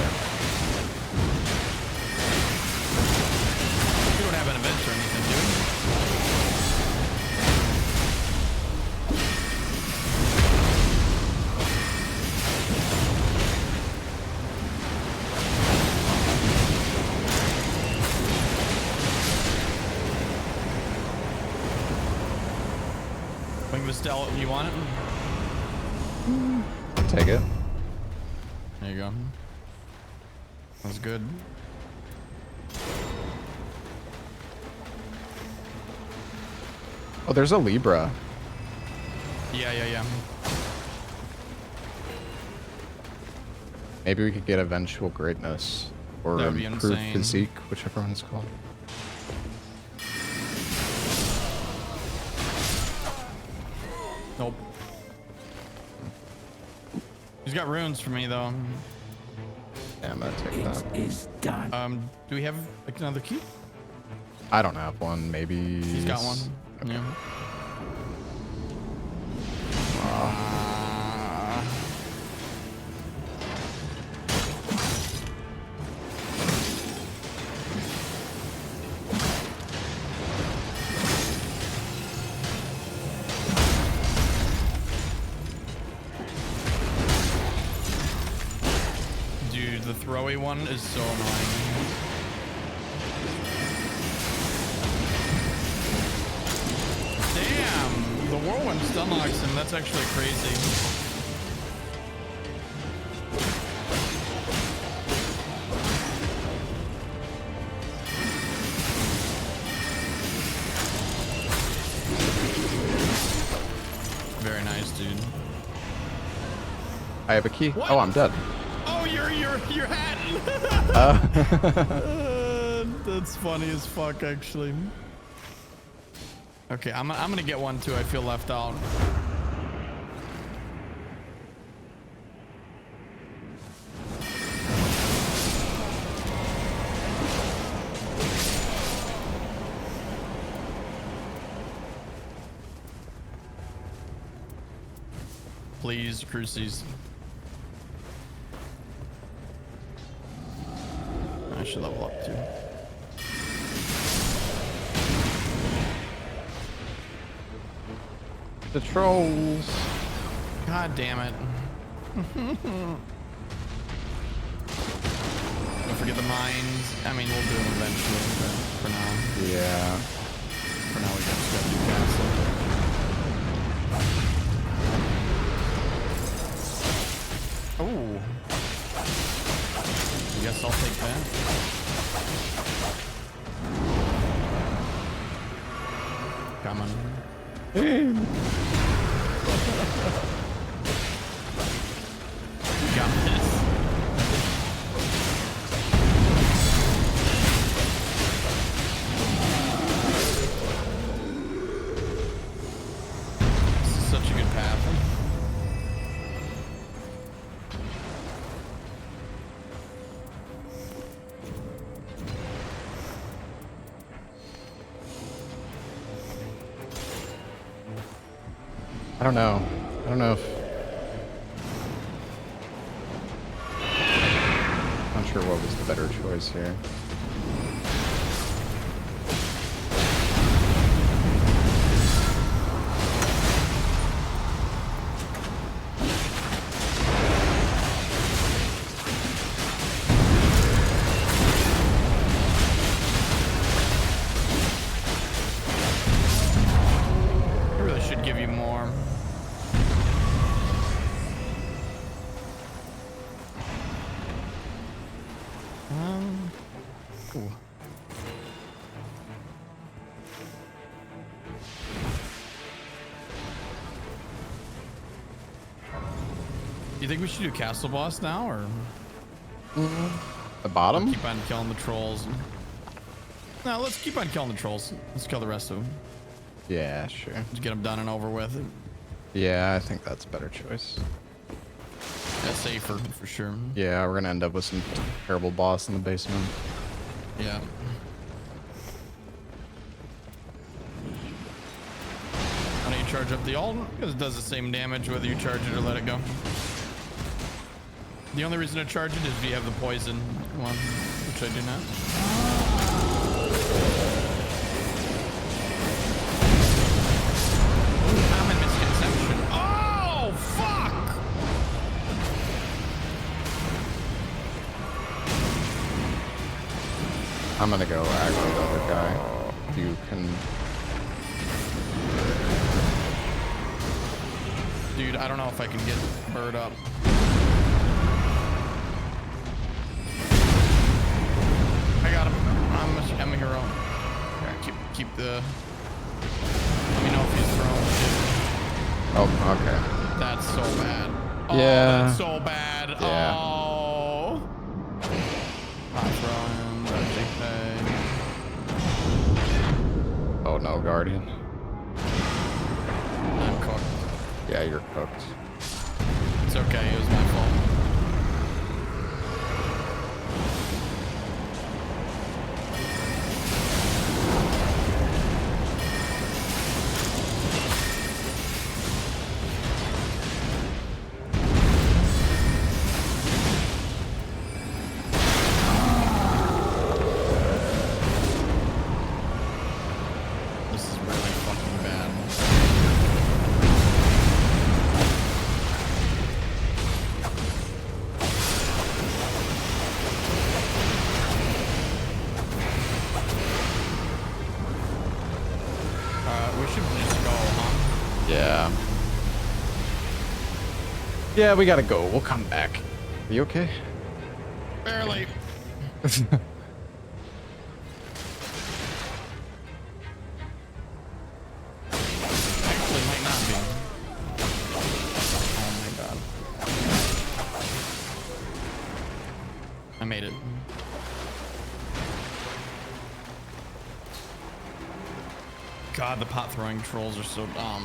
S3: You don't have an event or anything, do you? Wing Vestel, you want it?
S1: Take it.
S3: There you go. That's good.
S1: Oh, there's a Libra.
S3: Yeah.
S1: Maybe we could get Eventual Greatness or
S3: That would be
S1: Improved
S3: insane.
S1: Physique, whichever one it's called.
S3: Nope. He's got runes for me though.
S1: Yeah, I'm gonna take that.
S2: Is done.
S3: Do we have like another key?
S1: I don't have one. Maybe
S3: He's got one.
S1: Okay.
S3: Yeah. Dude, the throwy one is so annoying. Damn, the whirlwind stun locks him. That's actually crazy. Very nice, dude.
S1: I have a key.
S3: What?
S1: Oh, I'm dead.
S3: Oh, your hat. That's funny as fuck, actually. Okay, I'm gonna get one too. I feel left out. Please, crucies. I should level up too.
S1: The trolls.
S3: God damn it. Don't forget the mines. I mean, we'll do them eventually, but for now.
S1: Yeah.
S3: For now, we just gotta do castle. Oh. I guess I'll take that. Come on. Got this. This is such a good path.
S1: I don't know. I don't know if... Not sure what was the better choice here.
S3: I really should give you more. Cool. Do you think we should do castle boss now, or
S1: The bottom?
S3: keep on killing the trolls? No, let's keep on killing the trolls. Let's kill the rest of them.
S1: Yeah, sure.
S3: Just get them done and over with.
S1: Yeah, I think that's a better choice.
S3: That's safer for sure.
S1: Yeah, we're gonna end up with some terrible boss in the basement.
S3: Yeah. Why don't you charge up the Alden? Because it does the same damage whether you charge it or let it go. The only reason to charge it is if you have the poison one, which I do not. Common misconception. Oh, fuck!
S1: I'm gonna go aggro the other guy. If you can...
S3: Dude, I don't know if I can get Bird up. I got him. I'm a hero. Okay, keep the... Let me know if he's thrown shit.
S1: Oh, okay.
S3: That's so bad. Oh,
S1: Yeah.
S3: that's so bad.
S1: Yeah.
S3: Oh. Not throwing.
S1: Oh no, Guardian.
S3: I'm cooked.
S1: Yeah, you're cooked.
S3: It's okay. It was my fault. This is really fucking bad. We should just go, huh?
S1: Yeah. Yeah, we gotta go. We'll come back. Are you okay?
S3: Barely. Actually, might not be. Oh my god. I made it. God, the pot throwing trolls are so dumb.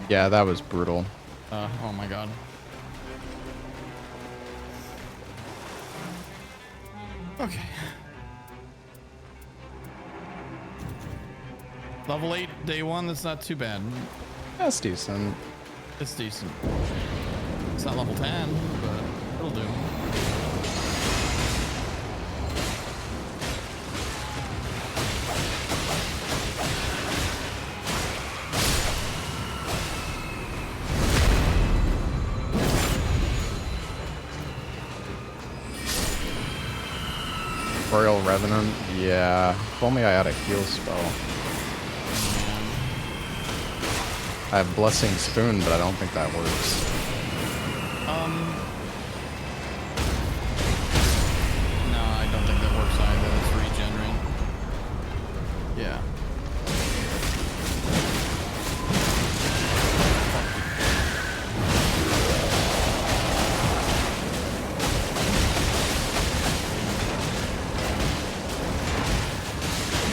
S1: Yeah, that was brutal.
S3: Oh my God. Okay. Level 8, day 1, that's not too bad.
S1: That's decent.
S3: It's decent. It's not level 10, but it'll do.
S1: Royal Revenant? Yeah. If only I had a heal spell. I have Blessing Spoon, but I don't think that works.
S3: No, I don't think that works either. It's regenerate. Yeah.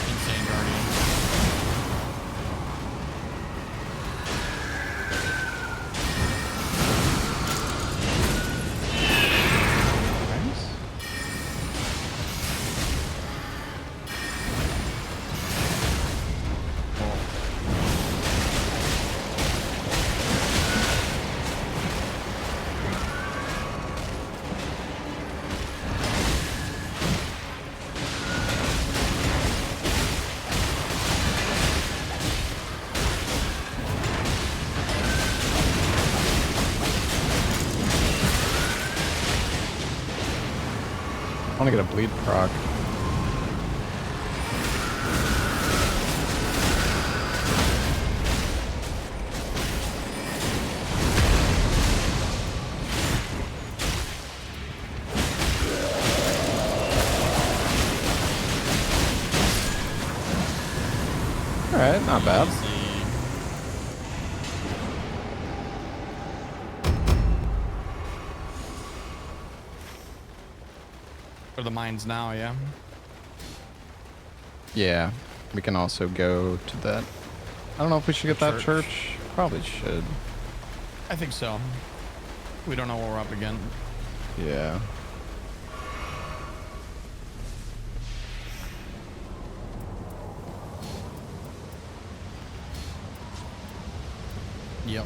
S3: Insane Guardian.
S1: Nice. I want to get a bleed proc. Alright, not bad.
S3: Easy. For the mines now, yeah.
S1: Yeah, we can also go to that. I don't know if we should get that church. Probably should.
S3: I think so. We don't know what we're up against.
S1: Yeah.
S3: Yep.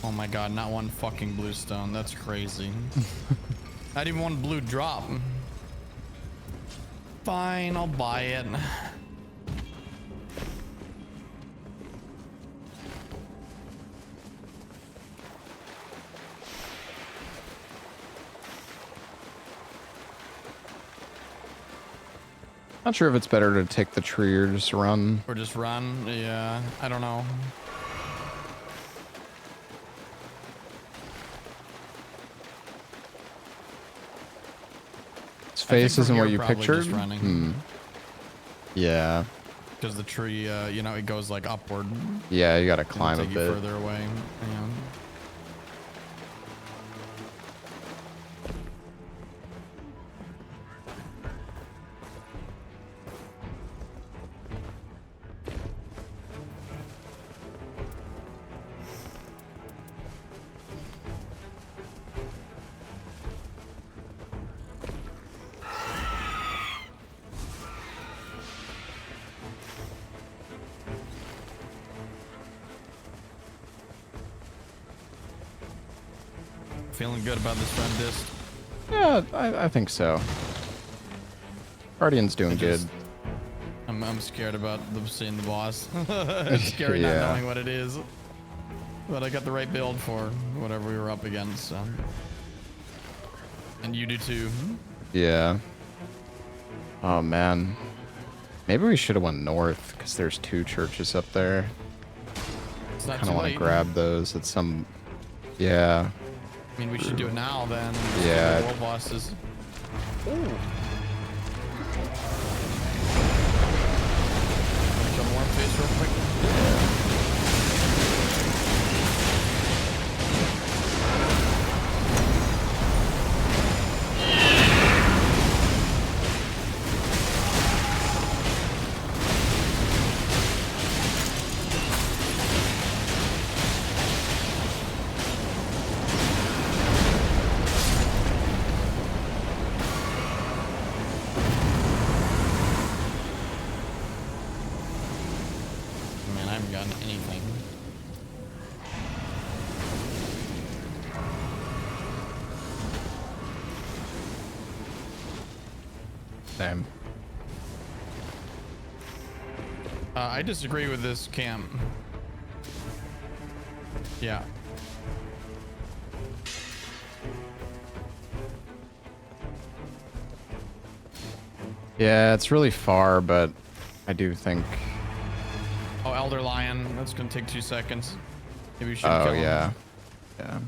S3: Oh my God, not one fucking blue stone. That's crazy. Not even one blue drop. Fine, I'll buy it.
S1: Not sure if it's better to take the tree or just run.
S3: Or just run. Yeah, I don't know.
S1: His face
S3: from
S1: isn't what
S3: here,
S1: you
S3: probably
S1: pictured.
S3: just running.
S1: Yeah.
S3: Because the tree, you know, it goes like upward.
S1: Yeah, you gotta
S3: It'll
S1: climb a
S3: take you
S1: bit.
S3: further away. Yeah. Feeling good about this run disc.
S1: Yeah, I think so. Guardian's doing good.
S3: I'm scared about seeing the boss. It's scary
S1: Yeah.
S3: not knowing what it is. But I got the right build for whatever we were up against, so. And you do too.
S1: Yeah. Oh man. Maybe we should have went north because there's 2 churches up there.
S3: It's not
S1: Kind
S3: too
S1: of want to
S3: late.
S1: grab those at some. Yeah.
S3: I mean, we should do it now then.
S1: Yeah.
S3: World bosses. Ooh. Kill the warm face real quick. Man, I haven't gotten anything.
S1: Same.
S3: I disagree with this camp. Yeah.
S1: Yeah, it's really far, but I do think.
S3: Oh, Elder Lion. That's gonna take 2 seconds. Maybe we should
S1: Oh
S3: kill him.
S1: yeah. Yeah.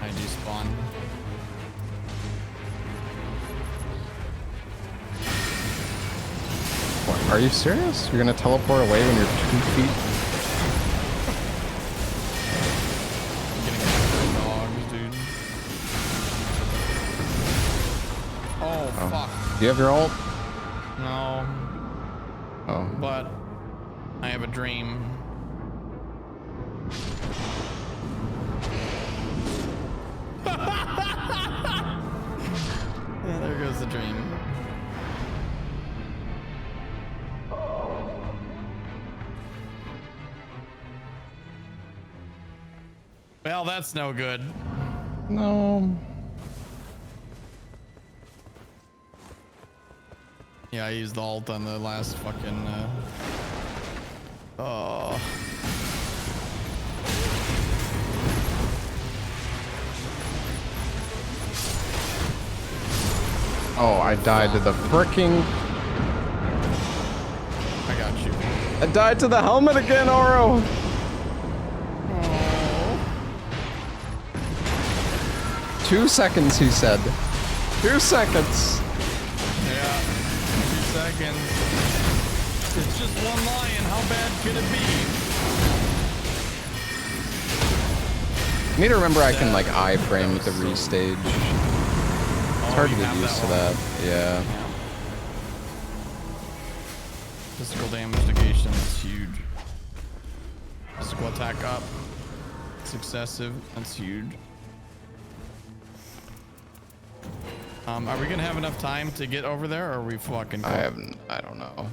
S3: I despawn.
S1: What, are you serious? You're gonna teleport away when you're 2 feet?
S3: I'm getting after dogs, dude. Oh, fuck.
S1: Do you have your ult?
S3: No,
S1: Oh.
S3: but I have a dream. Yeah, there goes the dream. Well, that's no good.
S1: No.
S3: Yeah, I used the ult on the last fucking. Oh.
S1: Oh, I died to the fricking.
S3: I got you.
S1: I died to the helmet again, Oro.
S3: Oh.
S1: 2 seconds, he said. 2 seconds.
S3: Yeah. 2 seconds. It's just one lion. How bad could it be?
S1: I need to remember I can like iframe with the restage. It's hard to get used to that. Yeah.
S3: Physical damage negation is huge. Physical attack up. It's excessive. That's huge. Are we gonna have enough time to get over there, or are we fucking?
S1: I don't know.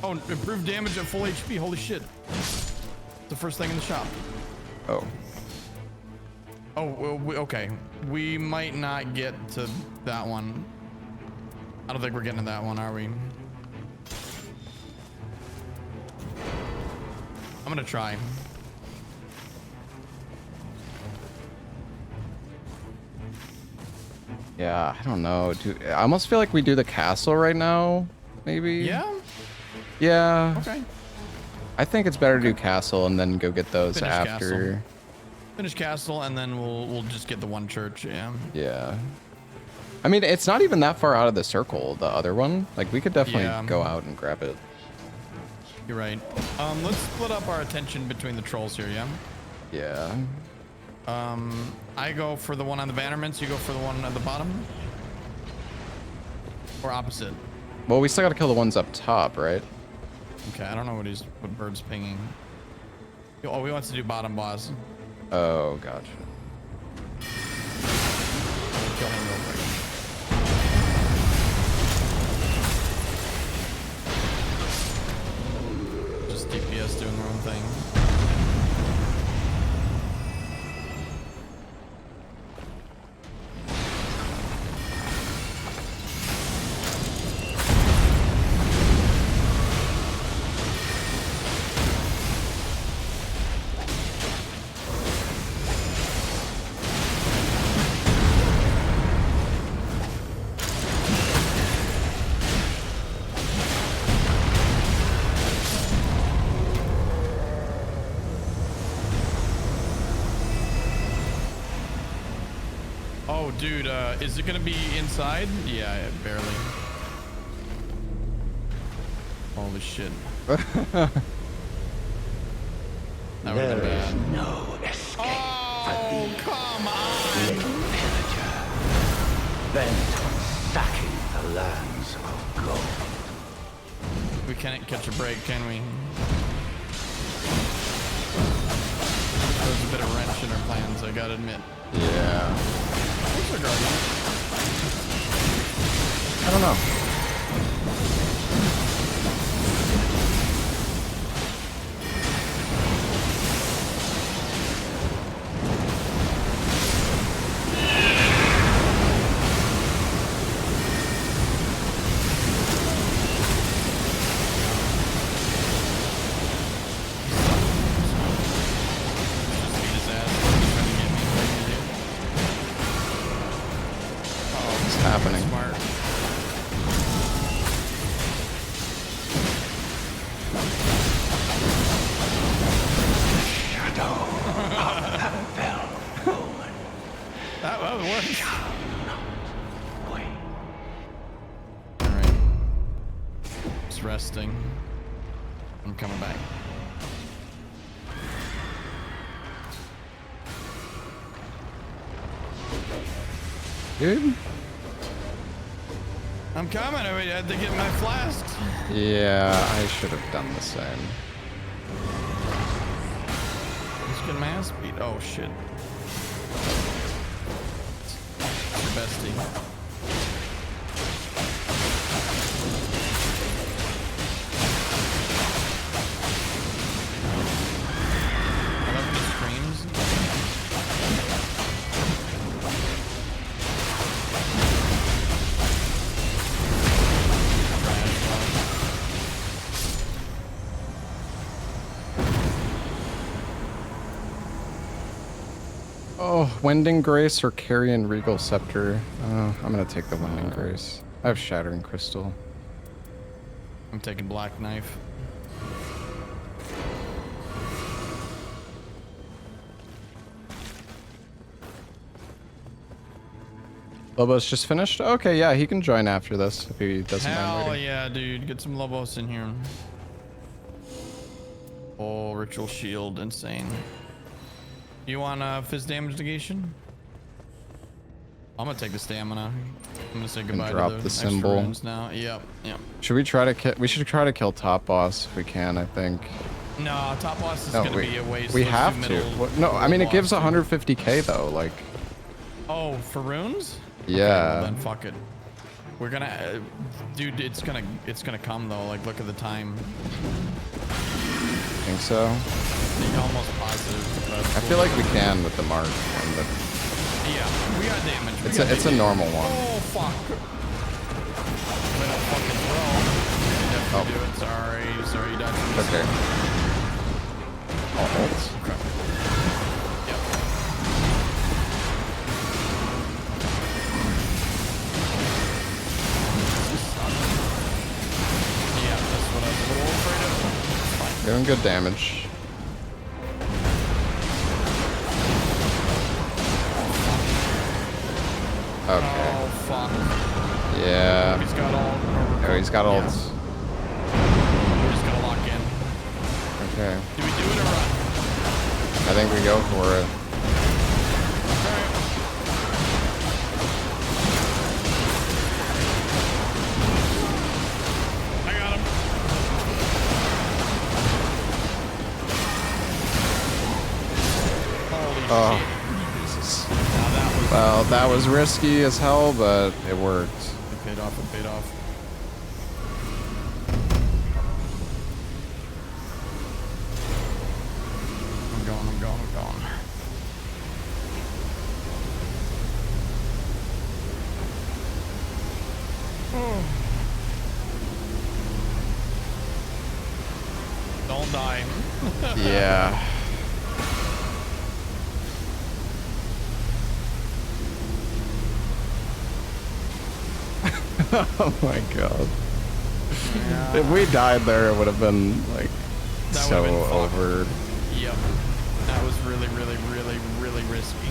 S3: Oh, improved damage at full HP. Holy shit! It's the first thing in the shop.
S1: Oh.
S3: Oh, well, okay. We might not get to that one. I don't think we're getting to that one, are we? I'm gonna try.
S1: Yeah, I don't know. I almost feel like we do the castle right now, maybe?
S3: Yeah?
S1: Yeah.
S3: Okay.
S1: I think it's better to do castle and then go get those
S3: Finish
S1: after.
S3: castle. Finish castle and then we'll just get the one church, yeah.
S1: Yeah. I mean, it's not even that far out of the circle, the other one. Like, we could definitely go out and grab it.
S3: You're right. Let's split up our attention between the trolls here, yeah?
S1: Yeah.
S3: I go for the one on the bannerments, you go for the one at the bottom? Or opposite?
S1: Well, we still gotta kill the ones up top, right?
S3: Okay, I don't know what bird's pinging. Oh, we want to do bottom boss.
S1: Oh, gotcha.
S3: Kill him real quick. Just DPS doing their own thing. Oh, dude, is it gonna be inside? Yeah, barely. Holy shit. That would've been
S2: There is
S3: bad.
S2: no escape
S3: Oh, come on!
S2: pillager, bent on sacking the lands of gold.
S3: We can't catch a break, can we? There's a bit of wrench in our plans, I gotta admit.
S1: Yeah.
S3: Where's our guardian?
S1: I don't know.
S3: Just beat his ass. He's trying to get me.
S1: What's happening?
S3: Smart.
S2: Shadow of the fell omen.
S3: That works.
S2: Wait.
S3: Alright. Just resting. I'm coming back.
S1: Dude?
S3: I'm coming. I had to get my flasks.
S1: Yeah, I should have done the same.
S3: Let's get my ass beat. Oh shit. It's your bestie. I love when he screams.
S1: Oh, Wending Grace or Carrion Regal Scepter? I'm gonna take the Wending Grace. I have Shattering Crystal.
S3: I'm taking Black Knife.
S1: Lobos just finished? Okay, yeah, he can join after this if he doesn't mind
S3: Hell
S1: waiting.
S3: yeah, dude. Get some Lobos in here. Oh, Ritual Shield. Insane. You want Fizz damage negation? I'm gonna take the stamina. I'm gonna say goodbye
S1: drop
S3: to the
S1: the
S3: extra
S1: symbol.
S3: runes now. Yep, yep.
S1: Should we try to kill? We should try to kill top boss if we can. I think.
S3: No, top boss is
S1: No,
S3: gonna be a waste.
S1: we
S3: Let's do
S1: have to.
S3: middle
S1: What- No, I mean it gives
S3: boss.
S1: 150k though. Like,
S3: Oh, for runes? Okay,
S1: yeah.
S3: well then fuck it. We're gonna, dude. It's gonna come though. Like, look at the time.
S1: Think so.
S3: Almost positive. But
S1: I feel like we can with the mark and the.
S3: yeah, we got damage. We
S1: It's
S3: got
S1: a
S3: damage.
S1: normal one.
S3: Oh fuck! Wait, no, fucking throw.
S1: Oh.
S3: Do it. Sorry, you died from this.
S1: Okay. All holds.
S3: Okay. Yep. Yeah, that's what I was a little afraid of. It's fine.
S1: Doing good damage. Okay.
S3: Oh fuck!
S1: Yeah.
S3: He's got all.
S1: Oh, he's got ults.
S3: We're just gonna lock in.
S1: Okay.
S3: Do we do it or run?
S1: I think we go for it.
S3: Alright. I got him. Holy
S1: Oh.
S3: shit. Now that was.
S1: Well, that was risky as hell, but it worked.
S3: It paid off, it paid off. I'm going. Don't die.
S1: Yeah. Oh my god.
S3: Yeah.
S1: If we died there, it would have been like
S3: That
S1: so
S3: would've been fucked.
S1: over.
S3: Yep. That was really risky.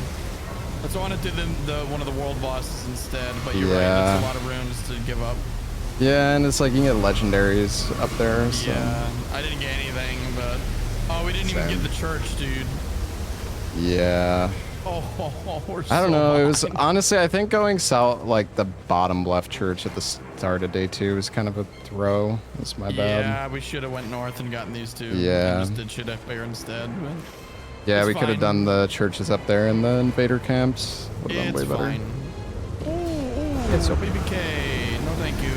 S3: That's why I want to do the one of the world bosses instead. But you're right,
S1: Yeah.
S3: that's a lot of runes to give up.
S1: Yeah, and it's like you can get legendaries up there. So.
S3: Yeah, I didn't get anything, but oh, we didn't even
S1: Same.
S3: get the church, dude.
S1: Yeah.
S3: Oh, we're
S1: I don't
S3: so
S1: know. It was
S3: behind.
S1: honestly, I think going south, like the bottom left church at the start of day 2 was kind of a throw. That's my bad.
S3: Yeah, we should have went north and gotten these two.
S1: Yeah.
S3: And just did shit up there instead. But
S1: Yeah,
S3: it's
S1: we could have
S3: fine.
S1: done the churches up there and the invader camps. Would have been
S3: It's
S1: way better.
S3: fine. Oh,
S1: It's
S3: so
S1: okay.
S3: BBK. No, thank you.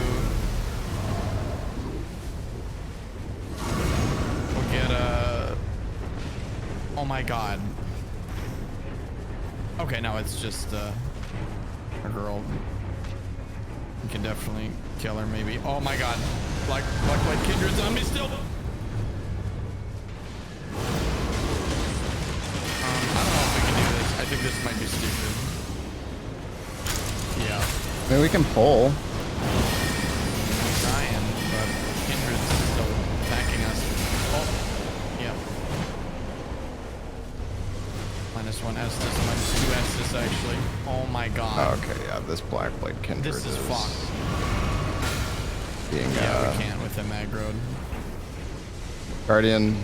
S3: We'll get a. Oh my god. Okay, no, it's just a girl. We can definitely kill her, maybe. Oh my god. Black White Kindred's on me still. I don't know if we can do this. I think this might be stupid. Yeah.
S1: I mean, we can pull.
S3: I'm trying, but Kindred's still attacking us. Oh, yeah. -1 Estus, -2 Estus, actually. Oh my god.
S1: Okay, yeah, this black blade kindred
S3: This is fucked.
S1: being
S3: Yeah, we can't with him aggroed.
S1: Guardian.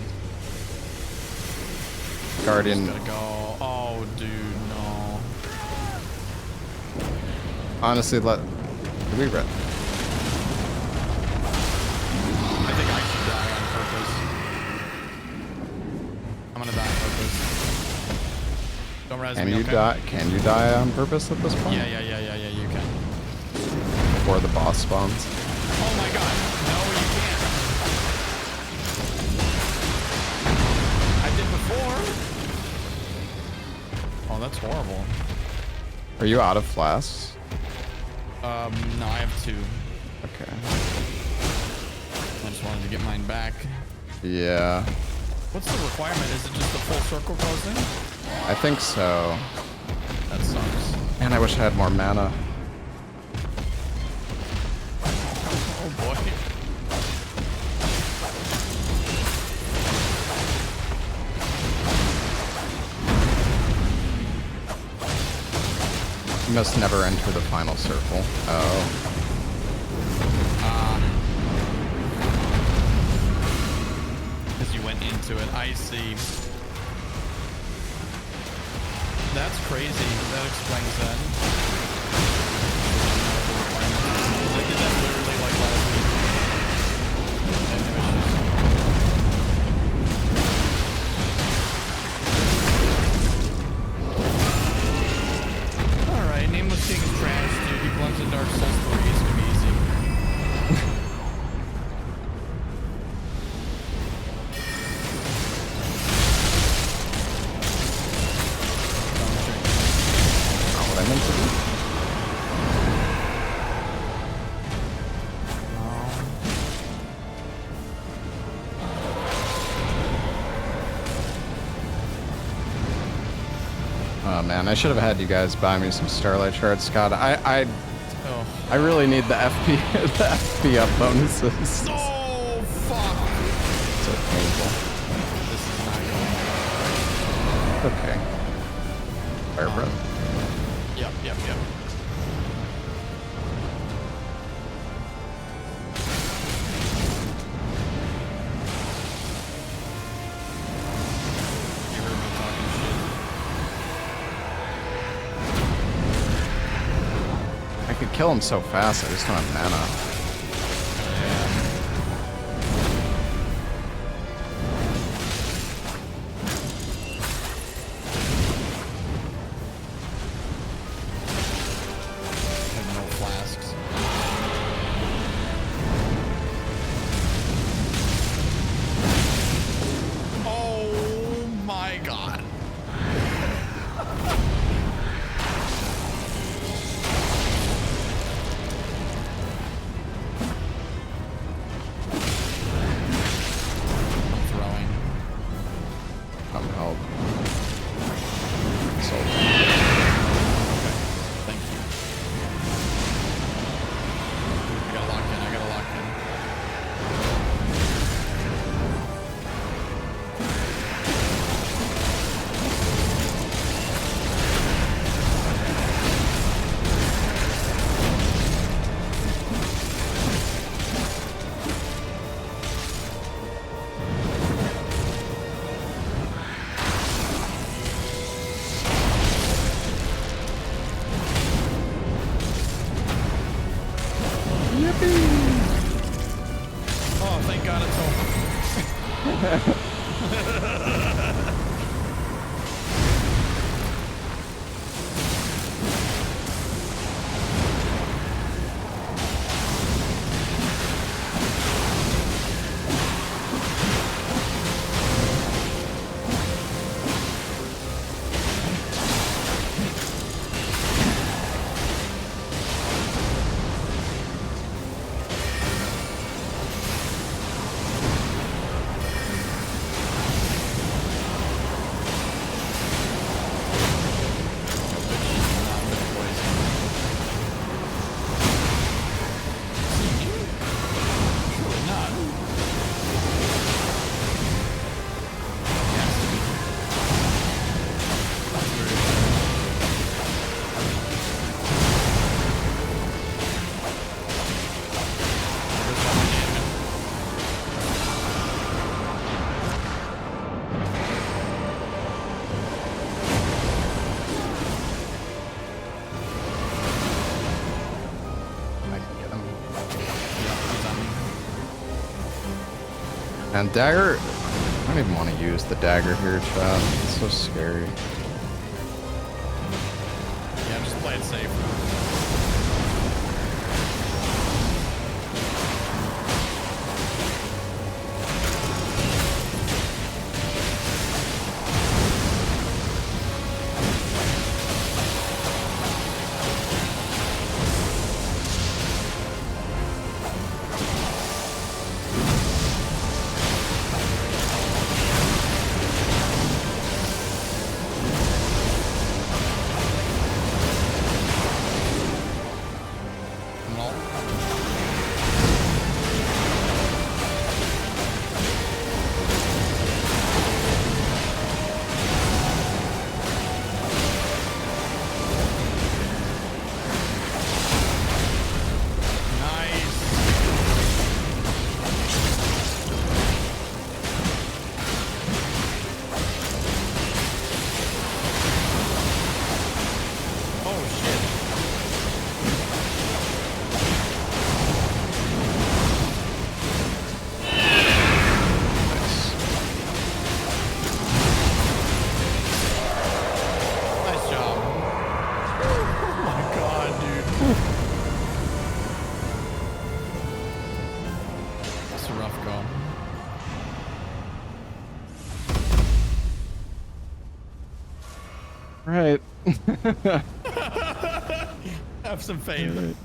S3: Just gotta go. Oh, dude, no.
S1: Honestly, did we read?
S3: I think I should die on purpose. I'm gonna die on purpose. Don't res
S1: Can
S3: me,
S1: you
S3: okay?
S1: die? Can you die on purpose at this point?
S3: Yeah, you can.
S1: Before the boss spawns.
S3: Oh my god. No, you can't. I did before. Oh, that's horrible.
S1: Are you out of flasks?
S3: No, I have 2.
S1: Okay.
S3: I just wanted to get mine back.
S1: Yeah,
S3: What's the requirement? Is it just the full circle closing?
S1: I think so.
S3: That sucks.
S1: Man, I wish I had more mana.
S3: Oh boy.
S1: You must never enter the final circle. Oh.
S3: Because you went into it. I see. That's crazy. That explains that. I did that literally like last week. And it was just... Alright, Nameless King is trash, dude. He belongs in Dark Souls 3. It's gonna be easy.
S1: Not what I meant to do. Oh man, I should have had you guys buy me some Starlight Shards, Scott. I
S3: Oh.
S1: really need the FP the FP up bonuses.
S3: Oh, fuck.
S1: So painful.
S3: This is not going
S1: Okay. Fire breath.
S3: Yep. You heard me talking shit.
S1: I could kill him so fast, I just don't have mana.
S3: I have no flasks. Oh my god. Oh, thank God it's over.
S1: And dagger, I don't even want to use the dagger here, chat. It's so scary.
S3: Yeah, just play it safe.
S1: Right.
S3: Have some faith.
S1: Right.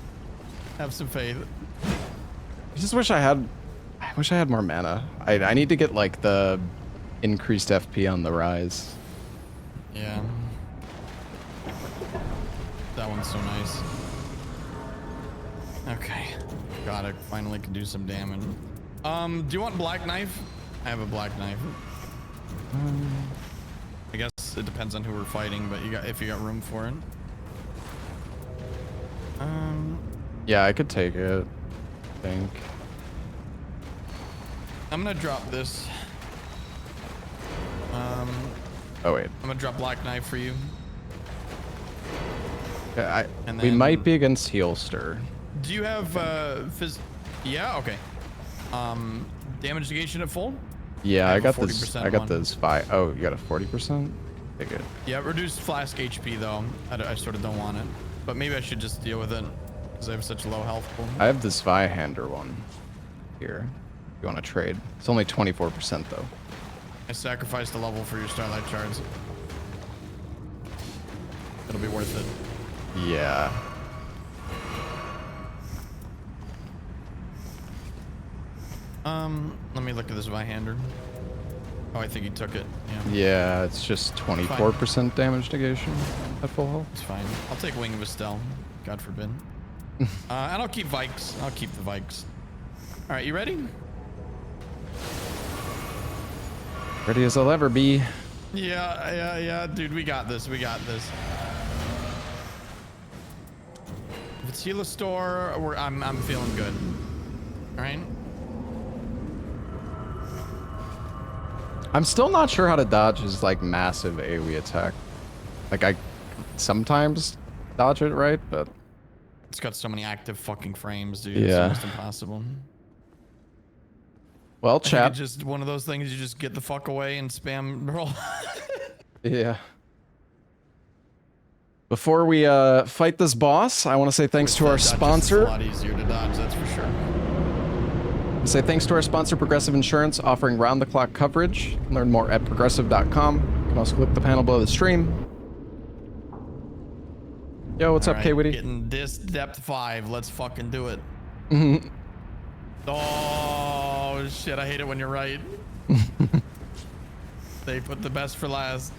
S3: Have some faith.
S1: I just wish I had more mana. I need to get like the increased FP on the rise.
S3: Yeah. That one's so nice. Okay. God, I finally can do some damage. Do you want black knife? I have a black knife. I guess it depends on who we're fighting, but if you got room for it.
S1: Yeah, I could take it, I think.
S3: I'm gonna drop this.
S1: Oh wait.
S3: I'm gonna drop black knife for you.
S1: Okay,
S3: And
S1: we
S3: then-
S1: might be against Healster.
S3: Do you have Yeah, okay. Damage negation at full?
S1: Yeah,
S3: I
S1: I
S3: have a
S1: got this.
S3: 40%
S1: I got
S3: one.
S1: this 5. Oh, you got a 40%? Okay, good.
S3: Yeah, reduced flask HP though. I sort of don't want it, but maybe I should just deal with it because I have such low health pool.
S1: I have this Vihander one here. If you want to trade? It's only 24% though.
S3: I sacrificed a level for your Starlight Shards. It'll be worth it.
S1: Yeah.
S3: Let me look at this Vihander. Oh, I think he took it. Yeah.
S1: Yeah, it's just 24% damage negation at full health.
S3: It's fine. I'll take Wing of Estelle. God forbid. And I'll keep Vikes. I'll keep the Vikes. All right, you ready?
S1: Ready as I'll ever be.
S3: Yeah, dude, we got this. We got this. If it's Heal a Store, I'm feeling good. All right.
S1: I'm still not sure how to dodge his like massive AoE attack. Like I sometimes dodge it right, but
S3: It's got so many active fucking frames, dude. It's
S1: Yeah.
S3: almost impossible.
S1: Well,
S3: I think
S1: chat.
S3: it's just one of those things you just get the fuck away and spam roll.
S1: Yeah. Before we fight this boss, I want to say thanks to our
S3: It's a
S1: sponsor.
S3: lot easier to dodge, that's for sure.
S1: Say thanks to our sponsor, Progressive Insurance, offering round-the-clock coverage. You can learn more at progressive.com. You can also click the panel below the stream. Yo, what's up,
S3: Alright,
S1: K-Witty?
S3: getting this depth 5. Let's fucking do it. Oh, shit. I hate it when you're right. They put the best for last.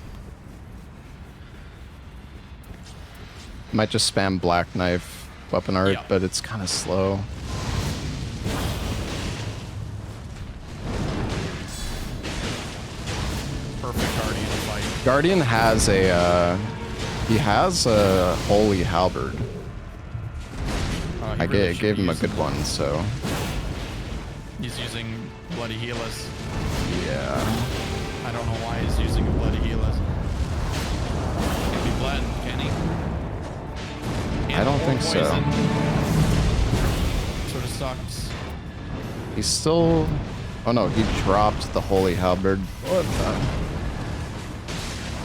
S1: Might just spam Black Knife weapon art,
S3: Yep.
S1: but it's kind of slow.
S3: Perfect Guardian fight.
S1: Guardian has a, he has a holy halberd.
S3: He
S1: I
S3: really should
S1: gave
S3: be
S1: him a
S3: using
S1: good
S3: that.
S1: one, so
S3: He's using Bloody Healers.
S1: yeah.
S3: I don't know why he's using a Bloody Healers. Can't be bled, can he?
S1: I don't think so.
S3: Sort of sucks.
S1: He's still... Oh no, he dropped the holy halberd. What the...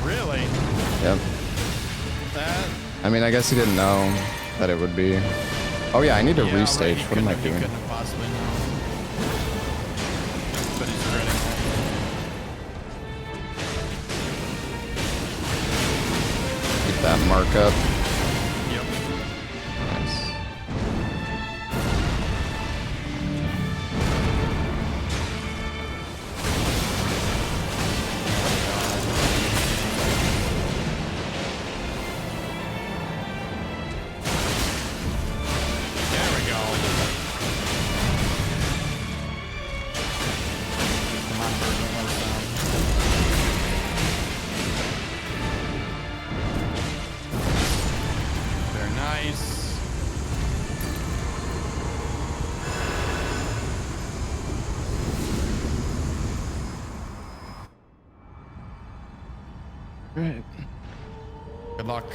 S3: Really?
S1: Yep.
S3: That?
S1: I mean, I guess he didn't know that it would be... Oh yeah, I need to
S3: Yeah,
S1: restage.
S3: right, he
S1: What am I
S3: couldn't have- he
S1: doing?
S3: couldn't have possibly known. But he's regretting it.
S1: Keep that mark up.
S3: Yep.
S1: Nice.
S3: There we go. Come on, bird, don't let us down. Very nice.
S1: Right.
S3: Good luck.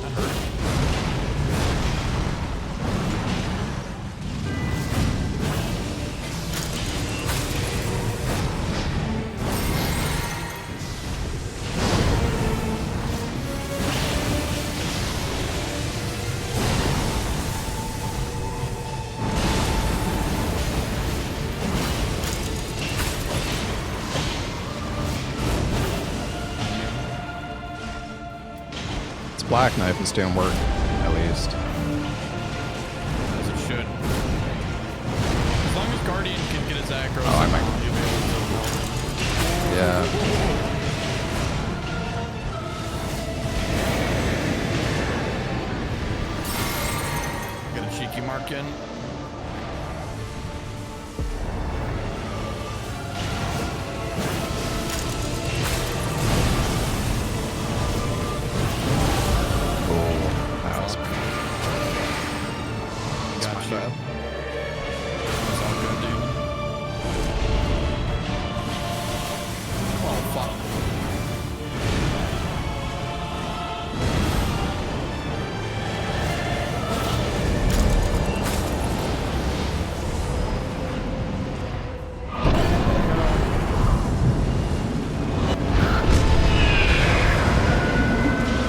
S3: That hurt.
S1: This Black Knife is doing work, at least.
S3: As it should. As long as Guardian can get his aggro,
S1: Oh, I might-
S3: somehow, he'll be able to help him.
S1: Yeah.
S3: Get a cheeky mark in.
S1: That was
S3: Gotcha. That's all good, dude. Oh, fuck.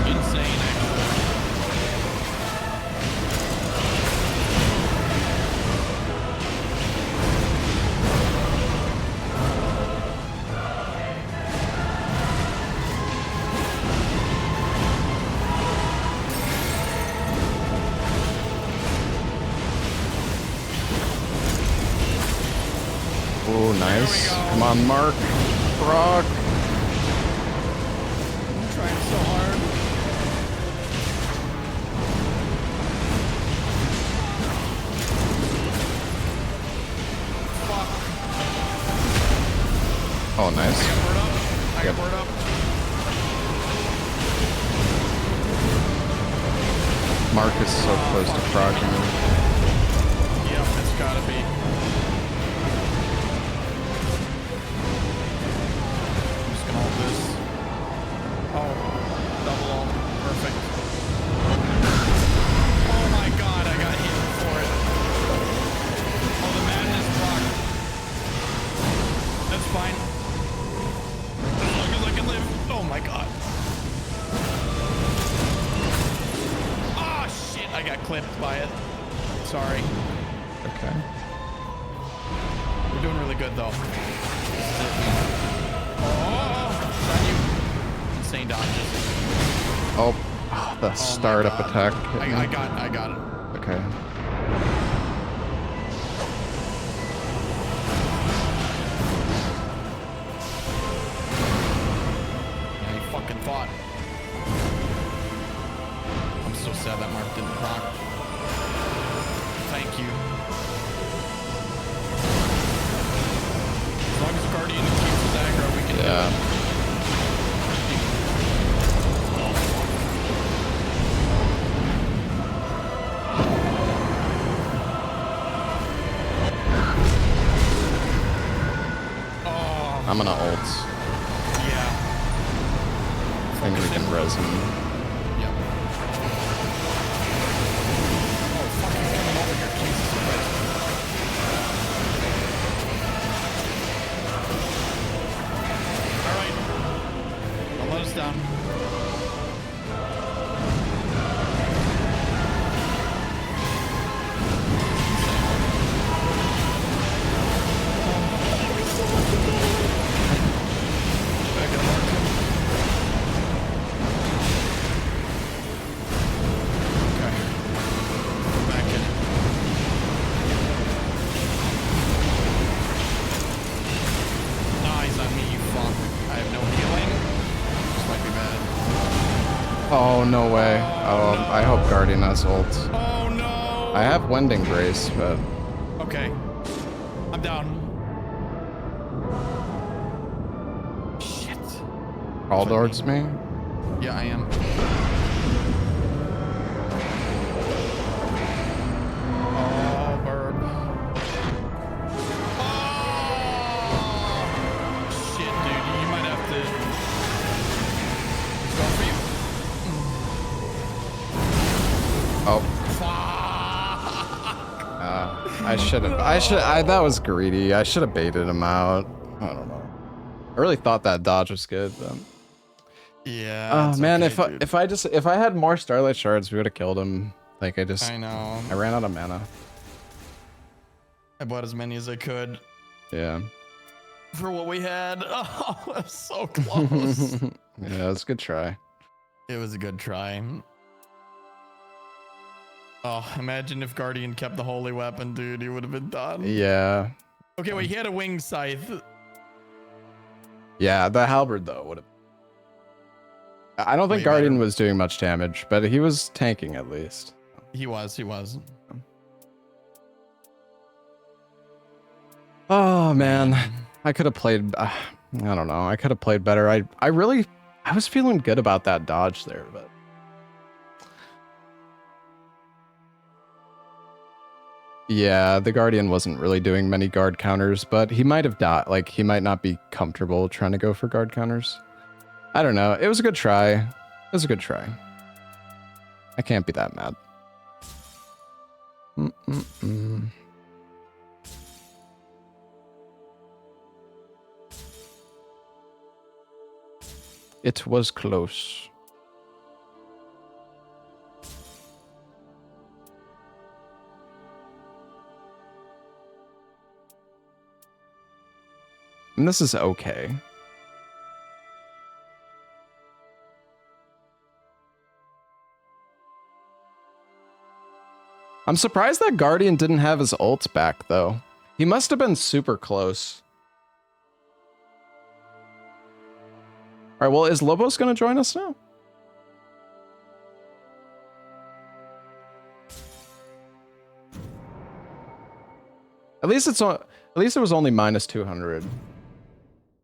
S3: Insane, actually.
S1: Oh, nice.
S3: go.
S1: Come on, Mark. Brock.
S3: I'm trying so hard. Fuck.
S1: Oh, nice.
S3: I got bird up. I got
S1: Yep.
S3: bird up.
S1: Mark is so close to proccing.
S3: Yep, it's gotta be. clipped by it. Sorry.
S1: Okay.
S3: We're doing really good though. Oh, is that you? Insane dodges.
S1: Oh, the startup attack.
S3: I got it.
S1: Okay.
S3: Yeah, you fucking thought. I'm so sad that Mark didn't proc. Thank you. As long as Guardian keeps his aggro, we can.
S1: Yeah. I'm gonna ult.
S3: Yeah.
S1: I think we can res him.
S3: Yep. Oh, fuck, he's coming over here. Jesus Christ. Alright. Don't let us down. Back in the market. Okay. We're back in. Nice on me, you fuck. I have no healing. This might be bad.
S1: Oh, no way. Oh,
S3: no.
S1: I hope Guardian has ult.
S3: Oh no!
S1: I have Wending Grace, but
S3: Okay. I'm down. Shit.
S1: all towards me.
S3: Yeah, I am. Oh, burb. Oh! Shit, dude. You might have to... It's going for you.
S1: Oh,
S3: Fuck.
S1: that was greedy. I should have baited him out. I don't know. I really thought that dodge was good, but...
S3: Yeah.
S1: Oh
S3: it's
S1: man,
S3: okay,
S1: if I had more Starlight Shards, we would have killed him. Like I
S3: know.
S1: ran out of mana.
S3: I bought as many as I could
S1: Yeah.
S3: for what we had. Oh, it was so close.
S1: Yeah, it was a good try.
S3: It was a good try. Oh, imagine if Guardian kept the holy weapon, dude. He would have been done.
S1: Yeah.
S3: Okay, wait, he had a winged scythe.
S1: Yeah, the halberd though would have. I don't think
S3: Way
S1: Guardian
S3: better.
S1: was doing much damage, but he was tanking at least.
S3: He was.
S1: Oh man, I could have played. I don't know. I could have played better. I was feeling good about that dodge there, but yeah, the Guardian wasn't really doing many guard counters, but he might have died. Like he might not be comfortable trying to go for guard counters. I don't know. It was a good try. It was a good try. I can't be that mad. It was close. And this is okay. I'm surprised that Guardian didn't have his ult back, though. He must have been super close. All right, well, is Lobos going to join us now? At least it was only minus 200.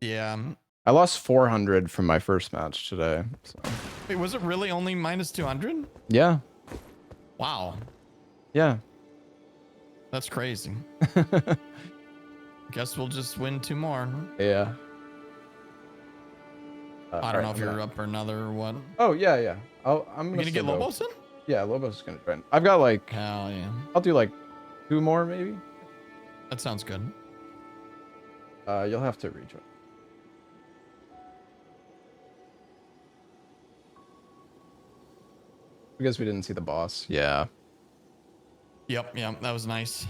S3: Yeah.
S1: I lost 400 from my first match today. So.
S3: Wait, was it really only minus 200?
S1: Yeah.
S3: Wow.
S1: Yeah.
S3: That's crazy. Guess we'll just win 2 more.
S1: Yeah.
S3: I don't know if you're up for another or what.
S1: Oh, yeah. I'm
S3: gonna get Lobos in?
S1: Yeah, Lobos is gonna join. I've got like...
S3: Hell yeah.
S1: I'll do like 2 more, maybe.
S3: That sounds good.
S1: You'll have to rejoin. Because we didn't see the boss. Yeah.
S3: Yep, that was nice.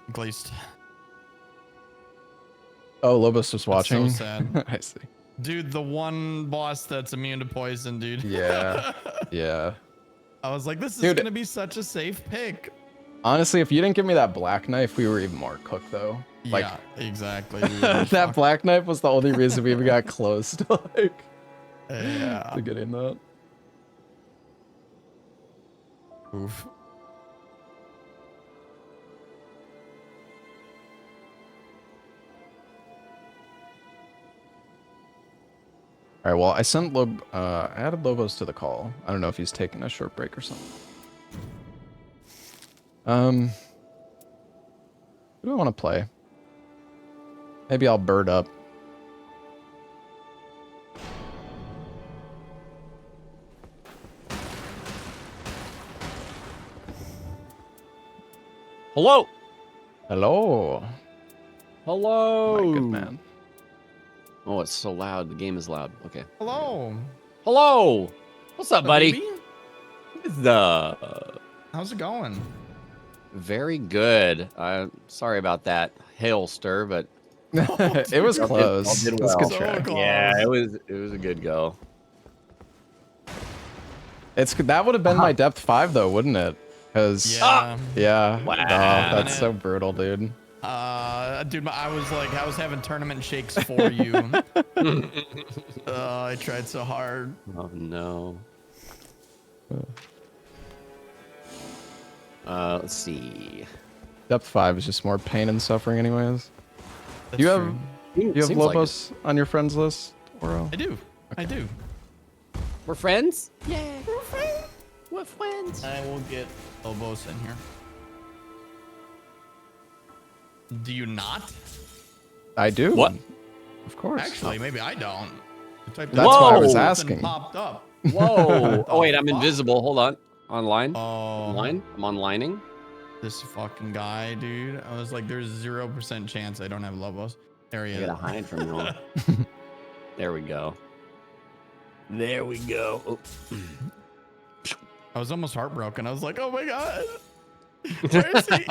S3: At least.
S1: Oh, Lobos was
S3: So
S1: watching.
S3: sad.
S1: I see.
S3: Dude, the one boss that's immune to poison, dude.
S1: Yeah. Yeah.
S3: I was like, this is
S1: Dude.
S3: gonna be such a safe pick.
S1: Honestly, if you didn't give me that black knife, we were even more cooked though. Like,
S3: Yeah, exactly.
S1: that black knife was the only reason we even got close to like
S3: Yeah.
S1: to getting that.
S3: Oof.
S1: All right, well, I sent I added Lobos to the call. I don't know if he's taking a short break or something. Who do I want to play? Maybe I'll bird up.
S4: Hello.
S1: Hello.
S4: Hello.
S1: My good man.
S4: Oh, it's so loud. The game is loud. Okay.
S3: Hello.
S4: Hello. What's up, buddy?
S3: Baby? How's it going?
S4: Very good. Sorry about that hailster, but
S1: It was close.
S4: all did
S1: It was a
S4: well.
S1: good
S3: So
S1: try.
S3: close.
S4: yeah, it was a good go.
S1: That would have been my depth 5 though, wouldn't it? Because
S3: Yeah.
S4: Wow.
S1: that's so brutal, dude.
S3: Dude, I was having tournament shakes for you. I tried so hard.
S4: Oh no. Let's see.
S1: Depth 5 is just more pain and suffering, anyways.
S3: That's
S1: You have
S3: true.
S1: you have
S4: Seems like
S1: Lobos on your friends list, Oro?
S3: I do. I do.
S4: We're friends? Yeah. We're friends.
S3: I will get Lobos in here. Do you not?
S1: I do.
S4: What?
S1: Of course.
S3: Actually, maybe I don't.
S1: That's why I was
S4: Whoa!
S1: asking.
S3: Popped up.
S4: Whoa. Oh wait, I'm
S3: Fuck.
S4: invisible. Hold on. Online.
S3: Oh,
S4: Online. I'm onlining.
S3: this fucking guy, dude. I was like, there's 0% chance I don't have Lobos. There he
S4: I
S3: is.
S4: gotta hide from you. There we go. There we go. Oh.
S3: I was almost heartbroken. I was like, oh my god. Where is he?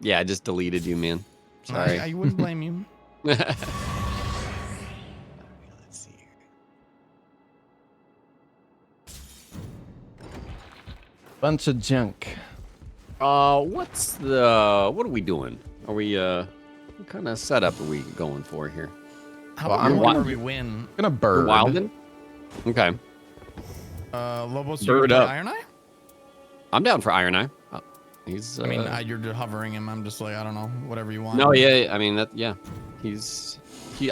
S4: Yeah, I just deleted you, man. Sorry.
S3: I wouldn't blame you.
S4: Let's see here.
S1: Bunch of junk.
S4: What are we doing? Are we what kind of setup are we going for here?
S3: How
S1: Well,
S3: about
S1: I'm
S3: one where
S4: wa-
S3: we win?
S1: Gonna bird.
S4: Wildin? Okay.
S3: Lobos,
S4: Bird
S3: you
S4: up.
S3: Iron Eye?
S4: I'm down for Iron Eye. He's
S3: I mean, you're just hovering him. I'm just like, I don't know, whatever you want.
S4: no, yeah, I mean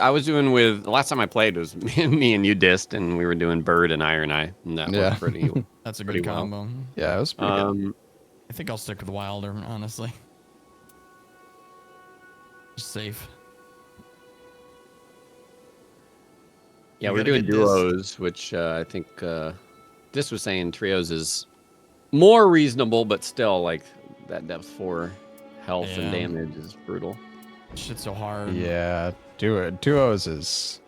S4: I was doing with the last time I played was me and you dissed and we were doing Bird and Iron Eye. And that
S1: Yeah.
S4: worked pretty
S3: That's a
S4: pretty
S3: good
S4: well.
S3: combo.
S1: Yeah, it was pretty good.
S3: I think I'll stick with Wilder, honestly. Just safe.
S4: Yeah,
S3: You
S4: we're
S3: gotta
S4: doing
S3: get this.
S4: duos, which I think this was saying trios is more reasonable, but still like that depth 4 health and
S3: Yeah.
S4: damage is brutal.
S3: Shit's so hard.
S1: Yeah, duos is.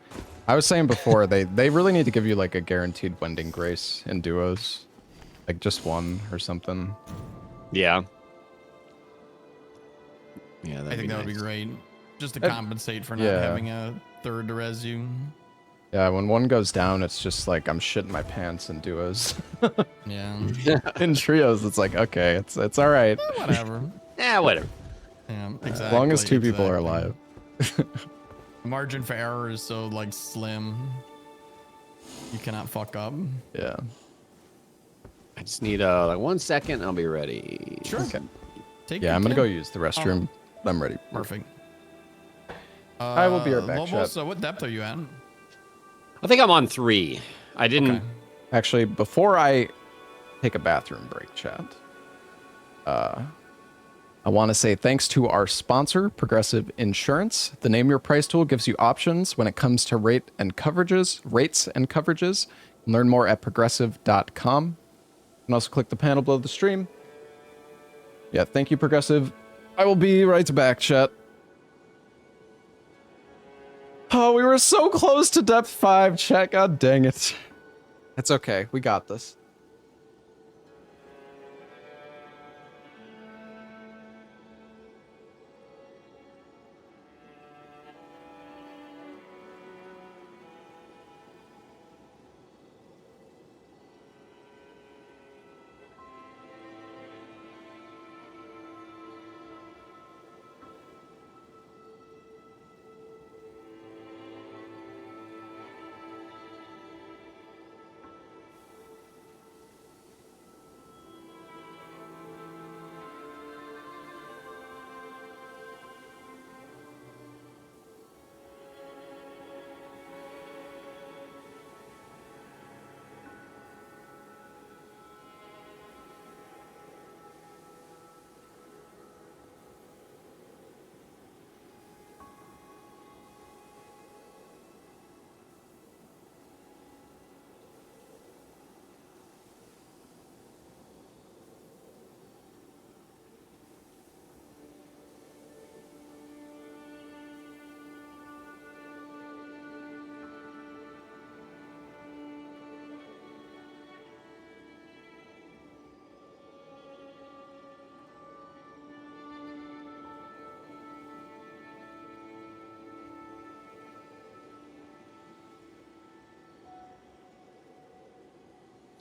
S1: I was saying before they really need to give you like a guaranteed wending grace in duos, like just one or something.
S4: Yeah. Yeah,
S3: I think that would be
S4: nice.
S3: great. Just to
S1: Uh,
S3: compensate for not
S1: yeah.
S3: having a third to res you.
S1: Yeah, when one goes down, it's just like I'm shitting my pants in duos.
S3: Yeah.
S1: In trios, it's like okay, it's all right
S3: Whatever.
S4: Yeah, whatever.
S3: Yeah, exactly.
S1: as long as two people are
S3: exactly.
S1: alive.
S3: Margin for error is so like slim. You cannot fuck up.
S1: Yeah.
S4: I just need like 1 second. I'll be ready.
S3: Sure.
S1: Okay.
S3: Take
S1: Yeah,
S3: your
S1: I'm gonna
S3: time.
S1: go use the restroom. I'm ready.
S3: Perfect.
S1: I will be right back,
S3: Lobos,
S1: chat.
S3: so what depth are you at?
S4: I think I'm on 3. I didn't.
S3: Okay.
S1: Actually, before I take a bathroom break, chat, I want to say thanks to our sponsor, Progressive Insurance. The Name Your Price tool gives you options when it comes to rates and coverages. Learn more at progressive.com. You can also click the panel below the stream. Yeah, thank you, Progressive. I will be right back, chat. Oh, we were so close to depth 5, chat. God dang it. It's okay. We got this.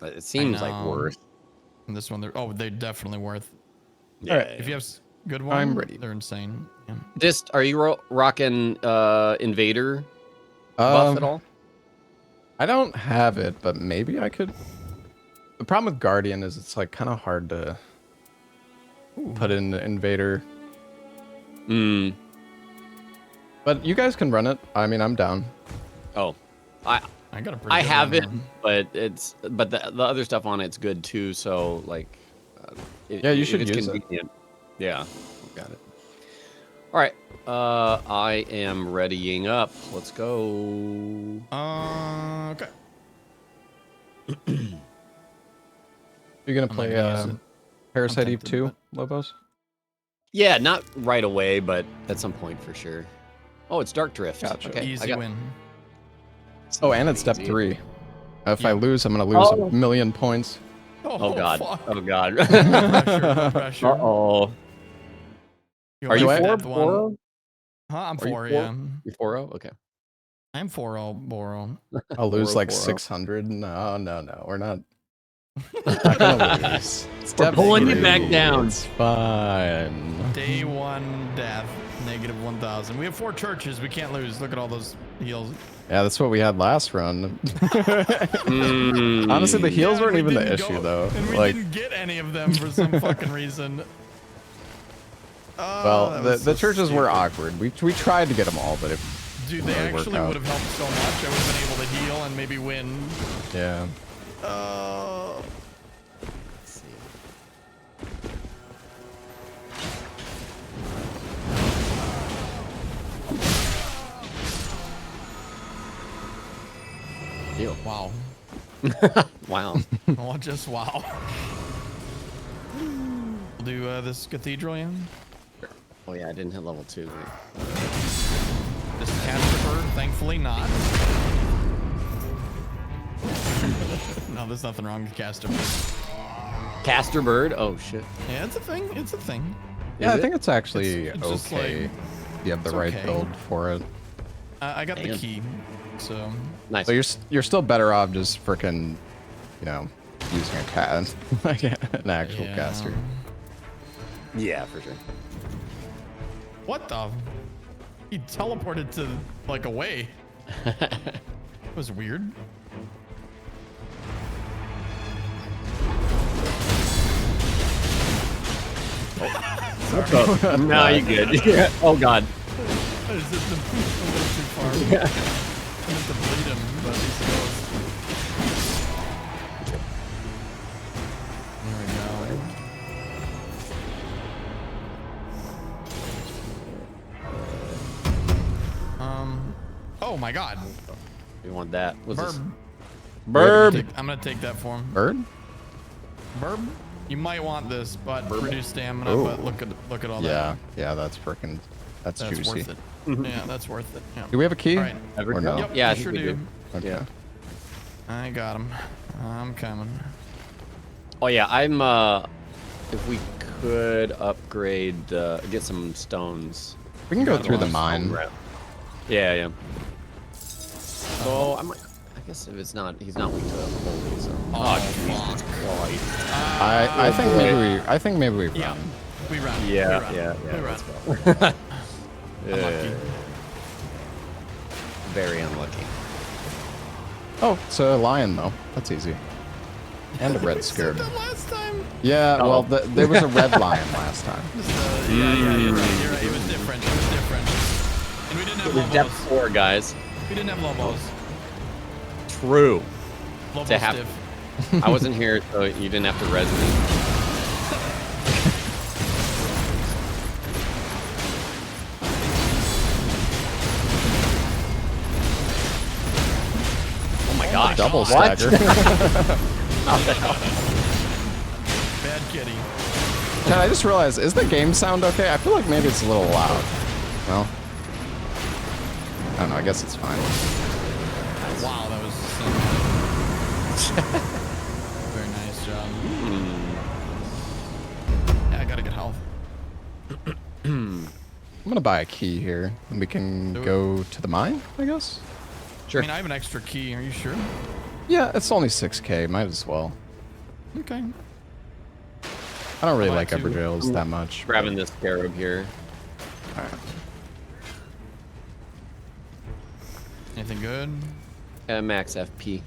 S4: It seems like
S3: know.
S4: worth.
S3: And this one, they're definitely worth.
S4: Yeah.
S1: All right.
S3: If you have good ones,
S1: I'm ready.
S3: They're insane. Yeah.
S4: Just are you rocking Invader buff at all?
S1: I don't have it, but maybe I could. The problem with Guardian is it's like kind of hard to put in Invader.
S4: Hmm.
S1: But you guys can run it. I mean, I'm down.
S4: Oh,
S3: I got a pretty
S4: I
S3: good
S4: have
S3: one
S4: it,
S3: here.
S4: but the other stuff on it's good too. So like,
S1: Yeah, you should
S4: it's
S1: use it.
S4: convenient. Yeah, got it. All right, I am readying up. Let's go.
S3: Okay.
S1: You're gonna
S3: I'm
S1: play
S3: not gonna use it.
S1: Parasite
S3: I'm
S1: Eve
S3: tempted,
S1: 2,
S3: but-
S1: Lobos?
S4: Yeah, not right away, but at some point for sure. Oh, it's Dark Drift.
S1: Gotcha.
S4: Okay, I
S3: Easy
S4: got-
S3: win.
S1: Oh, and it's step
S4: Easy.
S1: 3. If I
S3: Yeah.
S1: lose, I'm gonna lose
S4: Oh.
S1: a million points.
S4: Oh god.
S3: Fuck.
S4: Oh god.
S3: No pressure. No pressure.
S4: Uh-oh.
S3: You
S4: Are you
S3: like
S1: four,
S3: that one?
S4: 4-0?
S3: Huh? I'm
S4: Are you
S3: 4,
S4: four?
S3: yeah.
S4: You're 4-0? Okay.
S3: I'm 4-0, Boro.
S1: I'll lose like
S4: 4-0.
S1: 600. No. We're not gonna lose.
S4: We're pulling you
S1: Step
S4: back
S1: 3,
S4: down.
S1: It's fine.
S3: Day 1 death, negative 1,000. We have 4 churches. We can't lose. Look at all those heals.
S1: Yeah, that's what we had last run.
S4: Mm.
S1: Honestly, the heals
S3: Yeah,
S1: weren't
S3: we
S1: even the
S3: didn't
S1: issue
S3: go-
S1: though.
S3: And we
S1: Like,
S3: didn't get any of them for some fucking reason.
S1: well,
S3: That
S1: the
S3: was so
S1: churches were
S3: stupid.
S1: awkward. We tried to get them all, but it
S3: Dude, they
S1: really worked
S3: actually
S1: out.
S3: would have helped so much. I would have been able to heal and maybe win.
S1: Yeah.
S4: Let's see. Deal.
S3: Wow.
S4: Wow.
S3: Well, just wow. We'll do this cathedral, yeah?
S4: Oh yeah, I didn't hit level 2. Wait.
S3: This caster bird, thankfully not. No, there's nothing wrong with caster bird.
S4: Caster bird? Oh shit.
S3: Yeah, it's a thing. It's a thing.
S1: Yeah,
S4: Is
S1: I
S4: it?
S1: think it's actually
S3: It's just
S1: okay.
S3: like-
S1: You have the
S3: it's
S1: right
S3: okay.
S1: build for it.
S3: I got the
S4: Damn.
S3: key, so
S4: Nice.
S1: So you're still better off just freaking, you know, using a cat like an actual
S3: yeah.
S1: caster.
S4: Yeah, for sure.
S3: What the? He teleported to like away. It was weird.
S4: No, you good. Yeah. Oh god.
S3: I just hit them a little too far. I meant to bleed him, but he's close. There we go. Oh my god.
S4: We want that. What's this?
S3: Burb.
S4: Burb.
S3: I'm gonna take that for him.
S1: Bird?
S3: Burb. You might want this, but reduce stamina.
S1: Oh.
S3: But look at all
S1: Yeah,
S3: that.
S1: yeah, that's freaking, that's
S3: That's
S1: juicy.
S3: worth it. Yeah, that's worth it. Yeah.
S1: Do we have a key?
S3: All right.
S1: Or no?
S3: Yep,
S4: Yeah, I
S3: you
S4: think
S3: sure
S4: we
S3: do.
S4: do.
S1: Okay.
S4: Yeah.
S3: I got him. I'm coming.
S4: Oh yeah, I'm if we could upgrade get some stones.
S1: We can go
S3: Got
S1: through the
S3: one.
S1: mine.
S4: Yeah, yeah. So I guess if it's not he's not weak to holy, so
S3: Oh,
S4: Jesus
S3: fuck.
S4: Christ.
S1: I think maybe we
S3: Yeah.
S1: run.
S3: We run.
S4: Yeah,
S3: we run.
S4: yeah,
S3: We
S4: yeah.
S3: run.
S4: Let's go.
S3: Unlucky.
S4: Very unlucky.
S1: Oh, it's a lion though. That's easy. And a red
S3: We said
S1: scared.
S3: that last time.
S1: Yeah,
S4: Oh.
S1: well, there was a red lion last time.
S3: Just, yeah, you're right. You're right. It was different. It was different. And we didn't have
S4: It was depth
S3: Lobos.
S4: 4, guys.
S3: We didn't have Lobos.
S4: True.
S3: Lobo
S4: To have-
S3: stiff.
S4: I wasn't here, so you didn't have to res me. Oh my gosh.
S1: Double
S3: God.
S1: stagger.
S3: Bad kitty.
S1: Can I just realize, is the game sound okay? I feel like maybe it's a little loud. Well, I don't know. I guess it's fine.
S3: Wow, that was very nice job. Yeah, I gotta get health.
S1: I'm gonna buy a key here, and we can
S3: Do it.
S1: go to the mine, I guess.
S4: Sure.
S3: I mean, I have an extra key. Are you sure?
S1: Yeah, it's only 6k. Might as well.
S3: Okay.
S1: I don't really
S3: I'd
S1: like
S3: like
S1: upper
S3: to-
S1: jails that much.
S4: Grabbing this scarab here.
S1: Alright.
S3: Anything good?
S4: Max FP.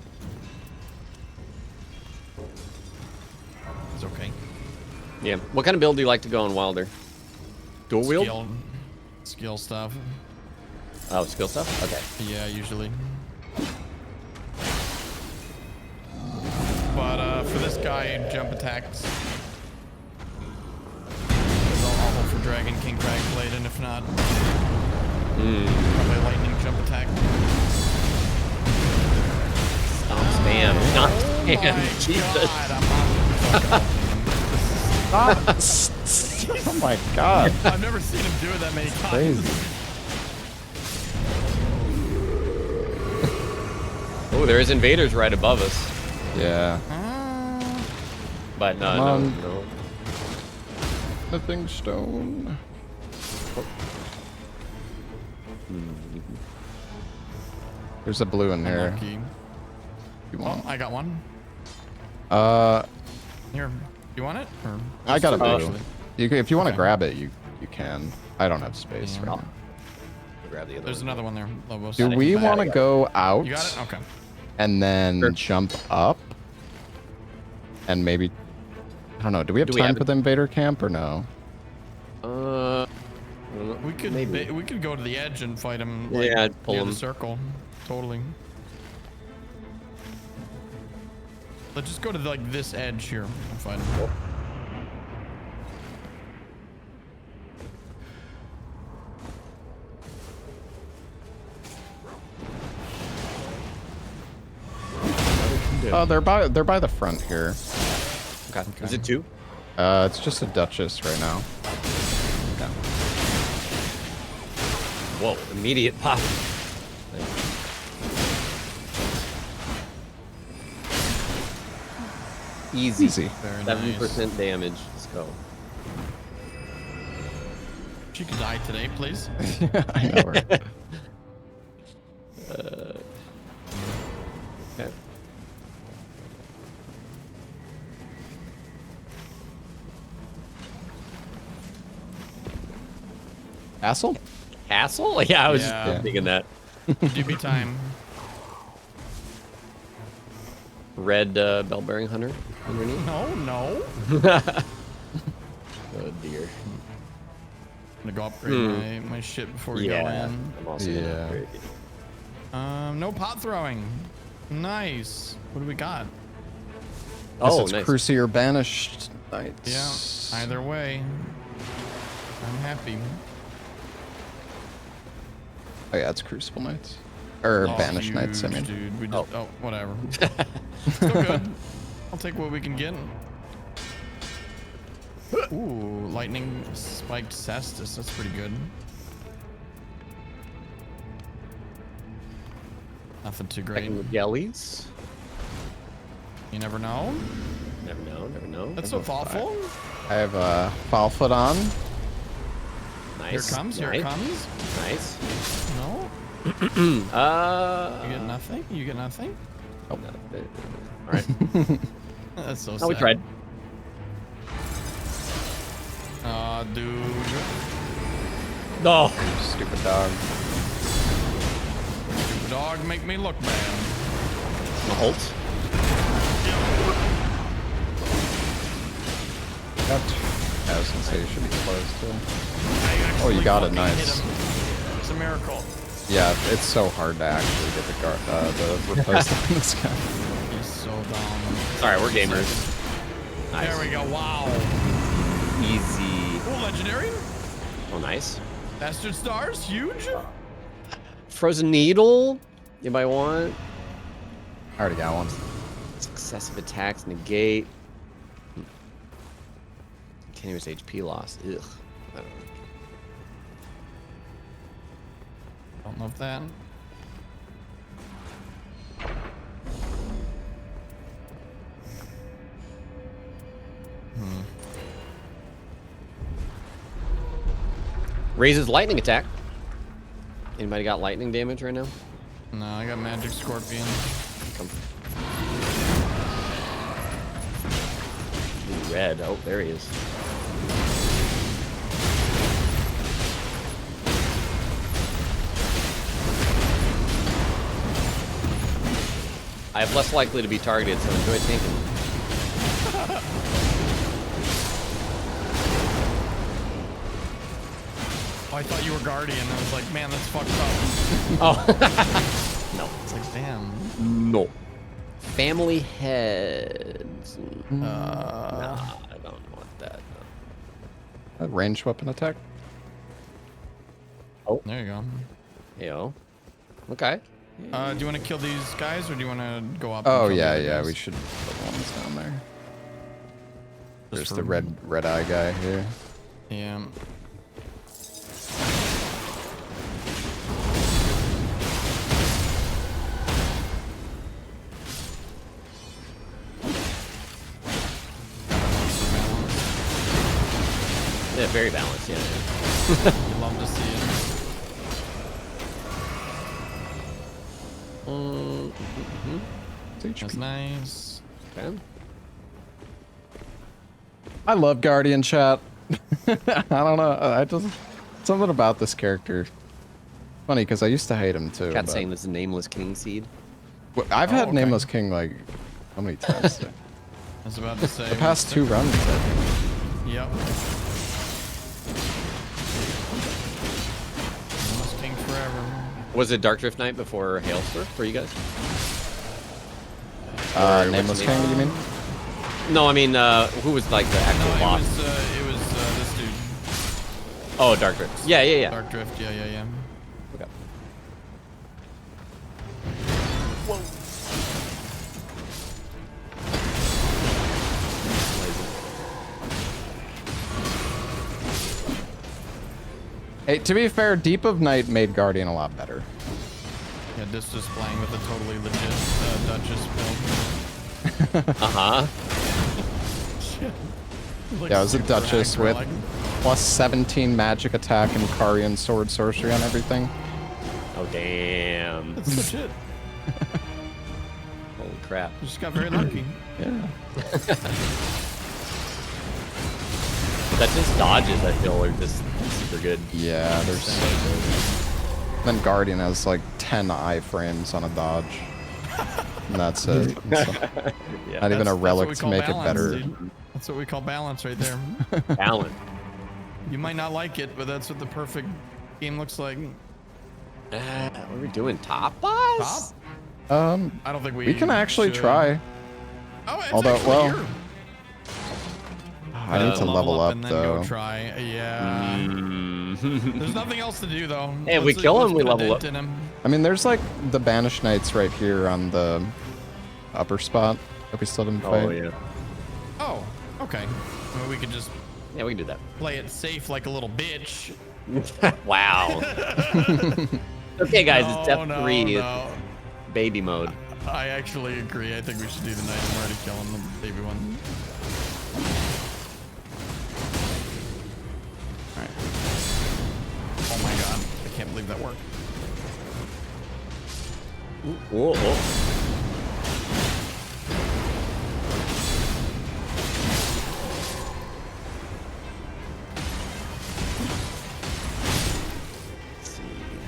S3: It's okay.
S4: Yeah. What kind of build do you like to go on Wilder? Dual wield?
S3: Skill stuff.
S4: Oh, skill stuff? Okay.
S3: Yeah, usually. But for this guy, jump attacks. I'll hope for Dragon King Dragon Blade, and if not, probably lightning jump attack.
S4: Stomp spam. Not
S3: Oh my
S4: spam. Jesus.
S3: God, I'm on.
S1: Oh my god.
S3: I've never seen him do it that many times.
S1: Crazy.
S4: Oh, there is invaders right above us.
S1: Yeah.
S4: But
S1: Come
S4: no,
S1: on.
S4: no.
S1: Nothing stone. There's a blue in there.
S3: Unlucky.
S1: You
S3: Oh,
S1: want?
S3: I got one. Here, you want it? Or
S1: I got a blue.
S3: Actually.
S1: If you want to
S3: Okay.
S1: grab it, you can. I don't have space
S3: Yeah.
S1: right now.
S4: Grab the other
S3: There's
S4: one.
S3: another one there. Lobos.
S1: Do we want to go out
S3: You got it? Okay.
S1: and then
S4: Sure.
S1: jump up? And maybe, I don't know. Do we have
S4: Do we
S1: time
S4: have
S1: for the invader camp or no?
S3: We could
S4: Maybe.
S3: we could go to the edge and fight him.
S4: Yeah,
S3: Like,
S4: I'd pull
S3: near
S4: him.
S3: the circle. Totally. Let's just go to like this edge here and fight him.
S1: Oh, they're by the front here.
S4: Okay. Is it 2?
S1: It's just a duchess right now. Yeah.
S4: Whoa, immediate pop. Easy.
S1: Easy.
S3: Very
S4: 7%
S3: nice.
S4: damage. Let's go.
S3: She could die today, please.
S1: I know. Right?
S4: Okay.
S1: Castle?
S4: Castle? Yeah, I was
S3: Yeah.
S4: just thinking that.
S3: DB time.
S4: Red bell bearing hunter underneath.
S3: No, no.
S4: Oh dear.
S3: I'm gonna go upgrade my shit before we go
S4: Yeah.
S3: in.
S4: I'm also
S1: Yeah.
S4: gonna upgrade it.
S3: No pot throwing. Nice. What do we got?
S4: Oh,
S1: it's
S4: nice.
S1: Crusader banished
S3: Yeah.
S1: knights.
S3: Either way, I'm happy.
S1: Oh yeah, it's Crucible Knights. Or
S3: Oh,
S1: Banished Knights, I
S3: huge,
S1: mean.
S3: Dude, we just, whatever. Still good. I'll take what we can get. Ooh, lightning spiked cestus. That's pretty good. Nothing too great.
S4: Checking the jellies.
S3: You never know.
S4: Never know, never know.
S3: That's so thoughtful.
S1: I have foul foot on.
S4: Nice.
S3: Here it comes. Here it comes.
S4: Nice.
S3: No,
S4: Uh.
S3: you get nothing. You get nothing.
S4: All right.
S3: That's so sad.
S4: Oh, we tried.
S3: Dude.
S4: No.
S1: Stupid dog.
S3: Dog, make me look bad.
S4: Halt.
S1: That, I was gonna say it should be close too.
S3: I
S1: Oh, you
S3: actually
S1: got it,
S3: fucking hit
S1: nice.
S3: him. It's a miracle.
S1: Yeah, it's so hard to actually get the replacement on this guy.
S3: He's so dumb.
S4: Sorry, we're gamers. Nice.
S3: There we go. Wow.
S4: Easy.
S3: Cool, legendary.
S4: Oh, nice.
S3: Bastard stars, huge.
S4: Frozen needle. Anybody want?
S1: I already got one.
S4: Successive attacks negate. Continuous HP loss. Ugh. I don't know.
S3: Don't love that.
S4: Raises lightning attack. Anybody got lightning damage right now?
S3: No, I got magic scorpion.
S4: Come. Red. Oh, there he is. I have less likely to be targeted, so enjoy tanking.
S3: Oh, I thought you were Guardian. I was like, man, that's fucked up.
S4: Oh. No.
S3: It's like, damn.
S4: No. Family heads. Nah, I don't want that.
S1: A ranged weapon attack.
S3: There you go.
S4: Yo. Okay.
S3: Do you want to kill these guys, or do you want to go up?
S1: Oh
S3: and kill
S1: yeah,
S3: the other
S1: yeah.
S3: guys?
S1: We should put the ones down there. There's
S3: Just
S1: the
S3: for-
S1: red eye guy here.
S3: Yeah.
S4: Yeah, very balanced, yeah.
S3: You love to see it. That's nice.
S4: Okay.
S1: I love Guardian chat. I don't know. I just something about this character. Funny because I used to hate him too.
S4: Cat
S1: but-
S4: saying this is Nameless King Seed.
S1: Well, I've had
S3: okay.
S1: Nameless King like how many times?
S3: I was about to say.
S1: The past 2 runs. I think.
S3: Yep. Nameless King forever.
S4: Was it Dark Drift Night before Hailstorm for you guys? Or
S1: Nameless
S4: what's the
S1: King,
S4: name?
S1: you mean?
S4: No, I mean, who was like the actual
S3: No,
S4: boss?
S3: it was this dude.
S4: Oh, Dark Drift. Yeah, yeah, yeah.
S3: Dark Drift. Yeah, yeah, yeah.
S4: Okay.
S1: Hey, to be fair, Deep of Night made Guardian a lot better.
S3: Yeah, this just playing with a totally legit Duchess build.
S4: Uh-huh.
S3: Like
S1: Yeah, it was a
S3: super
S1: Duchess
S3: aggro,
S1: with
S3: like-
S1: plus 17 magic attack and Karian sword sorcery on everything.
S4: Oh, damn.
S3: That's legit.
S4: Holy crap.
S3: You just got very lucky.
S1: Yeah.
S4: That just dodges, I feel, are just super good.
S1: Yeah, they're so good. Then Guardian has like 10 iframes on a dodge. And that's it. So,
S4: Yeah.
S1: not even a
S3: That's what
S1: relic
S3: we
S1: to
S3: call
S1: make
S3: balance,
S1: it better.
S3: dude. That's what we call balance right there.
S4: Balance.
S3: You might not like it, but that's what the perfect game looks like.
S4: What are we doing? Top boss?
S3: Top? I don't think we.
S1: We can actually
S3: should.
S1: try.
S3: Oh, it's
S1: Although,
S3: actually
S1: well,
S3: here.
S1: I need to level up
S3: and then
S1: though.
S3: Go try. Yeah. There's nothing else to do though.
S4: Hey, if we kill him, we
S3: put a
S4: level
S3: dent
S4: up.
S3: in him.
S1: I mean, there's like the Banished Knights right here on the upper spot that we still didn't fight.
S4: Oh, yeah.
S3: Oh, okay. Well, we could just
S4: Yeah, we can do that.
S3: play it safe like a little bitch.
S4: Wow. Okay, guys, it's step
S3: no,
S4: 3.
S3: no.
S4: Baby mode.
S3: I actually agree. I think we should do the night. I'm already killing the baby one. Alright. Oh my god. I can't believe that worked.
S4: Whoa, whoa.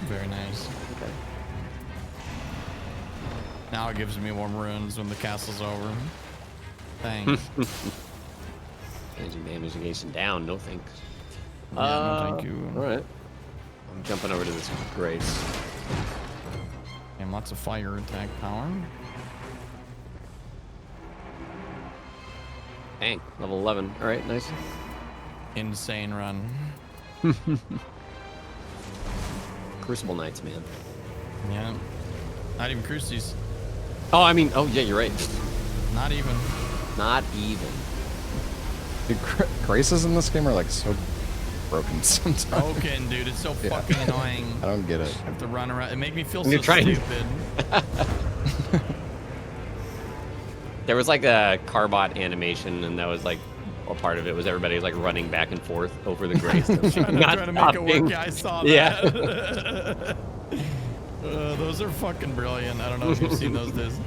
S3: Very nice.
S4: Okay.
S3: Now it gives me more runes when the castle's over. Thanks.
S4: Changing damage negation down, no thanks.
S3: Yeah, no thank you.
S4: Alright. I'm jumping over to this grace.
S3: And lots of fire attack power.
S4: Dang, level 11. Alright, nice.
S3: Insane run.
S4: Crucible Knights, man.
S3: Yeah. Not even Crucies.
S4: Oh, I mean, oh yeah, you're right.
S3: Not even.
S4: Not even.
S1: Dude, Graces in this game are like so broken sometimes.
S3: Broken, dude. It's so
S1: Yeah.
S3: fucking annoying.
S1: I don't get it.
S3: I have to run around. It makes me feel
S4: When
S3: so
S4: you're trying-
S3: stupid.
S4: There was like a Carbot animation, and that was like a part of it was everybody was like running back and forth over the grace.
S3: trying to make it work. Yeah, I saw that.
S4: Yeah.
S3: Those are fucking brilliant. I don't know if you've seen those. Diz.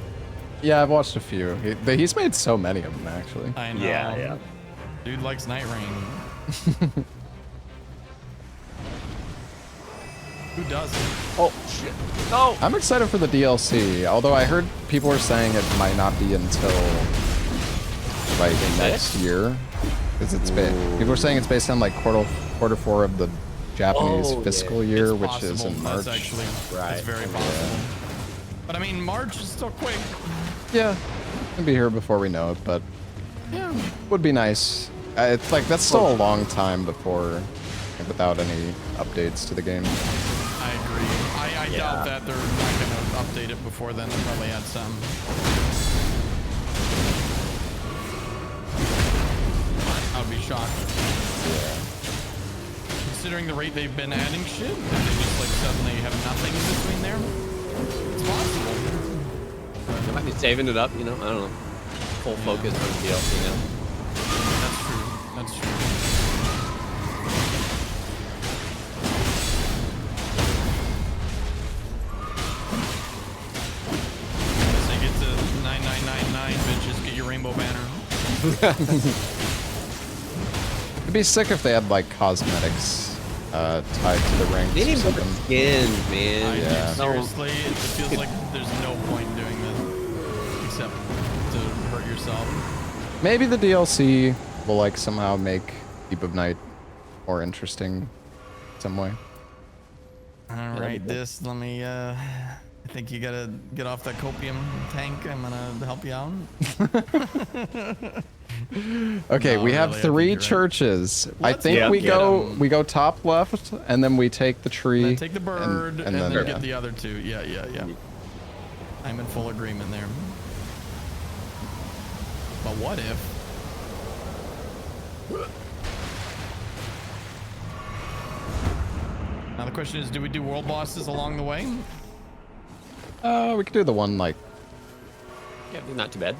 S1: Yeah, I've watched a few. He's made so many of them, actually.
S3: I know.
S4: Yeah.
S3: Dude likes Nightreign. Who doesn't?
S4: Oh shit! No.
S1: I'm excited for the DLC, although I heard people were saying it might not be until like next year, because people were saying it's based on like quarter four of the Japanese fiscal year,
S3: It's
S1: which is
S3: possible.
S1: in March.
S3: That's actually,
S4: Right.
S3: it's very possible. But I mean, March is still quick.
S1: Yeah, it'll be here before we know it, but
S3: Yeah.
S1: would be nice. It's like that's still a long time before, without any updates to the game.
S3: I agree. I doubt that they're not going to update it before then. They'll probably add some. I would be shocked.
S1: Yeah.
S3: Considering the rate they've been adding shit, and they just like suddenly have nothing in between there. It's possible.
S4: They might be saving it up, you know. I don't know. Full focus on the DLC now.
S3: That's true. That's true. Say get to 9999, bitches. Get your rainbow banner.
S1: It'd be sick if they had like cosmetics tied to the ranks
S4: They
S1: or
S4: need more
S1: something.
S4: skins, man.
S1: Yeah.
S3: Seriously, it feels like there's no point in doing this except to hurt yourself.
S1: Maybe the DLC will like somehow make Keep of Night more interesting some way.
S3: All right, let me. I think you gotta get off that copium tank. I'm gonna help you out.
S1: Okay,
S3: No,
S1: we have
S3: really, I think
S1: 3
S3: you're right.
S1: churches. I
S3: Let's
S1: think we
S3: get
S1: go
S3: 'em.
S1: we go top left, and then we take the tree.
S3: Then take the bird, and then
S1: yeah.
S3: get the other 2. Yeah. I'm in full agreement there. But what if? Now the question is, do we do world bosses along the way?
S1: We could do the one like.
S4: Yeah, not too bad.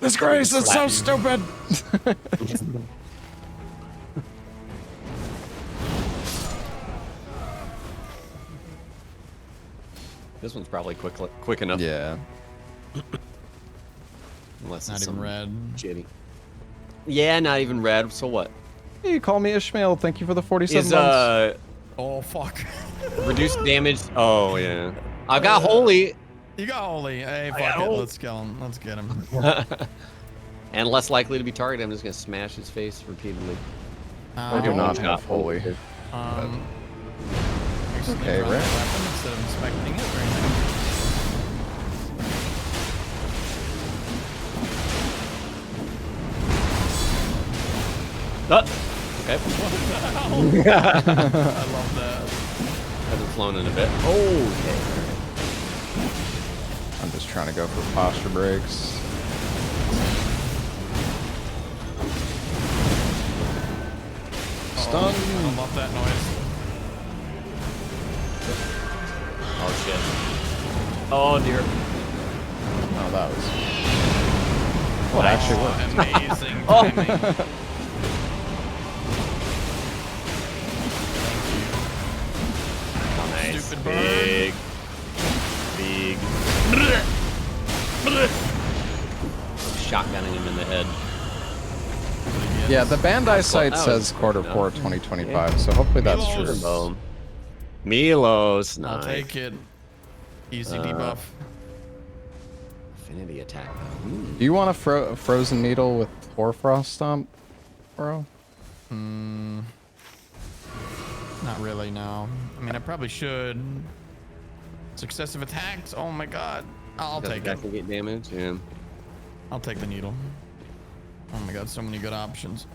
S1: Disgrace! It's so
S4: Slap
S1: stupid.
S4: This one's probably quick enough.
S1: Yeah.
S4: Unless
S3: Not
S4: it's
S3: even
S4: some
S3: red.
S4: shitty. Yeah, not even red. So what?
S1: Hey, you call me Ishmael. Thank you for the 47
S4: Is
S1: months.
S3: Oh fuck!
S4: reduced damage? Oh yeah. I've got holy
S3: You got holy. Hey,
S4: got
S3: fuck it.
S4: holy.
S3: Let's kill him. Let's get him.
S4: and less likely to be targeted. I'm just gonna smash his face repeatedly.
S1: I do not
S4: Oh,
S1: have holy.
S3: Actually,
S1: Okay,
S3: draw the
S1: right.
S3: weapon instead of inspecting it. Very nice.
S4: Okay.
S3: I love that.
S4: Hasn't flown in a bit. Okay.
S1: I'm just trying to go for posture breaks. Stun.
S3: I love that noise.
S4: Oh shit. Oh dear.
S1: Oh, that was. Well, it actually worked.
S3: Amazing timing.
S4: Nice.
S3: Stupid bird.
S4: Big. Shotgunning him in the head.
S1: Yeah, the Bandai site
S4: that
S1: says
S4: was
S1: quarter
S4: enough.
S1: 4 2025, so hopefully that's
S3: Milos.
S1: true.
S4: Boom. Milos.
S3: I'll
S4: Nice.
S3: take it. Easy debuff.
S4: Affinity attack.
S1: Do you want a frozen needle with Hoarfrost Stomp, bro?
S3: Not really, no. I mean, I probably should. Successive attacks? Oh my god. I'll
S4: Does
S3: take
S4: that
S3: it.
S4: can get damage? Yeah.
S3: I'll take the needle. Oh my god, so many good options.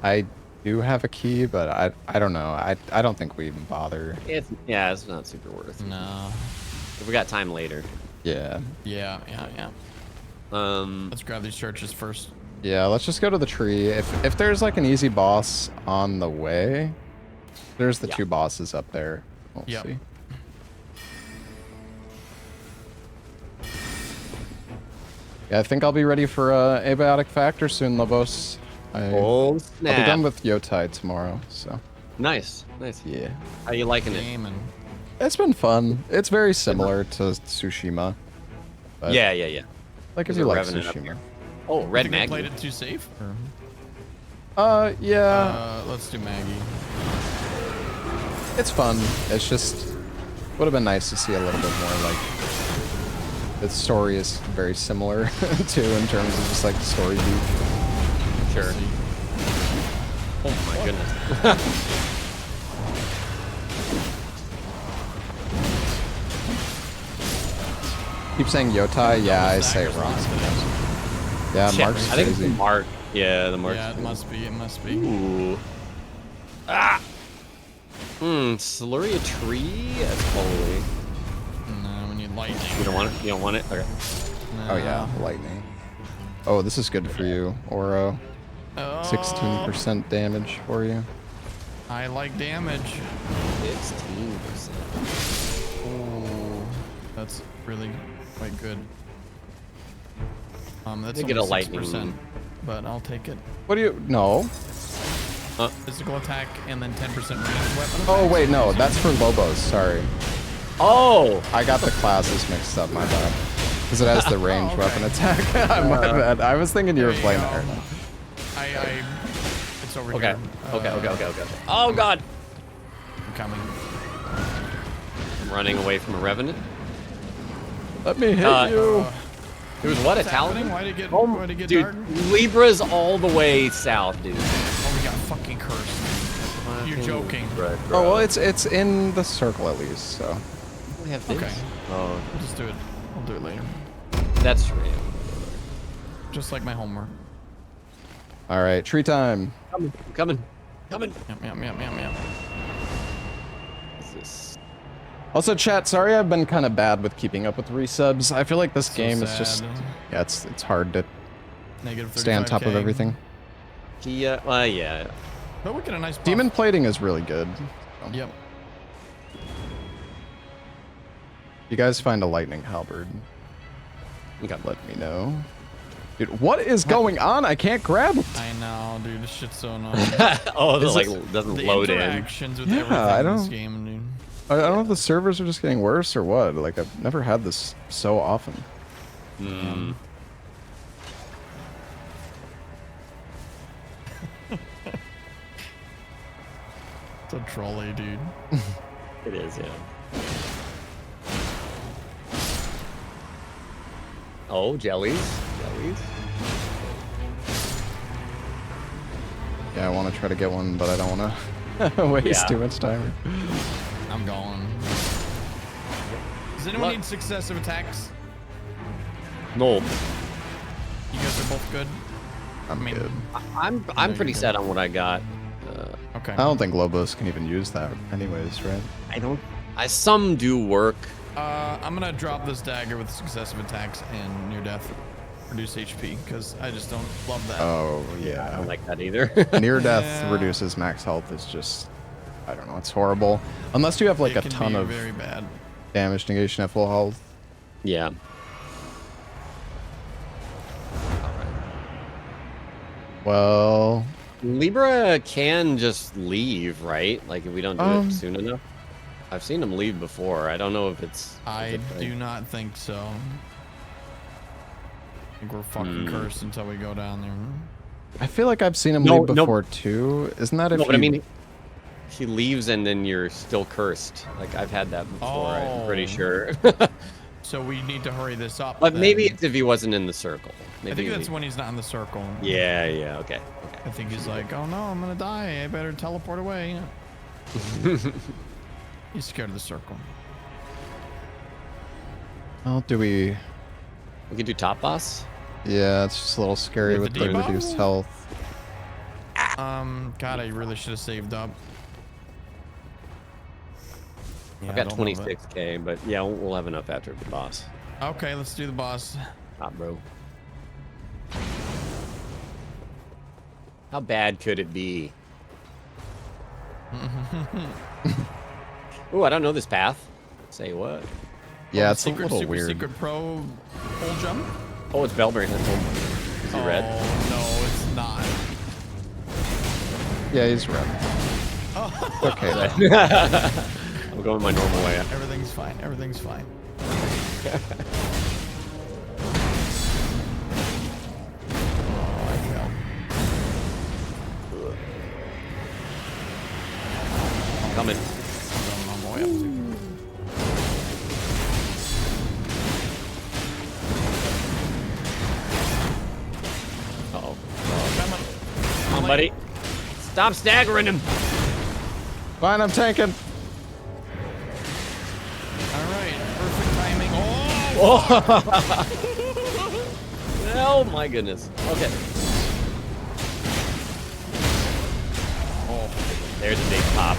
S1: I do have a key, but I don't know. I don't think we even bother.
S4: It's not super worth it.
S3: No.
S4: If we got time later.
S1: Yeah.
S3: Yeah. Let's grab these churches first.
S1: Yeah, let's just go to the tree. If there's like an easy boss on the way, there's the 2 bosses up there. We'll
S3: Yep.
S1: see. Yeah, I think I'll be ready for Abiotic Factor soon, Lobos.
S4: Oh
S1: I'll
S4: snap!
S1: be done with Yotai tomorrow, so
S4: Nice.
S1: yeah.
S4: How you liking it?
S3: Game and
S1: It's been fun. It's very similar to Tsushima. But
S4: Yeah.
S1: Like if
S4: There's
S1: you
S4: a
S1: like
S4: Revenant up
S1: Tsushima.
S4: here. Oh, Red
S3: Think I played
S4: Maggie.
S3: it too safe? Or?
S1: Yeah,
S3: Let's do Maggie.
S1: it's fun. It's just would have been nice to see a little bit more like the story is very similar to in terms of just like the story beat.
S4: Sure. Oh my goodness.
S1: Keep saying Yotai, yeah, I say it wrong. Yeah,
S4: Shit,
S1: Mark's
S4: I think it's the
S1: crazy.
S4: Mark. Yeah, the Mark.
S3: Yeah, it must be. It must be.
S4: Ooh. Ah. Slurry a tree? That's holy.
S3: No, we need lightning.
S4: You don't want it? You don't want it? Okay.
S1: Oh yeah, lightning. Oh, this is good for you, Oro. 16% damage for you.
S3: I like damage.
S4: 16%.
S3: Oh, that's really quite good. That's
S4: They get
S3: only
S4: a lightning.
S3: 6%, but I'll take it.
S1: What do you? No.
S3: Physical attack and then 10% ranged weapon.
S1: Oh wait, no, that's for Lobos. Sorry,
S4: Oh!
S1: I got the classes mixed up. My bad. Because it has the ranged
S3: okay.
S1: weapon attack. My bad. I was thinking you were
S3: There you
S1: playing
S3: go.
S1: that.
S3: It's over
S4: Okay.
S3: here.
S4: Okay. Oh god!
S3: I'm coming.
S4: I'm running away from a Revenant.
S1: Let me hit
S4: Uh,
S1: you.
S4: It was what? A
S3: What's happening?
S4: Talisman?
S3: Why'd it get
S4: Dude,
S3: dark?
S4: Libra's all the way south, dude.
S3: Oh, we got fucking cursed. You're joking.
S1: Oh well, it's in the circle at least. So
S4: We have this.
S3: Okay.
S4: Oh,
S3: We'll just do it. I'll do it later.
S4: that's true.
S3: Just like my homework.
S1: all right, tree time.
S4: Coming.
S3: Yum.
S4: What's this?
S1: Also, chat. Sorry, I've been kind of bad with keeping up with resubs. I feel like this
S3: So
S1: game is just
S3: sad.
S1: yeah, it's hard to
S3: Negative 35K.
S1: stay on top of everything.
S4: Yeah. Yeah.
S3: But we get a nice buff.
S1: Demon plating is really good. So.
S3: Yep.
S1: You guys find a lightning halberd,
S4: Okay.
S1: let me know. Dude, what is going on? I can't grab it.
S3: I know, dude. This shit's so annoying.
S4: Oh, this
S1: Is
S4: like
S1: it-
S4: doesn't
S3: The
S4: load in.
S3: interactions with
S1: Yeah,
S3: everything
S1: I
S3: in this
S1: don't-
S3: game, dude.
S1: I don't know if the servers are just getting worse or what. Like, I've never had this so often.
S4: Hmm.
S3: So trolly, dude.
S4: It is, yeah. Oh, jellies.
S1: Yeah, I want to try to get one, but I don't want to waste
S4: Yeah.
S1: too much time.
S3: I'm going. Does anyone
S4: Look.
S3: need successive attacks?
S4: No,
S3: You guys are both good?
S1: I'm
S3: mean-
S1: good.
S4: I'm
S3: you're
S4: pretty
S3: good.
S4: set on what I got.
S3: Okay.
S1: I don't think Lobos can even use that anyways, right?
S4: I don't. Some do work.
S3: I'm gonna drop this dagger with successive attacks and near death. Reduce HP, because I just don't love that.
S1: Oh,
S4: I
S1: yeah.
S4: don't like that either.
S1: Near death
S3: Yeah.
S1: reduces max health is just, I don't know, it's horrible. Unless you have like
S3: It
S1: a
S3: can
S1: ton
S3: be
S1: of
S3: very bad.
S1: damage negation at full health.
S4: Yeah.
S1: Well,
S4: Libra can just leave, right? Like if we don't do
S1: Um,
S4: it soon enough. I've seen them leave before. I don't know if it's.
S3: I do not think so. I think we're fucking cursed until we go down there.
S1: I feel like I've seen him
S4: No,
S1: leave
S4: no.
S1: before too. Isn't that if
S4: No, but I
S1: you-
S4: mean, he leaves and then you're still cursed. Like I've had that before. I'm pretty
S3: Oh.
S4: sure.
S3: So we need to hurry this up.
S4: But
S3: then.
S4: maybe it's if he wasn't in the circle.
S3: I
S4: Maybe.
S3: think that's when he's not in the circle.
S4: Yeah. Yeah. Okay.
S3: I think he's like, oh no, I'm gonna die. I better teleport away. He's scared of the circle.
S1: Well, do we?
S4: We could do top boss.
S1: Yeah, it's just a little scary
S3: With
S1: with
S3: the
S1: the
S3: debuff?
S1: reduced health.
S3: God, I really should have saved up. Yeah,
S4: I've
S3: I
S4: got
S3: don't know that.
S4: 26k, but yeah, we'll have enough after the boss.
S3: Okay, let's do the boss.
S4: Top bro. How bad could it be? Ooh, I don't know this path. Say what?
S1: Yeah,
S3: Oh,
S1: it's a
S3: secret,
S1: little
S3: super
S1: weird.
S3: secret pro pole jump.
S4: Oh, it's Bellberry. Is he
S3: Oh
S4: red?
S3: no, it's not.
S1: Yeah, he's red. Okay. then.
S4: I'm going my normal way.
S3: Everything's fine. Everything's fine. Oh, I fell.
S4: Coming.
S3: I'm on my way up too.
S4: Uh-oh.
S3: Coming.
S4: Come on, buddy. Stop staggering him.
S1: Fine, I'm tanking.
S3: All right. Perfect timing. Oh!
S4: Oh my goodness. Okay.
S3: Oh.
S4: There's a big pop.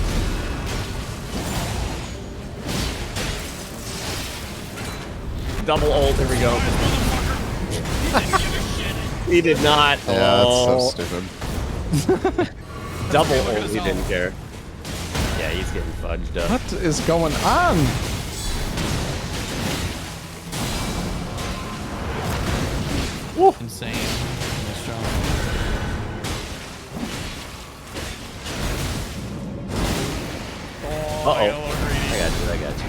S4: Double ult. Here we go. He did not.
S1: Yeah,
S4: Oh.
S1: that's so stupid.
S4: Double
S3: Okay, look at
S4: ult.
S3: us
S4: He
S3: all.
S4: didn't care. Yeah, he's getting fudged up.
S1: What is going on?
S3: Insane. Nice job. Oh,
S4: Uh-oh.
S3: yellow greedy.
S4: I got you. I got you.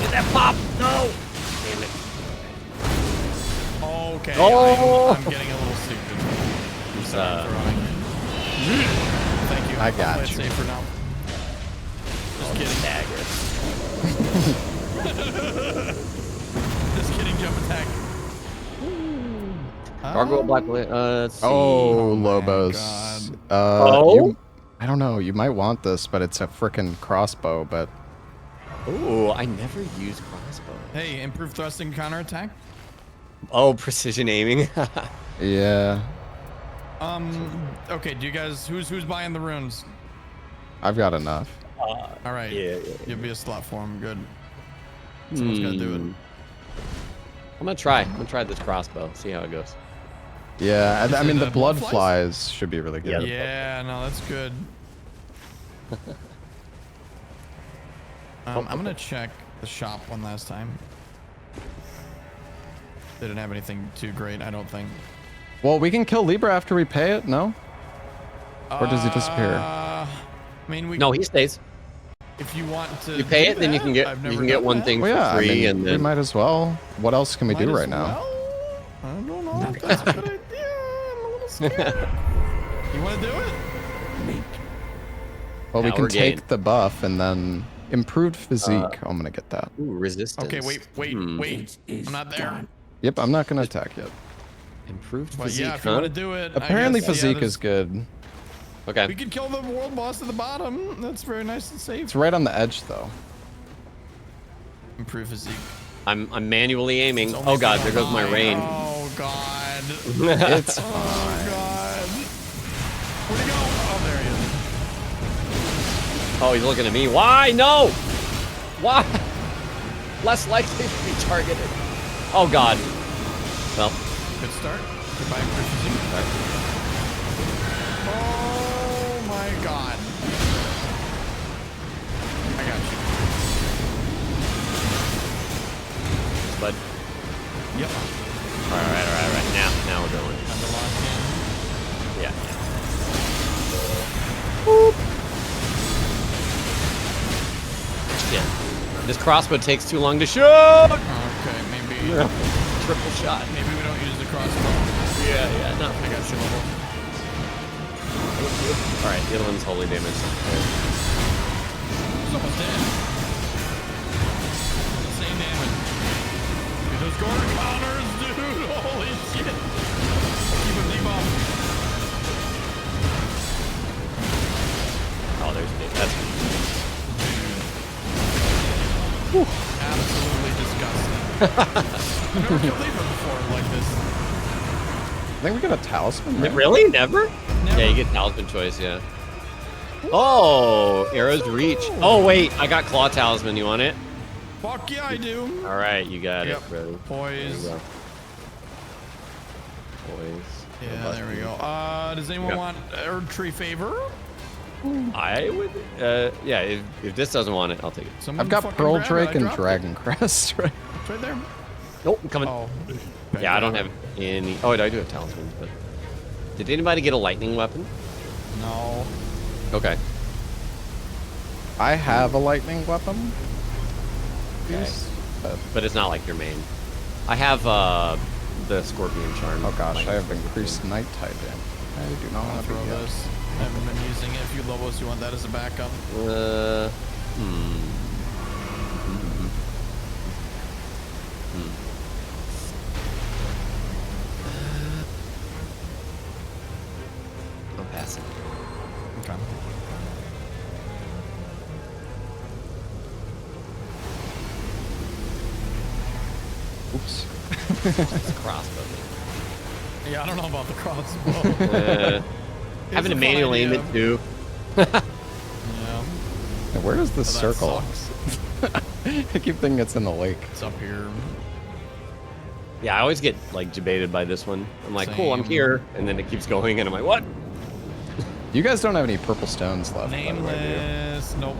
S4: Get that pop! No! Damn it.
S3: Okay.
S4: Oh.
S3: I'm getting a little stupid. I'm
S4: It's,
S3: sorry, throwing. Thank you.
S1: I
S3: I'll
S1: got
S3: play it
S1: you.
S3: safe for now. Just kidding.
S4: Dagger.
S3: Just kidding. Jump attack.
S4: Gargoyle Black Blade. Let's see.
S1: Oh,
S3: my
S1: Lobos.
S3: God.
S1: You, I don't know. You might want this, but it's a frickin' crossbow. But
S4: Ooh, I never use crossbow.
S3: Hey, improved thrusting counterattack.
S4: Oh, precision aiming.
S1: yeah,
S3: Okay. Do you guys? Who's buying the runes?
S1: I've got enough.
S3: All right.
S4: Yeah.
S3: You'll be a slot for him. Good. Someone's gotta do it.
S4: I'm gonna try. I'm gonna try this crossbow. See how it goes.
S1: Yeah,
S3: Is
S1: I mean
S3: it,
S1: the blood
S3: blood
S1: flies should be really good.
S3: Yeah, no, that's good. I'm gonna check the shop one last time. They didn't have anything too great, I don't think.
S1: Well, we can kill Libra after we pay it. No, or does he disappear?
S3: I mean, we.
S4: No, he stays.
S3: If you want to.
S4: You pay
S3: do
S4: it, then you
S3: that,
S4: can get
S3: I've
S4: you
S3: never
S4: can get
S3: done
S4: one
S3: that.
S4: thing
S1: Well, yeah,
S4: for free,
S1: I mean,
S4: and
S1: we
S4: then
S1: might as well. What else can we
S3: Might
S1: do
S3: as
S1: right now?
S3: well. I don't know if that's a good idea. I'm a little scared. You want to do it?
S1: Well, we
S4: Power
S1: can
S4: gain.
S1: take the buff and then improved physique. I'm gonna get that.
S4: Ooh, resistance.
S3: Okay, wait. I'm not there.
S1: Yep, I'm not gonna attack yet.
S4: Improved
S3: But
S4: physique,
S3: yeah, if you
S4: huh?
S3: want to do it. I
S1: Apparently,
S3: guess, yeah,
S1: physique
S3: there's-
S1: is good.
S4: Okay.
S3: We could kill the world boss at the bottom. That's very nice and safe.
S1: It's right on the edge, though.
S3: Improve physique.
S4: I'm manually aiming.
S3: It's only
S4: Oh god,
S3: for
S4: there goes my
S3: mine.
S4: rain.
S3: Oh god.
S1: It's
S3: Oh god. Where'd he go? Oh, there he is.
S4: Oh, he's looking at me. Why? No! Why? Less likely to be targeted. Oh god. Well,
S3: Good start. Goodbye, improve physique. Oh my god. I got you.
S4: but
S3: Yep.
S4: all right. Now we're going.
S3: Time to lock in.
S4: Yeah. Yeah. This crossbow takes too long to shoot.
S3: Okay, maybe
S4: Triple shot.
S3: maybe we don't use the crossbow.
S4: Yeah. No.
S3: I got you level.
S4: All right, the other one's holy damage.
S3: He's almost dead. Insane damage. Dude, those Gorg counters, dude. Holy shit. Keep him debuffed.
S4: Oh, there's Nick. That's
S3: Absolutely disgusting. I've never killed Libra before like this.
S1: I think we got a talisman. Right?
S4: really never.
S3: Never.
S4: Yeah, you get talisman choice. Yeah. Oh, arrows reach. Oh wait, I got claw talisman. You want it?
S3: Fuck yeah, I do.
S4: All right, you got
S3: Yep.
S4: it, bro. There
S3: Poise.
S4: you go. Poise.
S3: Yeah, there we go. Does anyone
S4: Yep.
S3: want Herb Tree Favor?
S4: I would. Yeah. If this doesn't want it, I'll take it.
S3: Someone
S1: I've got
S3: fucking
S1: Pearl
S3: grab it,
S1: Drake
S3: I
S1: and
S3: dropped it.
S1: Dragon Crest. Right?
S3: It's right there.
S4: Nope, I'm coming.
S3: Oh.
S4: Yeah, I don't have any. Oh, wait, I do have talismans, but did anybody get a lightning weapon?
S3: No.
S4: Okay.
S1: I have a lightning weapon.
S4: Okay.
S1: Use,
S4: But it's not like your main. I have the Scorpion Charm.
S1: oh gosh, I
S4: Like,
S1: have increased night tide damage. I do not
S3: I'll
S1: want to
S3: throw
S1: be
S3: this. I haven't been using it. If you Lobos, you want that as a backup?
S4: I'll pass it.
S3: Okay.
S1: Oops.
S4: It's a crossbow.
S3: Yeah, I don't know about the crossbow.
S4: Having
S3: a
S4: to
S3: fun
S4: manually aim
S3: idea.
S4: it too.
S3: Yeah.
S1: Now, where is the
S3: So that
S1: circle?
S3: sucks.
S1: I keep thinking it's in the lake.
S3: It's up here.
S4: Yeah, I always get like debated by this one. I'm like, cool, I'm
S3: Same.
S4: here, and then it keeps going, and I'm like, what?
S1: You guys don't have any purple stones left, by the way, do you?
S3: Nameless. Nope.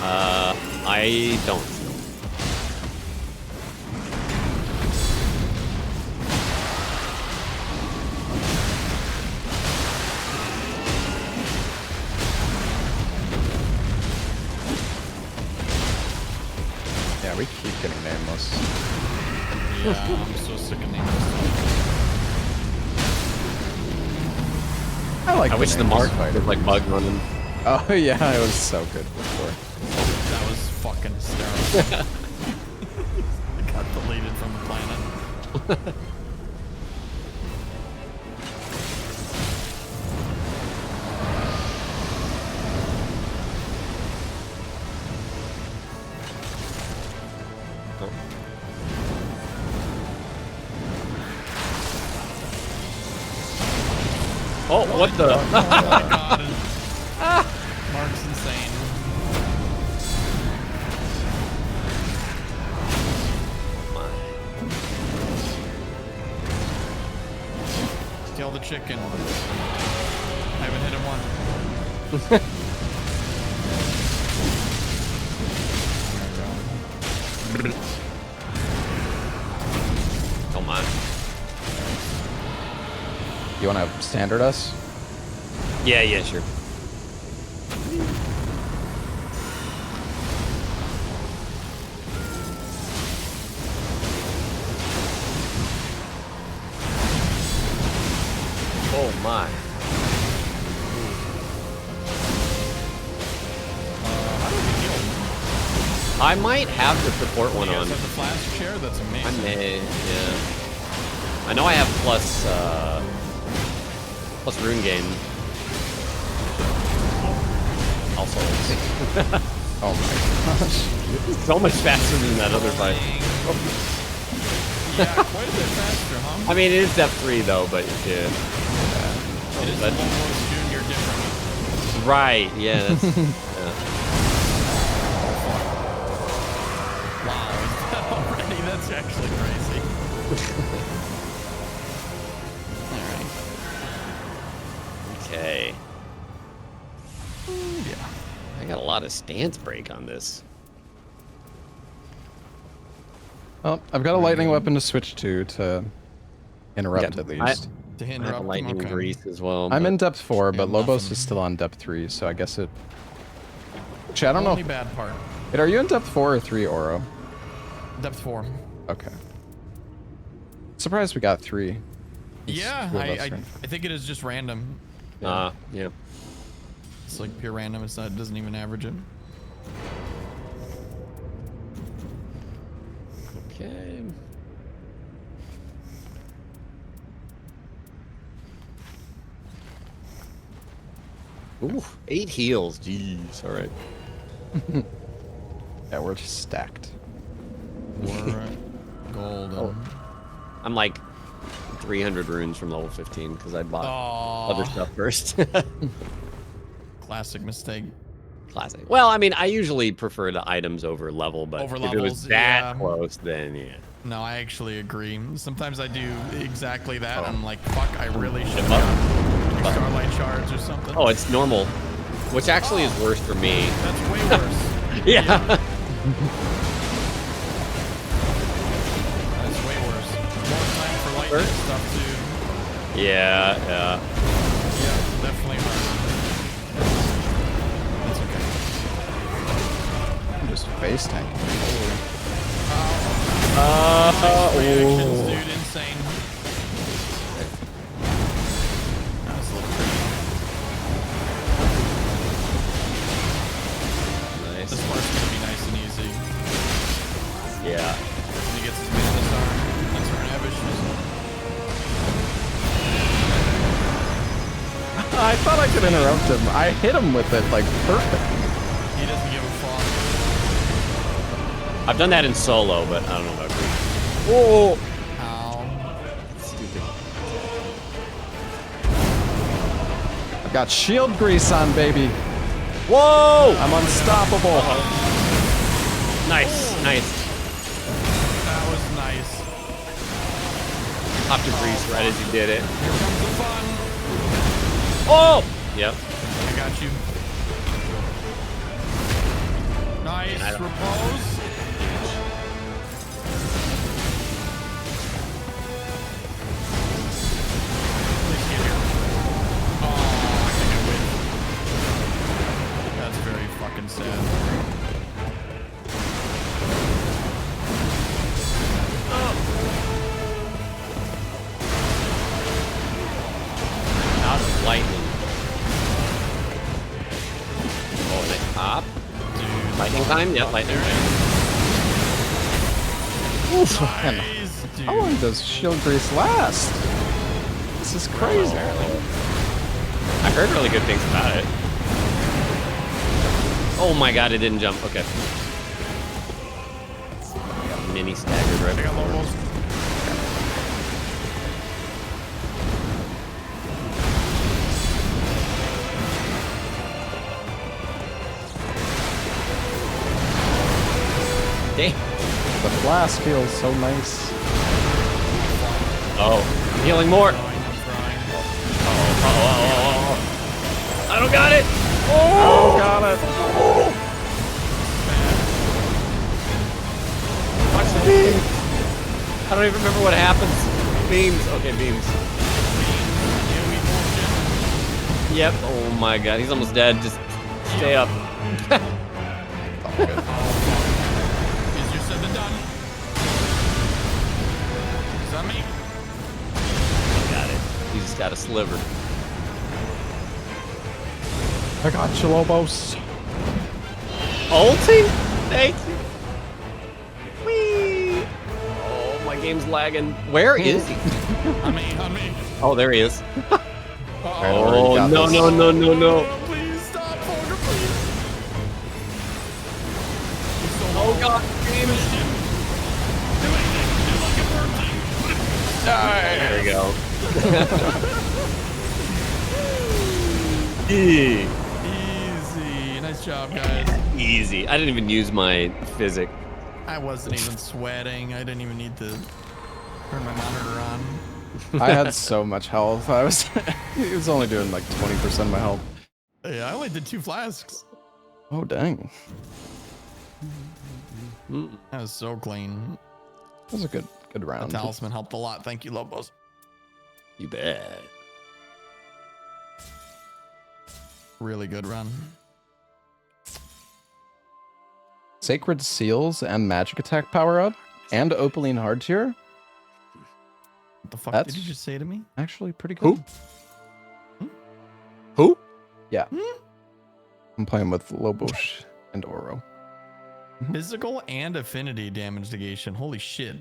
S4: I don't.
S1: Yeah, we keep getting nameless.
S3: Yeah, I'm so sick of nameless.
S1: I
S4: I wish the mark was like bug running.
S1: Oh yeah, it was so good before.
S3: That was fucking hysterical. I got deleted from the planet.
S4: Oh, what the?
S3: Oh my god. Mark's insane. Kill the chicken. I haven't hit him one.
S4: Come on.
S1: You want to standard us?
S4: Yeah, yeah, sure. Oh my.
S3: How do we heal?
S4: I might have the support one
S3: You guys
S4: on.
S3: have the flash chair? That's
S4: I
S3: amazing.
S4: may, yeah. I know I have plus rune game. Also,
S1: Oh my gosh.
S4: so much faster than that other fight.
S3: Yeah, quite a bit faster, huh?
S4: I mean, it is depth 3 though, but yeah.
S3: It is
S4: but-
S3: almost junior different.
S4: Right, yeah. That's, yeah.
S3: Wow, is that already? That's actually crazy. Alright.
S4: Okay.
S3: Yeah.
S4: I got a lot of stance break on this.
S1: Well, I've got a lightning weapon to switch to interrupt
S4: Yeah,
S1: at least.
S3: To
S4: I have
S3: interrupt
S4: a
S3: him,
S4: lightning
S3: okay.
S4: grease as well.
S1: I'm
S4: but-
S1: in depth 4, but
S3: Yeah,
S1: Lobos
S3: nothing.
S1: is still on depth 3, so I guess it... Actually, I don't know.
S3: Only bad part.
S1: Wait, are you in depth 4 or 3, Oro?
S3: Depth 4.
S1: Okay. Surprised we got 3.
S3: Yeah,
S1: two of us,
S3: I
S1: right?
S3: think it is just random.
S4: yeah.
S3: It's like pure random. It's not, it doesn't even average it.
S4: Okay. Ooh, 8 heals. Jeez. All right.
S1: Yeah, we're just stacked.
S3: Or gold.
S1: Oh.
S4: I'm like 300 runes from level 15 because I bought
S3: Aw,
S4: other stuff first.
S3: classic mistake.
S4: Classic. Well, I mean, I usually prefer the items over level, but
S3: Over
S4: if it was
S3: levels,
S4: that
S3: yeah.
S4: close, then yeah.
S3: No, I actually agree. Sometimes I do exactly that.
S4: Oh.
S3: I'm like, fuck, I really should
S4: Up.
S3: have got Starlight Shards or something.
S4: Oh, it's normal, which actually is worse for me.
S3: That's way worse.
S4: Yeah.
S3: That's way worse. More time for lightning
S4: Worse?
S3: stuff too.
S4: Yeah.
S3: Yeah, definitely hard. That's okay.
S1: face tank.
S3: Reactions, dude, insane. That's a little crazy.
S4: Nice.
S3: This part's gonna be nice and easy.
S4: Yeah.
S3: When he gets his mana star, that's where I have issues.
S1: I thought I could interrupt him. I hit him with it like perfect.
S3: He doesn't give a fuck.
S4: I've done that in solo, but I don't know about group. Whoa!
S3: Ow.
S4: Stupid.
S1: I've got shield grease on, baby.
S4: Whoa!
S1: I'm unstoppable.
S4: Nice, nice.
S3: That was nice.
S4: Popped your grease right as you did it.
S3: Here comes the fun.
S4: Oh! Yep.
S3: I got you. Nice.
S4: I don't-
S3: Repose. Please get here. Oh, I think I win. That's very fucking sad.
S4: Out of lightning. Oh, nice pop.
S3: Dude.
S4: Lightning time? Yeah, lightning.
S1: Oof, man.
S3: Nice, dude.
S1: How long does shield grease last? This is crazy.
S4: I heard really good things about it. Oh my god, it didn't jump. Okay. Got mini staggered right
S3: I got
S4: before.
S3: logos.
S4: Damn.
S1: The flask feels so nice.
S4: Oh, I'm healing more.
S3: I'm trying.
S4: Oh. I don't got it.
S1: Oh, got it.
S4: Watch the beam. I don't even remember what happens. Beams. Okay, beams. Yep. Oh my god, he's almost dead. Just stay up.
S3: Easier said than done. Is that me?
S4: Got it. He just got a sliver.
S1: I got you, Lobos.
S4: Ulti? Thank you. Whee! Oh, my game's lagging. Where is he?
S3: On me.
S4: Oh, there he is.
S1: Alright,
S4: Oh,
S1: already got
S4: no,
S1: this.
S4: no, no, no, no.
S3: Oh, please stop, Folger, please. He's so
S4: Oh,
S3: low.
S4: God. James.
S3: Do anything. Do like a birthday.
S4: There we go.
S3: Easy. Nice job, guys.
S4: Easy. I didn't even use my physic.
S3: I wasn't even sweating. I didn't even need to turn my monitor on.
S1: I had so much health. He was only doing like 20% of my health.
S3: Yeah, I only did 2 flasks.
S1: Oh, dang.
S3: That was so clean.
S1: That was a good
S3: The
S1: round.
S3: talisman helped a lot. Thank you, Lobos.
S4: You bet.
S3: Really good run.
S1: Sacred Seals and Magic Attack power up and Opaline hard tier.
S3: What the fuck
S1: That's-
S3: did you just say to me?
S1: Actually pretty good.
S4: Who?
S1: Yeah. I'm playing with Lobos and Oro.
S3: Physical and affinity damage negation. Holy shit.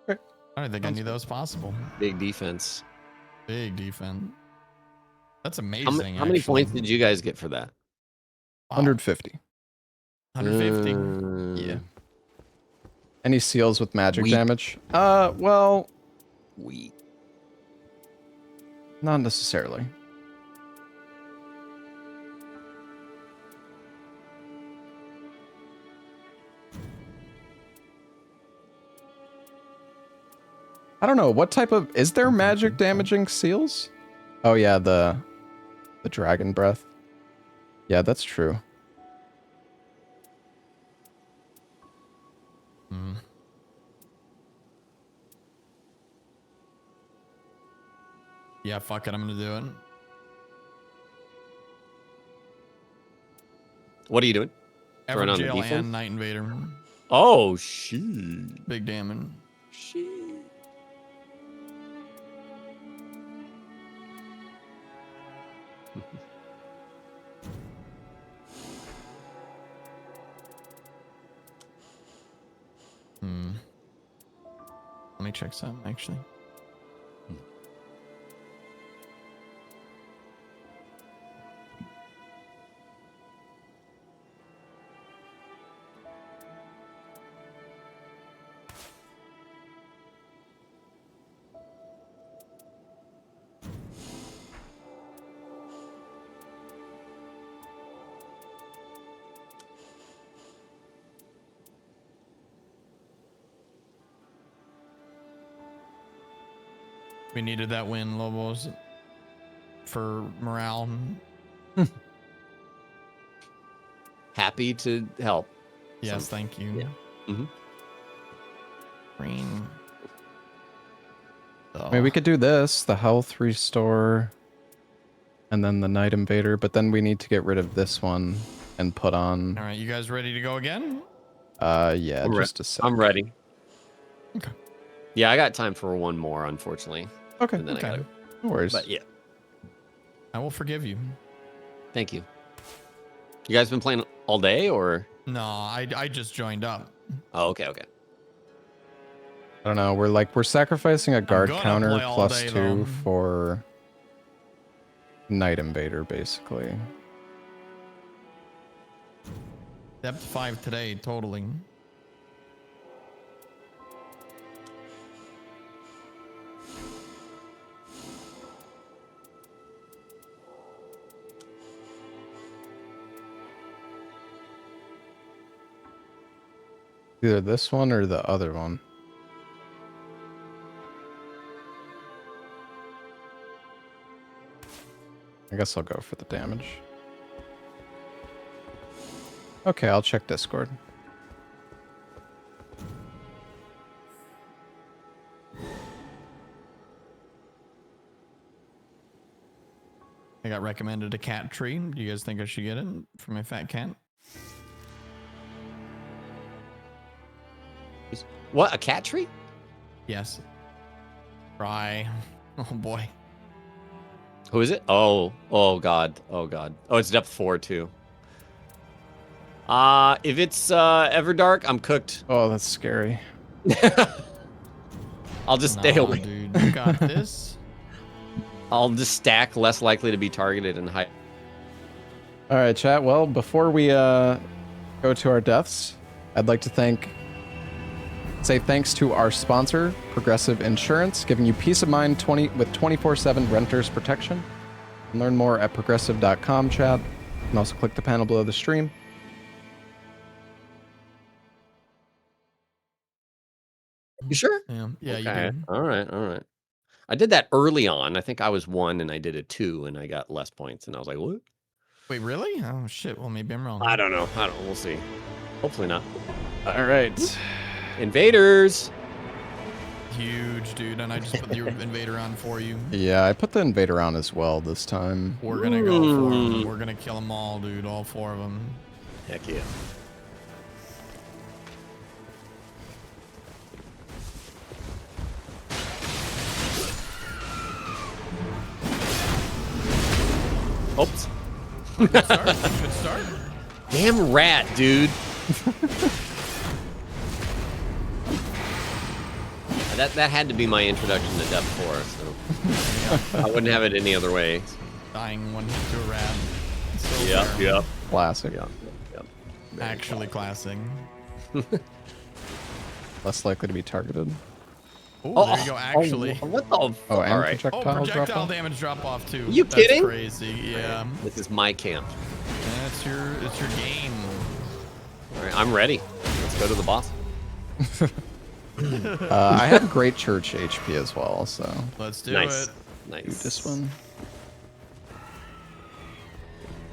S1: Okay.
S3: I don't think I knew that was possible.
S4: Big defense.
S3: Big defense. That's
S4: How,
S3: amazing.
S4: how many
S3: actually.
S4: points did you guys get for that?
S3: Wow.
S1: 150.
S3: 150.
S1: Yeah. Any seals with magic
S4: Weak.
S1: damage? Well,
S4: Weak.
S1: not necessarily. I don't know, what type of... Is there magic damaging seals? Oh yeah, the dragon breath. Yeah, that's true.
S3: Yeah, fuck it. I'm going to do it.
S4: What are you doing? Throw it on the
S3: Everjail
S4: defense?
S3: and Night Invader.
S4: Oh, shit.
S3: Big damage.
S4: Shit.
S3: Let me check some actually. We needed that win, Lobos, for morale.
S4: Happy to help.
S3: Yes, thank you.
S4: Yeah. Mm-hmm.
S3: Green.
S1: I mean, we could do this, the health restore, and then the Night Invader, but then we need to get rid of this one and put on...
S3: All right, you guys ready to go again?
S1: Yeah, just a sec.
S4: I'm ready.
S3: Okay.
S4: Yeah, I got time for one more, unfortunately.
S1: Okay,
S4: And then I gotta,
S1: no worries.
S4: but yeah,
S3: I will forgive you.
S4: thank you. You guys been playing all day, or?
S3: No, I just joined up.
S4: Oh, okay.
S1: I don't know, we're sacrificing a guard
S3: gonna
S1: counter
S3: play all
S1: plus
S3: day,
S1: 2
S3: though.
S1: for Night Invader, basically.
S3: Depth 5 today, totally.
S1: Either this one or the other one. I guess I'll go for the damage. Okay, I'll check Discord.
S3: I got recommended a cat tree. Do you guys think I should get it for my fat cat?
S4: What, a cat tree?
S3: Yes. Try. Oh boy.
S4: Who is it? Oh god. Oh, it's depth 4 too. If it's Everdark, I'm cooked.
S1: Oh, that's scary.
S4: I'll just stay away.
S3: Dude, you got this.
S4: I'll just stack, less likely to be targeted and hide.
S1: All right, chat. Well, before we go to our deaths, I'd like to say thanks to our sponsor, Progressive Insurance, giving you peace of mind with 24/7 renters protection. You can learn more at progressive.com, chat. You can also click the panel below the stream.
S4: You sure?
S3: Yeah,
S4: Okay.
S3: you do.
S4: All right. I did that early on. I think I was 1 and I did a 2 and I got less points and I was like, what?
S3: Wait, really? Oh shit. Well, maybe I'm wrong.
S4: I don't know. We'll see. Hopefully not.
S1: All right.
S4: Invaders.
S3: Huge, dude. And I just put the Invader on for you.
S1: Yeah, I put the Invader on as well this time.
S3: We're gonna go for them. We're gonna kill them all, dude. All 4 of them.
S4: Heck yeah. Oops.
S3: Good start.
S4: Damn rat, dude. That had to be my introduction to Depth 4, so I wouldn't have it any other way.
S3: Dying one hit to a rat. So
S4: Yep.
S3: fair.
S1: Classic.
S4: Yep.
S3: Actually classing.
S1: Less likely to be targeted.
S3: Oh, there you go. Actually.
S4: What the?
S1: Oh, and
S4: All right.
S1: projectile,
S3: Oh, projectile
S1: drop off?
S3: damage drop off too.
S4: You kidding?
S3: That's crazy. Yeah.
S4: This is my camp.
S3: It's your game.
S4: All right, I'm ready. Let's go to the boss.
S1: I have great church HP as well, so
S3: Let's do
S4: Nice.
S3: it.
S4: Nice.
S1: do this one.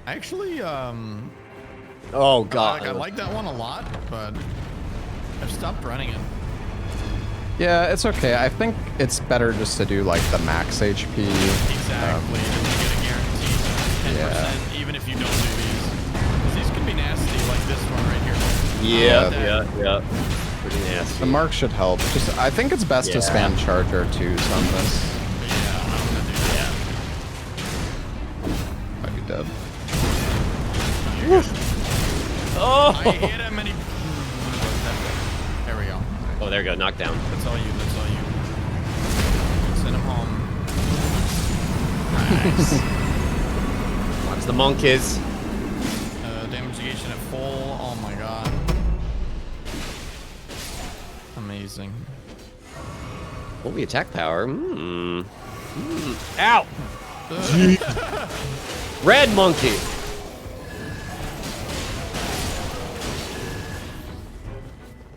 S3: Actually,
S4: Oh god.
S3: I like that one a lot, but I've stopped running it.
S1: Yeah, it's okay. I think it's better just to do like the max HP.
S3: Exactly. And you get a guaranteed 10%, even if you don't do these. 'Cause these can be nasty, like this one
S4: Yeah,
S1: that.
S4: yeah. Pretty nasty.
S1: The mark should help. Just, I think it's best to
S4: Yeah.
S1: spam charge R2s on this.
S3: Yeah, I'm gonna do that.
S1: Might be dead.
S4: Oh!
S3: I hit him and he... There we go.
S4: Oh, there you go. Knockdown.
S3: That's all you. That's all you. Send him home. Nice.
S4: Watch the monkeys.
S3: Damage negation at full. Oh my god. Amazing.
S4: Holy attack power. Ow! Red monkey.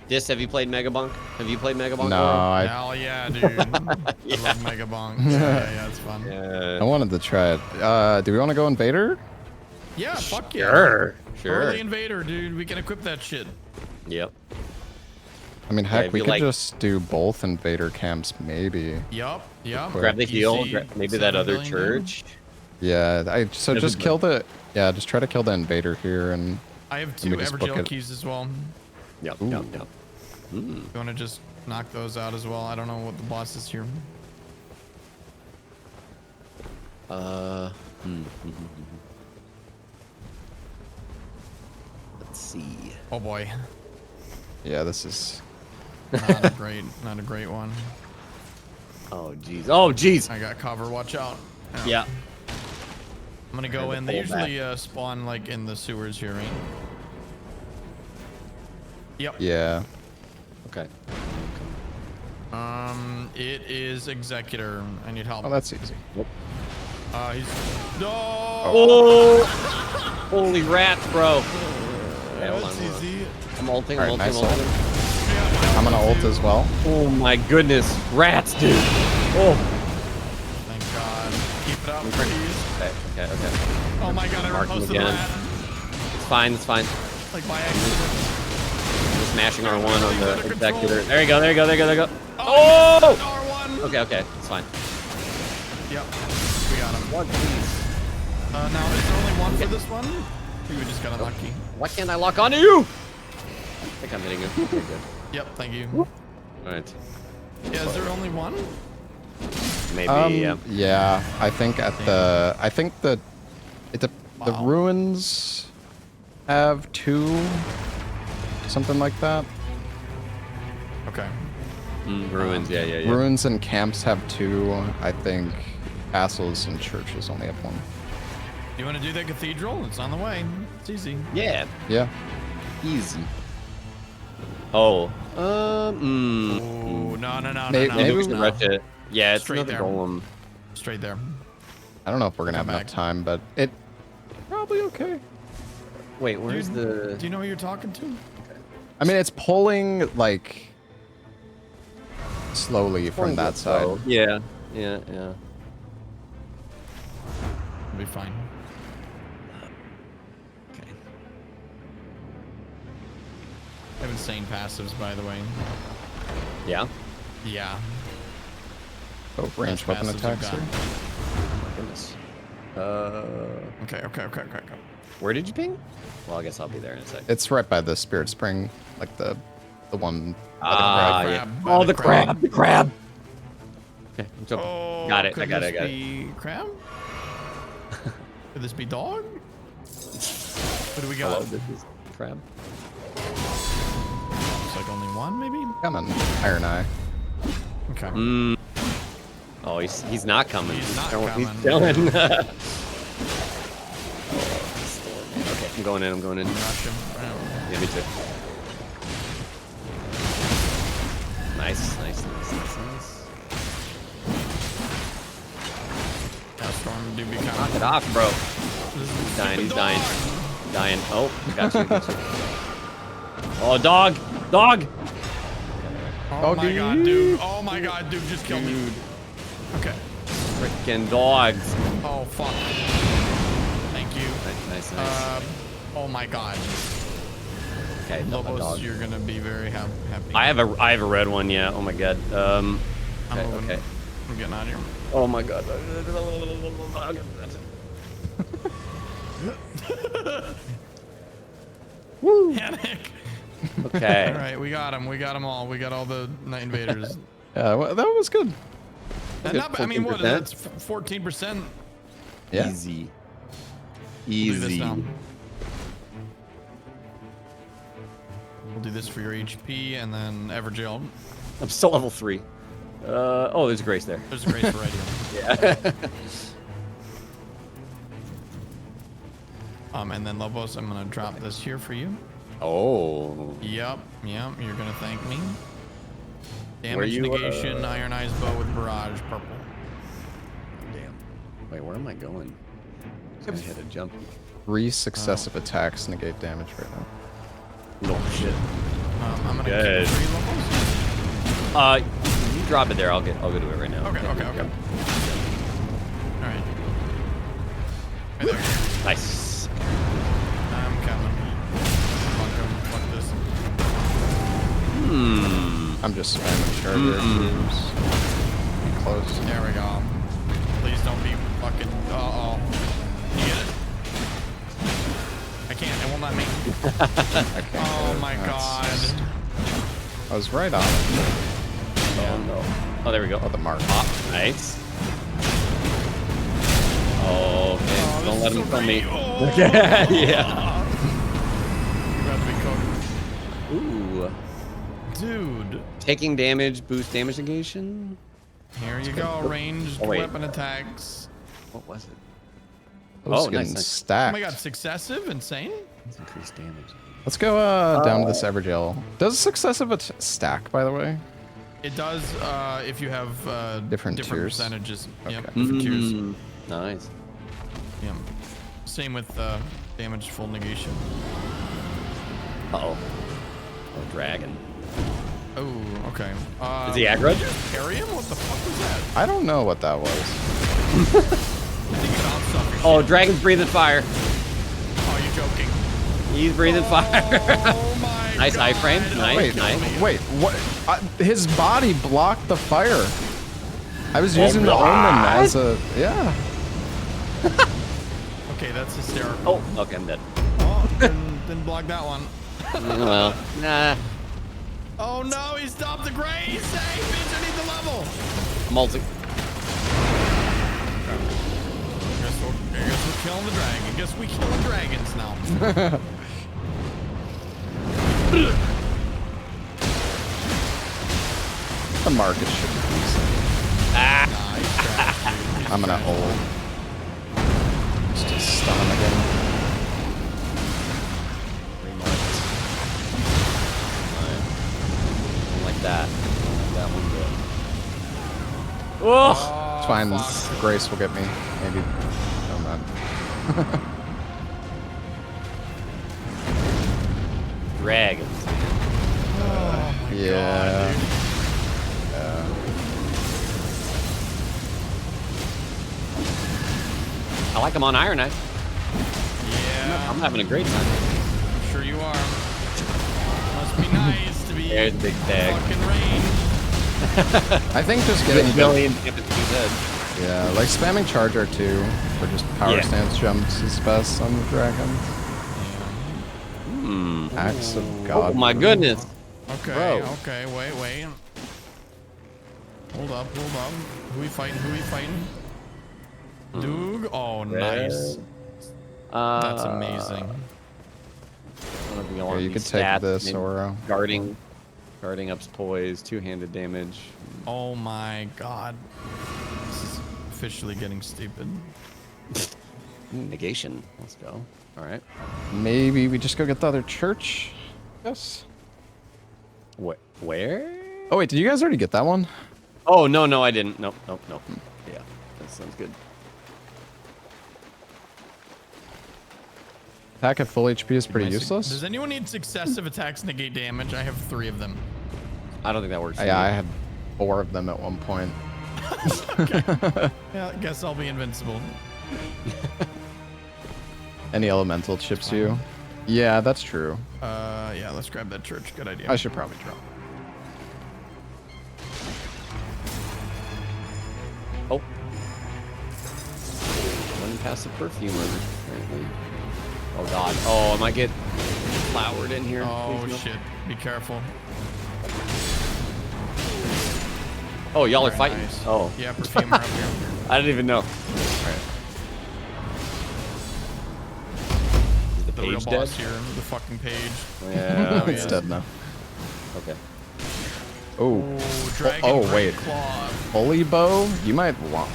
S4: Have you played Megabunk? Have you played Megabunk?
S1: No, I
S3: Hell yeah, dude. I love Mega Bonk. Yeah, it's fun.
S1: wanted to try it. Do we want to go Invader?
S3: Yeah, fuck yeah.
S4: Sure.
S3: Early Invader, dude. We can equip that shit.
S4: Yep.
S1: I mean, heck,
S4: if
S1: we
S4: you
S1: could
S4: like-
S1: just do both Invader camps, maybe.
S3: Yup.
S4: Grab the heal.
S3: Easy
S4: Maybe that
S3: 7
S4: other
S3: billion
S4: church.
S1: Yeah, so
S4: Never
S1: just
S4: mind.
S1: kill the... Yeah, just try to kill the Invader here, and
S3: I have
S1: Let
S3: 2
S1: me just book
S3: Evergel
S1: it.
S3: keys as well.
S4: Yep.
S1: Ooh.
S4: Yep.
S3: You want to just knock those out as well? I don't know what the boss is here.
S4: Let's see.
S3: Oh boy.
S1: yeah, this is...
S3: Not a great one.
S4: Oh jeez. Oh jeez.
S3: I got cover. Watch out.
S4: Yeah.
S3: I'm gonna go
S4: Had
S3: in.
S4: to
S3: They
S4: pull
S3: usually spawn like in the sewers here, right? Yep.
S1: Yeah.
S4: Okay.
S3: It is Executor. I need help.
S1: Oh, that's easy.
S3: He's... No!
S4: Oh! Holy rats, bro. Okay, hold on,
S3: That's
S4: hold on.
S3: easy.
S4: I'm ulting. I'm
S1: Alright,
S4: ulting.
S1: nice
S4: I'm ulting.
S1: I'm gonna ult as well.
S4: Oh my goodness, rats, dude. Oh.
S3: Thank God. Keep it up, please.
S4: Okay.
S3: Oh my God, I
S4: Mark him
S3: reposted
S4: again.
S3: that.
S4: It's fine. It's fine.
S3: Like by accident.
S4: Just smashing R1 on the
S3: Under control.
S4: executor. There you go. There you go.
S3: Oh!
S4: Oh!
S3: R1!
S4: Okay. It's fine.
S3: Yep. We got him.
S4: What, please?
S3: Now, is there only one for this one? We just got unlucky.
S4: Why can't I lock onto you? I think I'm hitting you. Okay, good.
S3: Yep, thank you.
S4: All right.
S3: Yeah, is there only one?
S4: Maybe.
S1: Yeah, I think at the... I think the
S3: Wow.
S1: ruins have 2, something like that.
S3: Okay.
S4: Ruins. Yeah.
S1: Ruins and camps have 2. I think castles and churches only have 1.
S3: You want to do the cathedral? It's on the way. It's easy.
S4: Yeah.
S1: Yeah.
S4: Easy. Oh.
S3: Oh, no.
S1: Maybe
S4: Maybe we
S1: we
S4: should
S1: No.
S4: rush it. Yeah, it's
S3: Straight
S4: another
S3: there.
S4: golem.
S3: Straight there.
S1: I don't know if we're gonna have
S3: Come
S1: enough
S3: back.
S1: time, but it probably okay.
S4: Wait, where's
S3: Dude,
S4: the?
S3: Do you know who you're talking to?
S1: I mean, it's pulling like slowly from that side.
S4: Oh, yeah.
S3: It'll be fine.
S4: Okay.
S3: I have insane passives, by the way.
S4: Yeah.
S3: Yeah.
S1: Oh, range
S3: Best
S1: weapon
S3: passives
S1: attacks
S3: you've
S1: here.
S3: got.
S4: Oh my goodness.
S3: Okay.
S4: Where did you ping? Well, I guess I'll be there in a sec.
S1: It's right by the spirit spring, like the one.
S4: Ah,
S3: crab,
S4: yeah.
S3: by
S4: Oh,
S3: the
S4: the crab.
S3: crab.
S4: The crab. Okay, I'm jumping.
S3: Oh,
S4: Got it. I
S3: could
S4: got
S3: this
S4: it.
S3: be crab? Could this be dog? What do we
S4: Hello,
S3: got?
S4: this is crab.
S3: Looks like only one, maybe?
S1: Coming, Iron Eye.
S3: Okay.
S4: Oh, he's not coming.
S3: He's not
S4: He's
S3: coming.
S4: chilling. Okay, I'm going in.
S3: Rush him.
S4: Yeah, me too. Nice.
S3: Yeah, Storm do be
S4: Knock
S3: coming.
S4: it off, bro.
S3: He's
S4: He's dying. Oh, got you. Oh, dog.
S3: Oh my god, dude. Oh my god, dude, just killed me. Okay.
S4: Freaking dogs.
S3: Oh, fuck. Thank you.
S4: Nice.
S3: Oh my god.
S4: Okay, no,
S3: Lobos,
S4: dog.
S3: you're gonna be very happy.
S4: I have a red one. Yeah. Oh my god.
S3: I'm
S4: Okay.
S3: moving.
S4: Okay.
S3: I'm getting out of here.
S4: Oh my god.
S3: Panic.
S4: Okay.
S3: All right, we got them. We got them all. We got all the Night Invaders.
S1: Yeah, well, that was good.
S3: I mean, what?
S4: 14%?
S3: That's 14%.
S1: Yeah.
S4: Easy.
S3: We'll do this
S4: Easy.
S3: now. We'll do this for your HP and then Evergel.
S4: I'm still level 3. Oh, there's Grace there.
S3: There's a grace right here.
S4: Yeah.
S3: And then Lobos, I'm gonna drop this here for you.
S4: Oh.
S3: Yep, you're gonna thank me.
S4: Where
S3: Damage
S4: you,
S3: negation, Iron Eyes bow with barrage, purple.
S4: Damn. Wait, where am I going? I hit a jump.
S1: 3 successive attacks negate damage right now.
S4: No shit.
S3: I'm gonna
S4: Good.
S3: kill 3 Lobos.
S4: You drop it there. I'll go do it right now.
S3: Okay.
S4: Yep.
S3: All right. Hey there.
S4: Nice.
S3: I'm coming. Fuck this.
S1: I'm just spamming charger cubes. Close.
S3: There we go. Please don't be fucking. Uh-oh. You get it? I can't. It will not make.
S1: I can't
S3: Oh
S1: do it.
S3: my
S1: That's
S3: god.
S1: just- I was right on it.
S4: Oh no. Oh, there we go.
S1: Oh, the mark.
S4: Nice. Oh, okay.
S3: Oh,
S4: Don't
S3: this
S4: let
S3: is
S4: him
S3: so
S4: kill me.
S3: great. Oh.
S4: Yeah.
S3: You're about to be cooked.
S4: Ooh.
S3: Dude.
S4: Taking damage, boost damage negation.
S3: Here you go. Ranged
S4: Oh, wait.
S3: weapon attacks.
S4: What was it?
S1: Those
S4: Oh,
S1: getting
S4: nice.
S3: Oh
S1: stacked.
S3: my god, successive? Insane?
S4: Let's increase damage.
S1: Let's go down to this Evergel. Does successive stack, by the way?
S3: It does if you have
S1: Different tiers?
S3: percentages. Yep,
S1: Okay.
S3: different tiers.
S4: Nice.
S3: Yep. Same with damage full negation.
S4: Uh-oh. Oh, dragon.
S3: Oh, okay.
S4: Is he aggro?
S3: Did you just parry him? What the fuck was that?
S1: I don't know what that was.
S3: I think he bounced off your
S4: Oh,
S3: shield.
S4: dragon's breathing fire.
S3: Oh, you're joking.
S4: He's breathing fire.
S3: Oh my
S4: Nice
S3: god.
S4: iframe. Nice.
S1: Wait,
S4: nice.
S1: wait, what? His body blocked the fire. I was using the Omen as a, yeah.
S3: Okay, that's hysterical.
S4: Oh, okay, I'm dead.
S3: Oh, didn't block that one.
S4: Well, nah.
S3: Oh no, he stopped the gray. He's safe. Bitch, I need the level.
S4: Multi.
S3: Guess we're killing the dragon. Guess we killing dragons now.
S1: The market should be decent.
S4: Ah.
S3: Nice trash, dude.
S1: I'm gonna hold. Just stun him again.
S4: Remarked. Like that. That one good. Oh!
S1: It's fine.
S3: Fuck.
S1: Grace will get me. Maybe. Oh, man.
S4: Dragons.
S1: Yeah.
S4: I like them on Iron Knife.
S3: Yeah,
S4: I'm having a great time.
S3: I'm sure you are. Must be nice to be
S4: There's a big tag.
S3: fucking range.
S1: I think just getting good.
S4: Million damage to his head.
S1: Yeah, like spamming charger too, or just power
S4: Yeah.
S1: stance jumps is best on the dragons. Axe of God.
S4: Oh my goodness.
S3: Okay,
S4: Bro.
S3: okay, wait. Hold up. Who we fighting? Doog? Oh, nice. That's amazing.
S4: I don't know if we
S1: Yeah,
S4: want
S1: you
S4: these
S1: could take
S4: stats,
S1: this,
S4: maybe
S1: Oro.
S4: Guarding up's poise, two-handed damage.
S3: Oh my god. This is officially getting stupid.
S4: Negation. Let's go. All right.
S1: Maybe we just go get the other church? Yes.
S4: Where?
S1: Oh wait, did you guys already get that one?
S4: Oh, no, I didn't. Nope. Yeah, that sounds good.
S1: Attack at full HP is pretty useless.
S3: Does anyone need successive attacks negate damage? I have 3 of them.
S4: I don't think that works.
S1: Yeah, I had 4 of them at one point.
S3: Yeah, I guess I'll be invincible.
S1: Any elemental chips you? Yeah, that's true.
S3: Yeah, let's grab that church. Good idea.
S1: I should probably drop.
S4: Oh. Running past the perfumer, apparently. Oh god. Oh, I might get flowered in here.
S3: Oh
S4: Please, no.
S3: shit! Be careful.
S4: Oh, y'all are
S3: Very
S4: fighting.
S3: nice.
S4: Oh,
S3: Yeah, perfumer up here.
S4: I didn't even know.
S1: Alright.
S4: Is the
S3: The real
S4: page dead?
S3: boss here, the fucking page.
S4: Yeah.
S1: It's dead now.
S4: Okay.
S1: Oh.
S3: Oh, dragon
S1: Oh,
S3: great
S1: wait.
S3: claw.
S1: Holy bow? You might want.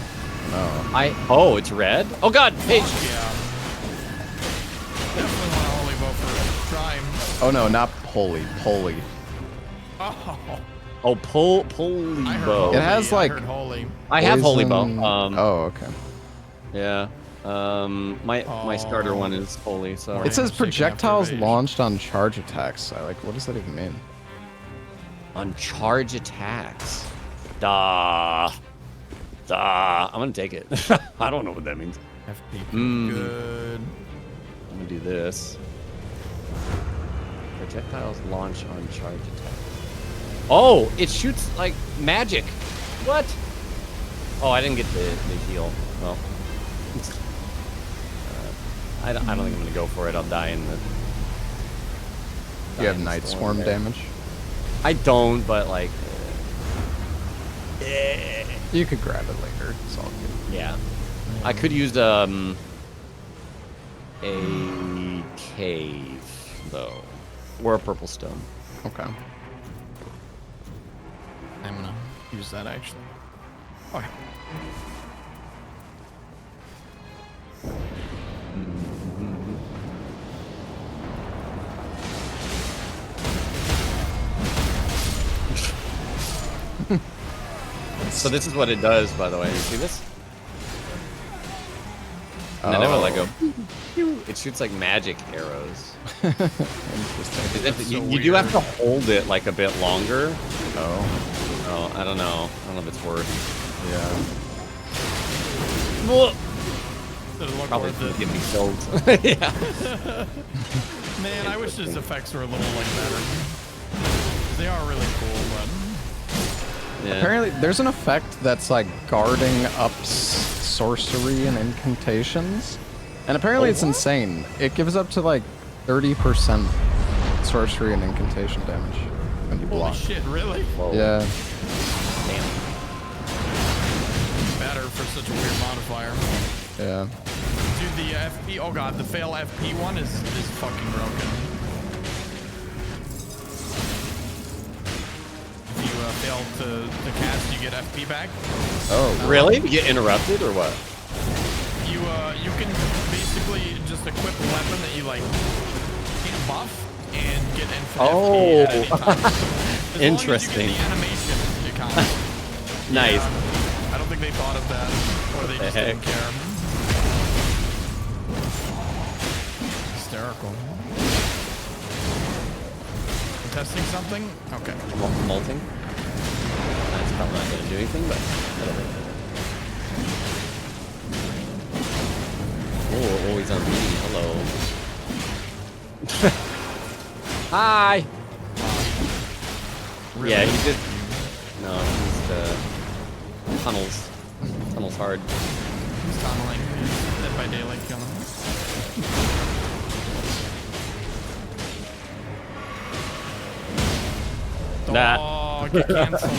S1: No.
S4: Oh, it's red. Oh god, page.
S3: Yeah. Definitely want a holy bow for a try.
S1: Oh no, not holy. Holy.
S3: Oh,
S4: Oh, pulley
S3: I heard
S4: bow.
S3: holy.
S1: It has,
S3: I
S1: like-
S3: heard holy.
S4: I have holy bow.
S1: Poison- oh, okay.
S4: Yeah. My starter one is holy, so.
S3: Right.
S1: It says
S3: Shaking after
S1: projectiles
S3: evasion.
S1: launched on charge attacks. I like. What does that even mean?
S4: On charge attacks. Duh. I'm gonna take it. I don't know what that means.
S3: FP
S4: I'm
S3: good.
S4: gonna do this. Projectiles launch on charge attack. Oh, it shoots like magic. What? Oh, I didn't get the heal. Well, I don't think I'm gonna go for it. I'll die in the.
S1: You have night swarm
S4: there.
S1: damage.
S4: I don't, but like.
S1: You could grab it later. It's all good.
S4: Yeah. I could use a cave though, or a purple stone.
S1: Okay.
S3: I'm gonna use that actually. Okay.
S4: So this is what it does, by the way. You see this? And then I let go. It shoots like magic arrows.
S1: Interesting.
S4: You do have to hold it like a bit longer.
S1: Oh.
S4: Oh, I don't know. I don't know if it's worth.
S1: Yeah.
S3: Doesn't look
S4: Probably
S3: worth it.
S4: get me killed. Yeah.
S3: Man, I wish his effects were a little like better. They are really cool, but
S4: Yeah.
S1: Apparently, there's an effect that's like guarding up sorcery and incantations, and apparently it's insane. It gives up to like 30% sorcery and incantation damage when you
S3: holy
S1: block.
S3: shit, really?
S4: Whoa.
S1: Yeah.
S4: Damn.
S3: Better for such a weird modifier.
S1: Yeah.
S3: Dude, the FP, oh god, the fail FP one is fucking broken. If you fail to cast, you get FP back.
S1: Oh.
S4: Really? You get interrupted or what?
S3: You can basically just equip a weapon that you like can't buff and get infinite FP at any time. As
S4: Interesting.
S3: Long as you get the animation, you count.
S4: Nice.
S3: I don't think they thought of that, or they just didn't care. Hysterical. Testing something? Okay.
S4: Molting. That's probably not gonna do anything, but whatever. Oh, he's on me. Hello. Hi.
S3: Really?
S4: Yeah, he did. No, he's tunnels. Tunnels hard.
S3: He's tunneling. He's Dead by Daylight killing.
S4: That.
S3: Oh, get canceled.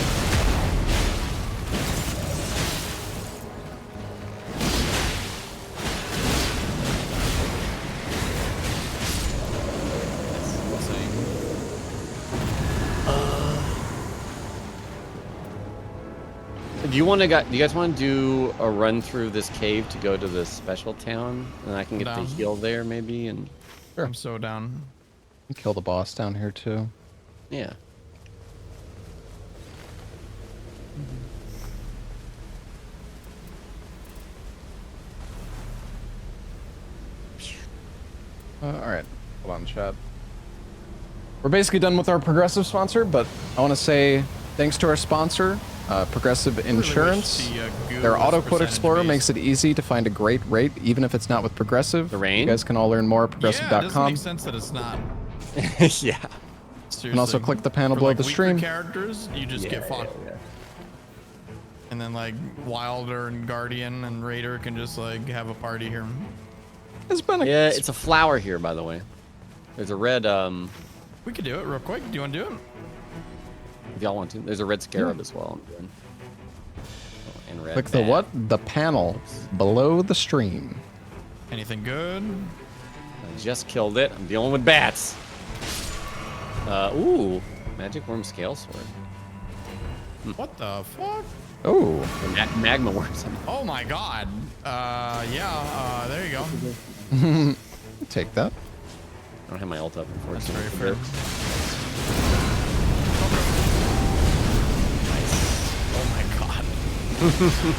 S4: Do you guys want to do a run through this cave to go to the special town, and I can get the
S3: Down.
S4: heal there maybe, and
S3: I'm so down.
S1: Kill the boss down here too.
S4: yeah.
S1: All right. Hold on, chat. We're basically done with our Progressive sponsor, but I want to say thanks to our sponsor, Progressive Insurance. Their Auto Quote Explorer makes it easy to find a great rate, even if it's not with Progressive.
S4: The rain?
S1: You guys can all learn more at
S3: Yeah, it doesn't
S1: progressive.com.
S3: make sense that it's not.
S4: Yeah.
S1: You can also
S3: Seriously.
S1: click the panel
S3: For,
S1: below
S3: like,
S1: the
S3: weaker
S1: stream.
S3: characters, you just get fucked. And then like Wilder and Guardian and Raider can just like have a party here.
S1: It's been a
S4: Yeah, it's a flower here, by the way. There's a red,
S3: We could do it real quick. Do you want to do it?
S4: if y'all want to. There's a red scarab as well. Oh, and red
S1: Click the
S4: bat.
S1: what? The panel below the stream.
S3: Anything good?
S4: I just killed it. I'm dealing with bats. Ooh, magic worm scale sword.
S3: What the fuck?
S1: Oh,
S4: Or magma worms.
S3: Oh my god. Yeah, there you go.
S1: take that.
S4: I don't have my ult up,
S3: That's
S4: unfortunately.
S3: very fair. Oh my god.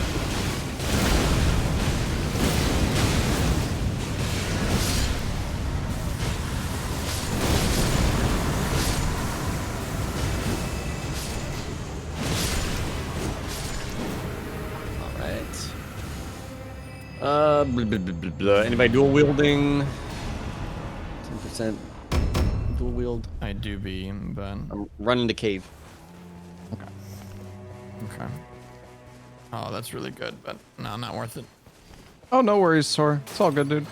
S4: All right. Blah, blah, blah, blah, blah. Anybody dual wielding? 10% dual wield.
S3: I do be, but
S4: I'm running to cave.
S3: okay. Oh, that's really good, but no, not worth it.
S1: Oh, no worries, Sor. It's all good, dude.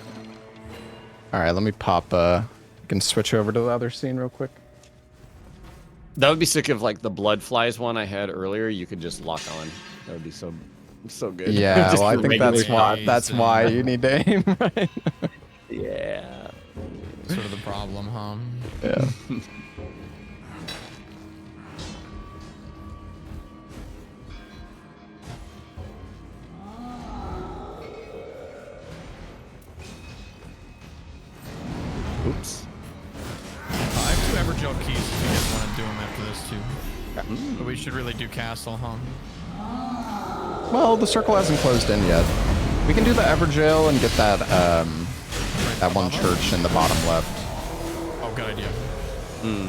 S1: All right, let me pop. You can switch over to the other scene real quick.
S4: That would be sick if like the blood flies one I had earlier. You could just lock on. That would be so good.
S1: Yeah,
S4: Just
S1: well, I
S4: for
S1: think
S4: regular
S1: that's why you need to aim right.
S4: Yeah.
S3: Sort of the problem, huh?
S1: Yeah.
S4: Oops.
S3: I have 2 Evergel keys if you guys want to do them after this too. But we should really do castle, huh?
S1: Well, the circle hasn't closed in yet. We can do the Everjail and get that that one church in the bottom left.
S3: Oh, good idea.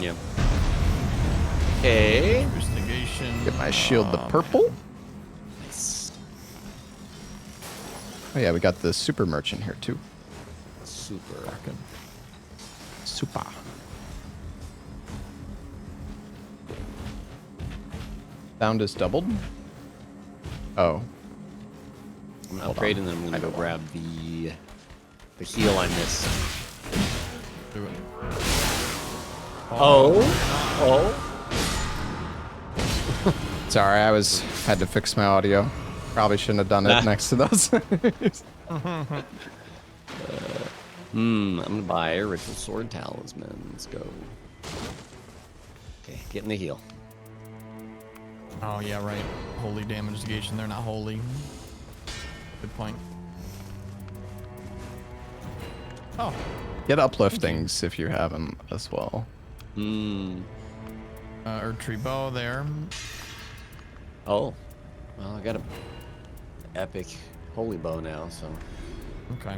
S4: Yeah. Okay.
S3: Investigation.
S1: Get my shield the purple. Oh yeah, we got the super merchant here too.
S4: Super.
S3: Good.
S1: Super. Sound is doubled. Oh.
S4: I'm gonna upgrade and then I'm gonna go grab the heal I missed.
S3: Do it.
S4: Oh.
S1: Sorry, I had to fix my audio. Probably shouldn't have done it next to those.
S4: I'm gonna buy a ritual sword talisman. Let's go. Okay, getting the heal.
S3: Oh yeah, right. Holy damage negation. They're not holy. Good point. Oh,
S1: Get upliftings if you have them as well.
S3: Earth Tree Bow there.
S4: Oh. Well, I got a epic holy bow now, so.
S3: Okay.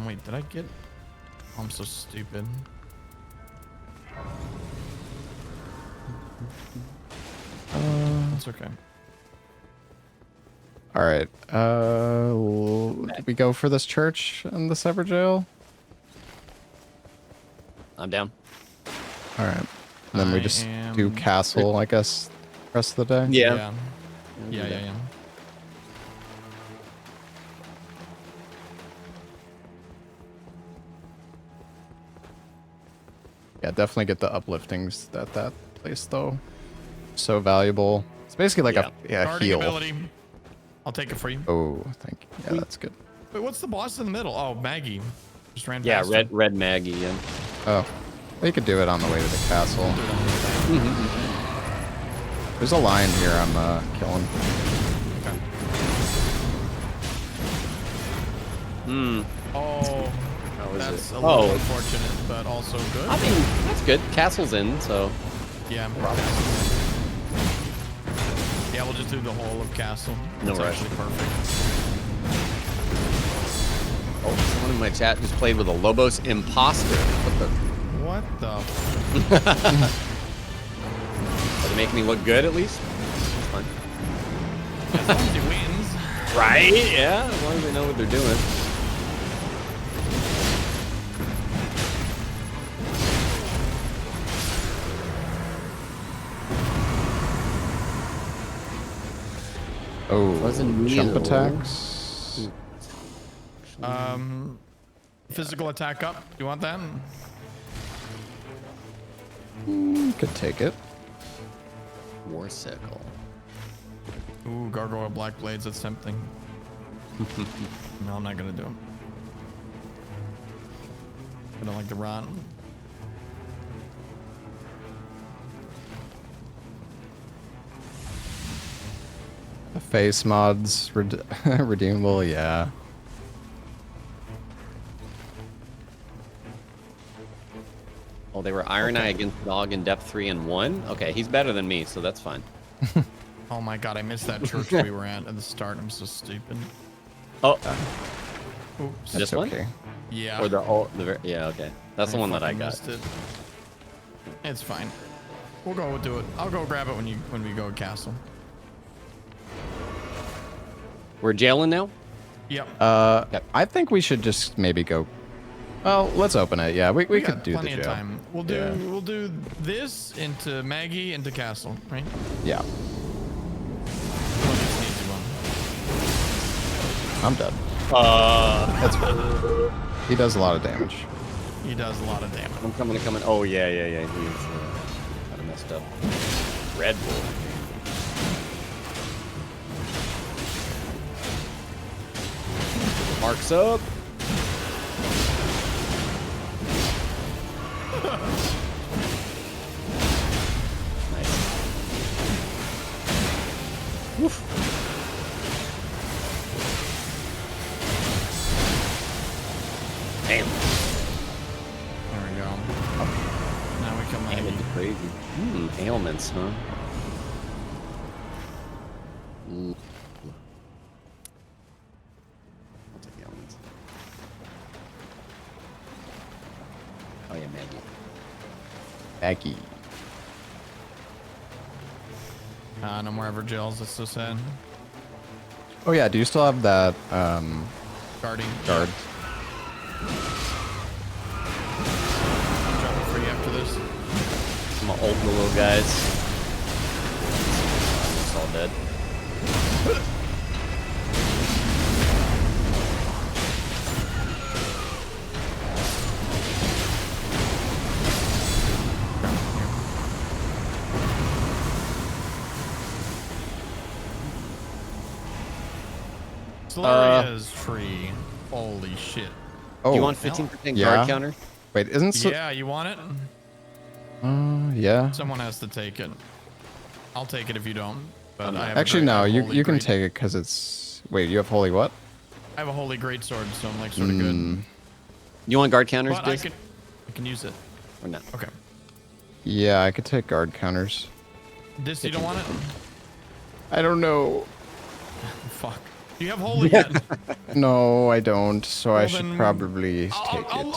S3: Wait, did I get? Oh, I'm so stupid. That's okay.
S1: All right. Did we go for this church and the Everjail?
S4: I'm down.
S1: All right. And then we
S3: I
S1: just do
S3: am-
S1: castle, I guess, rest of the day.
S3: Yeah. Yeah.
S1: Yeah, definitely get the upliftings at that place though. So valuable. It's basically like a
S3: Guarding
S1: heal.
S3: ability. I'll take it for you.
S1: Oh, thank you. Yeah, that's good.
S3: Wait, what's the boss in the middle? Oh, Maggie. Just ran
S4: Yeah,
S3: past her.
S4: red Maggie. Yeah.
S1: Oh, we could do it on the way to the castle.
S3: Do it on the way back.
S1: There's a lion here I'm killing.
S3: Okay. Oh,
S4: How is
S3: that's
S4: it?
S3: a little
S4: Oh,
S3: unfortunate, but also good.
S4: I mean that's good. Castle's in, so.
S3: Yeah, probably. Yeah, we'll just do the whole of castle.
S4: No
S3: That's
S4: rush.
S3: actually perfect.
S4: Oh, someone in my chat just played with a Lobos imposter.
S3: What the?
S4: Does it make me look good at least? That's fine.
S3: As long as he wins.
S4: Right? Yeah, as long as they know what they're doing.
S1: Oh,
S4: Wasn't
S1: jump
S4: new.
S1: attacks.
S3: Physical attack up. Do you want that?
S1: Could take it.
S4: War sickle.
S3: Ooh, gargoyle black blades. That's tempting. No, I'm not gonna do them. I don't like the rot.
S1: The face mods redeemable, yeah.
S4: Oh, they were Iron Eye against Dog in depth 3 and 1. Okay, he's better than me, so that's fine.
S3: Oh my god, I missed that church we were at the start. I'm so stupid.
S4: Oh,
S3: Oops.
S4: this one?
S1: Okay.
S3: Yeah.
S4: Or yeah, okay. That's the one that I
S3: fucking
S4: got.
S3: missed it. It's fine. We'll go do it. I'll go grab it when we go to castle.
S4: We're jailing now?
S3: Yep.
S1: I think we should just maybe go. Well, let's open it. Yeah, we
S3: got
S1: could do the
S3: plenty of
S1: jail.
S3: time. We'll do this into Maggie into castle, right?
S1: Yeah,
S3: Well, it's an easy one.
S1: I'm dead. That's fine. He does a lot of damage.
S3: He does a lot of damage.
S4: I'm coming. Oh, yeah. He's kind of messed up. Red Bull. Marks up. Nice. Woof. Damn.
S3: There we go. Now we come
S4: Damn,
S3: Maggie.
S4: it's crazy. Ailments, huh? I'll take the ailments. Oh yeah, Maggie.
S1: Maggie.
S3: No more ever jails. That's so sad.
S1: Oh yeah, do you still have that
S3: Guarding.
S1: guard?
S3: Dropping free after this.
S4: I'm gonna ult the little guys. It's all dead.
S3: Solaria's tree. Holy shit.
S1: Oh,
S4: Do you want 15%
S1: yeah.
S4: guard counter?
S1: Wait, isn't so?
S3: Yeah, you want it?
S1: Yeah.
S3: Someone has to take it. I'll take it if you don't. But I have
S1: Actually,
S3: I
S1: no.
S3: have a
S1: You
S3: holy
S1: you can
S3: great-
S1: take it because it's. Wait, you have holy what?
S3: I have a holy great sword, so I'm like sort of good.
S4: You want guard counters,
S3: But I
S4: Diz?
S3: can use it.
S4: Or not?
S3: Okay.
S1: Yeah, I could take guard counters.
S3: This you don't want it?
S1: I don't know.
S3: Fuck. Do you have holy yet?
S1: No, I don't. So I
S3: Well,
S1: should
S3: then
S1: probably
S3: I'll,
S1: take
S3: I'll,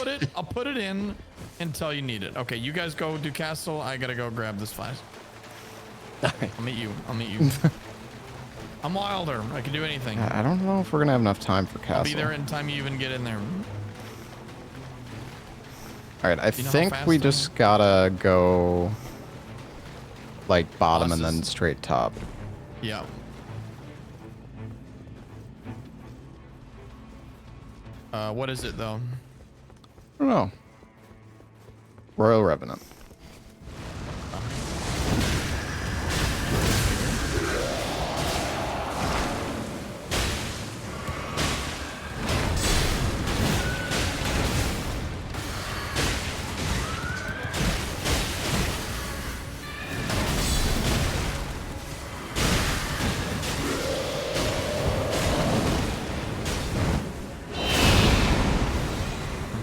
S1: it.
S3: I'll put it in until you need it. Okay, you guys go do castle. I gotta go grab this flask. I'll meet you. I'm wilder. I can do anything.
S1: I don't know if we're gonna have enough time for castle.
S3: I'll be there in time you even get in there.
S1: All right, I
S3: You know how
S1: think
S3: fast
S1: we
S3: I am?
S1: just gotta go like bottom and
S3: Bosses.
S1: then straight top.
S3: Yeah. What is it though?
S1: I don't know. Royal Revenant.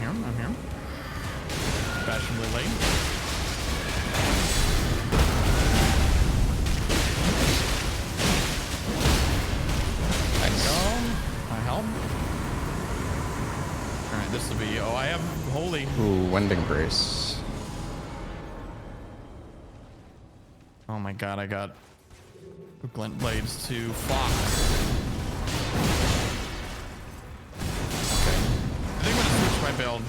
S3: I'm here. Fashionably late. I help. Alright, this will be. Oh, I have holy.
S1: Ooh, Wending Grace.
S3: Oh my god, I got glint blades too. Fuck. Okay. I think I'm gonna switch my build.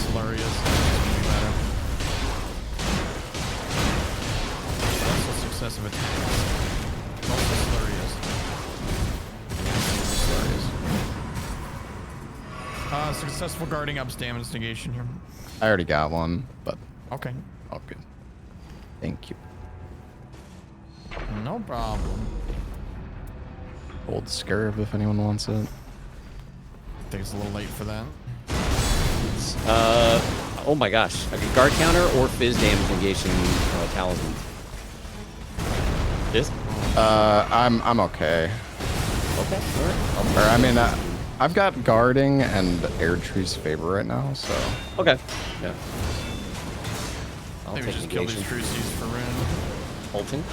S3: Solaria's gonna be better. Also successive attacks. Also Solaria's. successful guarding ups damage negation here.
S1: I already got one, but
S3: Okay.
S1: all good. Thank you.
S3: No problem.
S1: Old Scurv if anyone wants it.
S3: I think it's a little late for that.
S4: Oh my gosh. I could guard counter or fizz damage negation talisman. This?
S1: I'm okay.
S4: Okay. All right.
S1: Or I mean, I've got guarding and air tree's favor right now, so.
S4: Okay. Yeah. I'll
S3: Maybe
S4: take
S3: just kill
S4: negation.
S3: these crucies for rune.
S4: Ulting.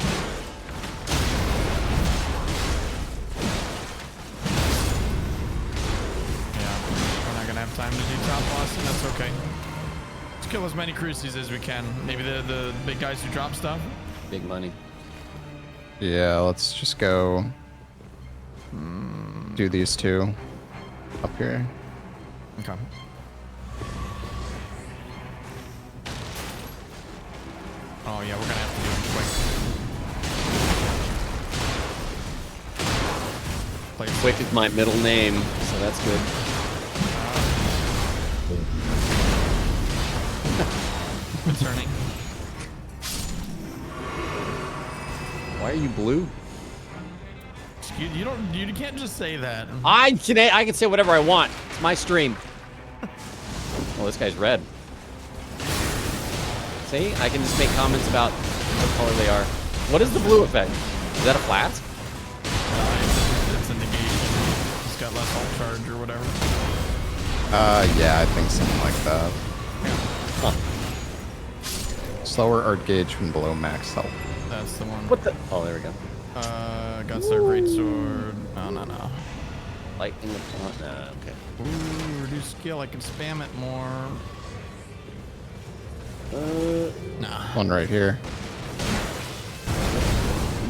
S3: Yeah, we're not gonna have time to do top boss, and that's okay. Let's kill as many crucies as we can. Maybe the big guys who drop stuff.
S4: Big money.
S1: Yeah, let's just go do these two up here.
S3: Okay. Oh yeah, we're gonna have to do them quick. Play
S4: Quick is my middle name, so that's good.
S3: Concerning.
S4: Why are you blue?
S3: You can't just say that.
S4: I can say whatever I want. It's my stream. Oh, this guy's red. See, I can just make comments about what color they are. What is the blue effect? Is that a flask?
S3: It's a negation. It's got less ult charge or whatever.
S1: Yeah, I think something like that.
S4: Huh.
S1: Slower art gauge when below max health.
S3: That's the one.
S4: What the? Oh, there we go.
S3: Gunstar Greatsword. No.
S4: Lightning upon. Okay.
S3: Ooh, reduce skill. I can spam it more. Nah.
S1: One right here.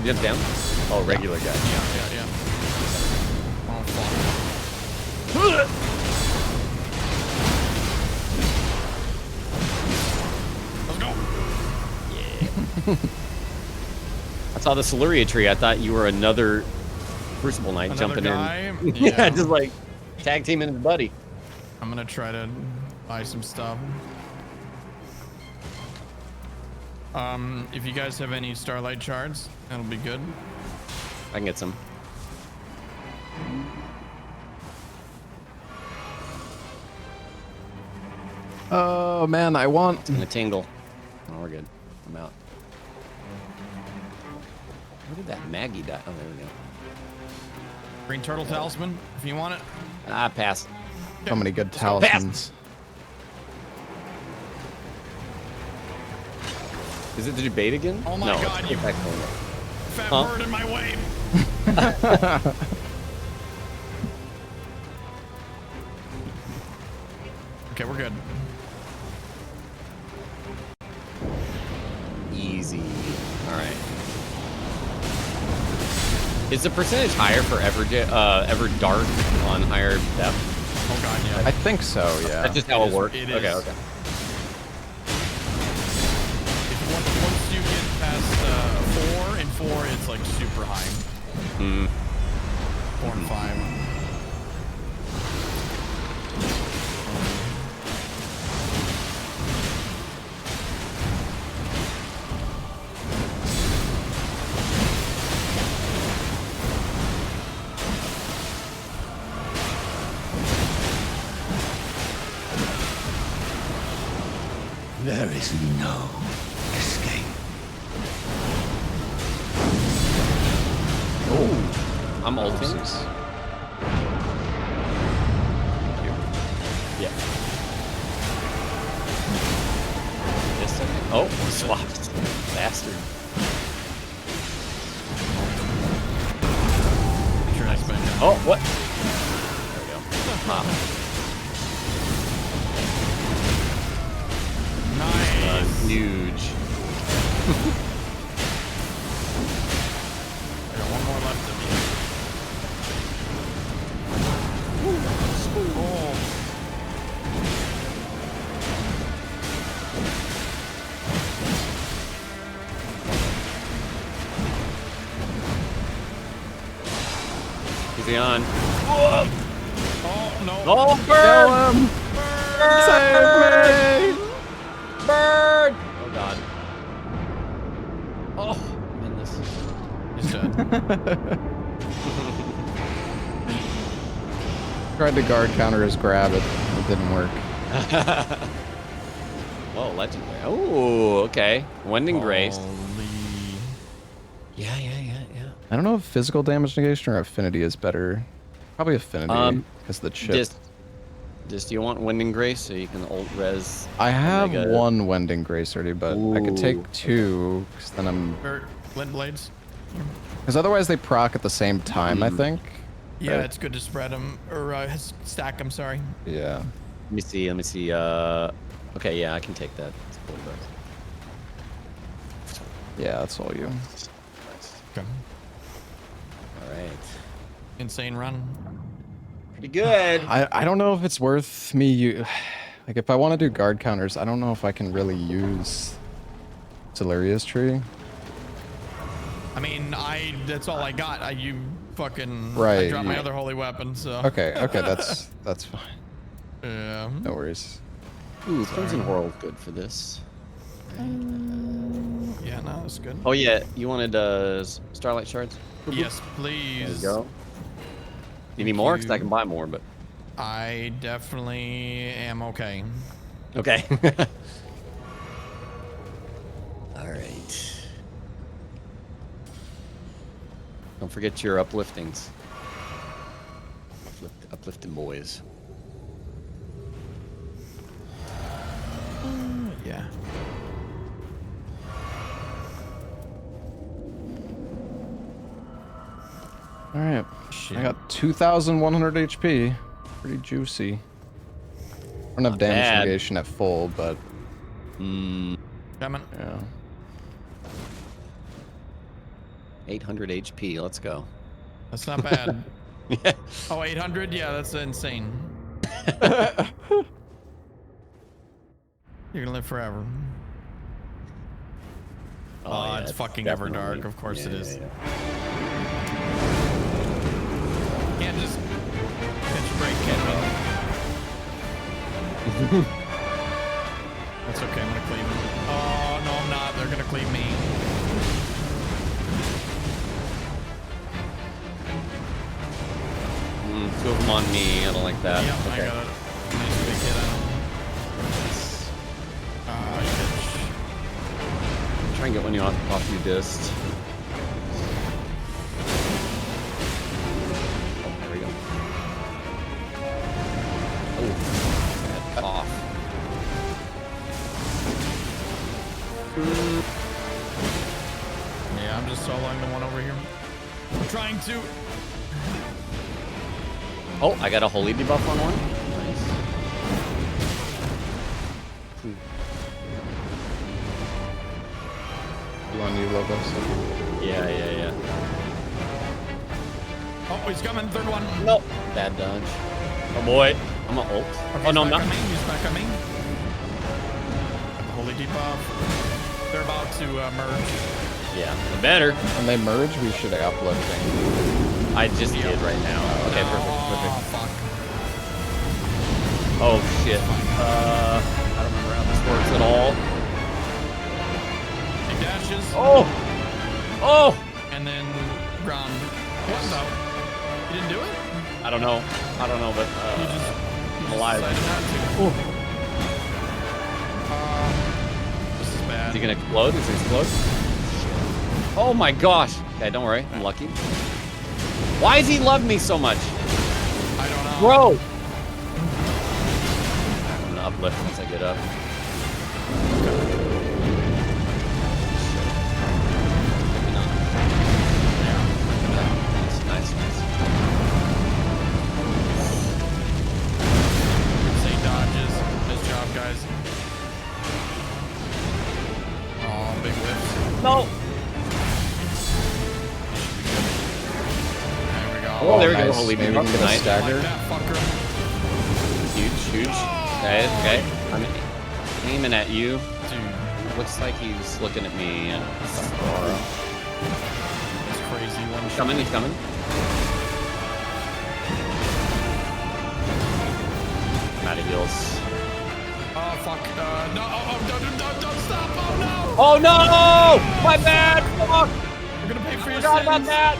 S4: Jump down. Oh, regular guy.
S3: Yeah. Oh, fuck. Let's go.
S4: I saw the Siluria tree. I thought you were another Crucible Knight
S3: Another
S4: jumping
S3: guy?
S4: in.
S3: Yeah.
S4: Just like tag teaming his buddy.
S3: I'm gonna try to buy some stuff. If you guys have any Starlight shards, that'll be good.
S4: I can get some.
S1: Oh man, I want.
S4: And a tingle. Oh, we're good. I'm out. Where did that Maggie die? Oh, there we go.
S3: Green Turtle Talisman, if you want it.
S4: Ah, pass.
S1: So many good talismans.
S4: Is it the debate again?
S3: Oh my
S4: no,
S3: God,
S4: it's
S3: you
S4: excellent.
S3: fat
S4: Huh?
S3: bird in my way. Okay, we're good.
S4: Easy. All right. Is the percentage higher for ever dark on higher depth?
S3: Oh God, yeah.
S1: I think so, yeah.
S4: That's just how it works.
S3: It
S4: Okay,
S3: is.
S4: okay.
S3: Once you get past 4 and 4, it's like super high. 4 and 5.
S2: There is no escape.
S4: I'm ulting. Yeah. This second. Oh, swapped. Bastard.
S3: Sure, that's been done.
S4: Oh, what? There we go. Ah,
S3: Nice.
S4: huge.
S3: I got one more left of me. Oh. Is
S4: Easy on.
S3: Oh, no.
S4: Oh,
S1: Kill
S4: bird!
S1: him! Save me!
S4: Bird! Oh god. Oh, I'm in this.
S3: He's dead.
S1: Tried to guard counter his grab, it didn't work.
S4: Whoa, legendary. Oh, okay. Wind and Grace.
S3: Holy.
S4: Yeah.
S1: I don't know if physical damage negation or affinity is better. Probably affinity, because the chip.
S4: Just do you want Wind and Grace so you can ult res?
S1: I have
S4: Omega?
S1: one Wending Grace already, but I could take
S4: Ooh,
S1: two, because then I'm...
S3: Lint blades.
S1: Because otherwise they proc at the same time, I think.
S3: Yeah,
S1: Right.
S3: it's good to spread them or stack them. Sorry.
S1: Yeah.
S4: Let me see. Okay, yeah, I can take that. It's cool,
S1: Yeah, that's all you.
S3: Okay.
S4: all right.
S3: Insane run.
S4: Pretty good.
S1: I don't know if it's worth me... Like, if I want to do guard counters, I don't know if I can really use Celeria's Tree.
S3: I mean, that's all I got. You fucking
S1: Right,
S3: I dropped my
S1: yeah.
S3: other holy weapon, so.
S1: Okay, that's fine.
S3: Yeah.
S1: No worries.
S4: Ooh, Crimson Whirl's good for this.
S3: Yeah, no, that's good.
S4: Oh yeah, you wanted Starlight Shards?
S3: Yes,
S4: There you
S3: please.
S4: go. You need more?
S3: you.
S4: Because I can buy more, but...
S3: I definitely am okay.
S4: Okay. All right. Don't forget your upliftings. Uplifting boys.
S3: Yeah.
S1: All right. I got 2,100 HP. Pretty juicy. I don't have
S4: Not
S1: damage
S4: bad.
S1: negation at full, but
S3: Coming.
S1: yeah.
S4: 800 HP. Let's go.
S3: That's not bad.
S4: Yeah.
S3: Oh, 800? Yeah, that's insane. You're gonna live forever. Oh,
S4: yeah,
S3: it's fucking
S4: definitely.
S3: Everdark. Of course it is.
S4: Yeah.
S3: Can't just pitch break, can we? That's okay, I'm gonna cleave him. Oh, no, I'm not. They're gonna cleave me.
S4: Two of them on me. I don't like that.
S3: Yep,
S4: Okay.
S3: I got a nice big hit on him. Ah, you bitch.
S4: Try and get one off you dist. Oh, there we go. Oh, that cough.
S3: Yeah, I'm just soloing the one over here. I'm trying to.
S4: Oh, I got a holy debuff on one. Nice.
S1: You on you, Lobos?
S4: Yeah.
S3: Oh, he's coming. Third one.
S4: Nope. Bad dodge. Oh boy. I'm a ult.
S3: Okay,
S4: Oh no, I'm
S3: he's back
S4: not.
S3: on me. He's back on me. The holy debuff. They're about to merge.
S4: Yeah, better.
S1: When they merge, we should uplifting.
S4: I just did right now. Okay,
S3: Oh,
S4: perfect.
S3: fuck.
S4: Oh shit. I don't remember how this works at all.
S3: He dashes.
S4: Oh!
S3: And then ground. What the? You didn't do it?
S4: I don't know, but
S3: You just
S4: I'm alive.
S3: decided not to. This is bad.
S4: Is he gonna explode? Is he explode? Oh my gosh. Okay, don't worry. I'm lucky. Why does he love me so much?
S3: I don't know.
S4: Bro! I'm gonna uplift once I get up. Maybe not. Nice.
S3: Say dodges. Nice job, guys. Oh, big whips.
S4: No!
S3: There we go.
S4: Oh, there we go.
S1: Nice.
S4: Holy
S1: Maybe we
S4: fuck,
S1: can get a
S4: nice.
S1: stagger.
S3: Like that fucker.
S4: Huge. Okay. I'm aiming at you.
S3: Dude,
S4: Looks like he's looking at me.
S3: that's crazy. One
S4: He's
S3: shot.
S4: coming. I'm out of heals.
S3: Oh fuck! No! Don't stop! Oh no!
S4: Oh no! My bad! Fuck!
S3: You're gonna pay for your
S4: Forgot
S3: sins.
S4: about that.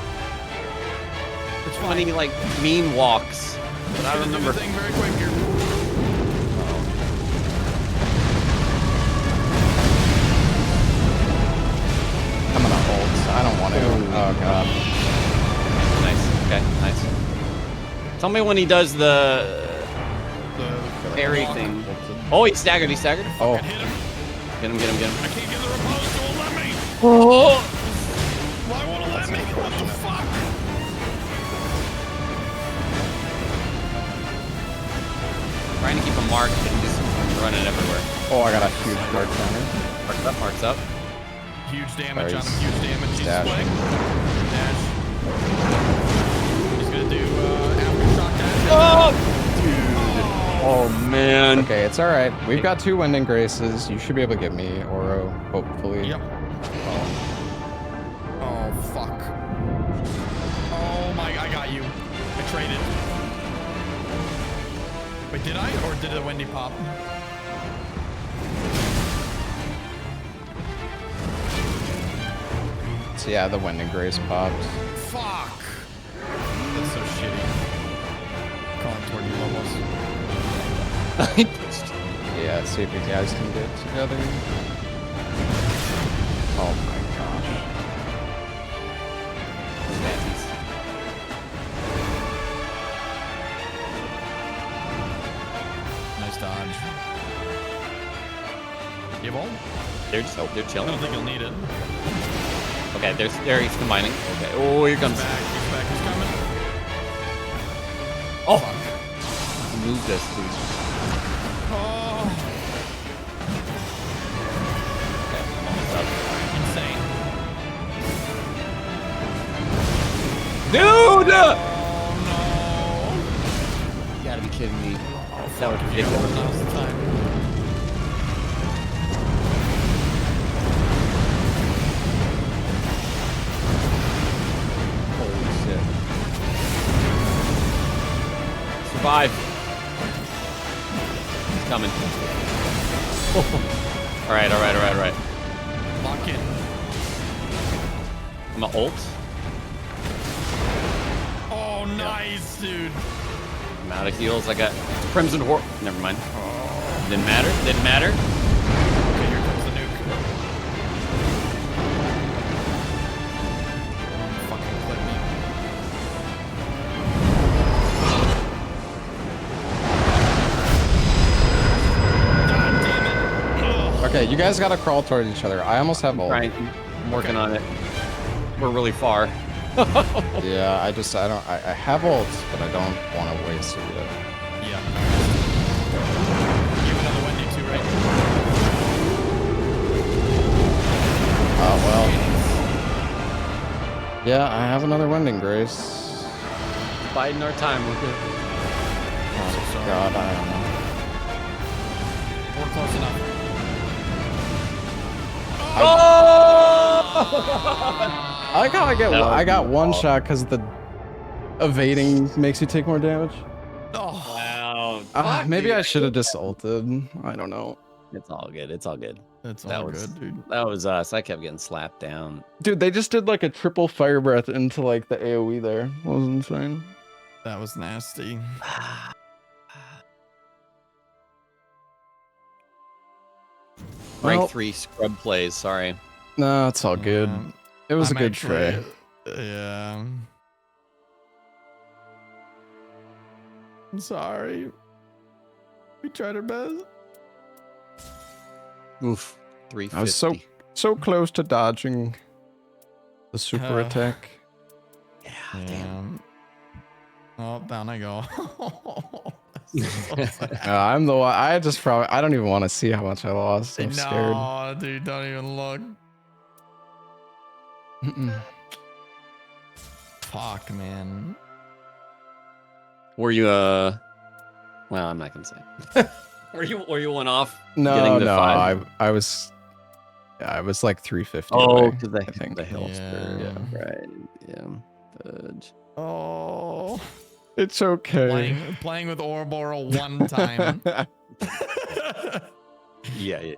S3: It's
S4: So
S3: fine.
S4: many like mean walks. But I
S3: Gonna do
S4: remember.
S3: the thing very quick here.
S1: I'm gonna ult. I don't want to. Oh god.
S4: Nice. Okay. Nice. Tell me when he does the parry
S3: walk.
S4: thing. Oh, he's staggered. He's staggered.
S1: Oh,
S3: Hit him.
S4: Get him. Get him. Get him.
S3: I can't get the repose. It won't let me.
S4: Oh!
S3: Why won't it let me? What the fuck?
S4: Trying to keep him marked, but he's just running everywhere.
S1: oh, I got a huge guard counter.
S4: Marks up. Marks up.
S3: Huge damage
S1: Sorry,
S3: on him. Huge damage. He's
S1: dash.
S3: splitting. Dash. He's gonna do aftershock dash.
S4: Oh man.
S1: Okay, it's all right. We've got 2 Wending Graces. You should be able to get me Oro, hopefully.
S3: Yep. Oh fuck. Oh my! I got you. I traded. Wait, did I? Or did the Wendy pop?
S1: So yeah, the Wending Grace popped.
S3: Fuck! That's so shitty. Calling toward you, Lobos.
S1: Yeah, see if you guys can get together. Oh my gosh.
S3: Nice dodge. You have ult?
S4: They're
S3: I
S4: chilling.
S3: don't think you'll need it.
S4: Okay, there he's combining. Okay. Oh, here comes.
S3: He's back, he's coming.
S4: Oh,
S3: Fuck.
S4: move this, please.
S3: Oh,
S4: Okay, I'm almost up.
S3: insane.
S4: Dude!
S3: Oh
S4: You gotta be kidding me.
S3: no.
S4: That was
S3: Yeah,
S4: ridiculous.
S3: now's the time.
S4: Holy shit. Survive. He's coming. Alright.
S3: Lock in.
S4: I'm gonna ult.
S3: Oh, nice, dude.
S4: I'm out of heals. I got Crimson Horde. Never mind. Didn't matter.
S3: Okay, here comes the nuke. Fucking clip me. God damn it. Ugh.
S1: Okay, you guys gotta crawl toward each other. I almost have ult.
S4: Right. I'm working on it. We're really far.
S1: Yeah, I have ults, but I don't want to waste it yet.
S3: Yeah. You have another Wendy too, right?
S1: Oh well. Yeah, I have another Wending Grace.
S4: Biding our time. We're good.
S1: Oh
S3: sorry.
S1: god, I don't know.
S3: We're close enough.
S1: I like how I got one shot because the evading makes you take more damage.
S3: Oh,
S4: Wow.
S1: Maybe I should have just ulted. I don't know.
S4: It's all good. It's all good.
S3: that's
S4: That
S3: all
S4: was
S3: good, dude.
S4: That was us. I kept getting slapped down.
S1: Dude, they just did like a triple fire breath into like the AoE there. That was insane.
S3: That was nasty.
S1: Well-
S4: Rank 3 scrub plays. Sorry.
S1: No, it's all good.
S3: Yeah.
S1: It was
S3: I'm
S1: a good
S3: actually-
S1: tray.
S3: Yeah. I'm sorry. We tried our best.
S4: Oof. 350.
S1: I was so close to dodging the super attack.
S4: Yeah.
S3: Yeah.
S4: Damn.
S3: Oh, down I go.
S1: I'm the one. I don't even want to see how much I lost. I'm scared.
S3: No, dude, don't even look.
S1: Mm-mm.
S3: Fuck, man.
S4: Were you well, I'm not gonna say. were you one off?
S1: No,
S4: getting the
S1: no,
S4: 5?
S1: I was like 350.
S4: Oh,
S1: away,
S4: to
S1: I think.
S4: the hill
S3: Yeah.
S4: spur. Yeah. Right. Yeah. Fudge.
S3: Oh.
S1: It's okay.
S3: Playing with Ouroboros one time.
S4: Yeah.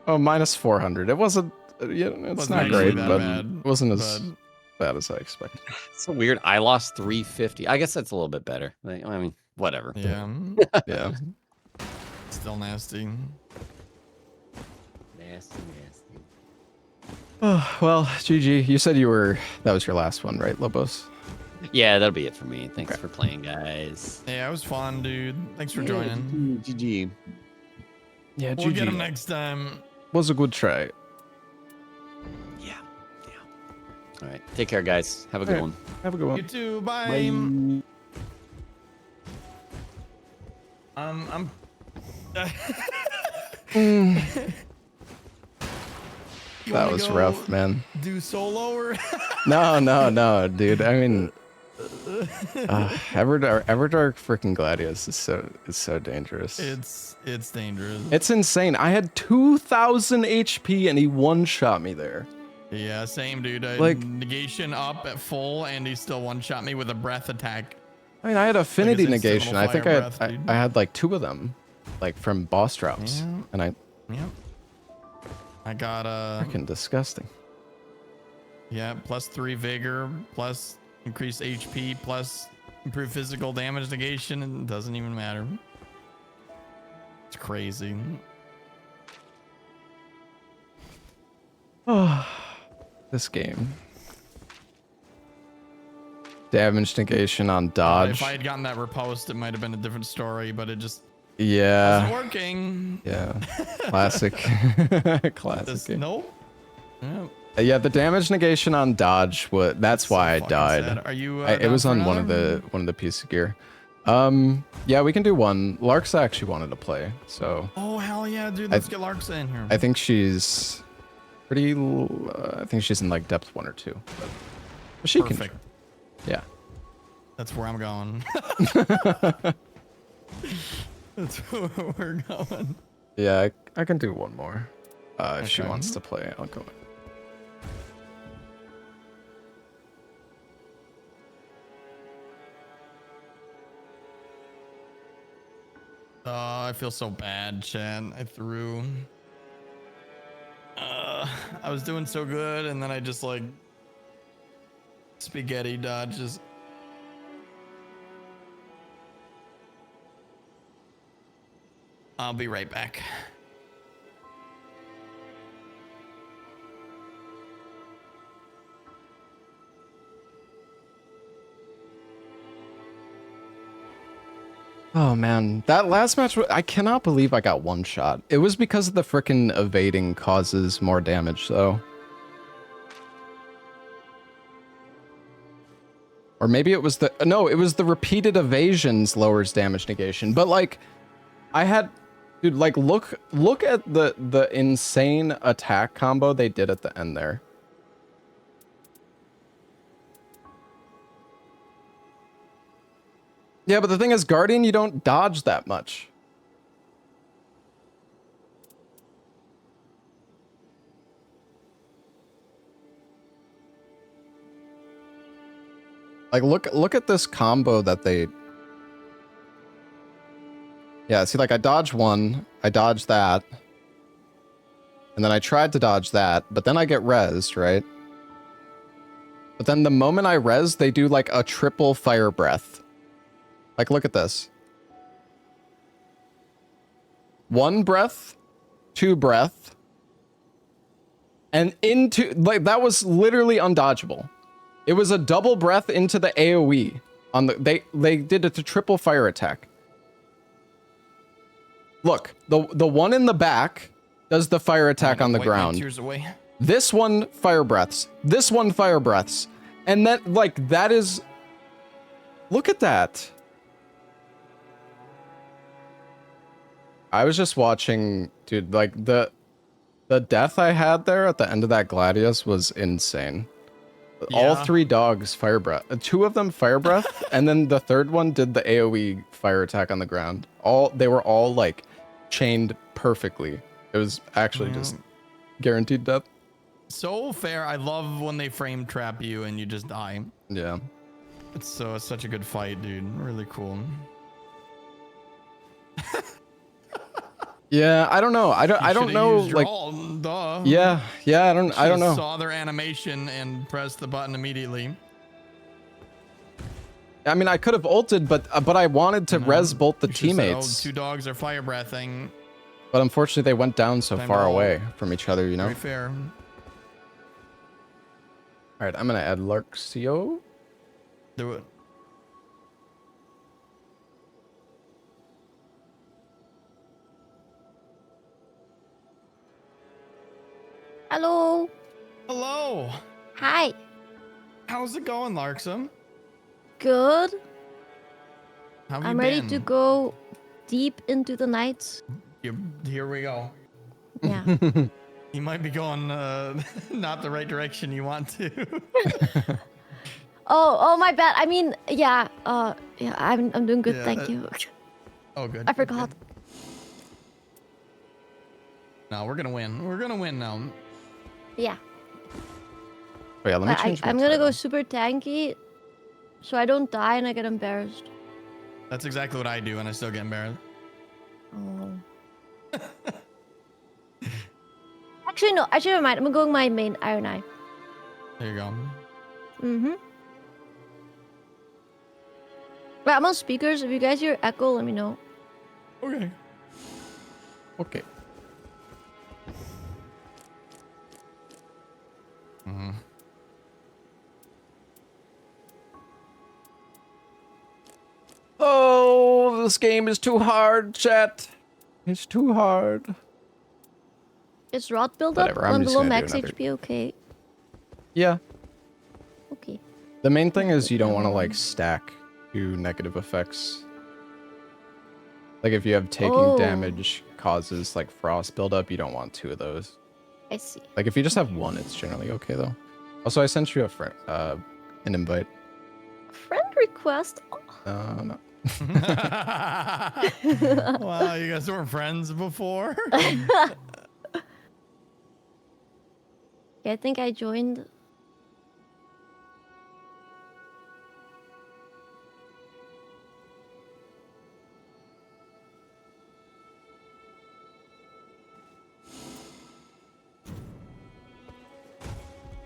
S1: Oh, minus 400. It wasn't. Yeah, it's
S3: Wasn't
S1: not
S3: actually
S1: great,
S3: that
S1: but
S3: bad,
S1: it wasn't as bad as I expected.
S4: It's so weird. I lost 350. I guess that's a little bit better. Like, I mean, whatever.
S3: Yeah.
S1: Yeah.
S3: Still nasty.
S4: Nasty.
S1: Oh, well, GG. You said that was your last one, right, Lobos?
S4: Yeah, that'll be it for me. Thanks for playing, guys.
S3: Yeah, it was fun, dude. Thanks for joining.
S4: GG.
S1: Yeah,
S3: We'll get him next time.
S1: Was a good try.
S4: Yeah. All right. Take care, guys. Have a good one.
S1: Have a good one.
S3: You too. Bye.
S4: Bye.
S3: I'm. You
S1: That
S3: wanna
S1: was
S3: go
S1: rough, man.
S3: Do solo or?
S1: No, dude. I mean, Everdark freaking Gladius is so dangerous.
S3: It's dangerous.
S1: It's insane. I had 2,000 HP and he one-shot me there.
S3: Yeah, same dude. I
S1: Like-
S3: negation up at full, and he still one-shot me with a breath attack.
S1: I mean, I had affinity
S3: Like his instant
S1: negation. I think
S3: fire
S1: I
S3: breath,
S1: had,
S3: dude.
S1: I had like 2 of them, like from boss drops,
S3: Yeah.
S1: and I
S3: Yep. I got
S1: freaking disgusting.
S3: yeah, +3 vigor, plus increased HP, plus improved physical damage negation, and it doesn't even matter. It's crazy.
S1: Oh, this game. Damage negation on dodge.
S3: If I had gotten that riposte, it might have been a different story, but it just
S1: Yeah.
S3: wasn't working.
S1: Yeah. Classic. Classic
S3: Just,
S1: game.
S3: nope. Yeah.
S1: Yeah, the damage negation on dodge that's why I
S3: fucking
S1: died.
S3: sad. Are you?
S1: It
S3: down
S1: was
S3: for
S1: on one
S3: another?
S1: of the pieces of gear. Yeah, we can do one. Lark's actually wanted to play, so
S3: Oh hell yeah, dude! Let's get Larksa in here.
S1: I think she's pretty. I think she's in like depth 1 or 2. But she
S3: Perfect.
S1: can. Yeah.
S3: That's where I'm going. That's where we're going.
S1: Yeah, I can do one more. If she
S3: Okay.
S1: wants to play, I'll go.
S3: I feel so bad, Chan. I threw. I was doing so good, and then I just like spaghetti dodges. I'll be right back.
S1: Oh man, that last match, I cannot believe I got one shot. It was because of the frickin' evading causes more damage, though. Or maybe it was no, it was the repeated evasions lowers damage negation. But like, I had, dude, like look at the insane attack combo they did at the end there. Yeah, but the thing is, Guardian, you don't dodge that much. Like, look at this combo that they... Yeah, see, like, I dodge one, I dodge that, and then I tried to dodge that, but then I get rezzed, right? But then the moment I res, they do, like, a triple fire breath. Like, look at this. 1 breath, 2 breath, and into, like, that was literally undodgeable. It was a double breath into the AoE on the, they did it to triple fire attack. Look, the one in the back does the fire attack on the ground.
S3: Tears away.
S1: This one fire breaths. This one fire breaths. And that, like, that is, look at that. I was just watching, dude, like the death I had there at the end of that Gladius was insane. All
S3: Yeah.
S1: 3 dogs fire breath. 2 of them fire breath, and then the third one did the AoE fire attack on the ground. They were all like chained perfectly. It was actually just guaranteed death.
S3: So fair. I love when they frame trap you and you just die.
S1: Yeah.
S3: It's such a good fight, dude. Really cool.
S1: Yeah, I don't know. I don't
S3: Should've
S1: know
S3: used your
S1: like
S3: ult, duh.
S1: Yeah, I don't
S3: Should've
S1: know.
S3: Saw their animation and pressed the button immediately.
S1: I mean, I could have ulted, but I wanted to res bolt the
S3: You should've said,
S1: teammates.
S3: "Oh, two dogs are fire breathing."
S1: But unfortunately, they went down so
S3: Time
S1: far
S3: to ult.
S1: away from each other, you know?
S3: Very fair.
S1: All right, I'm going to add Larxio.
S3: Do it.
S5: Hello.
S3: Hello.
S5: Hi.
S3: How's it going, Larkson?
S5: Good.
S3: How have
S5: I'm
S3: you
S5: ready
S3: been?
S5: to go deep into the night.
S3: Here we go.
S5: Yeah.
S3: You might be going not the right direction you want to.
S5: Oh, my bad. I mean, yeah. Yeah. I'm doing good.
S3: Yeah,
S5: Thank you.
S3: Oh, good.
S5: I
S3: good,
S5: forgot.
S3: good. No, we're gonna win. We're gonna win now.
S5: Yeah.
S1: Oh, yeah, let me change my
S5: I'm gonna go
S1: title.
S5: super tanky, so I don't die and I get embarrassed.
S3: That's exactly what I do, and I still get embarrassed.
S5: Oh. Actually, no. Actually, never mind. I'm going my main Iron Eye.
S3: There you go.
S5: Mm-hmm. But I'm on speakers. If you guys hear echo, let me know.
S3: Okay.
S1: Okay.
S3: Mm-hmm.
S1: Oh, this game is too hard, chat. It's too hard.
S5: Is rot buildup
S1: Whatever, I'm
S5: when
S1: just
S5: below
S1: gonna do
S5: max
S1: another-
S5: HP? Okay.
S1: Yeah.
S5: Okay.
S1: The main thing is you don't want to like stack two negative effects. Like if you have taking
S5: Oh.
S1: damage causes like frost buildup, you don't want two of those.
S5: I see.
S1: Like if you just have one, it's generally okay though. Also, I sent you a friend, an invite.
S5: Friend request.
S1: No.
S3: Wow, you guys weren't friends before?
S5: Yeah, I think I joined.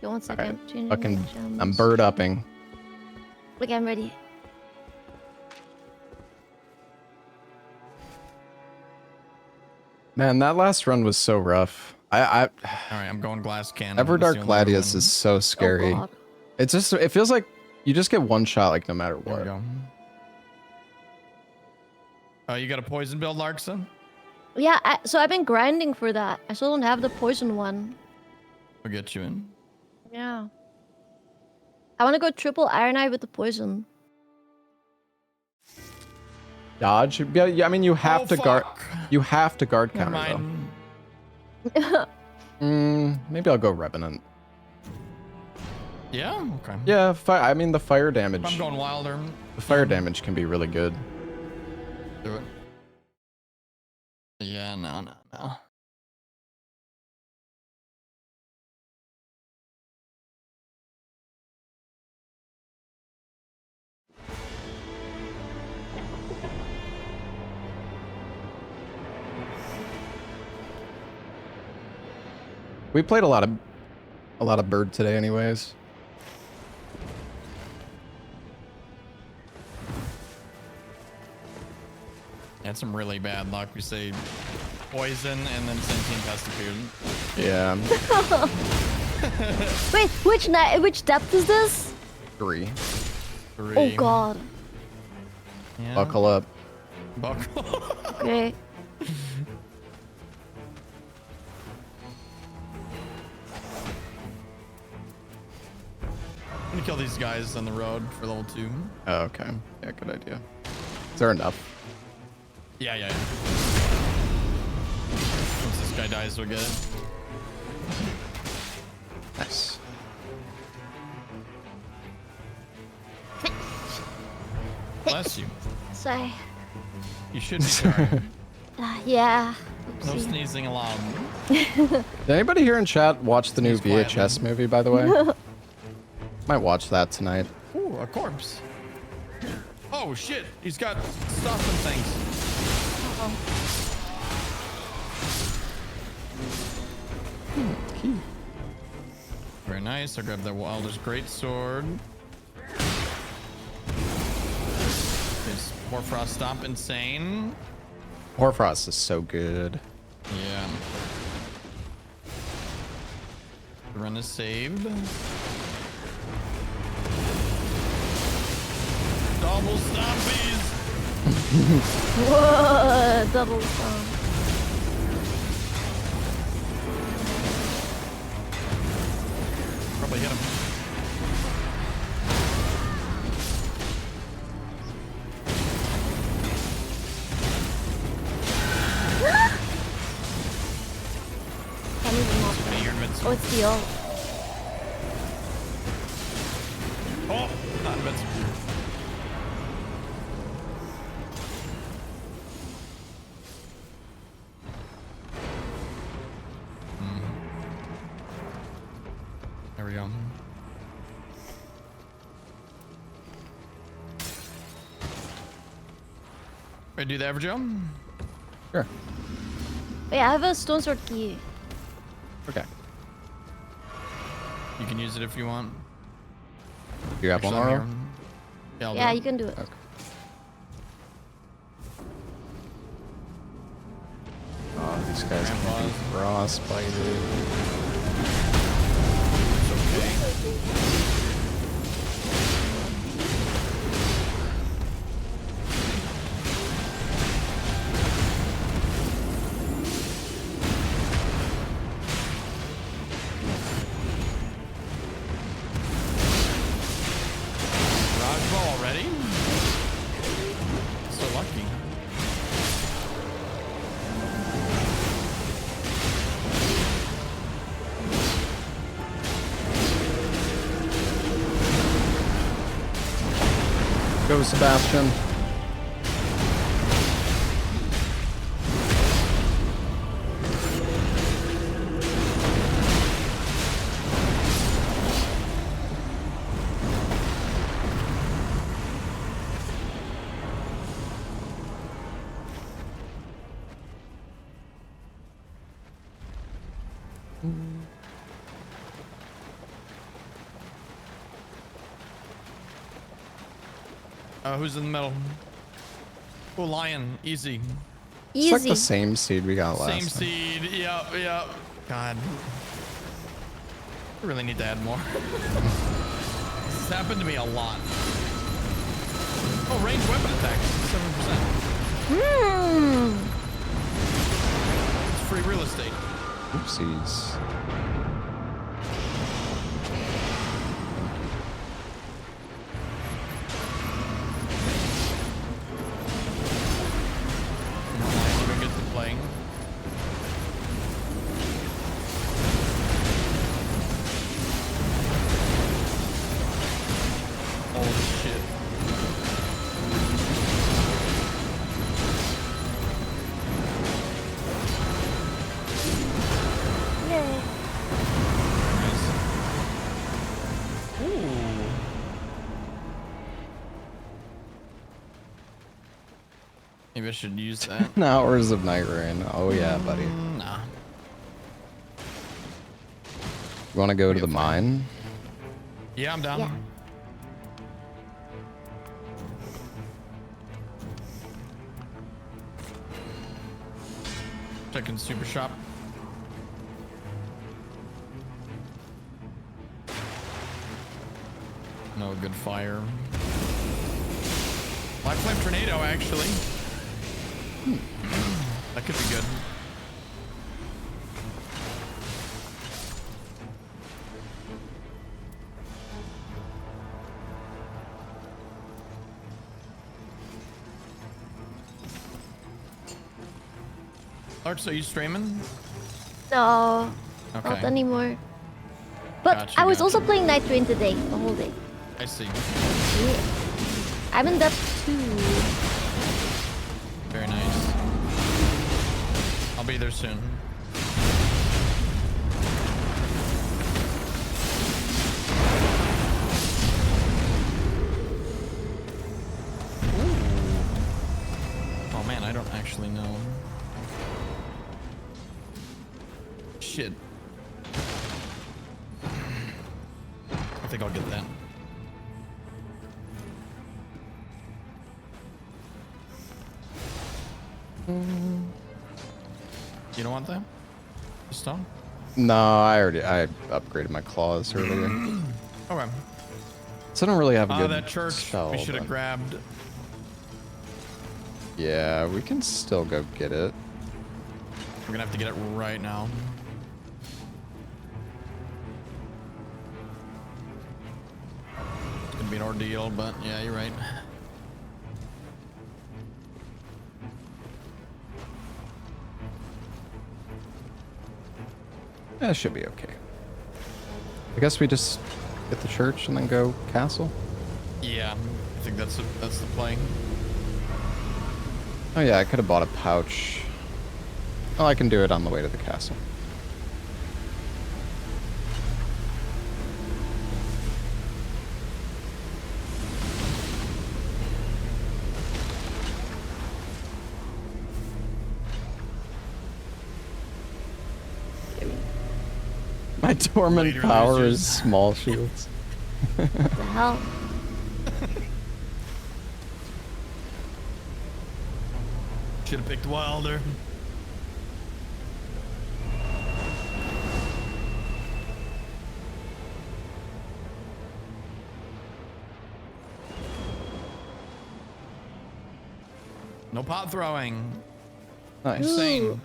S5: Yo, 1 second.
S1: Alright,
S5: Changing
S1: fucking,
S5: my gems.
S1: I'm bird upping.
S5: Okay, I'm ready.
S1: Man, that last run was so rough.
S3: All right, I'm going glass cannon. That's the
S1: Everdark
S3: only way to
S1: Gladius
S3: win.
S1: is so scary.
S5: Oh, God.
S1: It's just, it feels like you just get one shot like no matter
S3: There we
S1: what.
S3: go. Oh, you got a poison build, Larkson?
S5: Yeah, so I've been grinding for that. I still don't have the poison one.
S3: We'll get you in.
S5: Yeah. I want to go triple Iron Eye with the poison.
S1: Dodge? Yeah, I mean, you have
S3: Oh,
S1: to guard.
S3: fuck.
S1: You have to guard
S3: Never
S1: counter
S3: mind.
S1: though. Maybe I'll go Revenant.
S3: Yeah? Okay.
S1: Yeah, I mean the fire damage.
S3: I'm going wilder.
S1: The fire damage can be really good.
S3: Do it. Yeah, no.
S1: We played a lot of bird today, anyways.
S3: Had some really bad luck. We say poison and then sentient pest appeared.
S1: Yeah,
S5: Wait, which depth is this?
S1: 3.
S3: 3.
S5: Oh, God.
S3: Yeah.
S1: Buckle up.
S3: Buckle.
S5: Okay.
S3: I'm gonna kill these guys on the road for level 2.
S1: Oh, okay. Yeah, good idea. Is there enough?
S3: Yeah. Once this guy dies, we'll get it.
S1: Nice.
S3: Bless you.
S5: Sorry.
S3: You should be sorry.
S5: Yeah.
S3: No
S5: Oopsie.
S3: sneezing allowed.
S1: Did anybody here in chat watch the new
S3: He's quietly.
S1: VHS movie, by the way? Might watch that tonight.
S3: Ooh, a corpse. Oh shit, he's got stuff and things.
S1: Key.
S3: Very nice. I'll grab the Wilder's great sword. Is Hoarfrost Stomp insane?
S1: Hoarfrost is so good.
S3: Yeah. The run is saved. Double stompies!
S5: Whoa, double stomp.
S3: Probably hit him.
S5: Can't even walk.
S3: Hey, you're invincible.
S5: Oh, it's the ult.
S3: Oh, not invincible. There we go. Ready to do the average jump?
S1: Sure.
S5: Wait, I have a stone sword key.
S1: Okay.
S3: You can use it if you want.
S1: You have one
S3: Actually, I'm
S1: more?
S3: here. Yeah, I'll
S5: Yeah,
S3: do
S5: you
S3: it.
S5: can do it.
S1: Okay. Oh, these guys can be
S3: Grandpa's.
S1: frostbited.
S3: It's okay. Garage ball already? So lucky.
S1: Go, Sebastian.
S3: Who's in the middle? Oh, lion. Easy.
S1: It's like
S5: Easy.
S1: the same seed we got last
S3: Same
S1: time.
S3: seed. Yep, yep. God. I really need to add more. This has happened to me a lot. Oh, ranged weapon attack. 7%. It's free real estate.
S1: Oopsies.
S3: Come on, lion. You're gonna get to playing. Holy shit.
S5: Yay.
S3: Nice. Ooh. Maybe I should use that.
S1: Hours of Nightreign. Oh yeah, buddy.
S3: Nah.
S1: You want to go to the mine?
S3: Yeah, I'm down.
S5: Yeah.
S3: Checking super shop. No good fire. Black flame tornado, actually. That could be good. Larks, are you streaming?
S5: No,
S3: Okay.
S5: not anymore. But
S3: Gotcha,
S5: I was also
S3: gotcha.
S5: playing Nightreign today, the whole day.
S3: I see.
S5: Yeah. I'm in depth 2.
S3: Very nice. I'll be there soon. actually, no. Shit. I think I'll get that. You don't want that? The stone?
S1: No, I upgraded my claws earlier.
S3: Okay.
S1: So I don't really have a good
S3: That church
S1: spell,
S3: we should have
S1: but-
S3: grabbed.
S1: Yeah, we can still go get it.
S3: We're gonna have to get it right now. It's gonna be an ordeal, but yeah, you're right.
S1: Yeah, it should be okay. I guess we just get the church and then go castle.
S3: Yeah, I think that's the play.
S1: Oh yeah, I could have bought a pouch. Oh, I can do it on the way to the castle. My dormant
S3: Later,
S1: power
S3: losers.
S1: is small shields.
S5: What the hell?
S3: Should have picked Wilder. No pot throwing.
S1: Nice.
S3: Insane.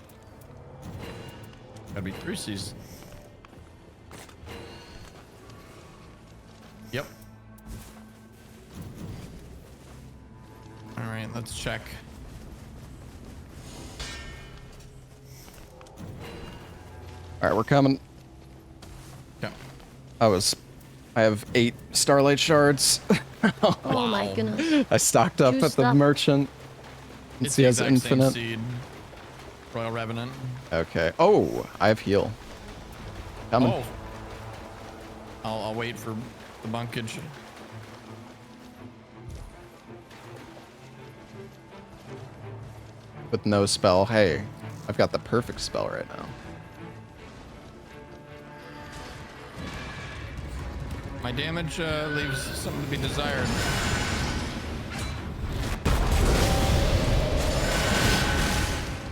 S3: Gotta be Cruces. Yep. All right, let's check.
S1: All right, we're coming.
S3: Yeah.
S1: I have 8 starlight shards.
S5: Oh my goodness.
S1: I stocked up
S5: You
S1: at the
S5: stock-
S1: merchant. And
S3: It's
S1: he
S3: the
S1: has
S3: exact same
S1: infinite.
S3: seed. Royal Revenant.
S1: Okay. Oh, I have heal. Coming.
S3: Oh. I'll wait for the bunkage.
S1: With no spell. Hey, I've got the perfect spell right now.
S3: My damage leaves something to be desired.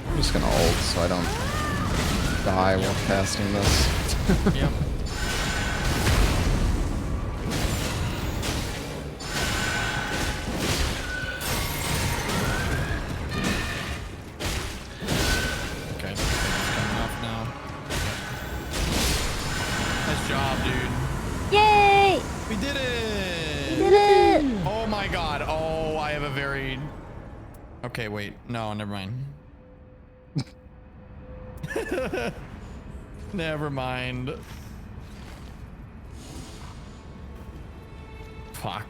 S1: I'm just gonna ult so I don't die while casting this.
S3: Yep. Okay, it's coming off now. Nice job, dude.
S5: Yay!
S3: We did it!
S5: Did it!
S3: Oh my god. Oh, I have a very... Okay, wait. No, never mind. Never mind. Fuck.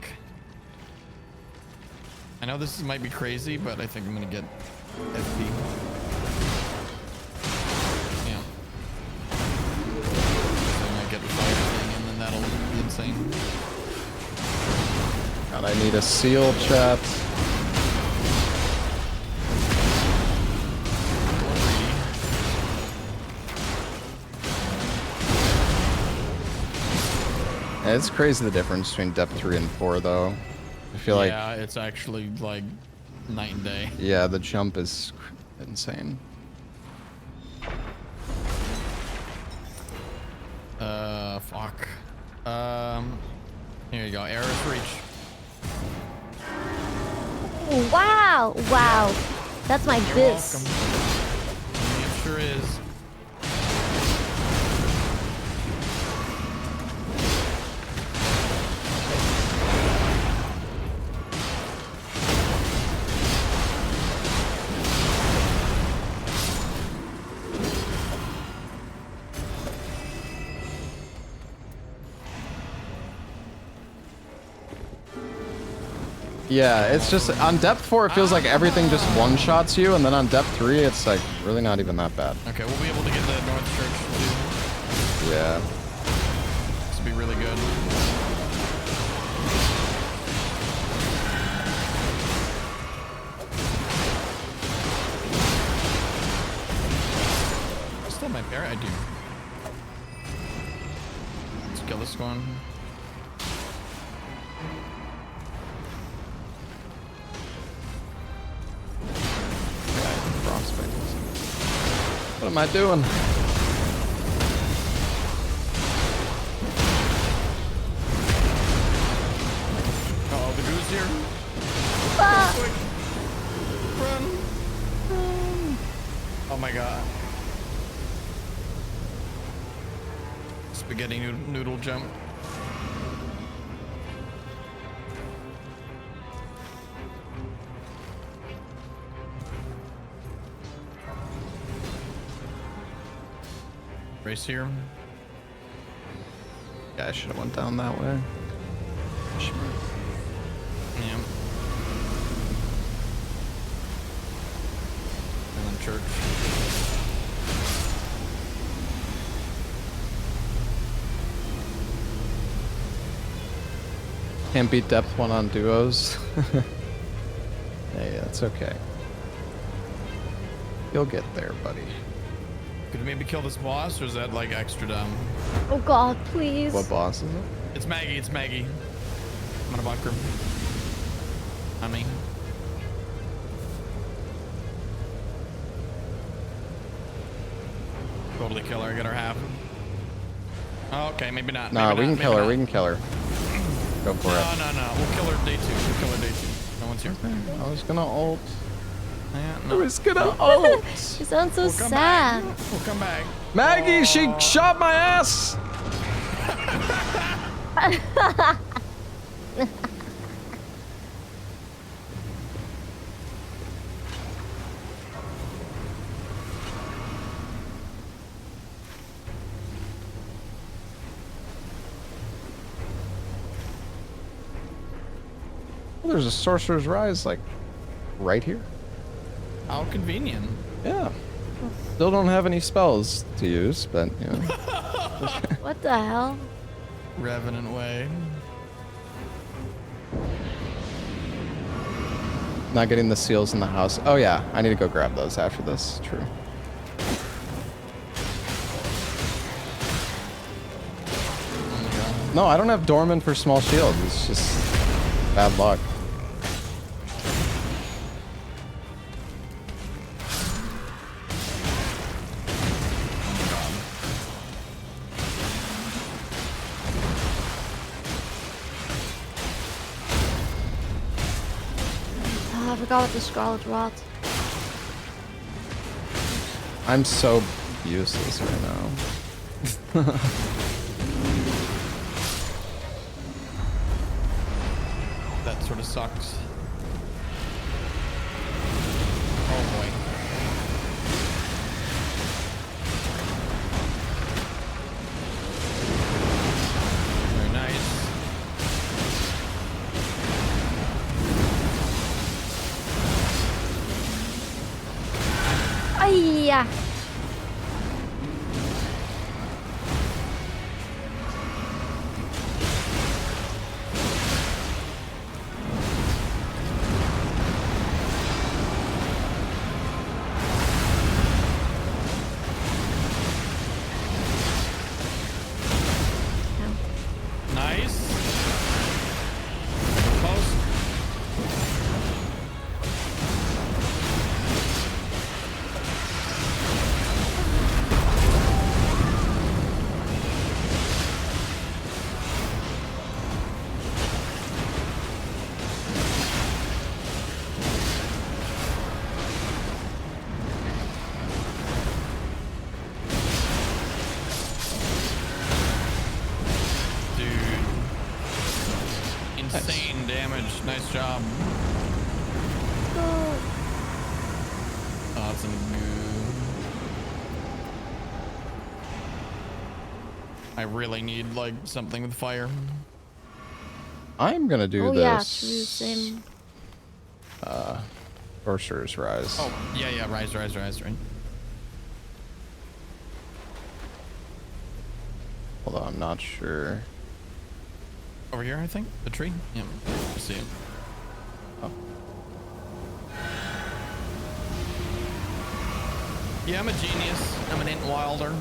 S3: I know this might be crazy, but I think I'm gonna get FP. Yeah. I might get the fire thing, and then that'll be insane.
S1: God, I need a seal, chat. It's crazy the difference between depth 3 and 4, though. I feel like,
S3: Yeah, it's actually like night and day.
S1: yeah, the jump is insane.
S3: Fuck. Here you go. Arrows reach.
S5: Oh, wow! Wow. That's my
S3: You're
S5: biz.
S3: welcome. It sure is.
S1: Yeah, it's just, on depth 4, it feels like everything just one-shots you, and then on depth 3, it's like really not even that bad.
S3: Okay, we'll be able to get the North Church too.
S1: Yeah.
S3: This will be really good. have my parry? I do. Let's kill this one.
S1: Frostbite. What am I doing?
S3: Oh, the goose here.
S5: Ah!
S3: Quick. Run. Oh my god. Spaghetti noodle jump. Race here.
S1: Yeah, I should have went down that way. Sure.
S3: Yeah. And then church.
S1: Can't beat depth 1 on duos. Hey, that's okay. You'll get there, buddy.
S3: Could we maybe kill this boss, or is that like extra dumb?
S5: Oh god, please.
S1: What boss is it?
S3: It's Maggie, it's Maggie. I'm gonna bunker. On me. Totally kill her, get her half. Oh, okay, maybe not.
S1: Nah,
S3: maybe
S1: we
S3: not,
S1: can kill
S3: maybe
S1: her.
S3: not.
S1: We can kill her. Go for it.
S3: No. We'll kill her day 2. We'll kill her day 2. No one's here.
S1: I was gonna ult.
S3: Yeah,
S1: I
S3: no.
S1: was gonna ult.
S5: You sound so
S3: We'll come
S5: sad.
S3: back. We'll come back.
S1: Maggie, she shot my ass. Well, there's a Sorcerer's Rise, like, right here.
S3: How convenient.
S1: Yeah. Still don't have any spells to use, but, you know.
S5: What the hell?
S3: Revenant way.
S1: Not getting the seals in the house. Oh, yeah. I need to go grab those after this. True. No, I don't have Dorman for small shield. It's just bad luck.
S5: Oh, I forgot what the Scarlet Rot.
S1: I'm so useless right now.
S3: That sort of sucks. Oh boy. Very nice.
S5: Ay-ya!
S3: Nice. Close. Dude. Insane damage. Nice job.
S5: Oh.
S3: Awesome goo. I really need like something with fire.
S1: I'm gonna do
S5: Oh
S1: this.
S5: yeah, true, same.
S1: Sorcerer's Rise.
S3: Oh, yeah, rise, right?
S1: Although I'm not sure.
S3: Over here, I think. The tree? Yeah, I see it.
S1: Oh.
S3: Yeah, I'm a genius. I'm an Int Wilder.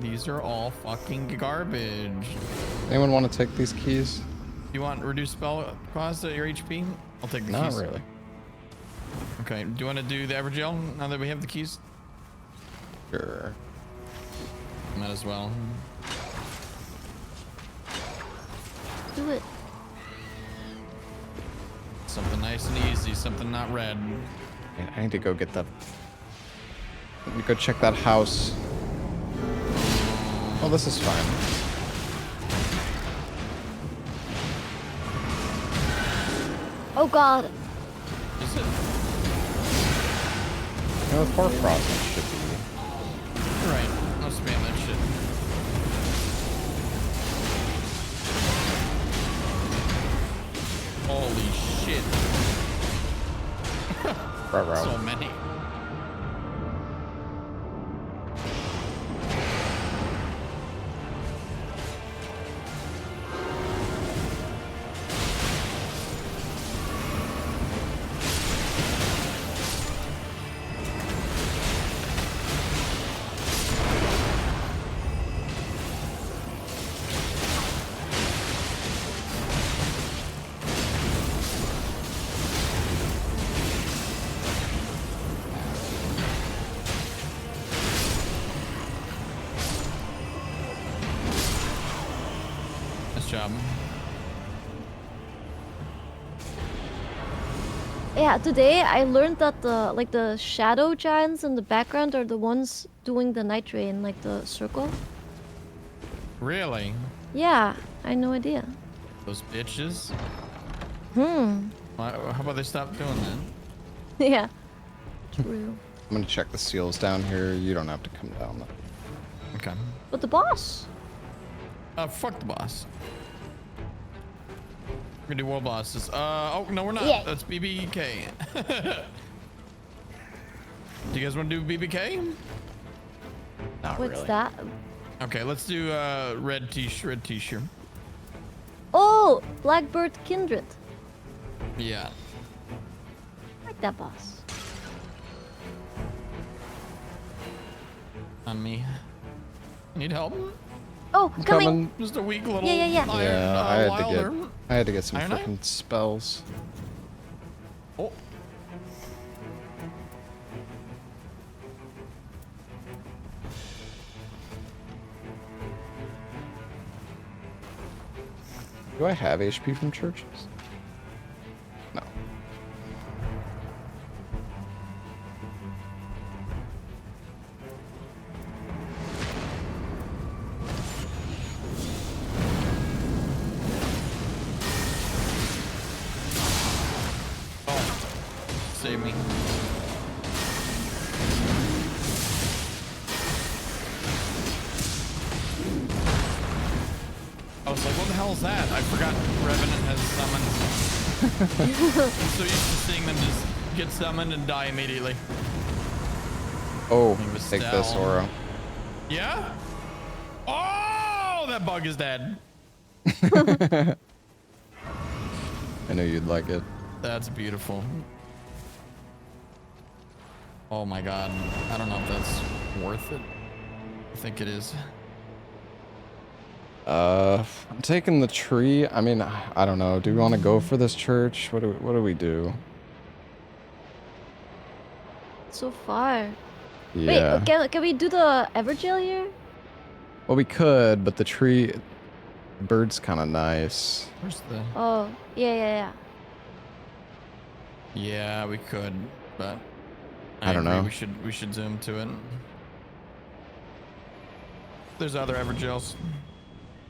S3: These are all fucking garbage.
S1: Anyone want to take these keys?
S3: You want reduced spell cost at your HP? I'll take the
S1: Not
S3: keys.
S1: really.
S3: Okay, do you want to do the Evergel now that we have the keys?
S1: Sure.
S3: Might as well.
S5: Do it.
S3: Something nice and easy, something not red.
S1: I need to go get the. Let me go check that house. Oh, this is fine.
S5: Oh god.
S3: Is it?
S1: You know, the Far Crossing should be.
S3: You're right. I'll spam that shit. Holy shit.
S1: Ruh-roh.
S3: So many. Nice job.
S5: Yeah, today I learned that the shadow giants in the background are the ones doing the Nightreign, like the circle.
S3: Really?
S5: Yeah, I had no idea.
S3: Those bitches?
S5: Hmm.
S3: How about they stop doing that?
S5: Yeah. True.
S1: I'm gonna check the seals down here. You don't have to come down though.
S3: Okay.
S5: But the boss.
S3: Fuck the boss. We're gonna do world bosses. Oh, no, we're not.
S5: Yeah.
S3: That's BBK. Do you guys want to do BBK?
S1: Not
S5: What's
S1: really.
S5: that?
S3: Okay, let's do red t-shirt.
S5: Oh, Blackbird Kindred.
S3: Yeah.
S5: I like that boss.
S3: On me. Need help?
S5: Oh, coming.
S3: Just a weak little
S5: Yeah.
S3: iron,
S1: Yeah,
S3: wilder.
S1: I had to get some
S3: Iron Eye?
S1: freaking spells.
S3: Oh.
S1: Do I have HP from churches? No.
S3: Save me. I was like, what the hell is that? I forgot Revenant has summoned. I'm so used to seeing them just get summoned and die immediately.
S1: Oh,
S3: It was
S1: take this,
S3: Stal.
S1: Oro.
S3: Yeah? Oh, that bug is dead.
S1: I knew you'd like it.
S3: That's beautiful. Oh my god. I don't know if that's worth it. I think it is.
S1: I'm taking the tree. I mean, I don't know. Do we want to go for this church? What do we do?
S5: So far.
S1: Yeah.
S5: Wait, can we do the Evergel here?
S1: Well, we could, but the tree, bird's kind of nice.
S3: Where's the...
S5: Oh, yeah.
S3: Yeah, we could, but...
S1: I don't
S3: agree,
S1: know.
S3: We should zoom to it. There's other Evergels.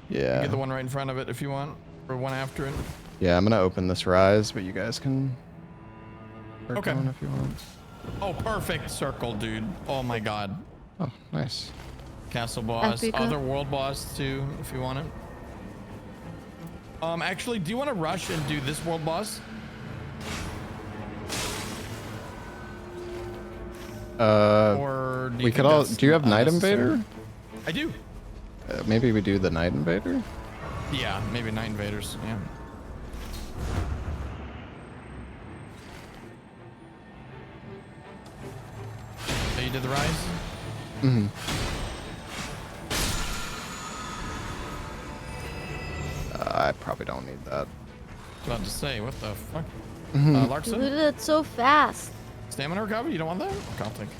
S1: Yeah.
S3: Get the one right in front of it if you want, or one after it.
S1: Yeah, I'm gonna open this rise, but you guys can start
S3: Okay.
S1: going if you want.
S3: Oh, perfect circle, dude. Oh my god.
S1: Oh, nice.
S3: Castle boss,
S5: Africa.
S3: other world boss too, if you want it. Actually, do you want to rush and do this world boss? Or do you
S1: we
S3: think
S1: could all.
S3: that's
S1: Do you have Night
S3: unnecessary?
S1: Invader?
S3: I do.
S1: Maybe we do the Night Invader.
S3: Yeah, maybe Night Invaders. Yeah. So you did the rise?
S1: Mm-hmm. I probably don't need that.
S3: About to say, what the fuck?
S1: Mhm.
S5: You
S3: Larkson?
S5: looted it so fast.
S3: Stamina recovery? You don't want that? Okay, I'll take it.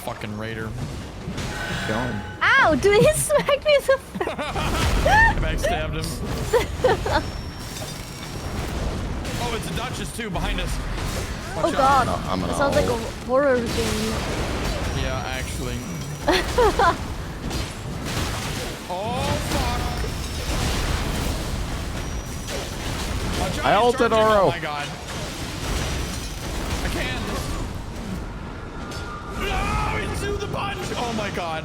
S3: Fucking raider.
S1: Going.
S5: Ow, dude, he smacked me so
S3: I backstabbed him. Oh, it's a Duchess too behind us. Watch
S5: Oh
S3: out.
S5: god,
S1: I'm
S5: that
S1: gonna
S5: sounds like a
S1: ult.
S5: horror game.
S3: Yeah, actually. Oh fuck! Watch out,
S1: I
S3: he's
S1: ulted
S3: charging.
S1: Oro.
S3: Oh my god! I can't. No, into the punch! Oh my god!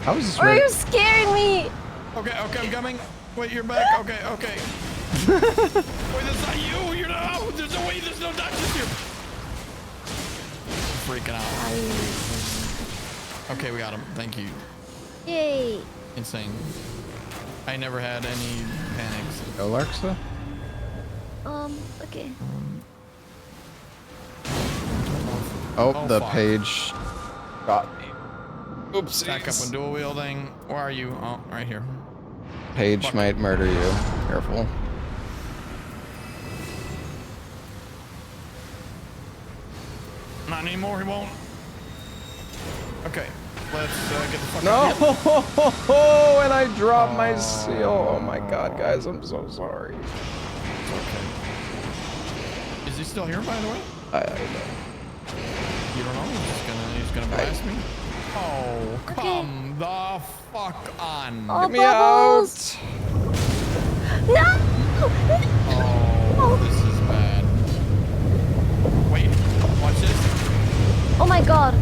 S1: How is this
S5: Or
S1: right?
S5: you're scaring me.
S3: Okay, I'm coming. Wait, you're back. Okay. Wait, that's not you. You're not. Oh, there's no way. There's no Duchess here. Freaking out. Okay, we got him. Thank you.
S5: Yay.
S3: Insane. I never had any panics.
S1: Go, Larksa?
S5: Okay.
S1: Oh, the
S3: fuck.
S1: page got me. Oops.
S3: Back up when dual wielding. Where are you? Oh, right here.
S1: Page
S3: Fuck.
S1: might murder you. Careful.
S3: Not anymore. He won't. Okay. Let's get the fuck
S1: No!
S3: out of here.
S1: And I dropped my seal. Oh my god, guys, I'm so sorry.
S3: Okay. Is he still here, by the way?
S1: I
S3: You don't know. He's gonna blast me. Oh, come the fuck on.
S5: Oh,
S1: Get me
S5: bubbles.
S1: out!
S5: No!
S3: Oh, this is bad. Wait, watch this.
S5: Oh my god.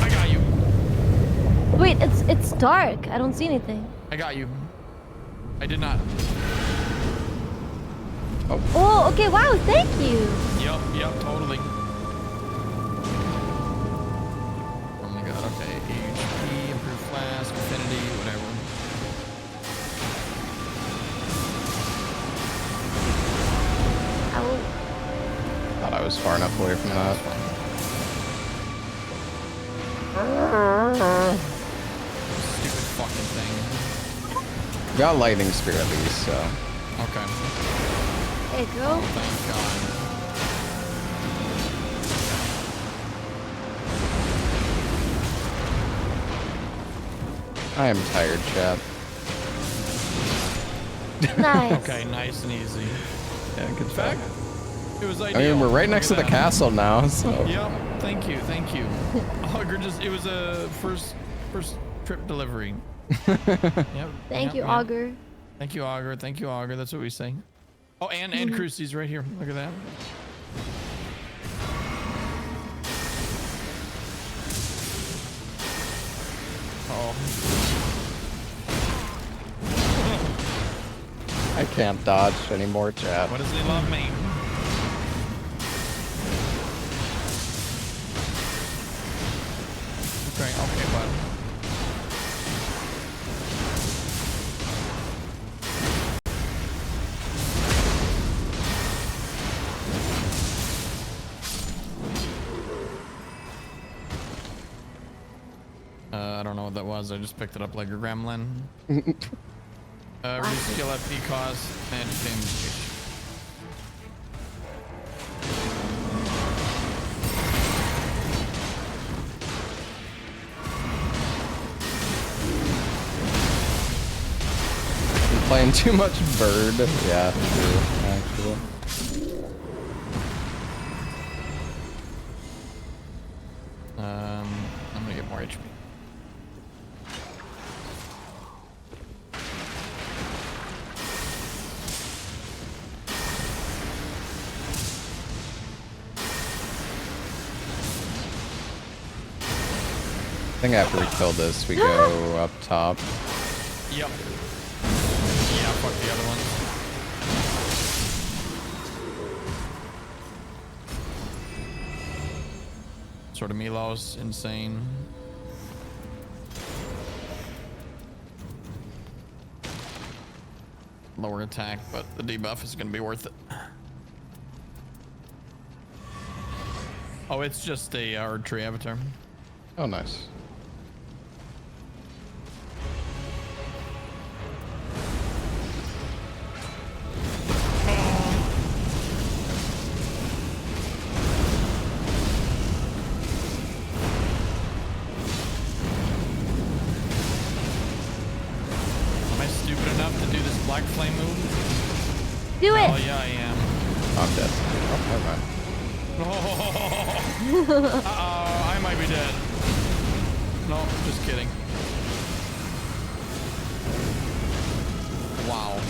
S3: I got you.
S5: Wait, it's dark. I don't see anything.
S3: I got you. I did not.
S5: Oh, okay. Wow, thank you.
S3: Yep, totally. Oh my god, okay. HP, improved flask, affinity, whatever.
S5: Ow.
S1: Thought I was far enough away from that.
S3: Stupid fucking thing.
S1: Got lightning spear at least, so.
S3: Okay.
S5: There you go.
S3: Oh, thank god.
S1: I am tired, chat.
S5: Nice.
S3: Okay, nice and easy.
S1: Yeah, good
S3: In fact, it was ideal.
S1: I mean, we're right
S3: Look
S1: next to
S3: at
S1: the
S3: that.
S1: castle now, so.
S3: Yep, thank you. Augur just, it was a first trip delivery. Yep.
S5: Thank you,
S3: yep.
S5: Augur.
S3: Thank you, Augur. Thank you, Augur. That's what we say. Oh, and Crucy's right here. Look at that. Oh.
S1: I can't dodge anymore, chat.
S3: What does he love me? Okay, bud. I don't know what that was. I just picked it up like a gremlin. Reduce skill FP cost and damage.
S1: I'm playing too much bird. Yeah, true, actually.
S3: I'm gonna get more HP.
S1: think after we kill this, we go up top.
S3: Yep. Yeah, fuck the other ones. Sort of Milo's insane. Lower attack, but the debuff is gonna be worth it. Oh, it's just a archery avatar.
S1: Oh, nice.
S3: Am I stupid enough to do this black flame move?
S5: Do it.
S3: Oh yeah, I am.
S1: I'm dead. Oh, never mind.
S3: Uh-oh, I might be dead. No, just kidding. Wow.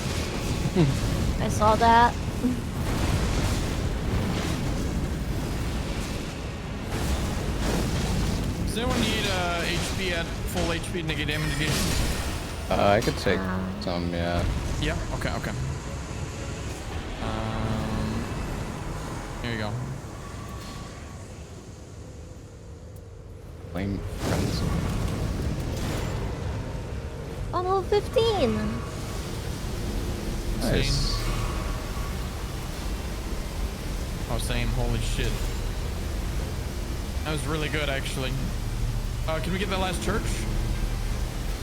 S5: I saw that.
S3: Does anyone need HP at full HP to negate damage negation?
S1: I could take some, yeah.
S3: Yeah, okay, okay. Here you go.
S1: Flame friends.
S5: Oh, level 15.
S1: Nice.
S3: Same. Oh, same. Holy shit. That was really good, actually. Can we get that last church?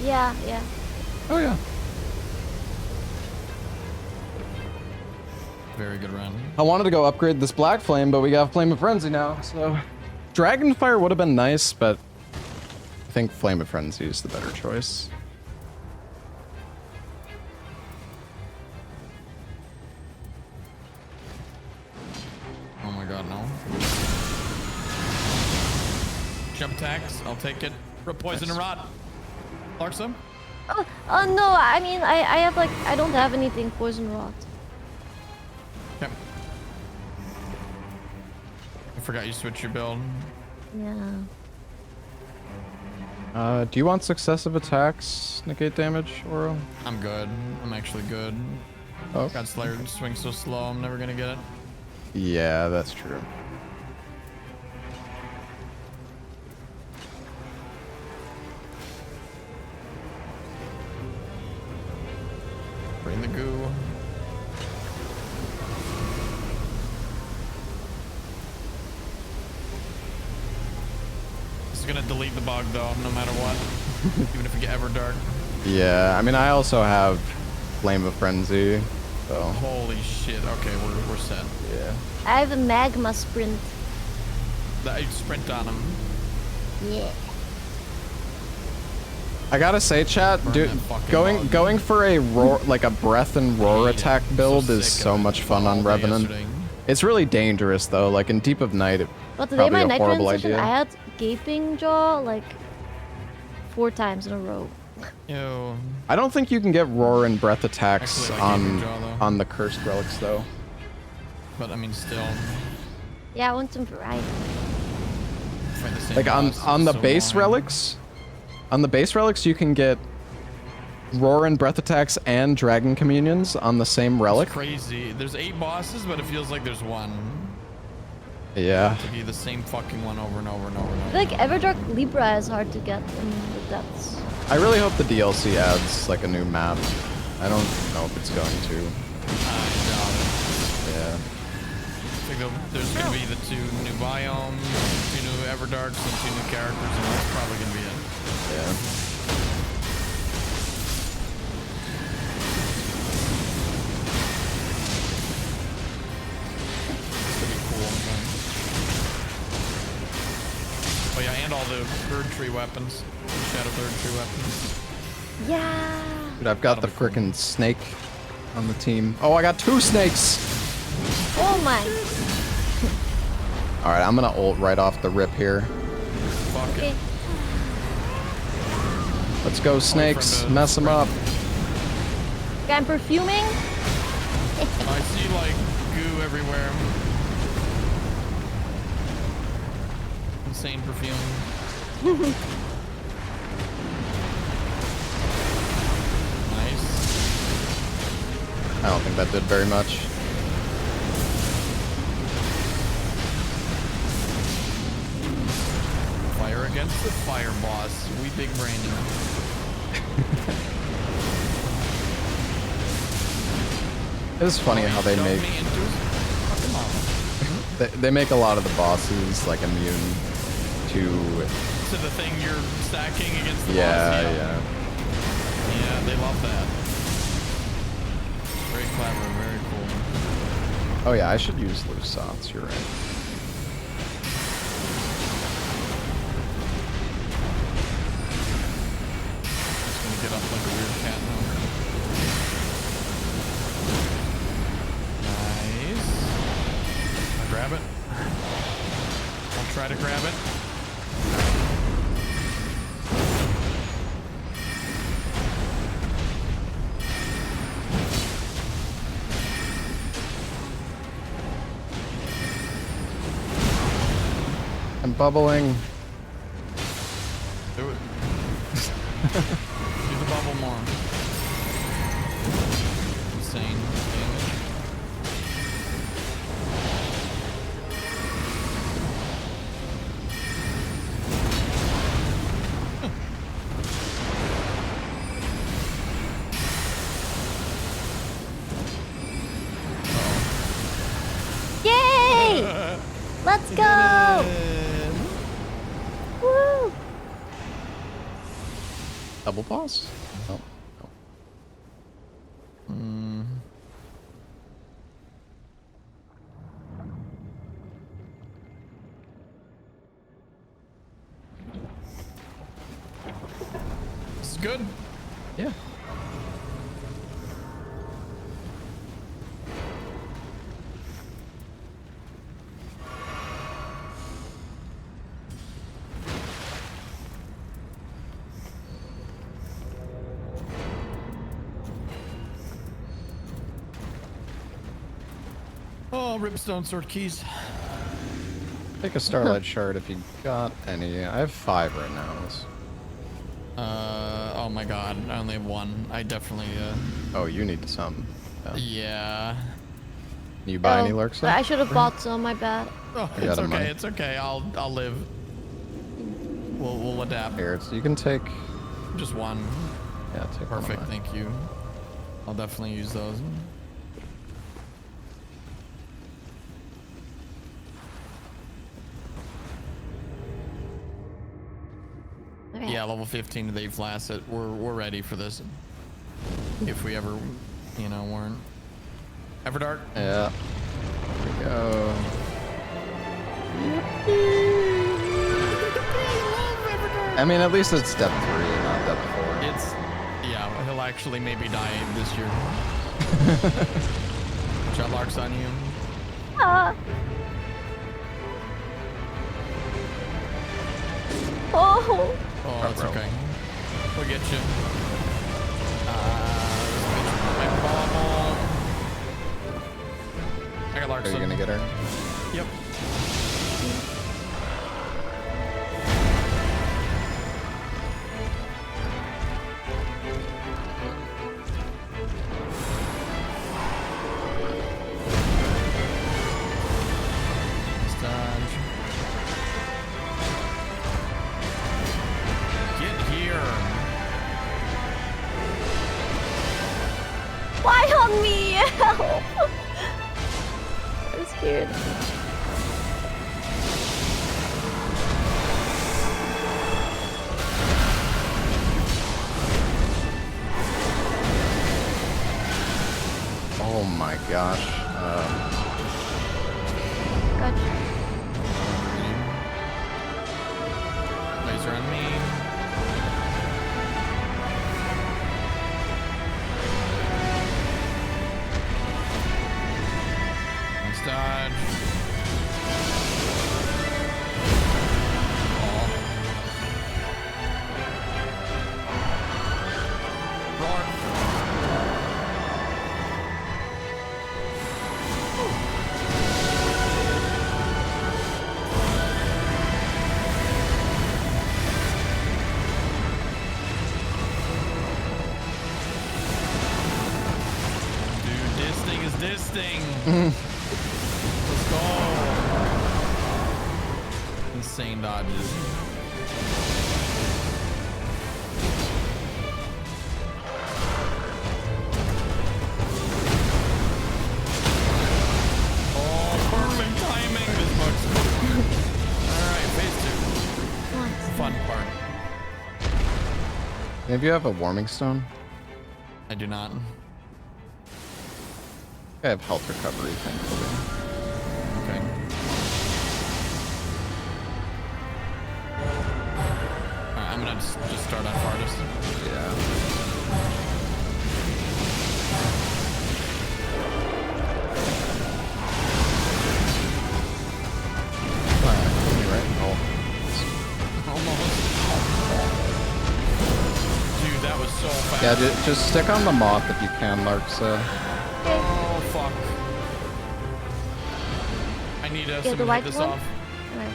S5: Yeah, yeah.
S1: Oh, yeah.
S3: Very good run.
S1: I wanted to go upgrade this Black Flame, but we got Flame of Frenzy now, so... Dragonfire would have been nice, but... I think Flame of Frenzy is the better choice.
S3: Oh my god, no. Jump attacks, I'll take it. Poison and rot. Larksa?
S5: Oh, no, I mean, I have like, I don't have anything poison rot.
S3: Okay. I forgot you switched your build.
S5: Yeah.
S1: Do you want successive attacks negate damage, Oro?
S3: I'm good. I'm actually good.
S1: Oh.
S3: God Slayer swings so slow, I'm never gonna get it.
S1: Yeah, that's true.
S3: Bring the goo. This is gonna delete the bug though, no matter what. Even if we get ever dark.
S1: Yeah, I mean, I also have Flame of Frenzy, so...
S3: Holy shit, okay, we're set.
S1: Yeah.
S5: I have a magma sprint.
S3: I sprint on him.
S5: Yeah.
S1: I gotta say, chat,
S3: Burn
S1: dude,
S3: that fucking bug.
S1: going for a roar, like a breath and roar
S3: Hate it.
S1: attack
S3: I'm
S1: build
S3: so
S1: is
S3: sick
S1: so
S3: of it.
S1: much fun
S3: All
S1: on
S3: day
S1: Revenant.
S3: yesterday.
S1: It's really dangerous though. Like in Deep of Night,
S5: But today
S1: probably
S5: my
S1: a horrible
S5: Nightreign session,
S1: idea.
S5: I had gaping jaw like 4 times in a row.
S3: Yo.
S1: I don't think you can get roar and breath attacks
S3: Actually, like Gaping Jaw, though.
S1: on the cursed relics though.
S3: But I mean, still.
S5: Yeah, I want some variety.
S3: Fight the same
S1: Like
S3: boss,
S1: on the
S3: so
S1: base
S3: boring.
S1: relics, you can get roar and breath attacks and dragon communions on the same relic.
S3: It's crazy. There's 8 bosses, but it feels like there's one.
S1: Yeah.
S3: To be the same fucking one over and over and over and
S5: I
S3: over.
S5: feel like Everdark Libra is hard to get in the depths.
S1: I really hope the DLC adds like a new map. I don't know if it's going to.
S3: I doubt it.
S1: Yeah.
S3: I think there's gonna be the 2 new biomes, 2 new Everdarks, and 2 new characters, and that's probably gonna be it.
S1: Yeah.
S3: It's gonna be cool. Man. Oh yeah, and all the third tree weapons, Shadow third tree weapons.
S5: Yeah.
S1: Dude, I've got the
S3: That'll be cool.
S1: frickin' snake on the team. Oh, I got 2 snakes!
S5: Oh my.
S1: Alright, I'm gonna ult right off the rip here.
S3: Fuck
S5: Okay.
S3: it.
S1: Let's go, snakes.
S3: to
S1: Mess them up.
S5: Okay, I'm perfuming.
S3: I see like goo everywhere. Insane perfume.
S1: I don't think that did very much.
S3: Fire against the fire boss. We big brainy.
S1: It's funny how they make they make a lot of the bosses like immune to
S3: the thing you're stacking against the boss.
S1: yeah.
S3: Yeah, they love that. Very clever, very cool.
S1: Oh yeah, I should use loose sots. You're right.
S3: Just gonna get up like a weird cat now. Nice. I'll grab it. I'll try to grab it.
S1: I'm bubbling.
S3: Do it. Do the bubble more. Insane damage.
S5: Yay! Let's go! Woo!
S1: Double boss? Oh.
S3: This is good.
S1: Yeah.
S3: Oh, ripstone sword keys.
S1: Take a starlight shard if you got any. I have 5 right now.
S3: Oh my god, I only have 1. I definitely,
S1: Oh, you need some.
S3: yeah.
S1: You buy any
S5: Oh,
S1: lurks?
S5: I should have bought some, my bad.
S3: Oh,
S1: I
S3: it's
S1: got 'em,
S3: okay,
S1: man.
S3: it's okay. I'll live. We'll adapt.
S1: Here, you can take.
S3: Just 1.
S1: Yeah, take one of
S3: Perfect,
S1: mine.
S3: thank you. I'll definitely use those.
S5: Okay.
S3: Yeah, level 15 they've lasted. We're ready for this. If we ever, weren't. Everdark?
S1: Yeah. Here we go. I mean, at least it's step 3, not step 4.
S3: Yeah, he'll actually maybe die this year. Shotlark's on you.
S5: Ah. Oh.
S3: Oh, that's
S1: bro.
S3: okay. We'll get you. My bubble. I got Larkson.
S1: Are you gonna get her?
S3: Yep. Dodge. Get here.
S5: Why on me? Help! I'm scared.
S1: Oh my gosh.
S5: Gotcha.
S3: Laser on me. Nice dodge. Roar. Resisting. Let's go. Insane dodges. Oh, perfect timing. This looks good. All right, phase 2. Fun part.
S1: Maybe you have a warming stone?
S3: I do not.
S1: I have health recovery, thankfully.
S3: Okay. Alright, I'm gonna just start on farthest.
S1: Yeah.
S3: Almost. Dude, that was so fast.
S1: Yeah, just stick on the moth if you can, Larksa.
S3: Oh, fuck. I need
S5: Yeah,
S3: someone
S5: the
S3: to
S5: white
S3: hit this
S5: one?
S3: off.
S5: Alright.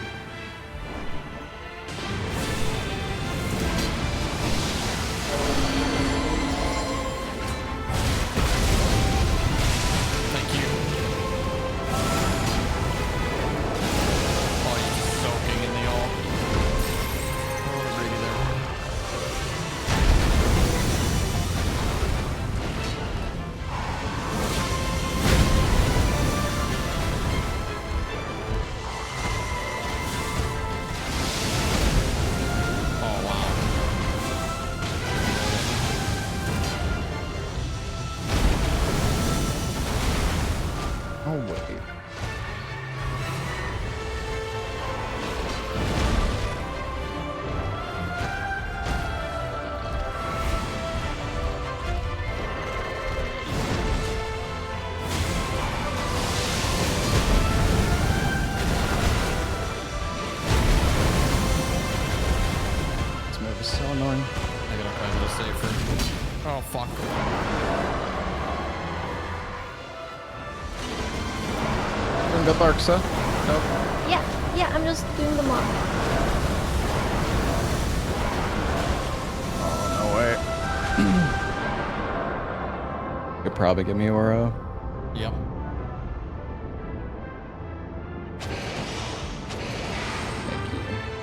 S3: Thank you. Oh, you're just soaking in the ult. Oh, what a greedy there. Oh, wow.
S1: Oh, wait. This move is so annoying.
S3: I gotta find a safer. Oh, fuck.
S1: Doing good, Larksa. Nope.
S5: Yeah, I'm just doing the mob.
S1: Oh, no way. Could probably give me Oro.
S3: Yep.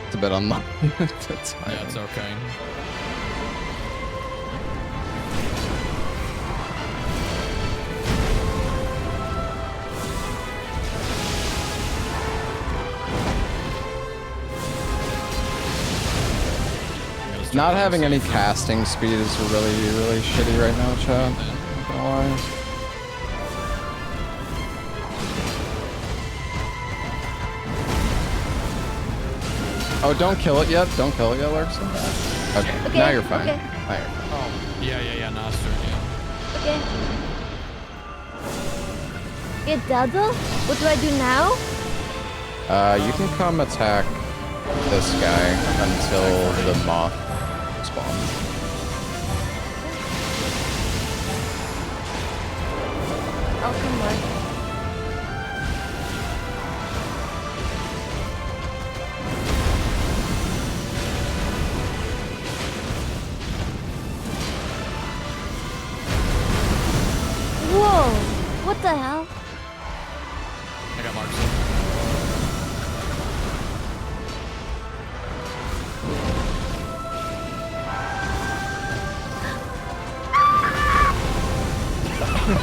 S1: It's a bit unlucky. That's fine.
S3: Yeah, it's okay.
S1: Not having any casting speed is really shitty right now, chat. Not gonna lie. Oh, don't kill it yet. Don't kill it yet, Larksa. Okay,
S5: Okay,
S1: now you're fine.
S5: okay.
S1: Now you're fine.
S3: Oh, yeah, Noster, yeah.
S5: Okay. Okay, Dada, what do I do now?
S1: You can come attack this guy until the moth spawns.
S5: I'll come back. Whoa! What the hell?
S3: I got marks. You're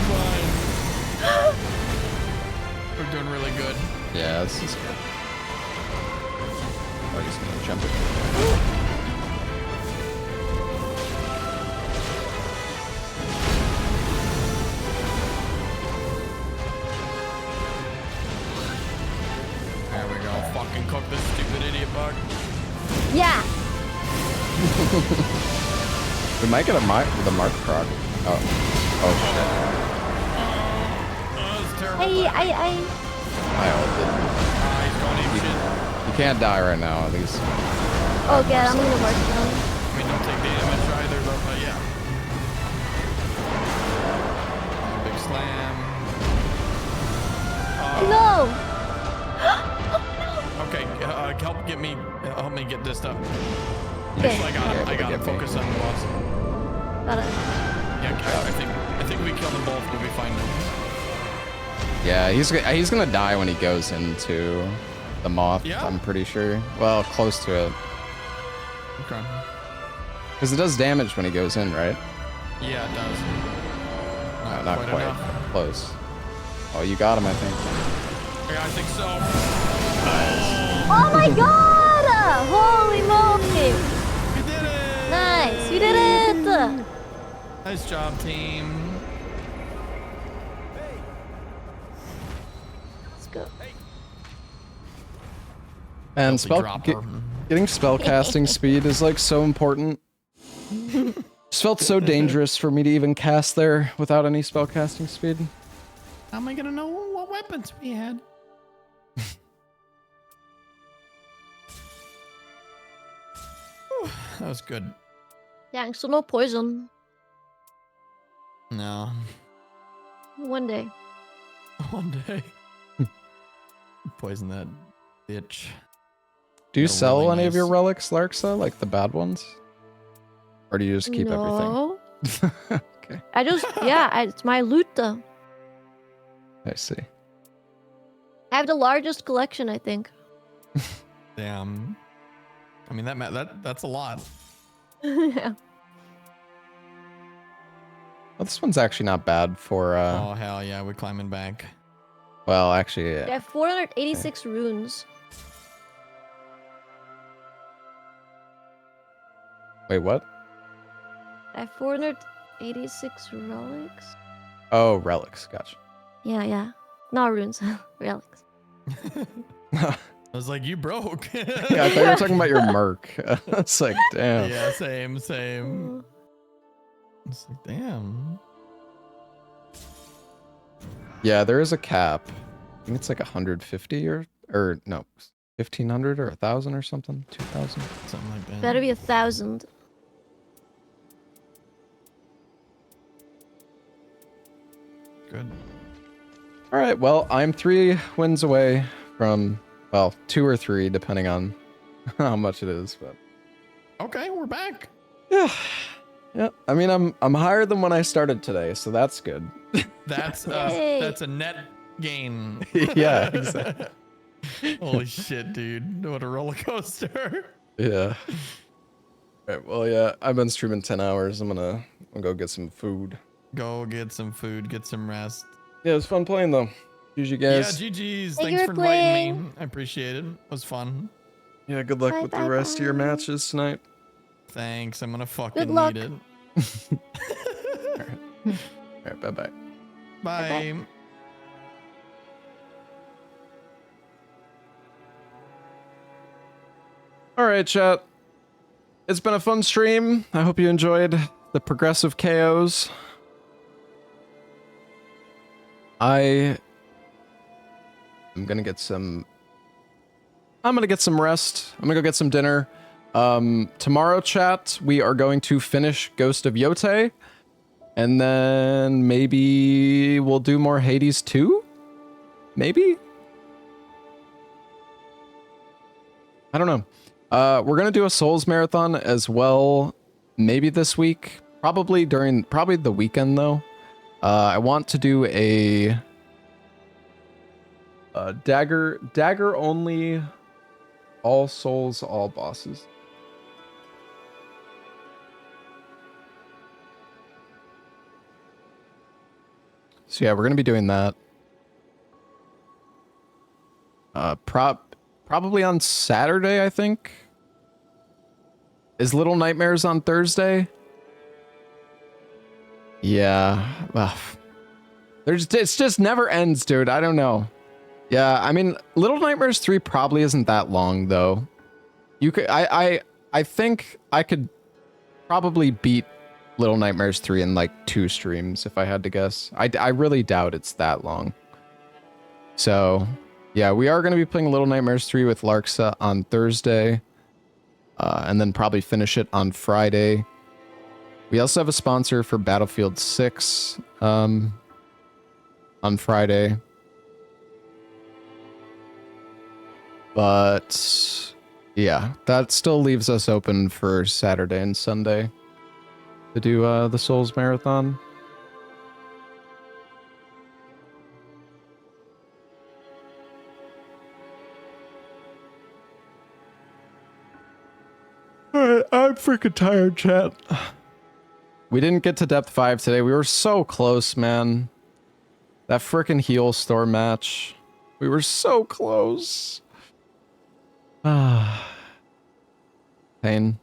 S3: fine. We're doing really good.
S1: Yeah, this is good. I'm just gonna jump it.
S3: There we go. Fucking cook this stupid idiot bug.
S5: Yeah!
S1: We might get a mark with a mark proc. Oh. Oh shit.
S3: Oh, that's terrible.
S5: Hey, I
S1: I ulted.
S3: He's going ape shit.
S1: You can't die right now, at least.
S5: Okay, I'm gonna mark down.
S3: I mean, don't take damage either, though, but yeah. Big slam.
S5: No!
S3: Okay, help me get this stuff.
S5: Okay.
S3: Actually, I got him. I got him. Focus on the boss.
S5: Gotta.
S3: Yeah, I think we kill them both. We'll be fine now.
S1: Yeah, he's gonna die when he goes into the moth.
S3: Yeah?
S1: I'm pretty sure. Well, close to it.
S3: Okay.
S1: Because it does damage when he goes in, right?
S3: Yeah, it does.
S1: Not quite.
S3: Enough.
S1: Close. Oh, you got him, I think.
S3: Yeah, I think so.
S5: Oh my god! Holy moly!
S3: We did it!
S5: Nice, we did it!
S3: Nice job, team.
S5: Let's go.
S1: And
S3: Filthy dropper.
S1: getting spellcasting speed is like so important. Just felt so dangerous for me to even cast there without any spellcasting speed.
S3: How am I gonna know what weapons we had? Whew, that was good.
S5: Yeah, so no poison.
S3: No.
S5: One day.
S3: One day. Poison that bitch.
S1: Do you
S3: They're
S1: sell
S3: really
S1: any of your
S3: nice.
S1: relics, Larxa, like the bad ones? Or do you just keep
S5: No.
S1: everything? Okay,
S5: I just, it's my loot though.
S1: I see.
S5: I have the largest collection, I think.
S3: Damn. I mean that's a lot.
S5: Yeah.
S1: Well, this one's actually not bad for,
S3: Oh hell yeah, we're climbing back.
S1: well, actually,
S5: I have 486 runes.
S1: wait, what?
S5: I have 486 relics.
S1: Oh, relics, gotcha.
S5: Yeah. Not runes, relics.
S3: I was like, you broke.
S1: Yeah, I thought you were talking about your merc. It's like, damn.
S3: Yeah, same. It's like, damn.
S1: Yeah, there is a cap. I think it's like 150 or no, 1,500 or 1,000 or something. 2,000.
S3: Something like that.
S5: Better be 1,000.
S3: Good.
S1: All right, well, I'm 3 wins away from, well, 2 or 3, depending on how much it is, but
S3: Okay, we're back.
S1: yeah. I mean, I'm higher than when I started today, so that's good.
S3: That's
S5: Yay.
S3: that's a net gain.
S1: Yeah, exactly.
S3: Holy shit, dude. What a roller coaster.
S1: Yeah. All right, well, yeah, I've been streaming 10 hours. I'm gonna go get some food.
S3: Go get some food, get some rest.
S1: Yeah, it was fun playing though. GG guys.
S3: Yeah, GG's.
S5: Thank
S3: Thanks
S5: you
S3: for
S5: for
S3: inviting me.
S5: playing.
S3: I appreciate it. It was fun.
S1: Yeah, good luck
S5: Bye,
S1: with
S5: bye,
S1: the rest of your
S5: bye.
S1: matches tonight.
S3: Thanks. I'm gonna fucking
S5: luck.
S3: need it.
S1: All right, bye-bye.
S3: Bye.
S1: All right, chat. It's been a fun stream. I hope you enjoyed the progressive KOs. I'm gonna get some rest. I'm gonna go get some dinner. Tomorrow, chat, we are going to finish Ghost of Yote, and then maybe we'll do more Hades 2? Maybe? I don't know. We're gonna do a Souls marathon as well, maybe this week. Probably the weekend though. I want to do a dagger only, all souls, all bosses. So yeah, we're gonna be doing that. Probably on Saturday, I think. Is Little Nightmares on Thursday? Yeah. Well, it's just never ends, dude. I don't know. Yeah, I mean, Little Nightmares 3 probably isn't that long though. You could I think I could probably beat Little Nightmares 3 in like 2 streams if I had to guess. I really doubt it's that long. So, yeah, we are going to be playing Little Nightmares 3 with Larxa on Thursday. And then probably finish it on Friday. We also have a sponsor for Battlefield 6 on Friday. But yeah, that still leaves us open for Saturday and Sunday. to do the Souls Marathon. Alright, I'm freaking tired, chat. We didn't get to depth 5 today. We were so close, man. That freaking heal store match. We were so close. Ah. Pain.